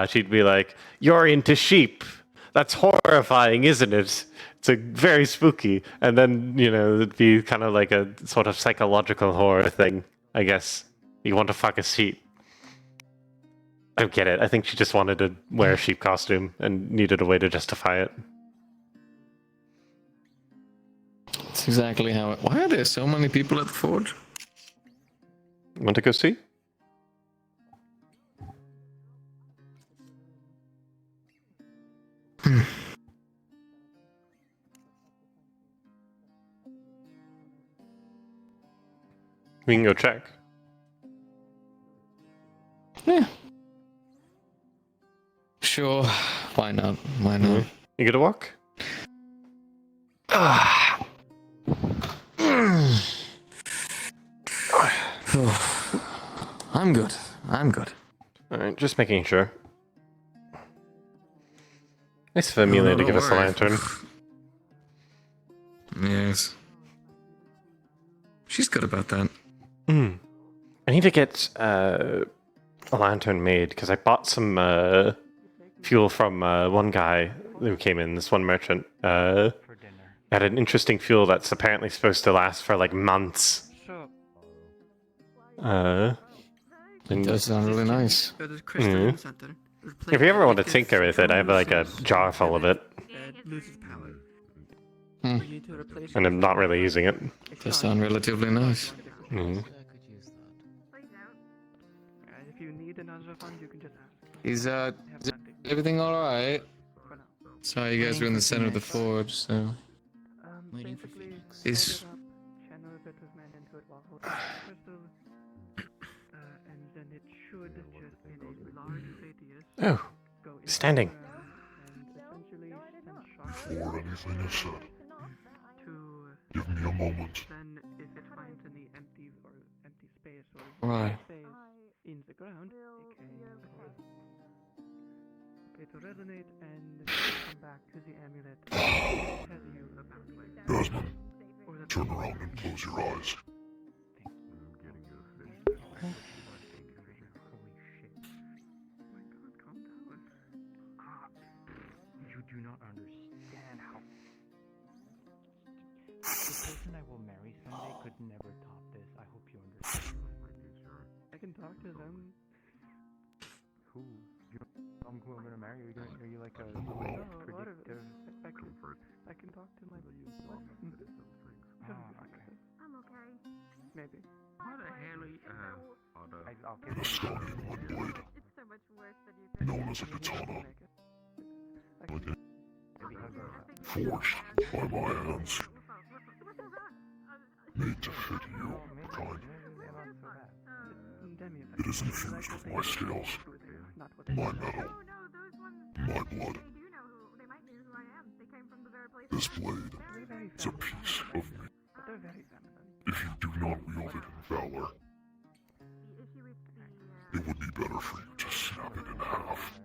she'd be like, "You're into sheep. That's horrifying, isn't it? It's a very spooky." And then, you know, it'd be kind of like a sort of psychological horror thing, I guess. You want to fuck a sheep. I don't get it. I think she just wanted to wear a sheep costume and needed a way to justify it. That's exactly how it... Why are there so many people at the forge? Want to go see? We can go check. Yeah. Sure. Why not? Why not? You gonna walk? I'm good. I'm good. Alright, just making sure. Nice of Amelia to give us a lantern. Yes. She's good about that. I need to get a lantern made, because I bought some fuel from one guy who came in, this one merchant. Had an interesting fuel that's apparently supposed to last for like months. It does sound really nice. If you ever want to tinker with it, I have like a jar full of it. And I'm not really using it. Does sound relatively nice. If you need another fund, you can just ask. Is everything alright? Sorry, you guys were in the center of the forge, so... Is... Channel a bit of man into it while holding the crystal, and then it should just in a large radius Oh, standing. Before anything is said, give me a moment. Then if it finds any empty space or Right. space in the ground, it can resonate and come back to the amulet and tell you about where. Desmond, turn around and close your eyes. You do not understand how... The person I will marry someday could never top this. I hope you understand. I can talk to them. Who? Who I'm gonna marry? Are you like a predictive? I can talk to my... okay. I'm okay. Maybe. What the hell I'll An Estonian wood blade, It's so much worse than you think. known as a katana, forged by my hands, made to fit you, kind. It is infused with my scales, my metal, my blood. This blade is a piece of me. If you do not wield it in valor, it would be better for you to snap it in half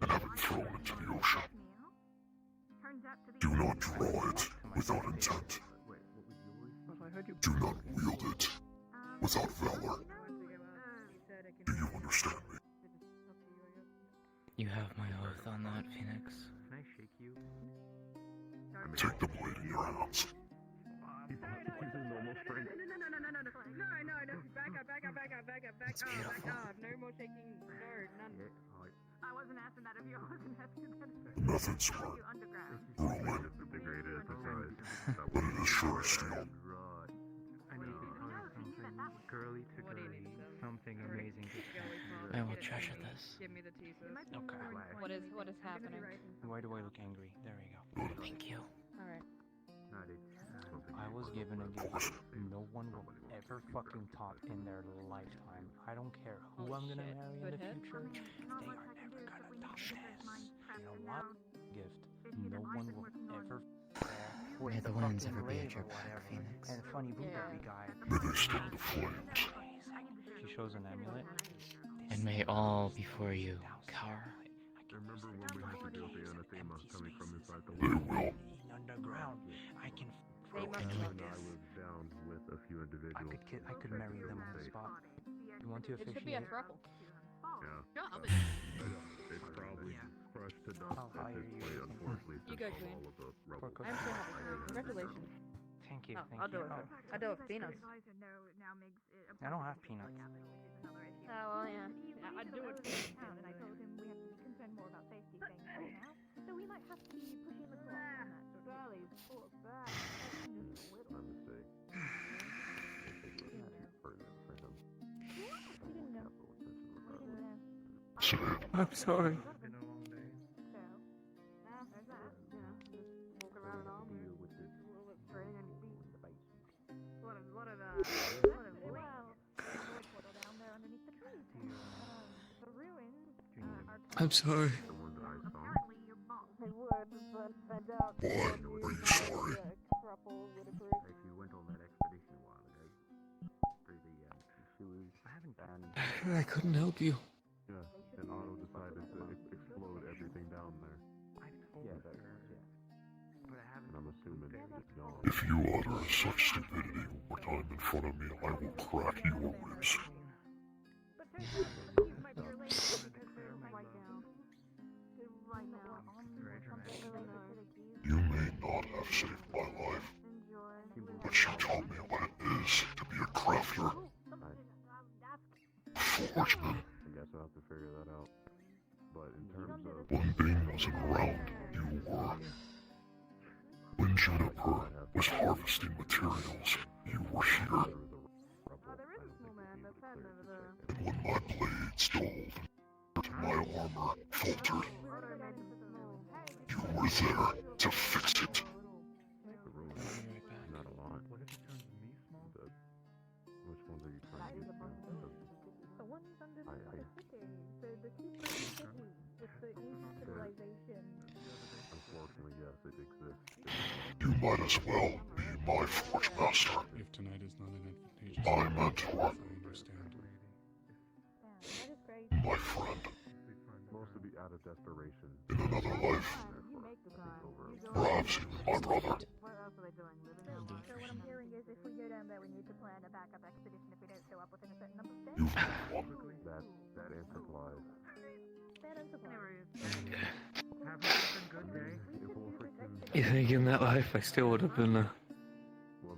and have it thrown into the ocean. Do not draw it without intent. Do not wield it without valor. Do you understand me? You have my oath on that, Phoenix. Can I shake you? Take the blade in your hands. No. Back up. It's beautiful. No more shaking. No, none. I wasn't asking that of you. I wasn't asking that of you. Methods were grueling, but it is sure steel. I need to tell you something. Girly to girly. Something amazing. I will treasure this. Give me the teases. Okay. What is happening? Why do I look angry? There we go. Thank you. Alright. I was given a gift no one will ever fucking top in their lifetime. I don't care who I'm gonna marry in the future. They are never gonna top this. You know what? Gift. No one will ever May the winds ever be at your back, Phoenix. And funny blueberry guy. May they stand the flames. She shows an amulet. And may all before you cower. Remember when we had to deal with the anathema coming from inside the They will. Underground. I can. They must And love I this. was down with a few individuals. I could marry them on the spot. You want to It officiate? should be a throuple. Yeah. Yeah, They probably crushed to dust How at high this are you point, rating? unfortunately, You since go, all Queen. of the rebels. I'm so happy for you. Congratulations. Thank you. Oh, Thank I'll do you. it. I'll do it with peanuts. I don't have peanuts. Oh, well, yeah. I'd do it. And I told him we have to be concerned more about safety things right now. So we might have to be pushing the clock on that sort of Barley's full of bad. My mistake. I'm sorry. I'm sorry. Why are you sorry? If you went on that expedition a while ago, through the sewers, I haven't done. I couldn't help you. Yeah, and Otto decided to explode everything down there. And I'm assuming it's gone. If you utter such stupidity one more time in front of me, I will crack your ribs. You may not have saved my life, but you taught me what it is to be a crafter. Forgeman. I guess I'll have to figure that out. But in terms of when Bane wasn't around, you were. When Juniper was harvesting materials, you were here. And when my blades dulled and my armor faltered, you were there to fix it. Not a lot. Which ones are you trying to use? The ones under the city. The keeper of the city. With the ancient civilization. Unfortunately, yes, it exists. You might as well be my forge master. If tonight is not an advantageous My mentor. I understand. My friend. Supposed to be out of desperation. In another life. Perhaps even my brother. What else are they doing? Living their lives? So what I'm hearing is if we go down there, we need to plan a backup expedition if we don't show up within a certain number of days. You've got one. That answer lies. That answer lies. You think in that life I still would have been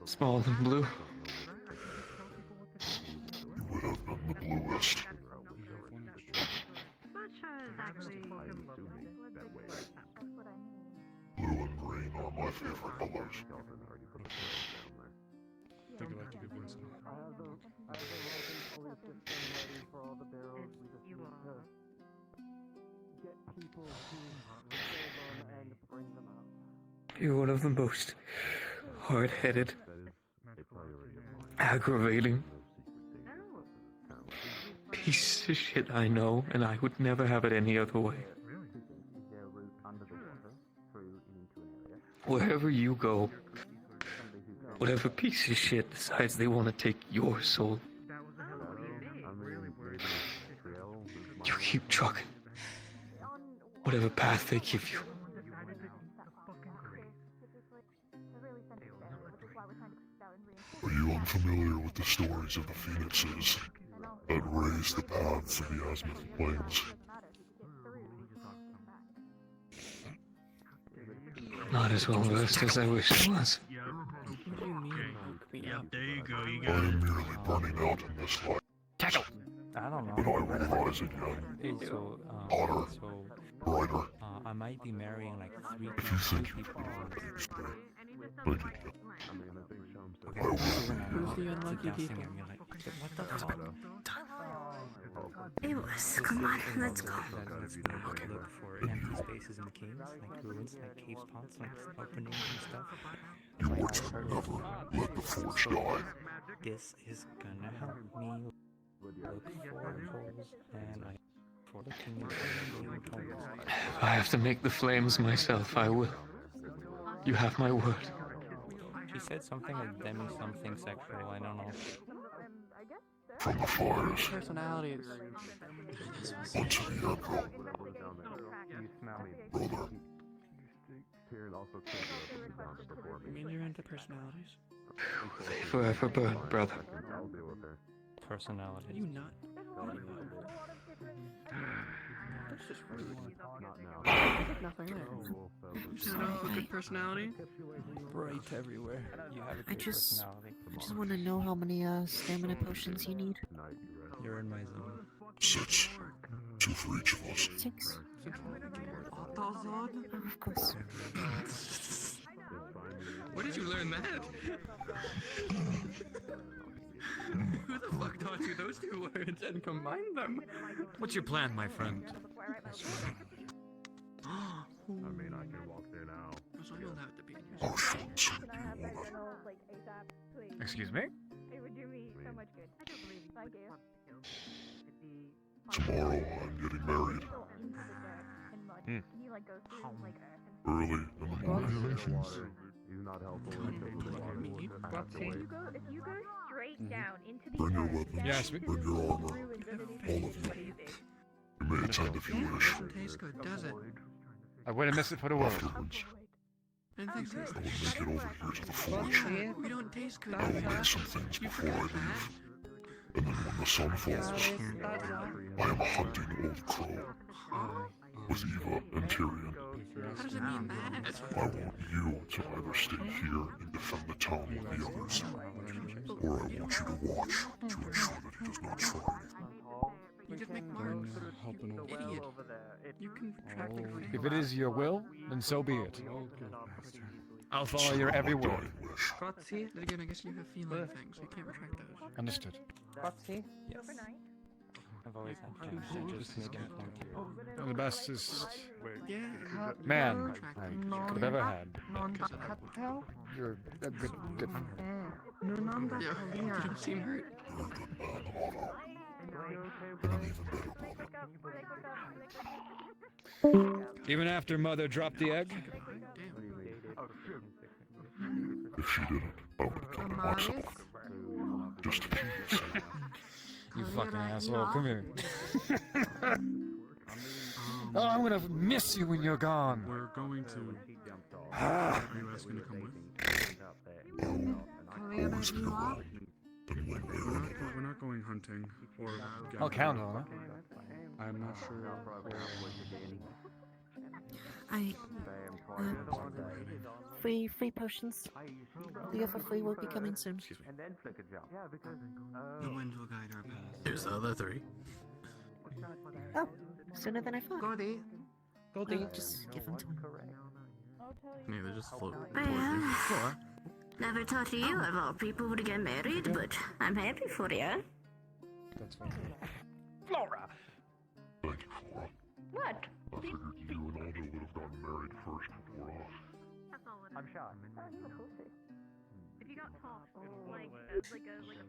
small and blue? You would have been the bluest. Blue and green are my favorite colors. Think I'd like to give Vincent. You're one of the most hard-headed, aggravating pieces of shit I know, and I would never have it any other way. Wherever you go, whatever piece of shit decides they want to take your soul, you keep trucking. Whatever path they give you. Are you unfamiliar with the stories of the phoenixes that raised the paths of the azimuth plains? not as well versed as I wish I was. What do you mean, woke me up? There you go. You I got it. am merely burning out in this life. Tackle! I don't know. But I realize it yet. Hey, so, Hotter. so, Brighter. I might be marrying like three If you think people. Thank you. Who's the unlucky people? What the fuck? It was. Come on, let's go. Let's look for empty spaces in the caves, like ruins, like cave spots, like openings and stuff. You watch them never let the forge die. This is gonna help me look for holes and like for the holes. If I have to make the flames myself, I will. You have my word. She said something like demi something sexual, I don't know. From the fires. Personalities. Onto the Emperor. Brother. You mean you're into personalities? They forever burn, brother. Personality. You not? That's just rude. Nothing there. You just have a good personality? Bright everywhere. You have a I good just personality. want to know how many stamina potions you need. You're in my zone. 6. 2 for each of us. 6. Oh, Of course. Where did you learn that? Who the fuck taught you those two words and combined them? What's your plan, my friend? I mean, I can walk there now. So you'll have to be in How short and sweet do you want it? Excuse me? It would do me so much good. I don't believe you. Thank you. Tomorrow I'm getting married. Early in the morning. If you go straight down into the Bring your weapons. Yes, Bring your armor. All of you. You may attend if you wish. Doesn't taste good, does it? I wouldn't miss it for the world. Afterwards, I didn't think so. I will make it over here to the forge. We don't taste good. I will make some things before I leave. And then when the sun falls, I am hunting Old Crow with Eva and Tyrion. How does it mean that? I want you to either stay here and defend the town with the others, or I want you to watch to ensure that he does not try. You just make marks. You idiot. You can track like If it is your will, then so be it. I'll follow your every word. But again, I guess you have feeling things, so you can't retract those. Understood. Yes. I've always had to just make it You're the bestest Yeah. man I could have ever had. Non-capital? You're a good. Yeah, you don't seem hurt. Even after Mother dropped the egg? If she didn't, I would come and watch them. Just to peace. You fucking asshole, come here. Oh, I'm gonna miss you when you're gone. We're going to. Ah. Are you guys going to come with? Always be around. And when they run it. We're not going hunting or. I'll count on it. I'm not sure. Free potions. The other free will be coming soon. The wind will guide our path. Here's the other three. Oh, sooner than I thought. Gordy. Just give them to him. Yeah, they just float towards Well, you. never thought you of all people to get married, but I'm happy for you. That's fine. Flora! Thank you, Flora. What? I figured you and Aldo would have gotten married first before us. I'm shocked. If you got tossed like a frisbee,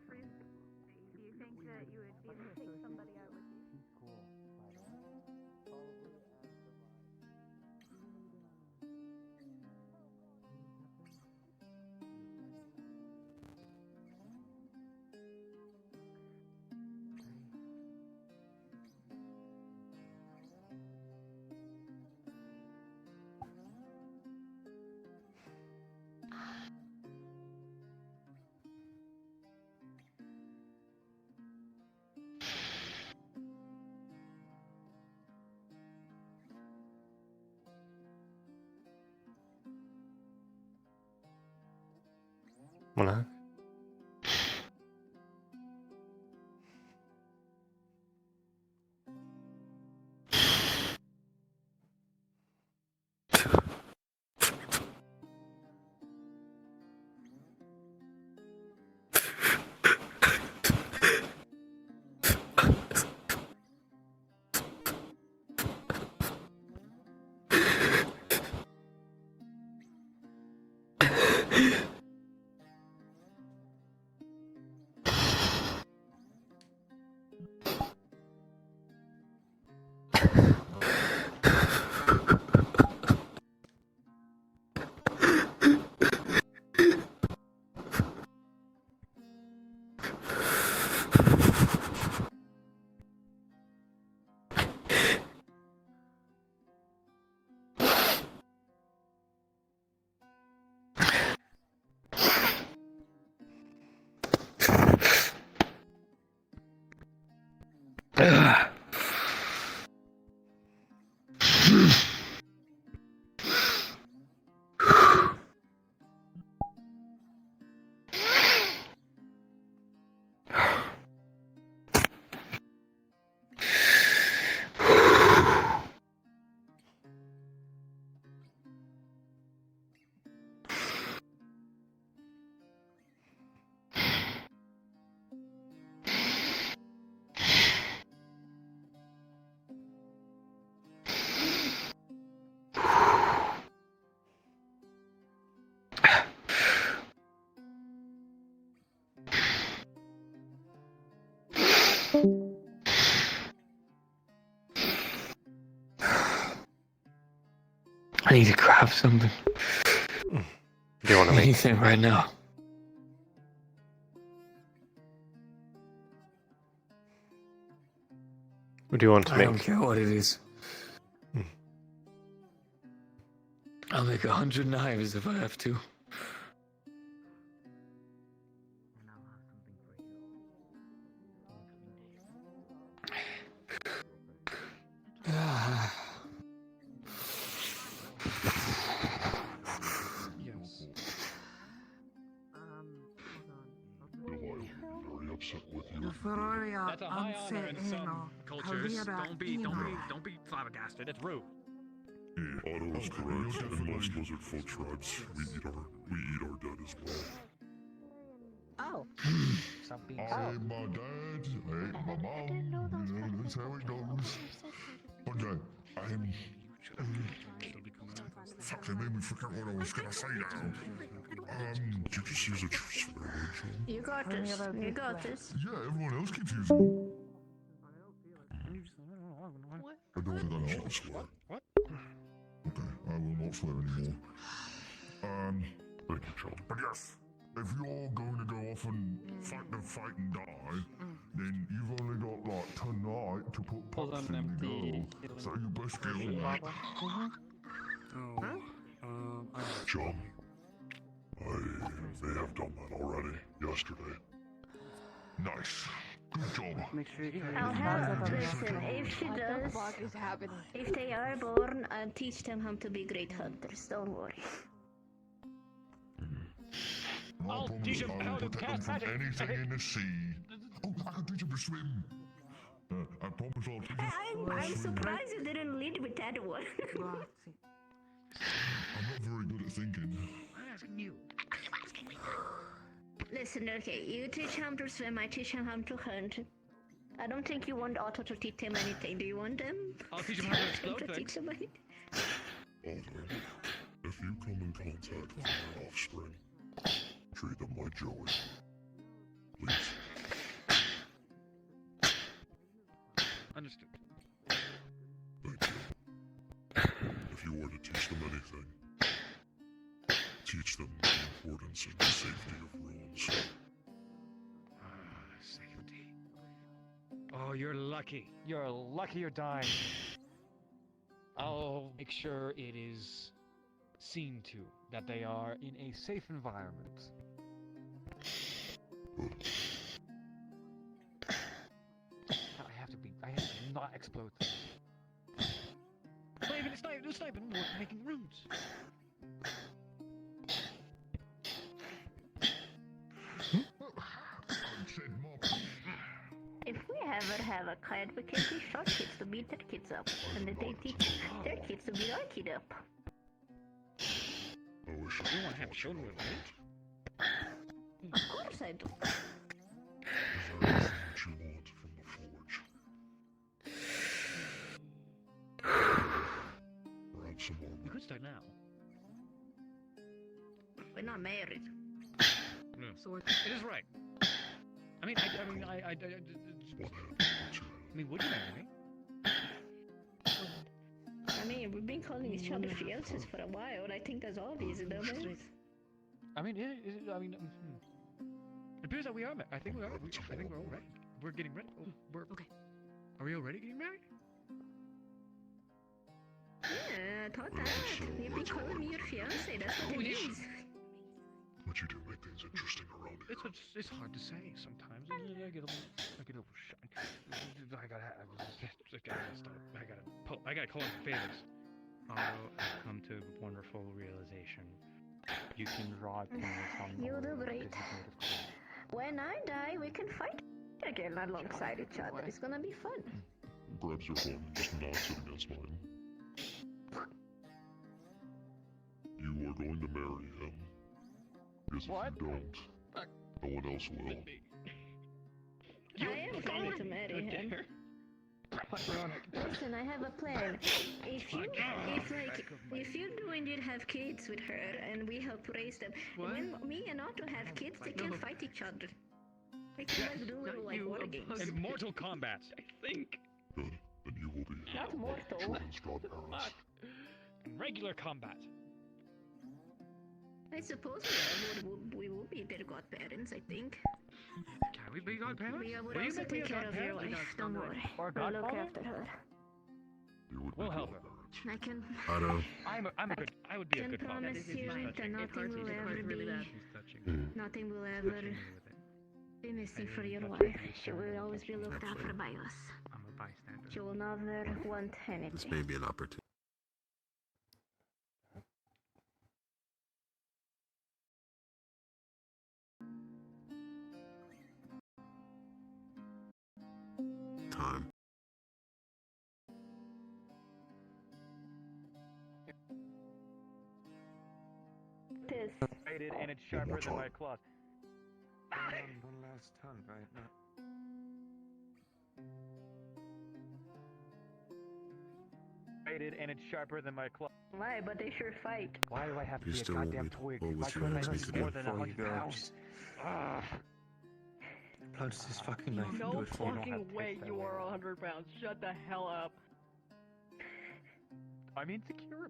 do you think that you would be able to take somebody out with you? Monarch. I need to grab something. Do you want to make anything right now? What do you want to I make? don't care what it is. I'll make 100 knives if I have to. That's a high honor in some cultures. Don't be flabbergasted. It's rude. Otto is correct. In most lizard folk tribes, we eat our dead as well. Oh. I ate my dad, I ate my mom, you know, that's how it goes. Okay, fuck, they made me forget what I was gonna say now. Did you just use a swear word, John? You got this. You got this. Yeah, everyone else keeps using it. I don't think I should swear. What? Okay, I will not swear anymore. Thank you, John. But yes, if you're going to go off and fight the fight and die, then you've only got like tonight to put pots in the go. So you best get on that. John, I may have done that already yesterday. Nice. Good job. Make sure you I'll have listen, if she does, if they are born, I'll teach them how to be great hunters, don't worry. I'll teach them how to protect them from anything in the sea. Oh, I can teach them to swim. I promise I'll teach them I'm surprised you didn't lead with that one. I'm not very good at thinking. I'm asking you. Listen, okay, you teach him to swim, I teach him how to hunt. I don't think you want Otto to teach him anything. Do you want them? I'll teach him how to explode to things. teach them anything? Otto, if you come in contact with my offspring, treat them like Joey. Please. Understood. Thank you. If you were to teach them anything, teach them the importance of the safety of rules. Safety. Oh, you're lucky. You're lucky you're dying. I'll make sure it is seen to that they are in a safe environment. I have to not explode things. It's not even making runes. If we ever have a kid, we can teach our kids to beat their kids up, and then they teach their kids to beat our kid up. I wish You want to have children with me? Of course I do. Is there anything that you want from the forge? Perhaps some more We could start now. We're not married. No. So It is right. I mean, would you marry me? I mean, we've been calling each other fiancés for a while. I think that's obvious, though, man. I mean, it appears that we are. I think we are. I think we're all ready. We're getting ready. Oh, we're okay. Are we already getting married? Yeah, I thought that. You've been calling me your fiancé. That's what it means. But you do make things interesting around here. It's hard to say sometimes. I get a little shy. I gotta call in favors. I've come to a wonderful realization. You can draw opinions on You'll do gold great. because it's made of gold. When I die, we can fight again alongside each other. It's gonna be fun. Grabs your phone and just nods it against mine. You are going to marry him. Because if you don't, no one else will. I am going to marry him. Listen, I have a plan. If you do indeed have kids with her and we help raise them, when me and Otto have kids, they can fight each other. We can like do like war games. In Mortal Kombat, I think. Good. Then you will be Not mortal. children's godparents. In regular combat. I suppose we will be their godparents, I think. Can we be godparents? We would also take care of your wife, don't worry. We'll look after her. We'll help her. I can I would be a good father. promise you that nothing will ever nothing will ever be missing for your wife. She will always be looked after by us. I'm a bystander. She will never want anything. This may be an opportunity. Time. This. Rated and it's sharper than my claws. One last ton, right? No. Rated and it's sharper than my claws. Why? But they sure fight. Why do I have to You be a still won't goddamn be twig? told My what you twig asked me weighs to do. more than 100 pounds. Ah. Plunge this fucking knife No into it for me. fucking way you are 100 pounds. Shut the hell up. I'm insecure.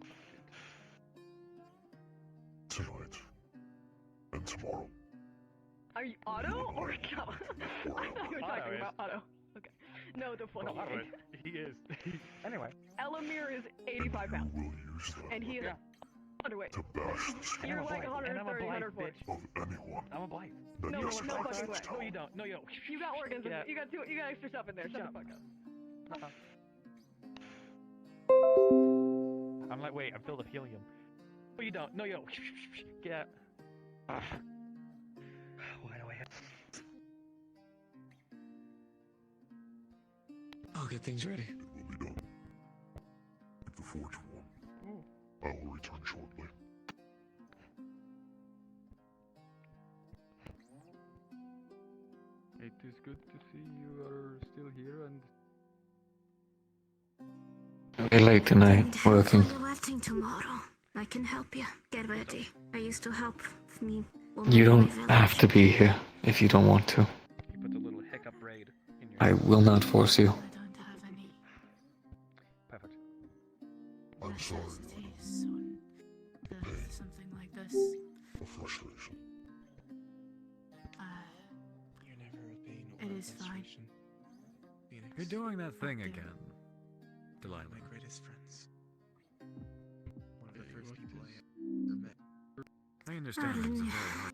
Tonight. And tomorrow. Are you Otto or Cal? I thought you were talking about Otto. Okay. No, the fucking Well, he is. Anyway. Elamir is 85 pounds. And he is underweight. To bash the skull You're like And I'm a 130, blight, 140. of anyone. I'm a blight. That No, you no sacrifice fucking way. this No, town. you don't. No, you don't. You got organs. Get out. You got extra stuff in there. Shut the fuck up. I'm like, wait, I'm filled with helium. No, you don't. No, you don't. Get out. Why do I have... I'll get things ready. It will be done. If the forge won, I will return shortly. It is good to see you are still here and... Very late tonight, working. For the wedding tomorrow, I can help you. Get ready. I used to help me. You don't have to be here if you don't want to. You put the little hiccup braid in your... I will not force you. I don't have any Perfect. I'm sorry. necessities or something like this. For frustration. You're never a pain It is fine. You're doing that thing again, Delilah. My greatest friends. One of the first people I ever met. I understand it's a very hard.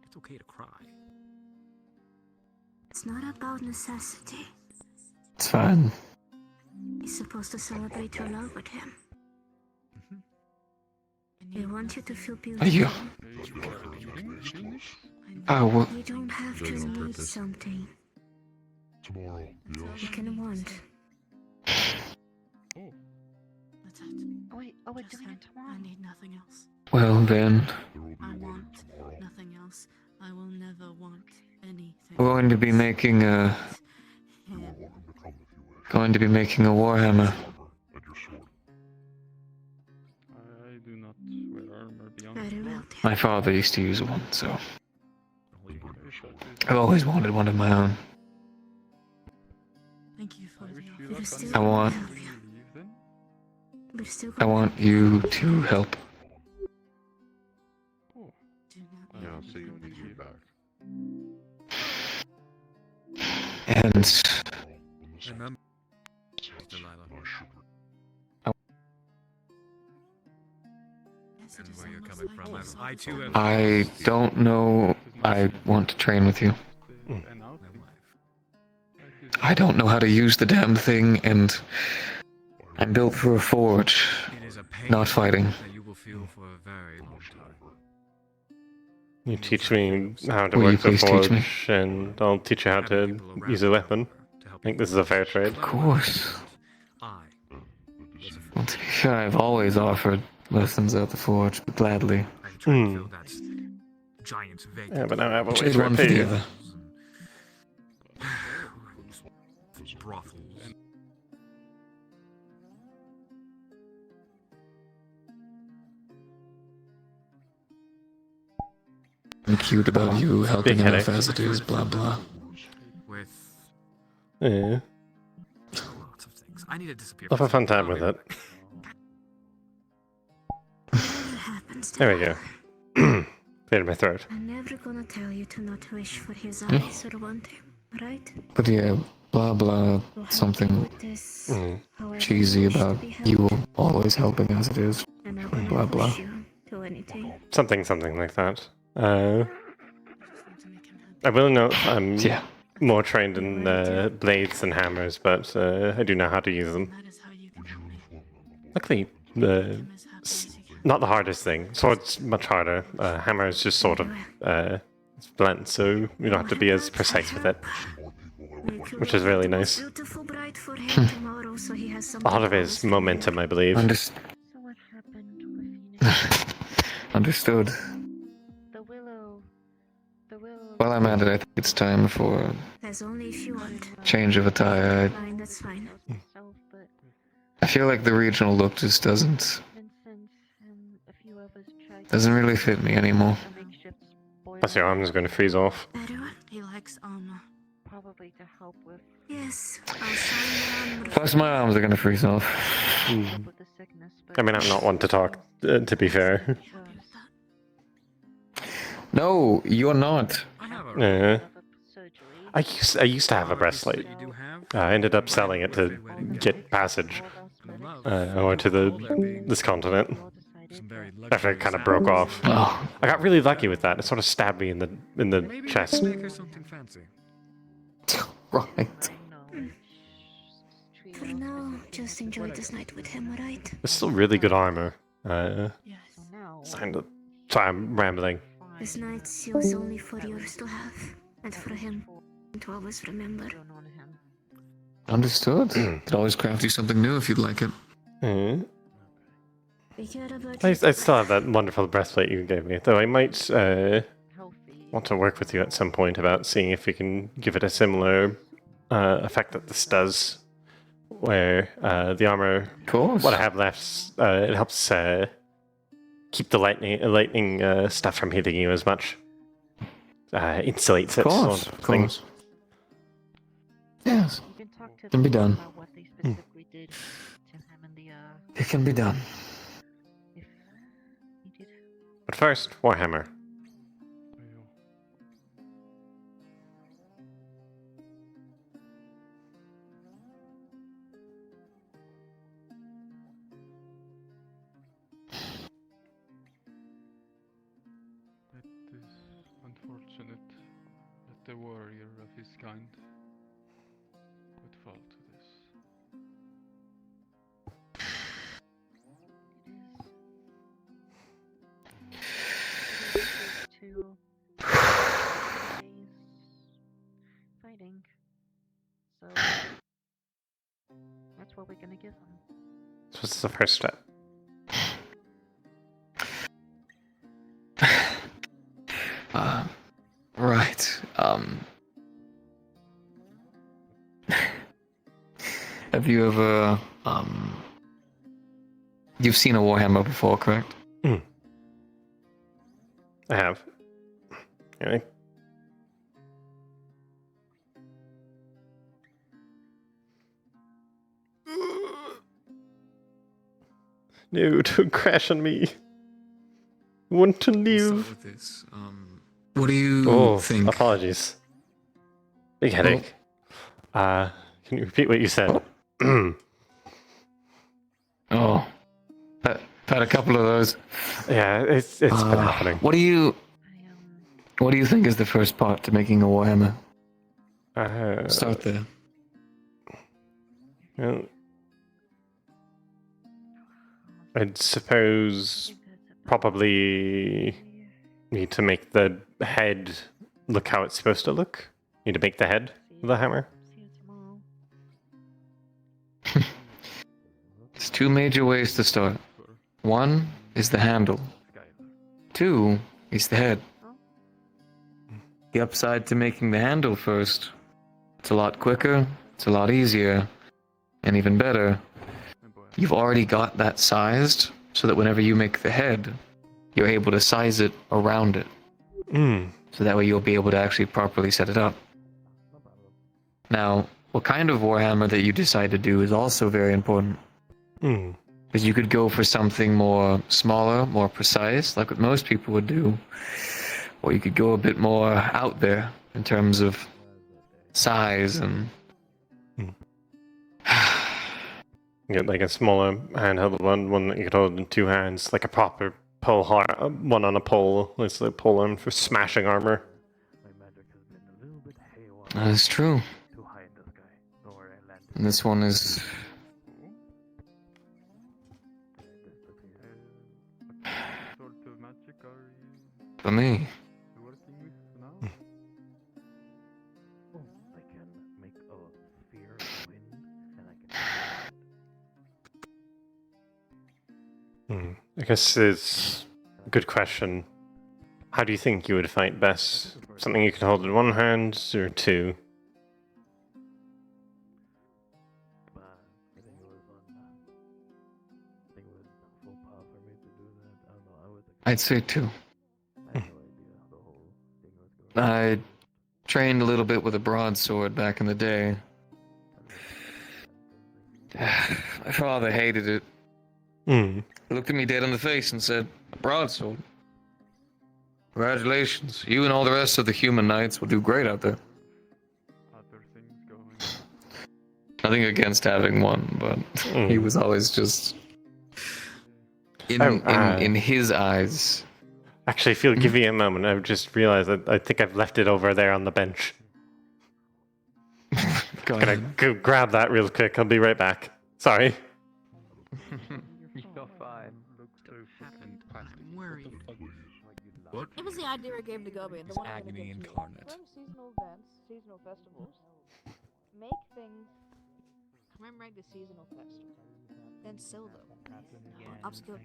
It's okay to cry. It's not about necessity. It's fine. You're supposed to celebrate your love with him. I want you to feel Are you? beautiful. Oh, well, You don't have to need something. Tomorrow, yes. You can want. Oh wait, do we need tomorrow? I need nothing else. well then, I want nothing else. I will never want anything. we're going to be making a warhammer. I do not wear armor beyond. Very well. My father used to use one, so I've always wanted one of my own. Thank you for the We're still I want, gonna help you. We're still I want you to help. Yeah, I'll see you back. And Remember, Delilah. And where you're coming from. I too have. I don't know. I want to train with you. I don't know how to use the damn thing, and I'm built for a forge, not fighting. That you will feel for a very long time. You teach me how to Will you work the please teach me? forge, and I'll teach you how to use a weapon. I think this is a fair trade. Of course. Well, to be fair, I've always offered lessons at the forge, but gladly. Yeah, but now I have a way Trade to one for repay the you. other. I'm cute about you helping Big enough headache. as it is, blah blah. With Yeah. lots of things. I need to disappear. I'll have a fun time with it. There we go. Cleared my throat. I'm never gonna tell you to not wish for his eyes or want him, right? But yeah, blah blah, something cheesy about you always helping as it is, And I will blah never blah. push you to anything. Something like that. I will note I'm more trained in blades than hammers, but I do know how to use them. Luckily, not the hardest thing. Sword's much harder. Hammer is just sort of it's blunt, so you don't have to be as precise with it, which is really nice. Beautiful bride for him tomorrow, so he has A something lot of to it is momentum, I believe. Understood. While I'm at it, I think it's time for There's only if you want. a change of attire. Fine, that's fine. I feel like the regional look just doesn't really fit me anymore. Plus your arm's going to freeze off. He likes armor. Probably to help with. Yes, I'll sign the Plus my arms are gonna freeze off. I mean, I'm not one to talk, to be fair. No, you're not. I used to have a breastplate. I ended up selling it to get passage over to this continent. After it kind of broke off. Oh. I got really lucky with that. It sort of stabbed me in the chest. Make her something fancy. Right. For now, just enjoy this night with him, alright? It's still really good armor. Sorry, I'm rambling. This night seals only for yours to have, and for him to always remember. Understood. Could always craft you something new if you'd like it. I still have that wonderful breastplate you gave me, though I might want to work with you at some point about seeing if we can give it a similar effect that this does, where the armor, what I have left, it helps keep the lightning stuff from hitting you as much. Insulates it. sort of thing. Yes. Can be done. It can be done. But first, Warhammer. It is unfortunate that the warrior of his kind would fall to this. That's what we're gonna give them. So what's the first step? Right. Have you ever, you've seen a Warhammer before, correct? I have. Okay. No, don't crash on me. I want to live. With this. What do you think? Apologies. Big headache. Can you repeat what you said? Oh, had a couple of those. Yeah, it's been happening. What do you think is the first part to making a Warhammer? Start there. Well, I'd suppose probably need to make the head look how it's supposed to look. Need to make the head of the hammer. There's two major ways to start. One is the handle. Two is the head. The upside to making the handle first, it's a lot quicker, it's a lot easier, and even better, you've already got that sized so that whenever you make the head, you're able to size it around it. So that way you'll be able to actually properly set it up. Now, what kind of Warhammer that you decide to do is also very important. Because you could go for something more smaller, more precise, like what most people would do. Or you could go a bit more out there in terms of size and... Get like a smaller handheld one that you could hold in two hands, like a proper pole one on a pole. It's the pole arm for smashing armor. That is true. And this one is... for me. I guess it's a good question. How do you think you would fight best? Something you could hold in one hand or two? I'd say two. I trained a little bit with a broadsword back in the day. My father hated it. He looked at me dead in the face and said, "A broadsword? Congratulations, you and all the rest of the human knights will do great out there." Nothing against having one, but he was always just... In his eyes... Actually, if you'll give me a moment, I've just realized that I think I've left it over there on the bench. Gonna go grab that real quick. I'll be right back. Sorry. You're fine. What? It was the idea I gave to Gubby. The one agony incarnate. From seasonal events, seasonal festivals, make things commemorate the seasonal festival, then sell them. Upskill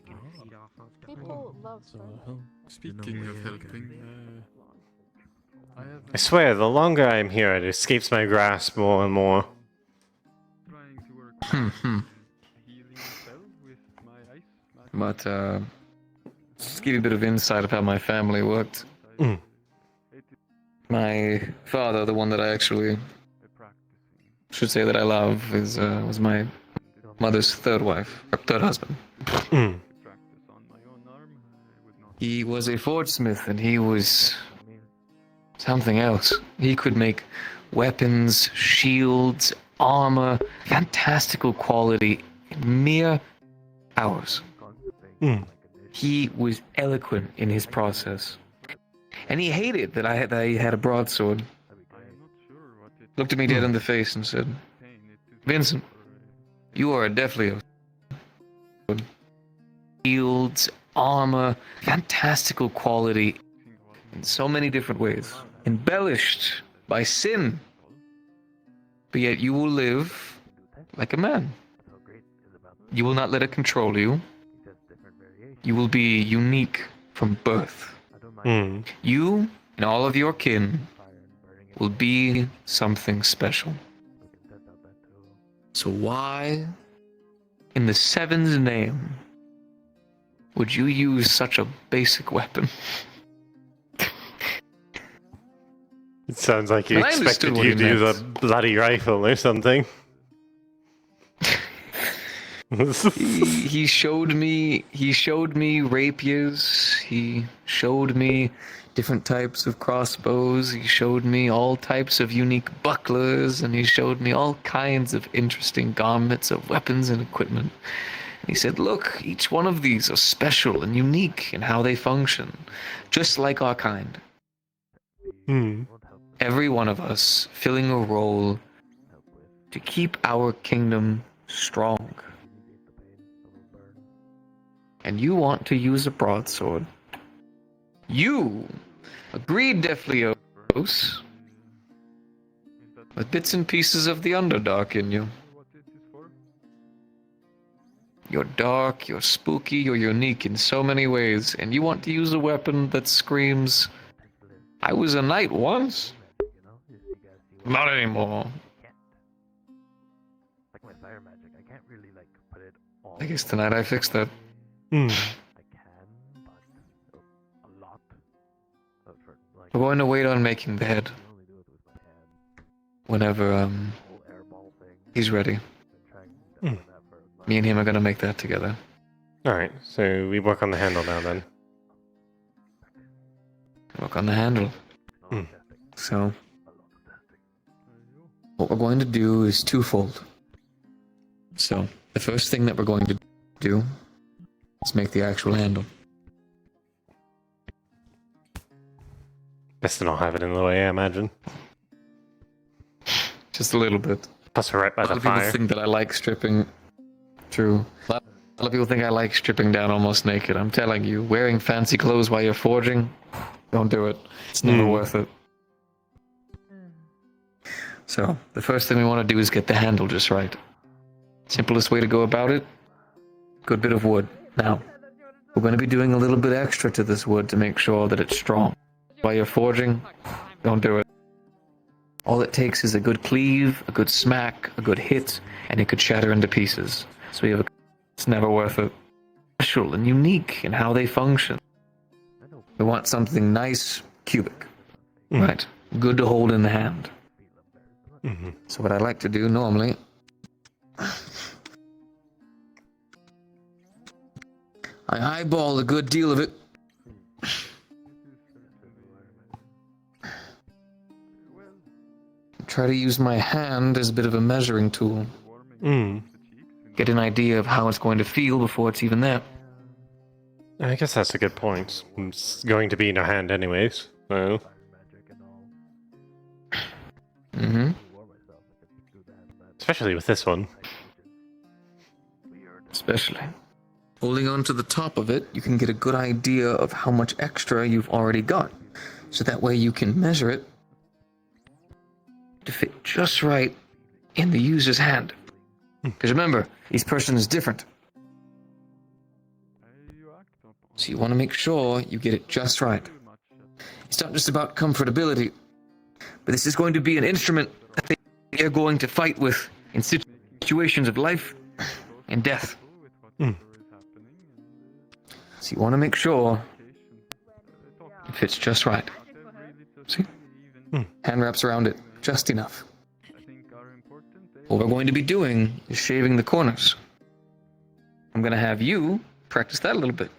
people love fun. Speaking of helping, I swear, the longer I'm here, it escapes my grasp more and more. But, just to give you a bit of insight of how my family worked. My father, the one that I actually should say that I love, was my mother's third wife, or third husband. He was a forgesmith, and he was something else. He could make weapons, shields, armor, fantastical quality in mere hours. He was eloquent in his process. And he hated that he had a broadsword. Looked at me dead in the face and said, "Vincent, you are definitely a shields, armor, fantastical quality in so many different ways, embellished by sin, but yet you will live like a man. You will not let it control you. You will be unique from birth. You and all of your kin will be something special. So why, in the Seven's name, would you use such a basic weapon? It sounds like you But I understood expected what you he to use a meant. bloody rifle or something. He showed me rapiers. He showed me different types of crossbows. He showed me all types of unique bucklers, and he showed me all kinds of interesting garments of weapons and equipment. And he said, look, each one of these are special and unique in how they function, just like our kind. Every one of us filling a role to keep our kingdom strong. And you want to use a broadsword. You agreed, Deflios, with bits and pieces of the Underdark in you. You're dark, you're spooky, you're unique in so many ways, and you want to use a weapon that screams, I was a knight once. Not anymore. I guess tonight I fixed that. We're going to wait on making the head. Whenever, he's ready. Me and him are going to make that together. Alright, so we work on the handle now then. Work on the handle. So, what we're going to do is twofold. So, the first thing that we're going to do is make the actual handle. Best to not have it in the way, I imagine. Just a little bit. Plus we're right by A lot the of people fire. think that I like stripping. True. A lot of people think I like stripping down almost naked. I'm telling you, wearing fancy clothes while you're forging, don't do it. It's never worth it. So, the first thing we want to do is get the handle just right. Simplest way to go about it, good bit of wood. Now, we're going to be doing a little bit extra to this wood to make sure that it's strong. While you're forging, don't do it. All it takes is a good cleave, a good smack, a good hit, and it could shatter into pieces. So we have it's never worth it. Special and unique in how they function. We want something nice, cubic. Right. Good to hold in the hand. So what I like to do normally, I eyeball a good deal of it. Try to use my hand as a bit of a measuring tool. Get an idea of how it's going to feel before it's even there. I guess that's a good point. It's going to be in our hand anyways, so... Especially with this one. Especially. Holding on to the top of it, you can get a good idea of how much extra you've already got. So that way you can measure it to fit just right in the user's hand. Because remember, each person is different. So you want to make sure you get it just right. It's not just about comfortability, but this is going to be an instrument that they are going to fight with in situations of life and death. So you want to make sure it fits just right. See? Hand wraps around it just enough. What we're going to be doing is shaving the corners. I'm going to have you practice that a little bit.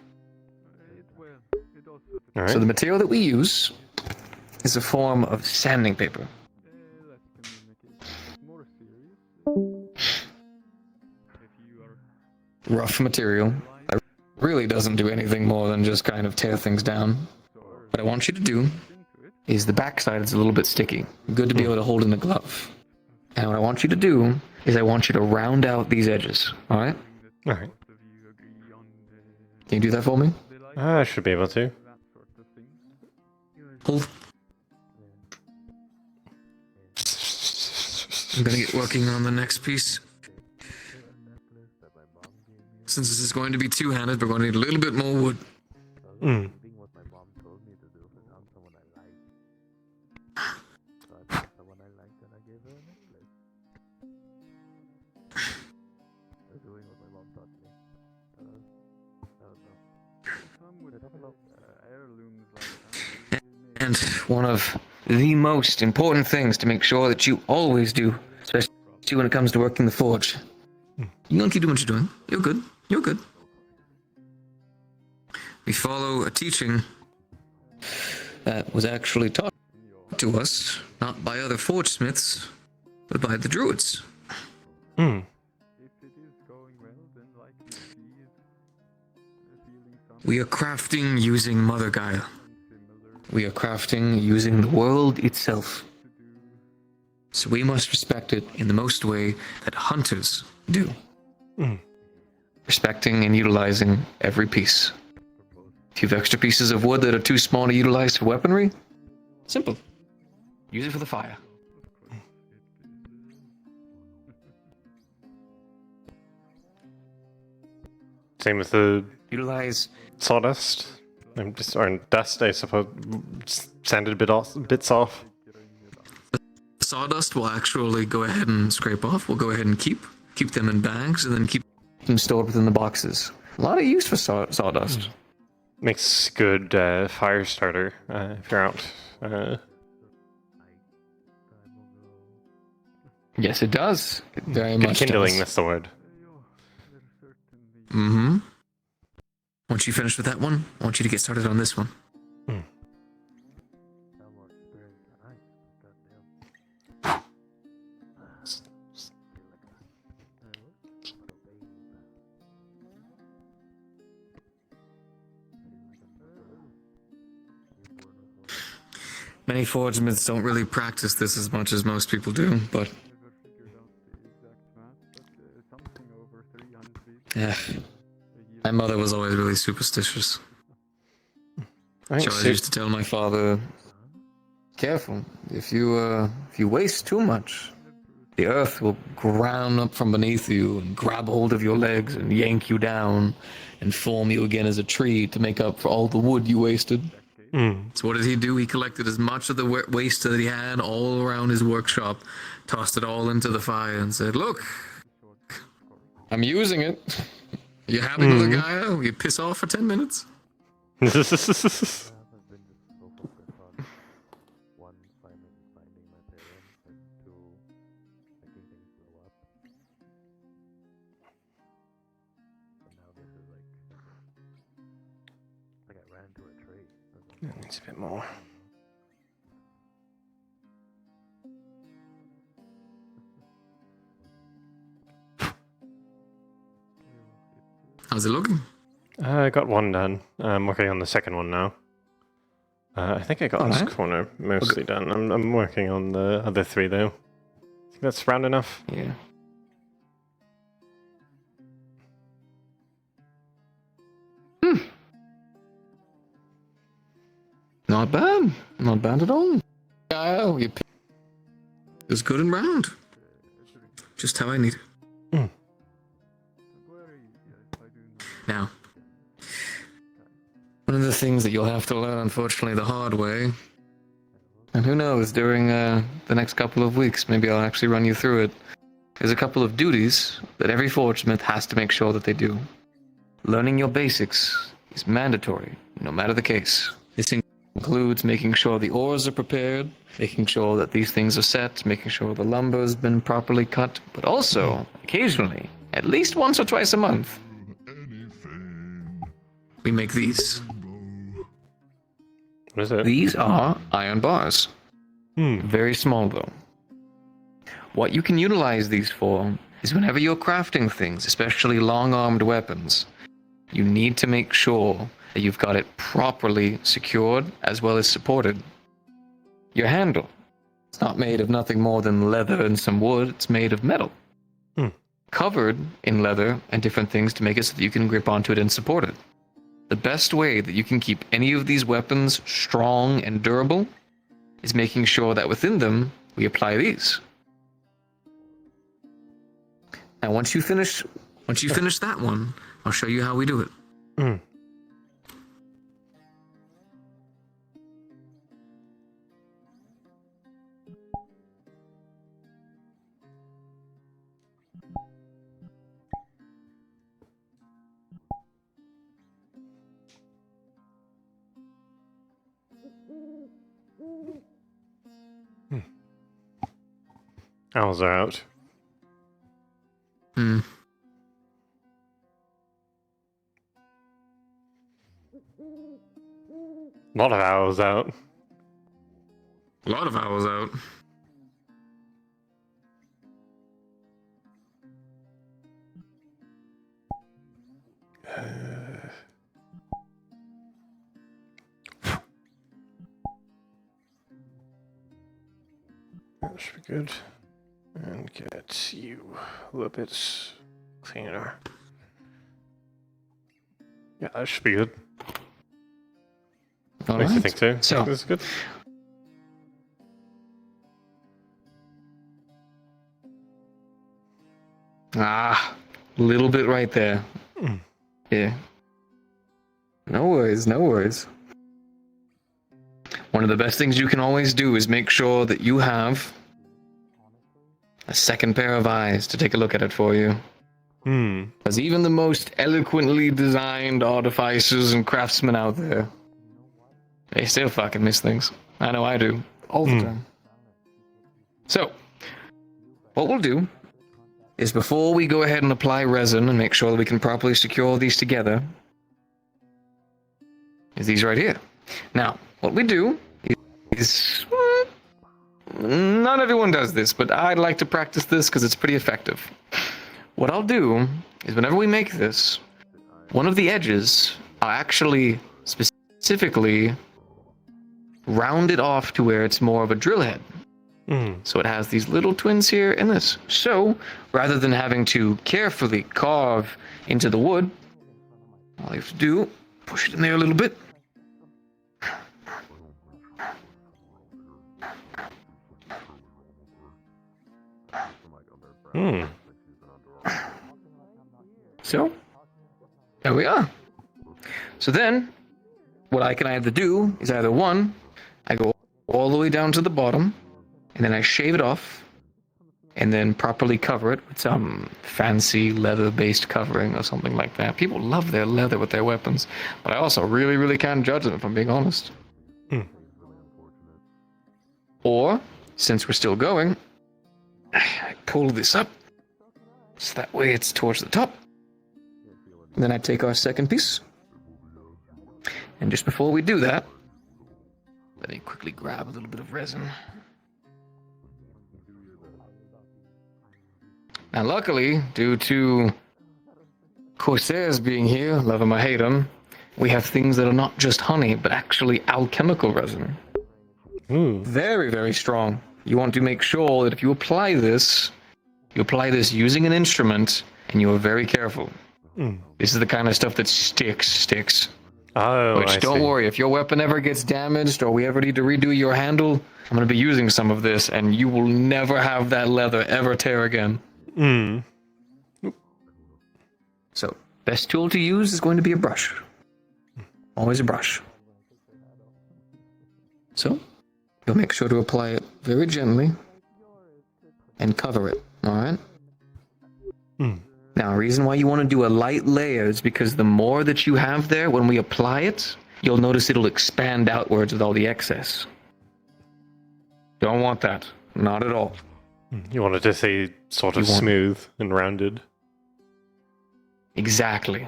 All right. So the material that we use is a form of sanding paper. Rough material that really doesn't do anything more than just kind of tear things down. What I want you to do is the backside is a little bit sticky. Good to be able to hold in the glove. And what I want you to do is I want you to round out these edges. Alright? Alright. Can you do that for me? I should be able to. Hold. I'm gonna get working on the next piece. Since this is going to be two-handed, we're going to need a little bit more wood. Mm. And one of the most important things to make sure that you always do, especially when it comes to working the forge. You don't keep doing what you're doing. You're good. You're good. We follow a teaching that was actually taught to us, not by other forge smiths, but by the druids. Hmm. We are crafting using Mother Gaia. We are crafting using the world itself. So we must respect it in the most way that hunters do. Mm. Respecting and utilizing every piece. If you have extra pieces of wood that are too small to utilize for weaponry, simple. Use it for the fire. Same with the utilize sawdust. Or dust, I suppose. Sanded bits off. The sawdust will actually go ahead and scrape off. We'll go ahead and keep them in bags and then keep them stored within the boxes. A lot of use for sawdust. Makes good fire starter if you're out. Yes, it does. It very much kindling, does. that's the word. Mm-hmm. Once you finish with that one, I want you to get started on this one. Many forgesmiths don't really practice this as much as most people do, but... yeah. My mother was always really superstitious. She always used to tell my father, "Careful, if you waste too much, the earth will ground up from beneath you and grab hold of your legs and yank you down and form you again as a tree to make up for all the wood you wasted." So what did he do? He collected as much of the waste that he had all around his workshop, tossed it all into the fire and said, "Look, I'm using it. You happy with the guy? Will you piss off for 10 minutes? Needs a bit more. How's it looking? I got one done. I'm working on the second one now. I think I got this corner mostly done. I'm working on the other three though. Think that's round enough? Yeah. Not bad. Not bad at all. It was good and round. Just how I need it. Now, one of the things that you'll have to learn, unfortunately, the hard way, and who knows, during the next couple of weeks, maybe I'll actually run you through it, is a couple of duties that every forgesmith has to make sure that they do. Learning your basics is mandatory, no matter the case. This includes making sure the ores are prepared, making sure that these things are set, making sure the lumber has been properly cut, but also, occasionally, at least once or twice a month, we make these. What is it? These are iron bars. Very small, though. What you can utilize these for is whenever you're crafting things, especially long-armed weapons, you need to make sure that you've got it properly secured as well as supported. Your handle, it's not made of nothing more than leather and some wood, it's made of metal. Covered in leather and different things to make it so that you can grip onto it and support it. The best way that you can keep any of these weapons strong and durable is making sure that within them we apply these. Now once you finish that one, I'll show you how we do it. Mm. Owls are out. Hmm. A lot of owls out. A lot of owls out. That should be good. And get you a little bit cleaner. Yeah, that should be good. All Makes you right. think so. So- This is good. Ah, little bit right there. Mm. Yeah. No worries, no worries. One of the best things you can always do is make sure that you have a second pair of eyes to take a look at it for you. Hmm. Because even the most eloquently designed artificers and craftsmen out there, they still fucking miss things. I know I do. All the time. So, what we'll do is before we go ahead and apply resin and make sure that we can properly secure these together, is these right here. Now, what we do is... not everyone does this, but I'd like to practice this because it's pretty effective. What I'll do is whenever we make this, one of the edges I'll actually specifically round it off to where it's more of a drill head. So it has these little twins here and this. So rather than having to carefully carve into the wood, all you have to do, push it in there a little bit. Hmm. So, there we are. So then, what I can either do is either one, I go all the way down to the bottom, and then I shave it off, and then properly cover it with some fancy leather-based covering or something like that. People love their leather with their weapons, but I also really, really can't judge them if I'm being honest. Or, since we're still going, I pull this up, so that way it's towards the top. And then I take our second piece. And just before we do that, let me quickly grab a little bit of resin. Now luckily, due to Corsairs being here, love them or hate them, we have things that are not just honey, but actually alchemical resin. Very, very strong. You want to make sure that if you apply this using an instrument, and you are very careful. This is the kind of stuff that sticks. Oh, Which, don't worry, if your weapon ever gets damaged or we ever need to redo your handle, I'm going to be using some of this, and you will never have that leather ever tear again. So, best tool to use is going to be a brush. Always a brush. So, you'll make sure to apply it very gently and cover it, alright? Now, the reason why you want to do a light layer is because the more that you have there, when we apply it, you'll notice it'll expand outwards with all the excess. Don't want that. Not at all. You want it to stay sort of smooth and rounded. Exactly.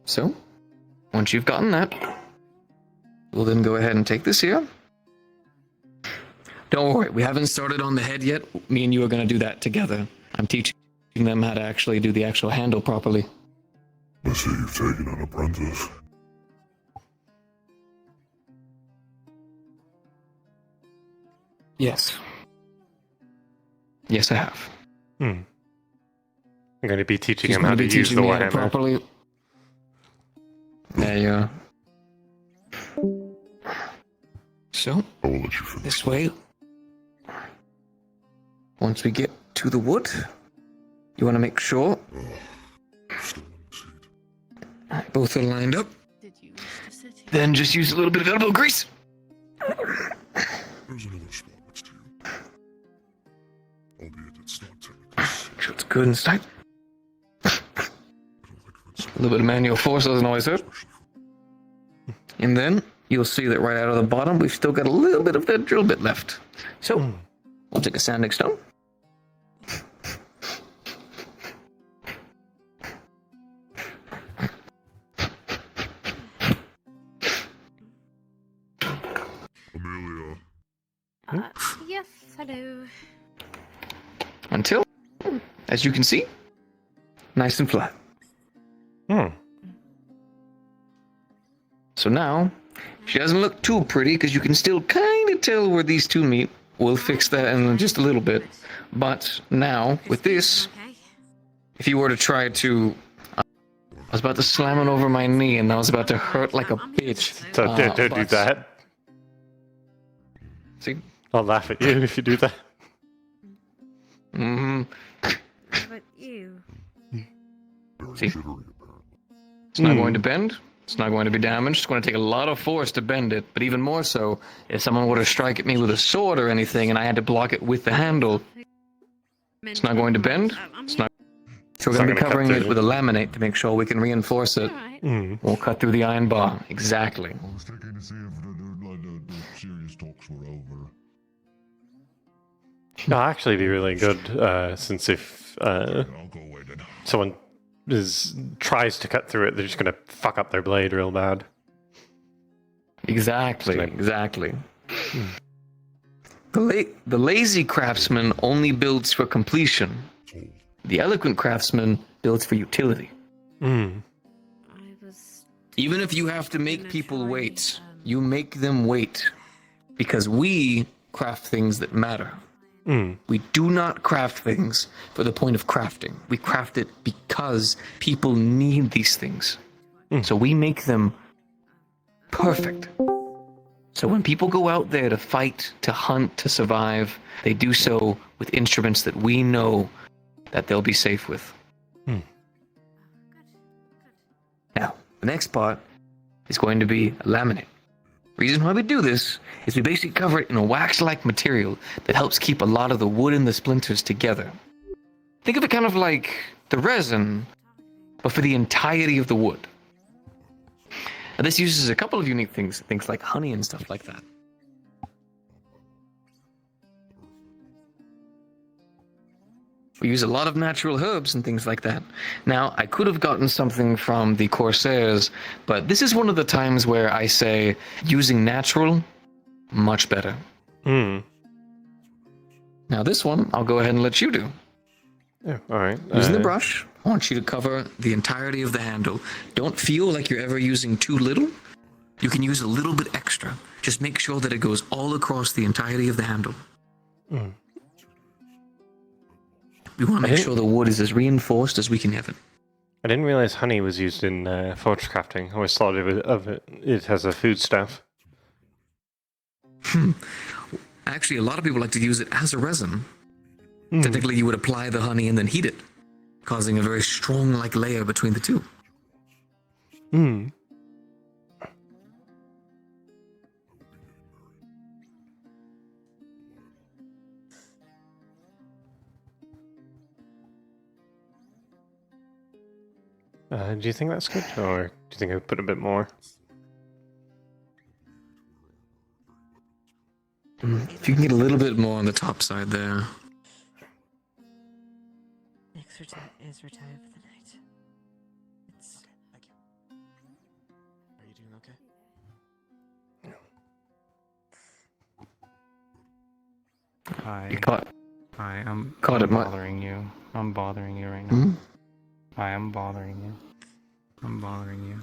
So, once you've gotten that, we'll then go ahead and take this here. Don't worry, we haven't started on the head yet. Me and you are going to do that together. I'm teaching them how to actually do the actual handle properly. I see you've taken an apprentice. Yes. Yes, I have. I'm going to be teaching He's him how going to to be use the teaching me how to warhammer. properly. There you are. So, this way, once we get to the wood, You want to make sure both are lined up. Then just use a little bit of elbow grease. There's another spot next to you. Albeit it's not technically. Make sure it's good and tight. A little bit of manual force doesn't always hurt. And then you'll see that right out of the bottom, we've still got a little bit of that drill bit left. So we'll take a sanding stone. Amelia. Yes, hello. Until, as you can see, nice and flat. So now, she doesn't look too pretty because you can still kind of tell where these two meet. We'll fix that in just a little bit. But now, with this, if you were to try to... I was about to slam it over my knee and I was about to hurt like a bitch. So don't do that. See? I'll laugh at you if you do that. Mm-hmm. How about you? See? It's not going to bend. It's not going to be damaged. It's going to take a lot of force to bend it. But even more so, if someone were to strike at me with a sword or anything and I had to block it with the handle, it's not going to bend. It's not. So we're going to be covering it with a laminate to make sure we can reinforce it. We'll cut through the iron bar. Exactly. I was checking to see if the serious talks were over. It'll actually be really good, since if someone tries to cut through it, they're just going to fuck up their blade real bad. Exactly. The lazy craftsman only builds for completion. The eloquent craftsman builds for utility. Even if you have to make people wait, you make them wait. Because we craft things that matter. We do not craft things for the point of crafting. We craft it because people need these things. So we make them perfect. So when people go out there to fight, to hunt, to survive, they do so with instruments that we know that they'll be safe with. Now, the next part is going to be laminate. Reason why we do this is we basically cover it in a wax-like material that helps keep a lot of the wood and the splinters together. Think of it kind of like the resin, but for the entirety of the wood. Now, this uses a couple of unique things like honey and stuff like that. We use a lot of natural herbs and things like that. Now, I could have gotten something from the Corsairs, but this is one of the times where I say using natural, much better. Now, this one, I'll go ahead and let you do. Yeah, alright. Using the brush, I want you to cover the entirety of the handle. Don't feel like you're ever using too little. You can use a little bit extra. Just make sure that it goes all across the entirety of the handle. We want to make sure the wood is as reinforced as we can have it. I didn't realize honey was used in forge crafting. I always thought of it as a foodstuff. Actually, a lot of people like to use it as a resin. Technically, you would apply the honey and then heat it, causing a very strong layer between the two. Do you think that's good, or do you think I would put a bit more? If you can get a little bit more on the top side there. Nick's is retired for the night. It's... Thank you. Are you doing okay? Hi. You caught. Hi, I'm Caught bothering you. I'm bothering you right now. Hi, I'm bothering you. I'm bothering you.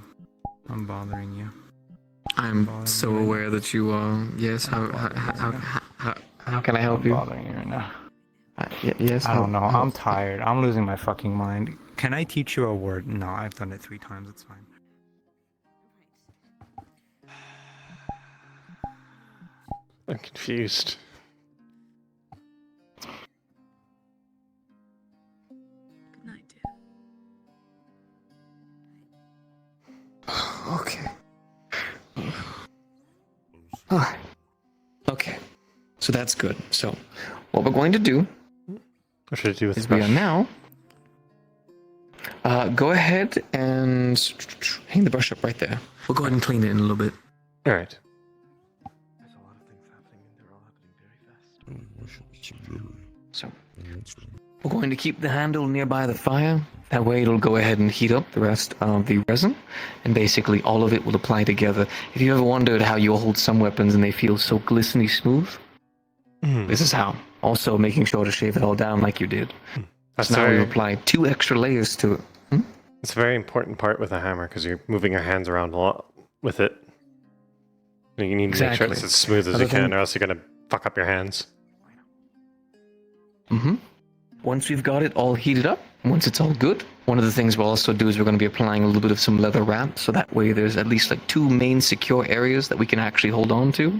I'm bothering you. I'm so aware that you are. Yes. How can I help you? I'm bothering you right now. Yes. I don't know. I'm tired. I'm losing my fucking mind. Can I teach you a word? No, I've done it 3 times. It's fine. I'm confused. Ah, okay. So that's good. So, what we're going to do What should I do with is the we brush? are now. Go ahead and hang the brush up right there. We'll go ahead and clean it in a little bit. All right. There's a lot of things happening, and they're all happening very fast. So, we're going to keep the handle nearby the fire. That way it'll go ahead and heat up the rest of the resin, and basically all of it will apply together. If you ever wondered how you hold some weapons and they feel so glistening smooth, this is how. Also making sure to shave it all down like you did. That's So now very- we apply 2 extra layers to it. It's a very important part with a hammer because you're moving your hands around a lot with it. You need to make sure Exactly. it's as smooth as Other you can, thing- or else you're gonna fuck up your hands. Once we've got it all heated up, once it's all good, one of the things we'll also do is we're going to be applying a little bit of some leather wrap, so that way there's at least like 2 main secure areas that we can actually hold on to.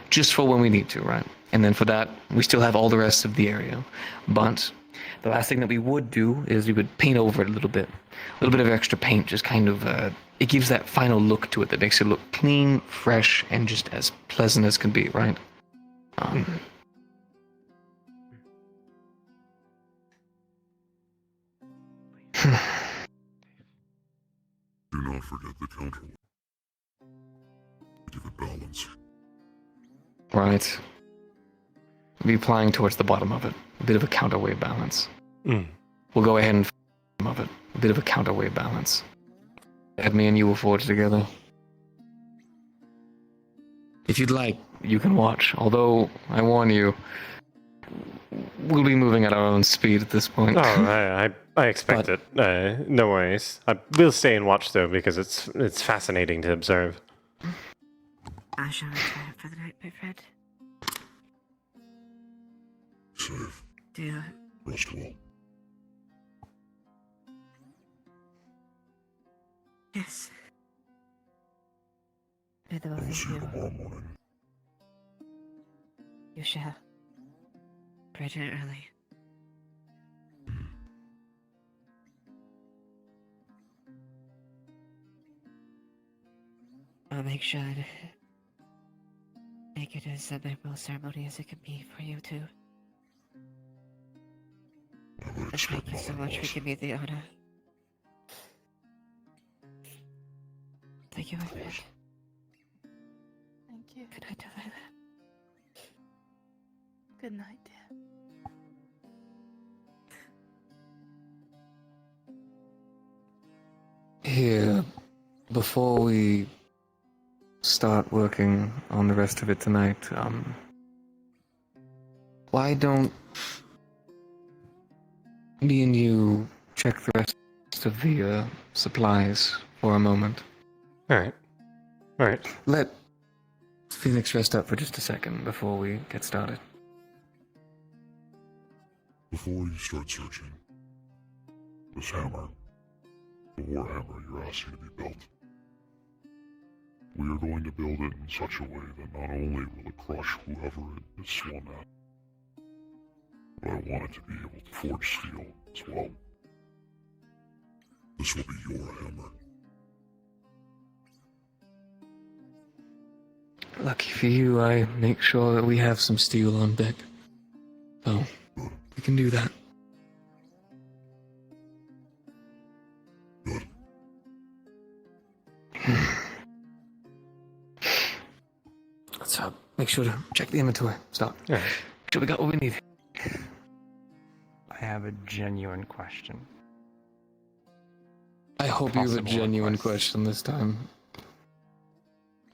Just for when we need to, right? And then for that, we still have all the rest of the area. But the last thing that we would do is we would paint over it a little bit. A little bit of extra paint, just kind of, it gives that final look to it that makes it look clean, fresh, and just as pleasant as can be, right? Do not forget the counter. Give it balance. Right. Be applying towards the bottom of it. A bit of a counterweight balance. We'll go ahead and of it. A bit of a counterweight balance. Add me and you will forge together. If you'd like, you can watch. Although, I warn you, we'll be moving at our own speed at this point. Oh, I expect it. No worries. I will stay and watch though because it's fascinating to observe. I shall retire for the night, my friend. Safe. Do Rest well. yes. Do the both I will of see you you. tomorrow morning. You shall. Bright and early. I'll make sure to make it as a memorable ceremony as it can be for you two. And thank you so much for giving me the honor. Thank you, my friend. Thank you. Good night, Delilah. Good night, dear. Here, before we start working on the rest of it tonight, why don't me and you check the rest of the supplies for a moment? Alright. Let Phoenix rest up for just a second before we get started. Before you start searching, this hammer, the war hammer you're asking to be built, we are going to build it in such a way that not only will it crush whoever it is swung at, but I want it to be able to forge steel as well. This will be your hammer. Lucky for you, I make sure that we have some steel on deck. So, we can do that. Let's make sure to check the inventory. Stop. Yeah. Make sure we got what we need. I have a genuine question. I hope you have a Possible genuine request. question this time.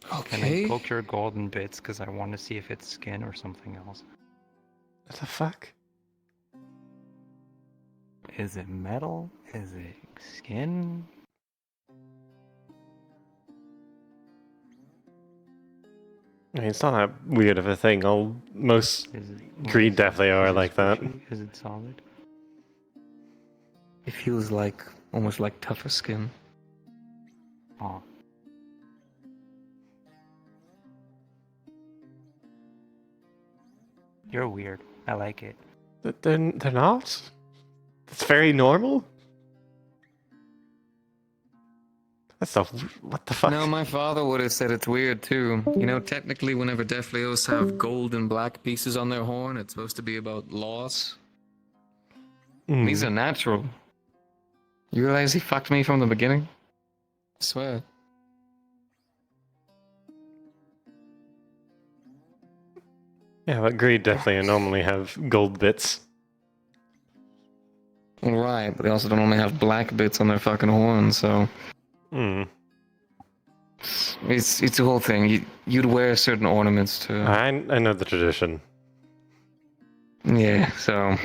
Can Okay. I poke your golden bits because I want to see if it's skin or something else? What the fuck? Is it metal? Is it skin? I mean, it's not that weird of a thing. Most greed definitely are like that. Is it solid? It feels like almost like tougher skin. Oh. You're weird. I like it. They're not. It's very normal. That's a what the fuck? No, my father would have said it's weird too. You know, technically, whenever Death Leos have gold and black pieces on their horn, it's supposed to be about loss. These are natural. You realize he fucked me from the beginning? I swear. Yeah, but greed definitely normally have gold bits. Right, but they also don't only have black bits on their fucking horn, so. It's the whole thing. You'd wear certain ornaments to. I know the tradition. Yeah, so.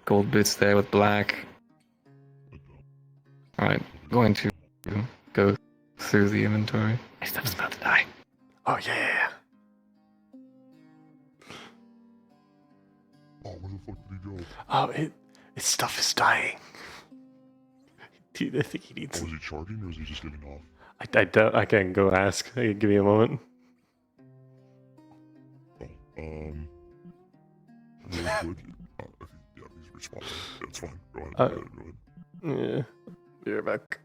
Gold bits there with black. Alright, going to go through the inventory. My stuff's about to die. Oh, yeah. Oh, where the fuck did he go? Oh, his stuff is dying. Dude, I think he needs. Oh, is he charging or is he just getting off? I can go ask. Give me a moment. Really quick. Yeah, he's responding. That's fine. Go ahead. Yeah. Be right back.